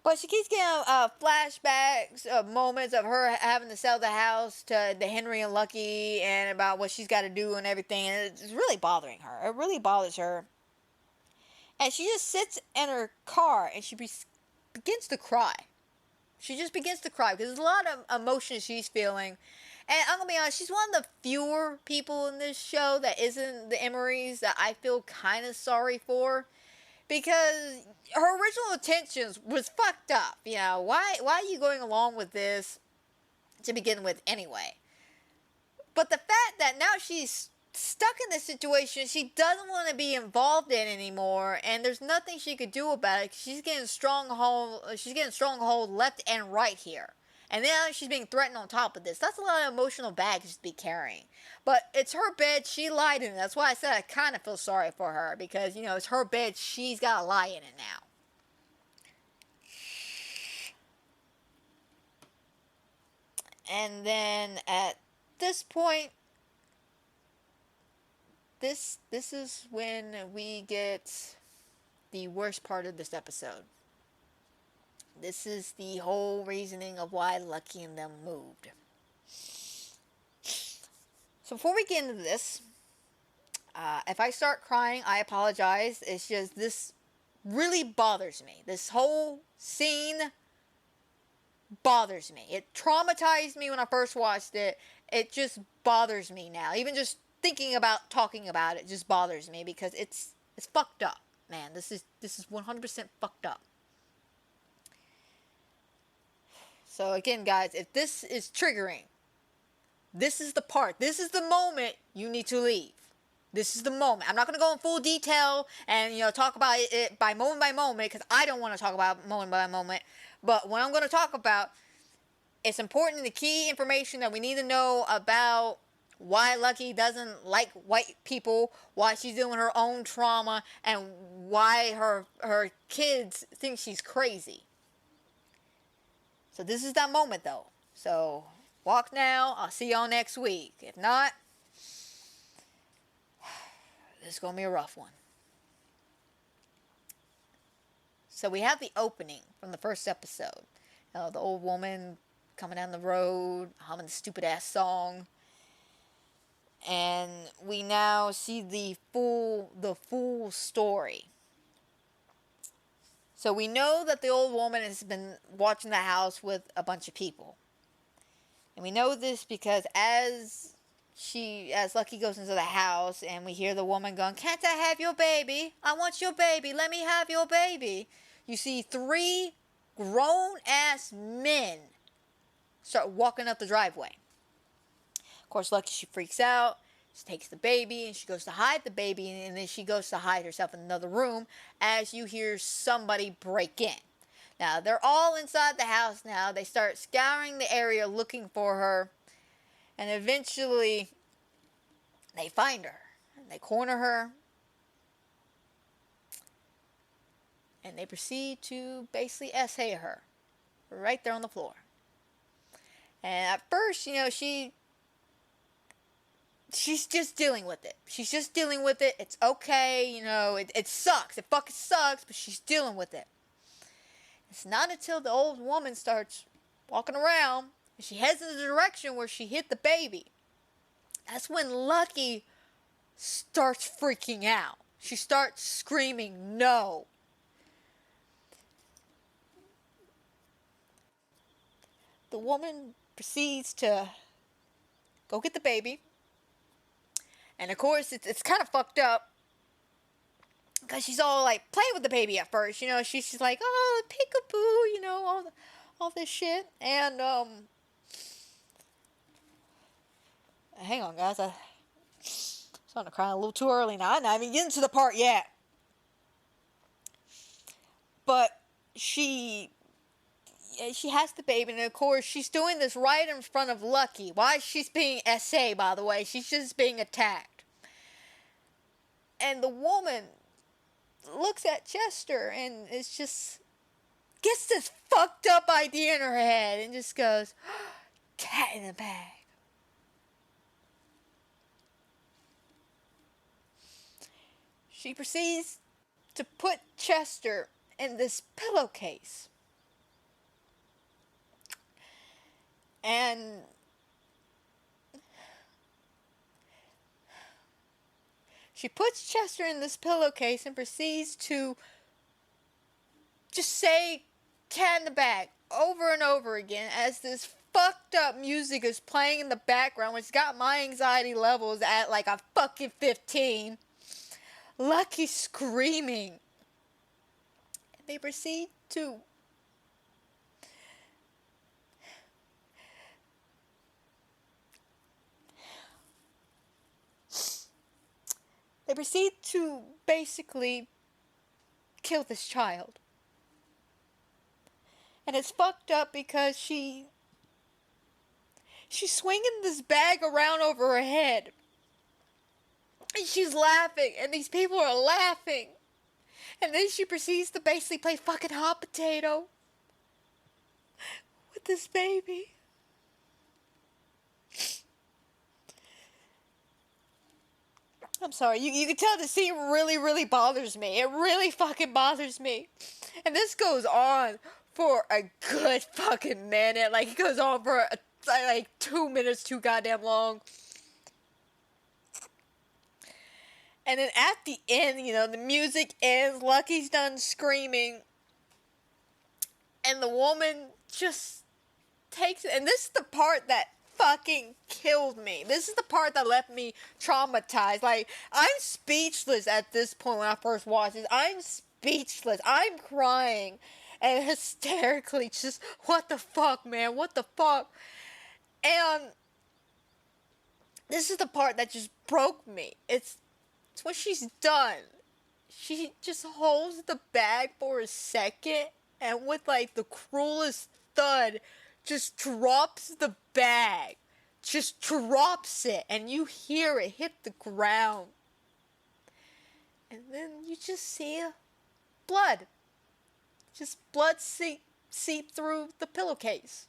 Speaker 9: But she keeps getting flashbacks of moments of her having to sell the house to the Henry and Lucky and about what she's got to do and everything. And it's really bothering her. It really bothers her. And she just sits in her car and she begins to cry. She just begins to cry because there's a lot of emotion she's feeling. And I'm going to be honest, she's one of the fewer people in this show that isn't the Emerys that I feel kind of sorry for. Because her original intentions was fucked up. You know, why are you going along with this to begin with anyway? But the fact that now she's stuck in this situation she doesn't want to be involved in anymore, and there's nothing she could do about it. She's getting stronghold left and right here. And now she's being threatened on top of this. That's a lot of emotional baggage to be carrying. But it's her bed. She lied in it. That's why I said I kind of feel sorry for her. Because, you know, it's her bed. She's got to lie in it now. And then at this point, this is when we get the worst part of this episode. This is the whole reasoning of why Lucky and them moved. So before we get into this, if I start crying, I apologize. It's just this really bothers me. This whole scene bothers me. It traumatized me when I first watched it. It just bothers me now. Even just thinking about talking about it just bothers me because it's fucked up, man. This is 100% fucked up. So again, guys, if this is triggering, this is the part, this is the moment you need to leave. This is the moment. I'm not going to go in full detail and, you know, talk about it by moment because I don't want to talk about moment by moment. But what I'm going to talk about, it's important, the key information that we need to know about why Lucky doesn't like white people, why she's doing her own trauma, and why her kids think she's crazy. So this is that moment, though. So, walk now. I'll see y'all next week. If not, this is going to be a rough one. So we have the opening from the first episode. The old woman coming down the road, humming the stupid-ass song. And we now see the full story. So we know that the old woman has been watching the house with a bunch of people. And we know this because as Lucky goes into the house and we hear the woman going, "Can't I have your baby? I want your baby. Let me have your baby." You see 3 grown-ass men start walking up the driveway. Of course, Lucky, she freaks out. She takes the baby and she goes to hide the baby, and then she goes to hide herself in another room as you hear somebody break in. Now, they're all inside the house now. They start scouring the area looking for her, and eventually they find her. And they corner her, and they proceed to basically essay her right there on the floor. And at first, you know, she's just dealing with it. She's just dealing with it. It's okay, you know, it sucks. It fucking sucks, but she's dealing with it. It's not until the old woman starts walking around and she heads in the direction where she hit the baby. That's when Lucky starts freaking out. She starts screaming, "No." The woman proceeds to go get the baby. And of course, it's kind of fucked up. Because she's all like playing with the baby at first. You know, she's just like, oh, peekaboo, you know, all this shit. And, hang on, guys. I'm starting to cry a little too early now. I'm not even getting to the part yet. But she has the baby, and of course, she's doing this right in front of Lucky. Why she's being SA, by the way. She's just being attacked. And the woman looks at Chester, and it's just, gets this fucked up idea in her head, and just goes, cat in the bag. She proceeds to put Chester in this pillowcase. And she puts Chester in this pillowcase and proceeds to just say cat in the bag over and over again as this fucked up music is playing in the background, which got my anxiety levels at like a fucking 15. Lucky screaming. And they proceed to basically kill this child. And it's fucked up because she's swinging this bag around over her head. And she's laughing, and these people are laughing. And then she proceeds to basically play fucking hot potato with this baby. I'm sorry, you can tell the scene really, really bothers me. It really fucking bothers me. And this goes on for a good fucking minute. Like, it goes on for like 2 minutes too goddamn long. And then at the end, you know, the music ends, Lucky's done screaming, and the woman just takes it. And this is the part that fucking killed me. This is the part that left me traumatized. Like, I'm speechless at this point when I first watched this. I'm speechless. I'm crying and hysterically just, what the fuck, man? What the fuck? And this is the part that just broke me. It's what she's done. She just holds the bag for a second and with like the cruelest thud just drops the bag. Just drops it and you hear it hit the ground. And then you just see blood. Just blood seep through the pillowcase.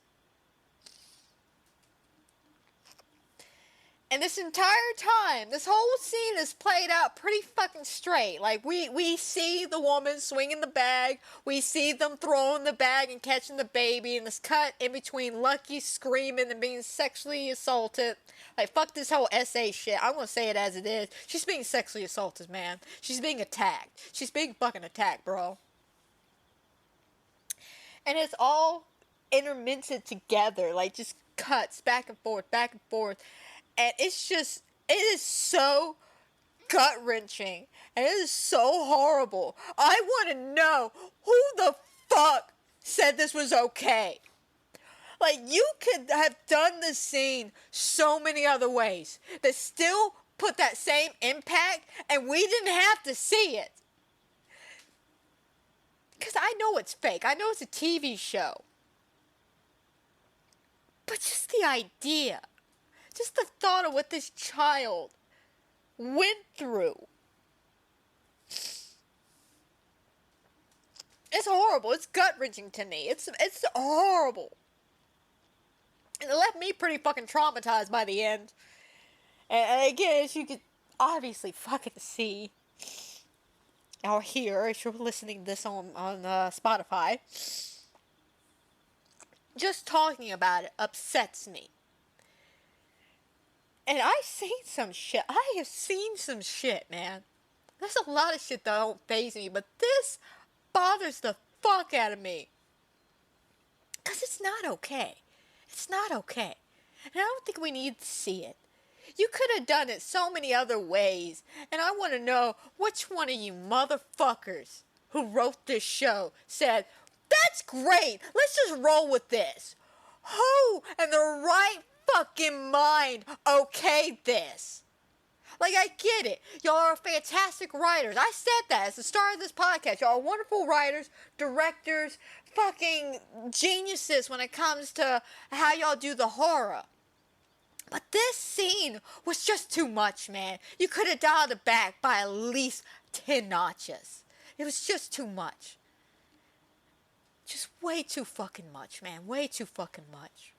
Speaker 9: And this entire time, this whole scene is played out pretty fucking straight. Like, we see the woman swinging the bag. We see them throwing the bag and catching the baby. And this cut in between Lucky screaming and being sexually assaulted. Like, fuck this whole SA shit. I'm gonna say it as it is. She's being sexually assaulted, man. She's being attacked. She's being fucking attacked, bro. And it's all intermingled together. Like, just cuts back and forth, back and forth. And it's just, it is so gut-wrenching. And it is so horrible. I want to know who the fuck said this was okay. Like, you could have done this scene so many other ways that still put that same impact, and we didn't have to see it. Because I know it's fake. I know it's a TV show. But just the idea. Just the thought of what this child went through. It's horrible. It's gut-wrenching to me. It's horrible. And it left me pretty fucking traumatized by the end. And again, as you could obviously fucking see or hear if you're listening to this on Spotify, just talking about it upsets me. And I've seen some shit. I have seen some shit, man. There's a lot of shit that don't faze me, but this bothers the fuck out of me. Because it's not okay. It's not okay. And I don't think we need to see it. You could have done it so many other ways. And I want to know which one of you motherfuckers who wrote this show said, that's great, let's just roll with this. Who in their right fucking mind okayed this? Like, I get it. Y'all are fantastic writers. I said that at the start of this podcast. Y'all are wonderful writers, directors, fucking geniuses when it comes to how y'all do the horror. But this scene was just too much, man. You could have dialed it back by at least 10 notches. It was just too much. Just way too fucking much, man. Way too fucking much.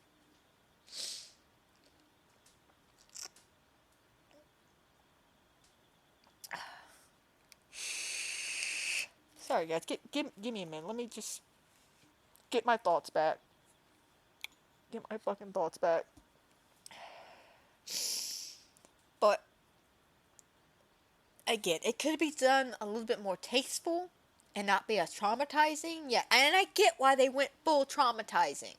Speaker 9: Sorry, guys. Give me a minute. Let me just get my thoughts back. Get my fucking thoughts back. But again, it could be done a little bit more tasteful and not be as traumatizing. Yeah, and I get why they went full traumatizing.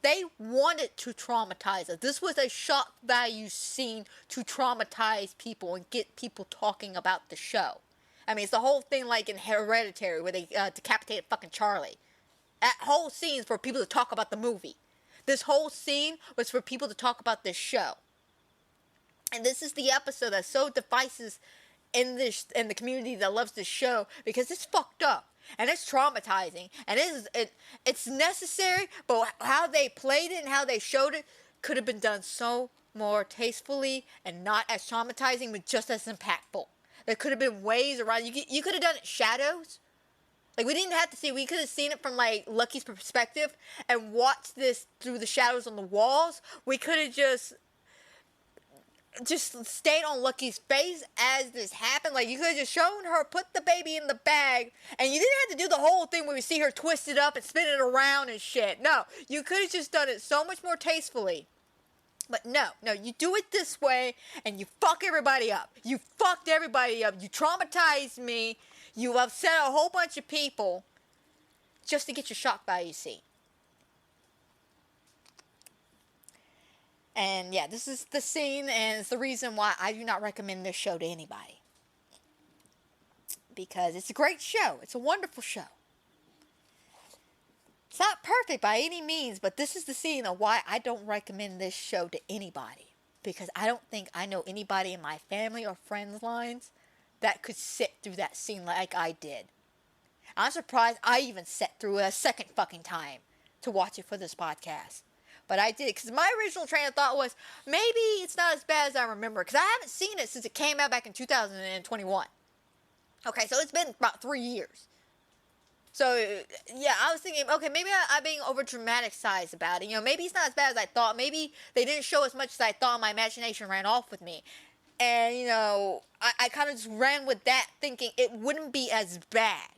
Speaker 9: They wanted to traumatize us. This was a shock value scene to traumatize people and get people talking about the show. I mean, it's the whole thing like in Hereditary where they decapitated fucking Charlie. That whole scene is for people to talk about the movie. This whole scene was for people to talk about this show. And this is the episode that so divisive in the community that loves this show because it's fucked up and it's traumatizing and it's necessary, but how they played it and how they showed it could have been done so more tastefully and not as traumatizing, but just as impactful. There could have been ways around. You could have done it shadows. Like, we didn't have to see. We could have seen it from, like, Lucky's perspective and watched this through the shadows on the walls. We could have just stayed on Lucky's face as this happened. Like, you could have just shown her put the baby in the bag, and you didn't have to do the whole thing where we see her twist it up and spin it around and shit. No, you could have just done it so much more tastefully. But no, you do it this way, and you fuck everybody up. You fucked everybody up. You traumatized me. You upset a whole bunch of people just to get your shock value scene. And yeah, this is the scene, and it's the reason why I do not recommend this show to anybody. Because it's a great show. It's a wonderful show. It's not perfect by any means, but this is the scene of why I don't recommend this show to anybody. Because I don't think I know anybody in my family or friends lines that could sit through that scene like I did. I'm surprised I even sat through it a second fucking time to watch it for this podcast. But I did, because my original train of thought was, maybe it's not as bad as I remember, because I haven't seen it since it came out back in 2021. Okay, so it's been about 3 years. So, yeah, I was thinking, okay, maybe I'm being over-dramatized about it. You know, maybe it's not as bad as I thought. Maybe they didn't show as much as I thought. My imagination ran off with me. And, you know, I kind of just ran with that thinking it wouldn't be as bad.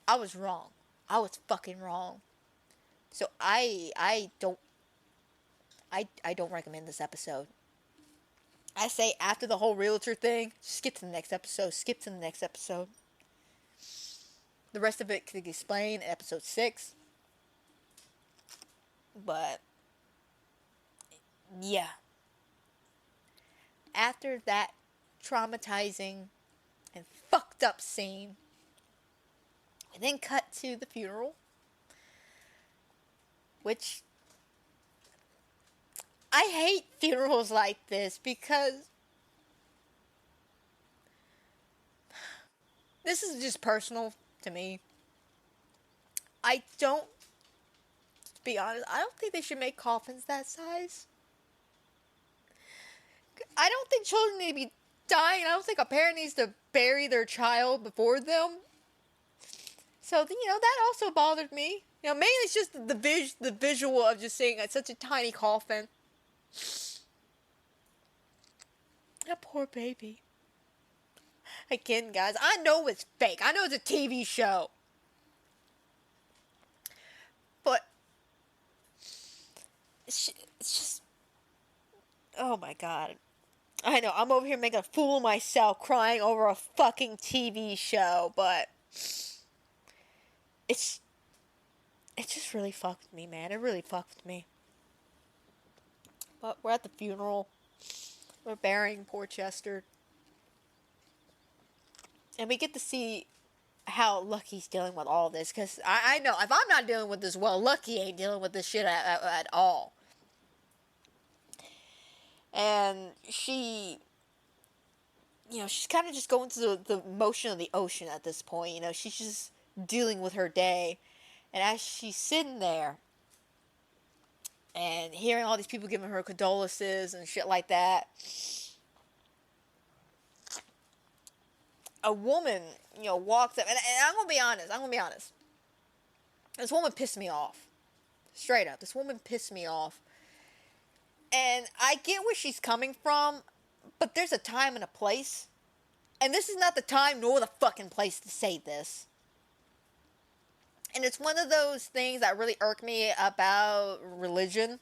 Speaker 9: I was wrong. I was fucking wrong. So I don't recommend this episode. I say after the whole realtor thing, skip to the next episode. Skip to the next episode. The rest of it could be explained in episode 6. But yeah. After that traumatizing and fucked up scene, we then cut to the funeral. Which, I hate funerals like this because this is just personal to me. To be honest, I don't think they should make coffins that size. I don't think children need to be dying. I don't think a parent needs to bury their child before them. So, you know, that also bothered me. You know, mainly it's just the visual of just seeing such a tiny coffin. That poor baby. Again, guys, I know it's fake. I know it's a TV show. But it's just... Oh my god. I know, I'm over here making a fool of myself crying over a fucking TV show, but... It just really fucked with me, man. It really fucked with me. But we're at the funeral. We're burying poor Chester. And we get to see how Lucky's dealing with all this. Because I know, if I'm not dealing with this well, Lucky ain't dealing with this shit at all. And she, she's kind of just going through the motion of the ocean at this point. She's just dealing with her day. And as she's sitting there and hearing all these people giving her condolences and shit like that, a woman, walks up. And I'm going to be honest. This woman pissed me off. Straight up. This woman pissed me off. And I get where she's coming from, but there's a time and a place. And this is not the time nor the fucking place to say this. And it's one of those things that really irk me about religion.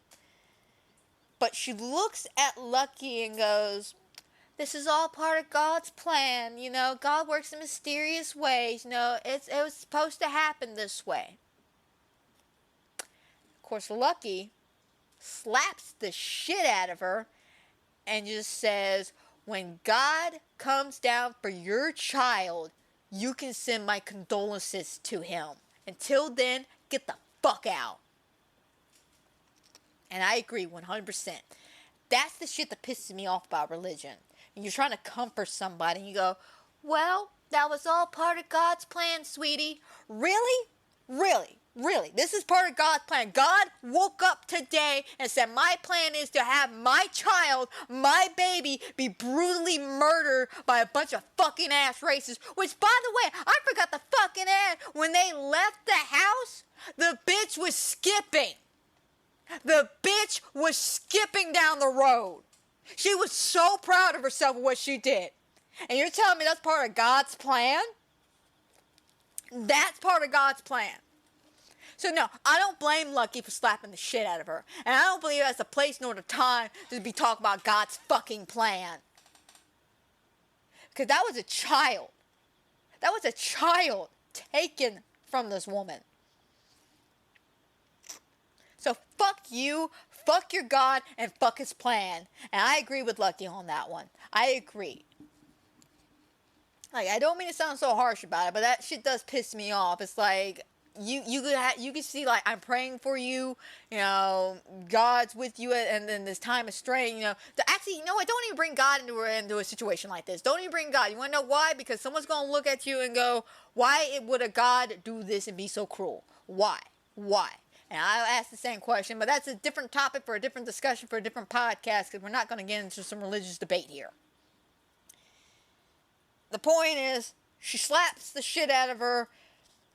Speaker 9: But she looks at Lucky and goes, this is all part of God's plan. God works in mysterious ways. It was supposed to happen this way. Of course, Lucky slaps the shit out of her and just says, when God comes down for your child, you can send my condolences to him. Until then, get the fuck out. And I agree 100%. That's the shit that pisses me off about religion. And you're trying to comfort somebody and you go, well, that was all part of God's plan, sweetie. Really? Really? Really? This is part of God's plan. God woke up today and said, my plan is to have my child, my baby, be brutally murdered by a bunch of fucking ass racists. Which, by the way, I forgot the fucking ad. When they left the house, the bitch was skipping. The bitch was skipping down the road. She was so proud of herself for what she did. And you're telling me that's part of God's plan? That's part of God's plan. So no, I don't blame Lucky for slapping the shit out of her. And I don't believe that's the place nor the time to be talking about God's fucking plan. Because that was a child. That was a child taken from this woman. So fuck you, fuck your God, and fuck his plan. And I agree with Lucky on that one. I agree. Like, I don't mean to sound so harsh about it, but that shit does piss me off. It's like, you can see, like, I'm praying for you, God's with you, and then this time of strain, actually, don't even bring God into a situation like this. Don't even bring God. You want to know why? Because someone's going to look at you and go, why would a God do this and be so cruel? Why? And I'll ask the same question, but that's a different topic for a different discussion for a different podcast, because we're not going to get into some religious debate here. The point is, she slaps the shit out of her.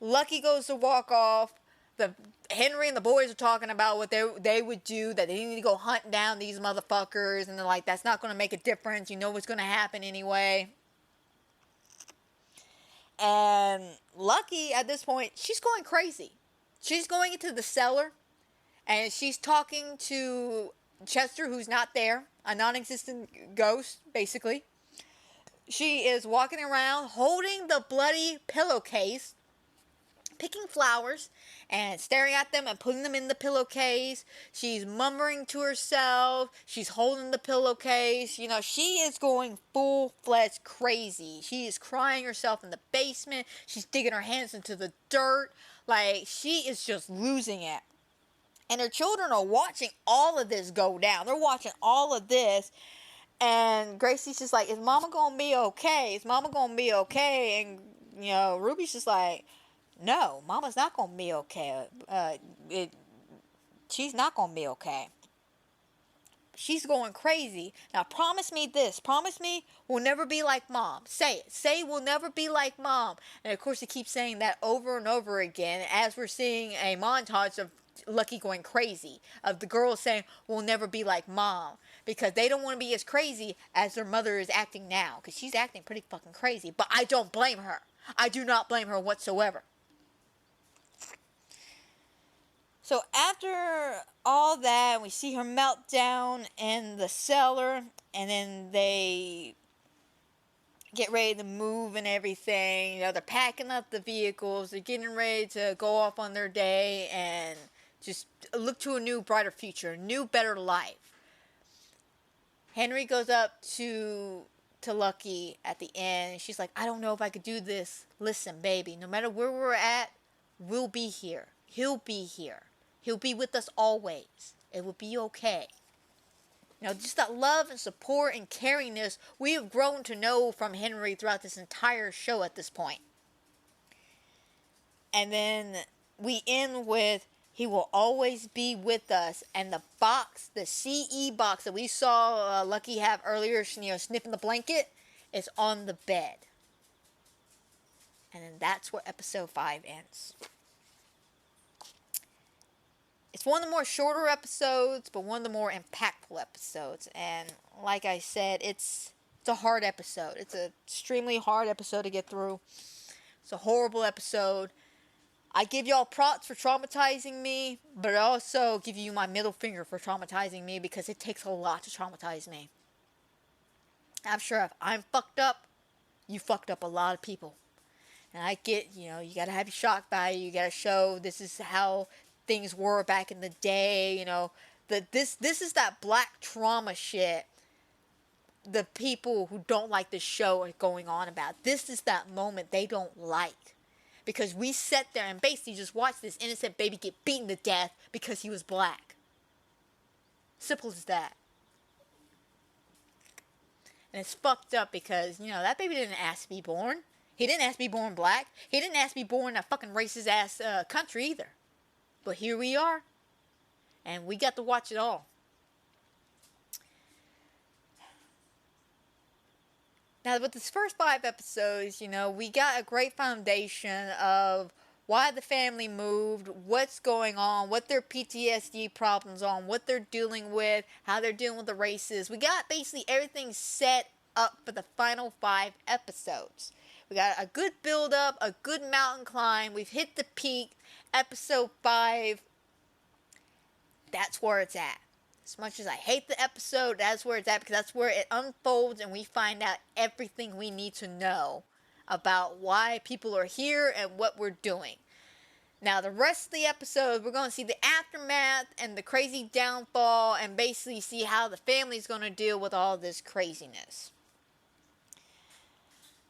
Speaker 9: Lucky goes to walk off. Henry and the boys are talking about what they would do, that they need to go hunt down these motherfuckers, and they're like, that's not going to make a difference. You know what's going to happen anyway. And Lucky, at this point, she's going crazy. She's going into the cellar, and she's talking to Chester, who's not there, a non-existent ghost, basically. She is walking around holding the bloody pillowcase, picking flowers and staring at them and putting them in the pillowcase. She's murmuring to herself. She's holding the pillowcase. She is going full-fledged crazy. She is crying herself in the basement. She's digging her hands into the dirt. Like, she is just losing it. And her children are watching all of this go down. They're watching all of this. And Gracie's just like, is Mama gonna be okay? Is Mama gonna be okay? And, Ruby's just like, no, Mama's not gonna be okay. She's not gonna be okay. She's going crazy. Now, promise me this. Promise me we'll never be like Mom. Say it. Say we'll never be like Mom. And, of course, he keeps saying that over and over again as we're seeing a montage of Lucky going crazy. Of the girls saying, we'll never be like Mom. Because they don't want to be as crazy as their mother is acting now. Because she's acting pretty fucking crazy. But I don't blame her. I do not blame her whatsoever. So after all that, we see her meltdown in the cellar, and then they get ready to move and everything. They're packing up the vehicles. They're getting ready to go off on their day and just look to a new, brighter future, a new, better life. Henry goes up to Lucky at the end. She's like, I don't know if I could do this. Listen, baby, no matter where we're at, we'll be here. He'll be here. He'll be with us always. It will be okay. You know, just that love and support and caringness we have grown to know from Henry throughout this entire show at this point. And then we end with, he will always be with us. And the box, the CE box that we saw Lucky have earlier, you know, sniffing the blanket, is on the bed. And then that's where episode 5 ends. It's one of the more shorter episodes, but one of the more impactful episodes. And like I said, it's a hard episode. It's an extremely hard episode to get through. It's a horrible episode. I give y'all props for traumatizing me, but I also give you my middle finger for traumatizing me, because it takes a lot to traumatize me. I'm sure if I'm fucked up, you fucked up a lot of people. And I get, you know, you gotta have your shock value, you gotta show this is how things were back in the day, you know, that this is that black trauma shit the people who don't like the show are going on about. This is that moment they don't like. Because we sat there and basically just watched this innocent baby get beaten to death because he was black. Simple as that. And it's fucked up because, you know, that baby didn't ask to be born. He didn't ask to be born black. He didn't ask to be born in a fucking racist ass country either. But here we are. And we got to watch it all. Now, with this first 5 episodes, you know, we got a great foundation of why the family moved, what's going on, what their PTSD problems are, what they're dealing with, how they're dealing with the races. We got basically everything set up for the final 5 episodes. We got a good build-up, a good mountain climb. We've hit the peak. Episode 5, that's where it's at. As much as I hate the episode, that's where it's at, because that's where it unfolds and we find out everything we need to know about why people are here and what we're doing. Now, the rest of the episode, we're going to see the aftermath and the crazy downfall and basically see how the family's going to deal with all this craziness.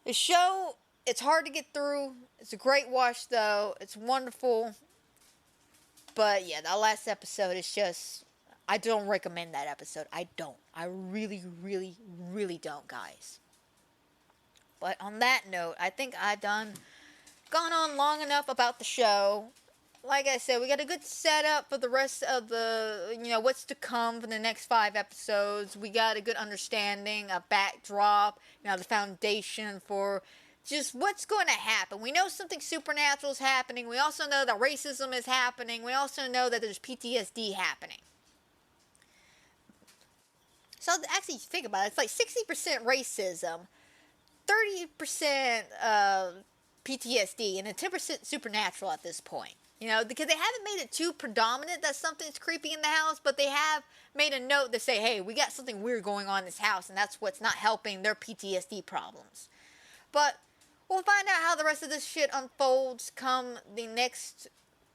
Speaker 9: The show, it's hard to get through. It's a great watch, though. It's wonderful. But, yeah, that last episode is just... I don't recommend that episode. I don't. I really, really, really don't, guys. But on that note, I think I've gone on long enough about the show. Like I said, we got a good setup for the rest of the, you know, what's to come for the next 5 episodes. We got a good understanding, a backdrop, you know, the foundation for just what's going to happen. We know something supernatural is happening. We also know that racism is happening. We also know that there's PTSD happening. So actually, think about it. It's like 60% racism, 30% PTSD, and then 10% supernatural at this point. You know, because they haven't made it too predominant that something's creepy in the house, but they have made a note to say, hey, we got something weird going on in this house, and that's what's not helping their PTSD problems. But we'll find out how the rest of this shit unfolds come the next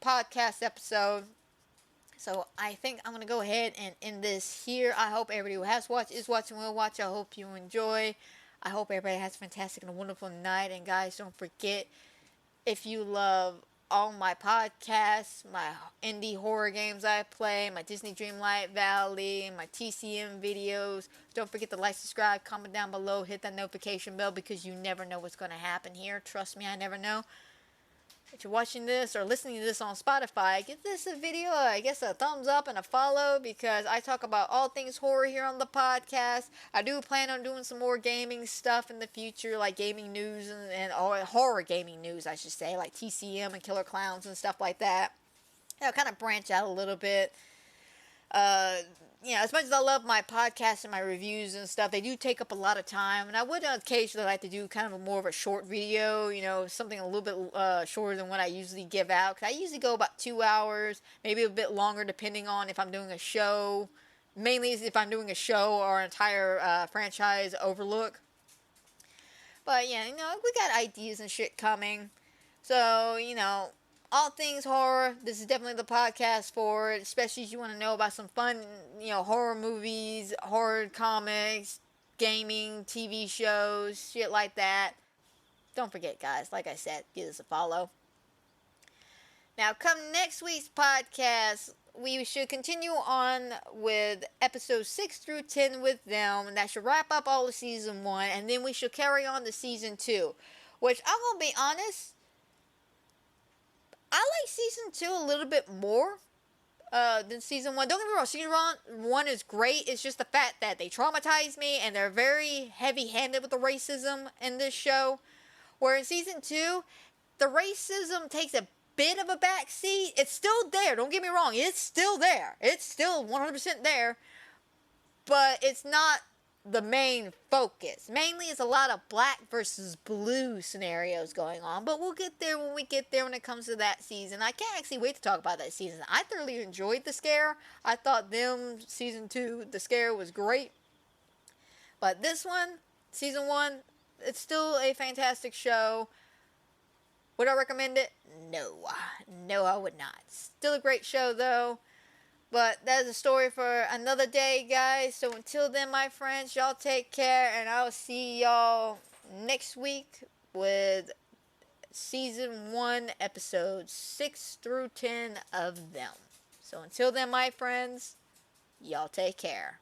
Speaker 9: podcast episode. So I think I'm going to go ahead and end this here. I hope everybody who has watched, is watching, will watch. I hope you enjoy. I hope everybody has a fantastic and a wonderful night. And guys, don't forget, if you love all my podcasts, my indie horror games I play, my Disney Dreamlight Valley, my TCM videos, don't forget to like, subscribe, comment down below, hit that notification bell, because you never know what's going to happen here. Trust me, I never know. If you're watching this or listening to this on Spotify, give this a video, I guess a thumbs up and a follow, because I talk about all things horror here on the podcast. I do plan on doing some more gaming stuff in the future, like gaming news or horror gaming news, I should say, like TCM and Killer Clowns and stuff like that. You know, kind of branch out a little bit. You know, as much as I love my podcasts and my reviews and stuff, they do take up a lot of time. And I would occasionally like to do kind of more of a short video, you know, something a little bit shorter than what I usually give out. Because I usually go about 2 hours, maybe a bit longer depending on if I'm doing a show. Mainly if I'm doing a show or an entire franchise overlook. But yeah, you know, we got ideas and shit coming. So, you know, all things horror, this is definitely the podcast for it, especially if you want to know about some fun, horror movies, horror comics, gaming, TV shows, shit like that. Don't forget, guys, like I said, give us a follow. Now, come next week's podcast, we should continue on with episodes 6 through 10 with them, and that should wrap up all of season 1, and then we should carry on to season 2, which I'm going to be honest, I like season 2 a little bit more than season 1. Don't get me wrong, season 1 is great. It's just the fact that they traumatized me and they're very heavy-handed with the racism in this show. Where in season 2, the racism takes a bit of a backseat. It's still there. Don't get me wrong. It's still there. It's still 100% there. But it's not the main focus. Mainly it's a lot of black versus blue scenarios going on, but we'll get there when we get there when it comes to that season. I can't actually wait to talk about that season. I thoroughly enjoyed the scare. I thought season 2, the scare was great. But this one, season 1, it's still a fantastic show. Would I recommend it? No, I would not. Still a great show though. But that is a story for another day, guys. So until then, my friends, y'all take care. And I'll see y'all next week with season 1, episodes 6 through 10 of them. So until then, my friends, y'all take care.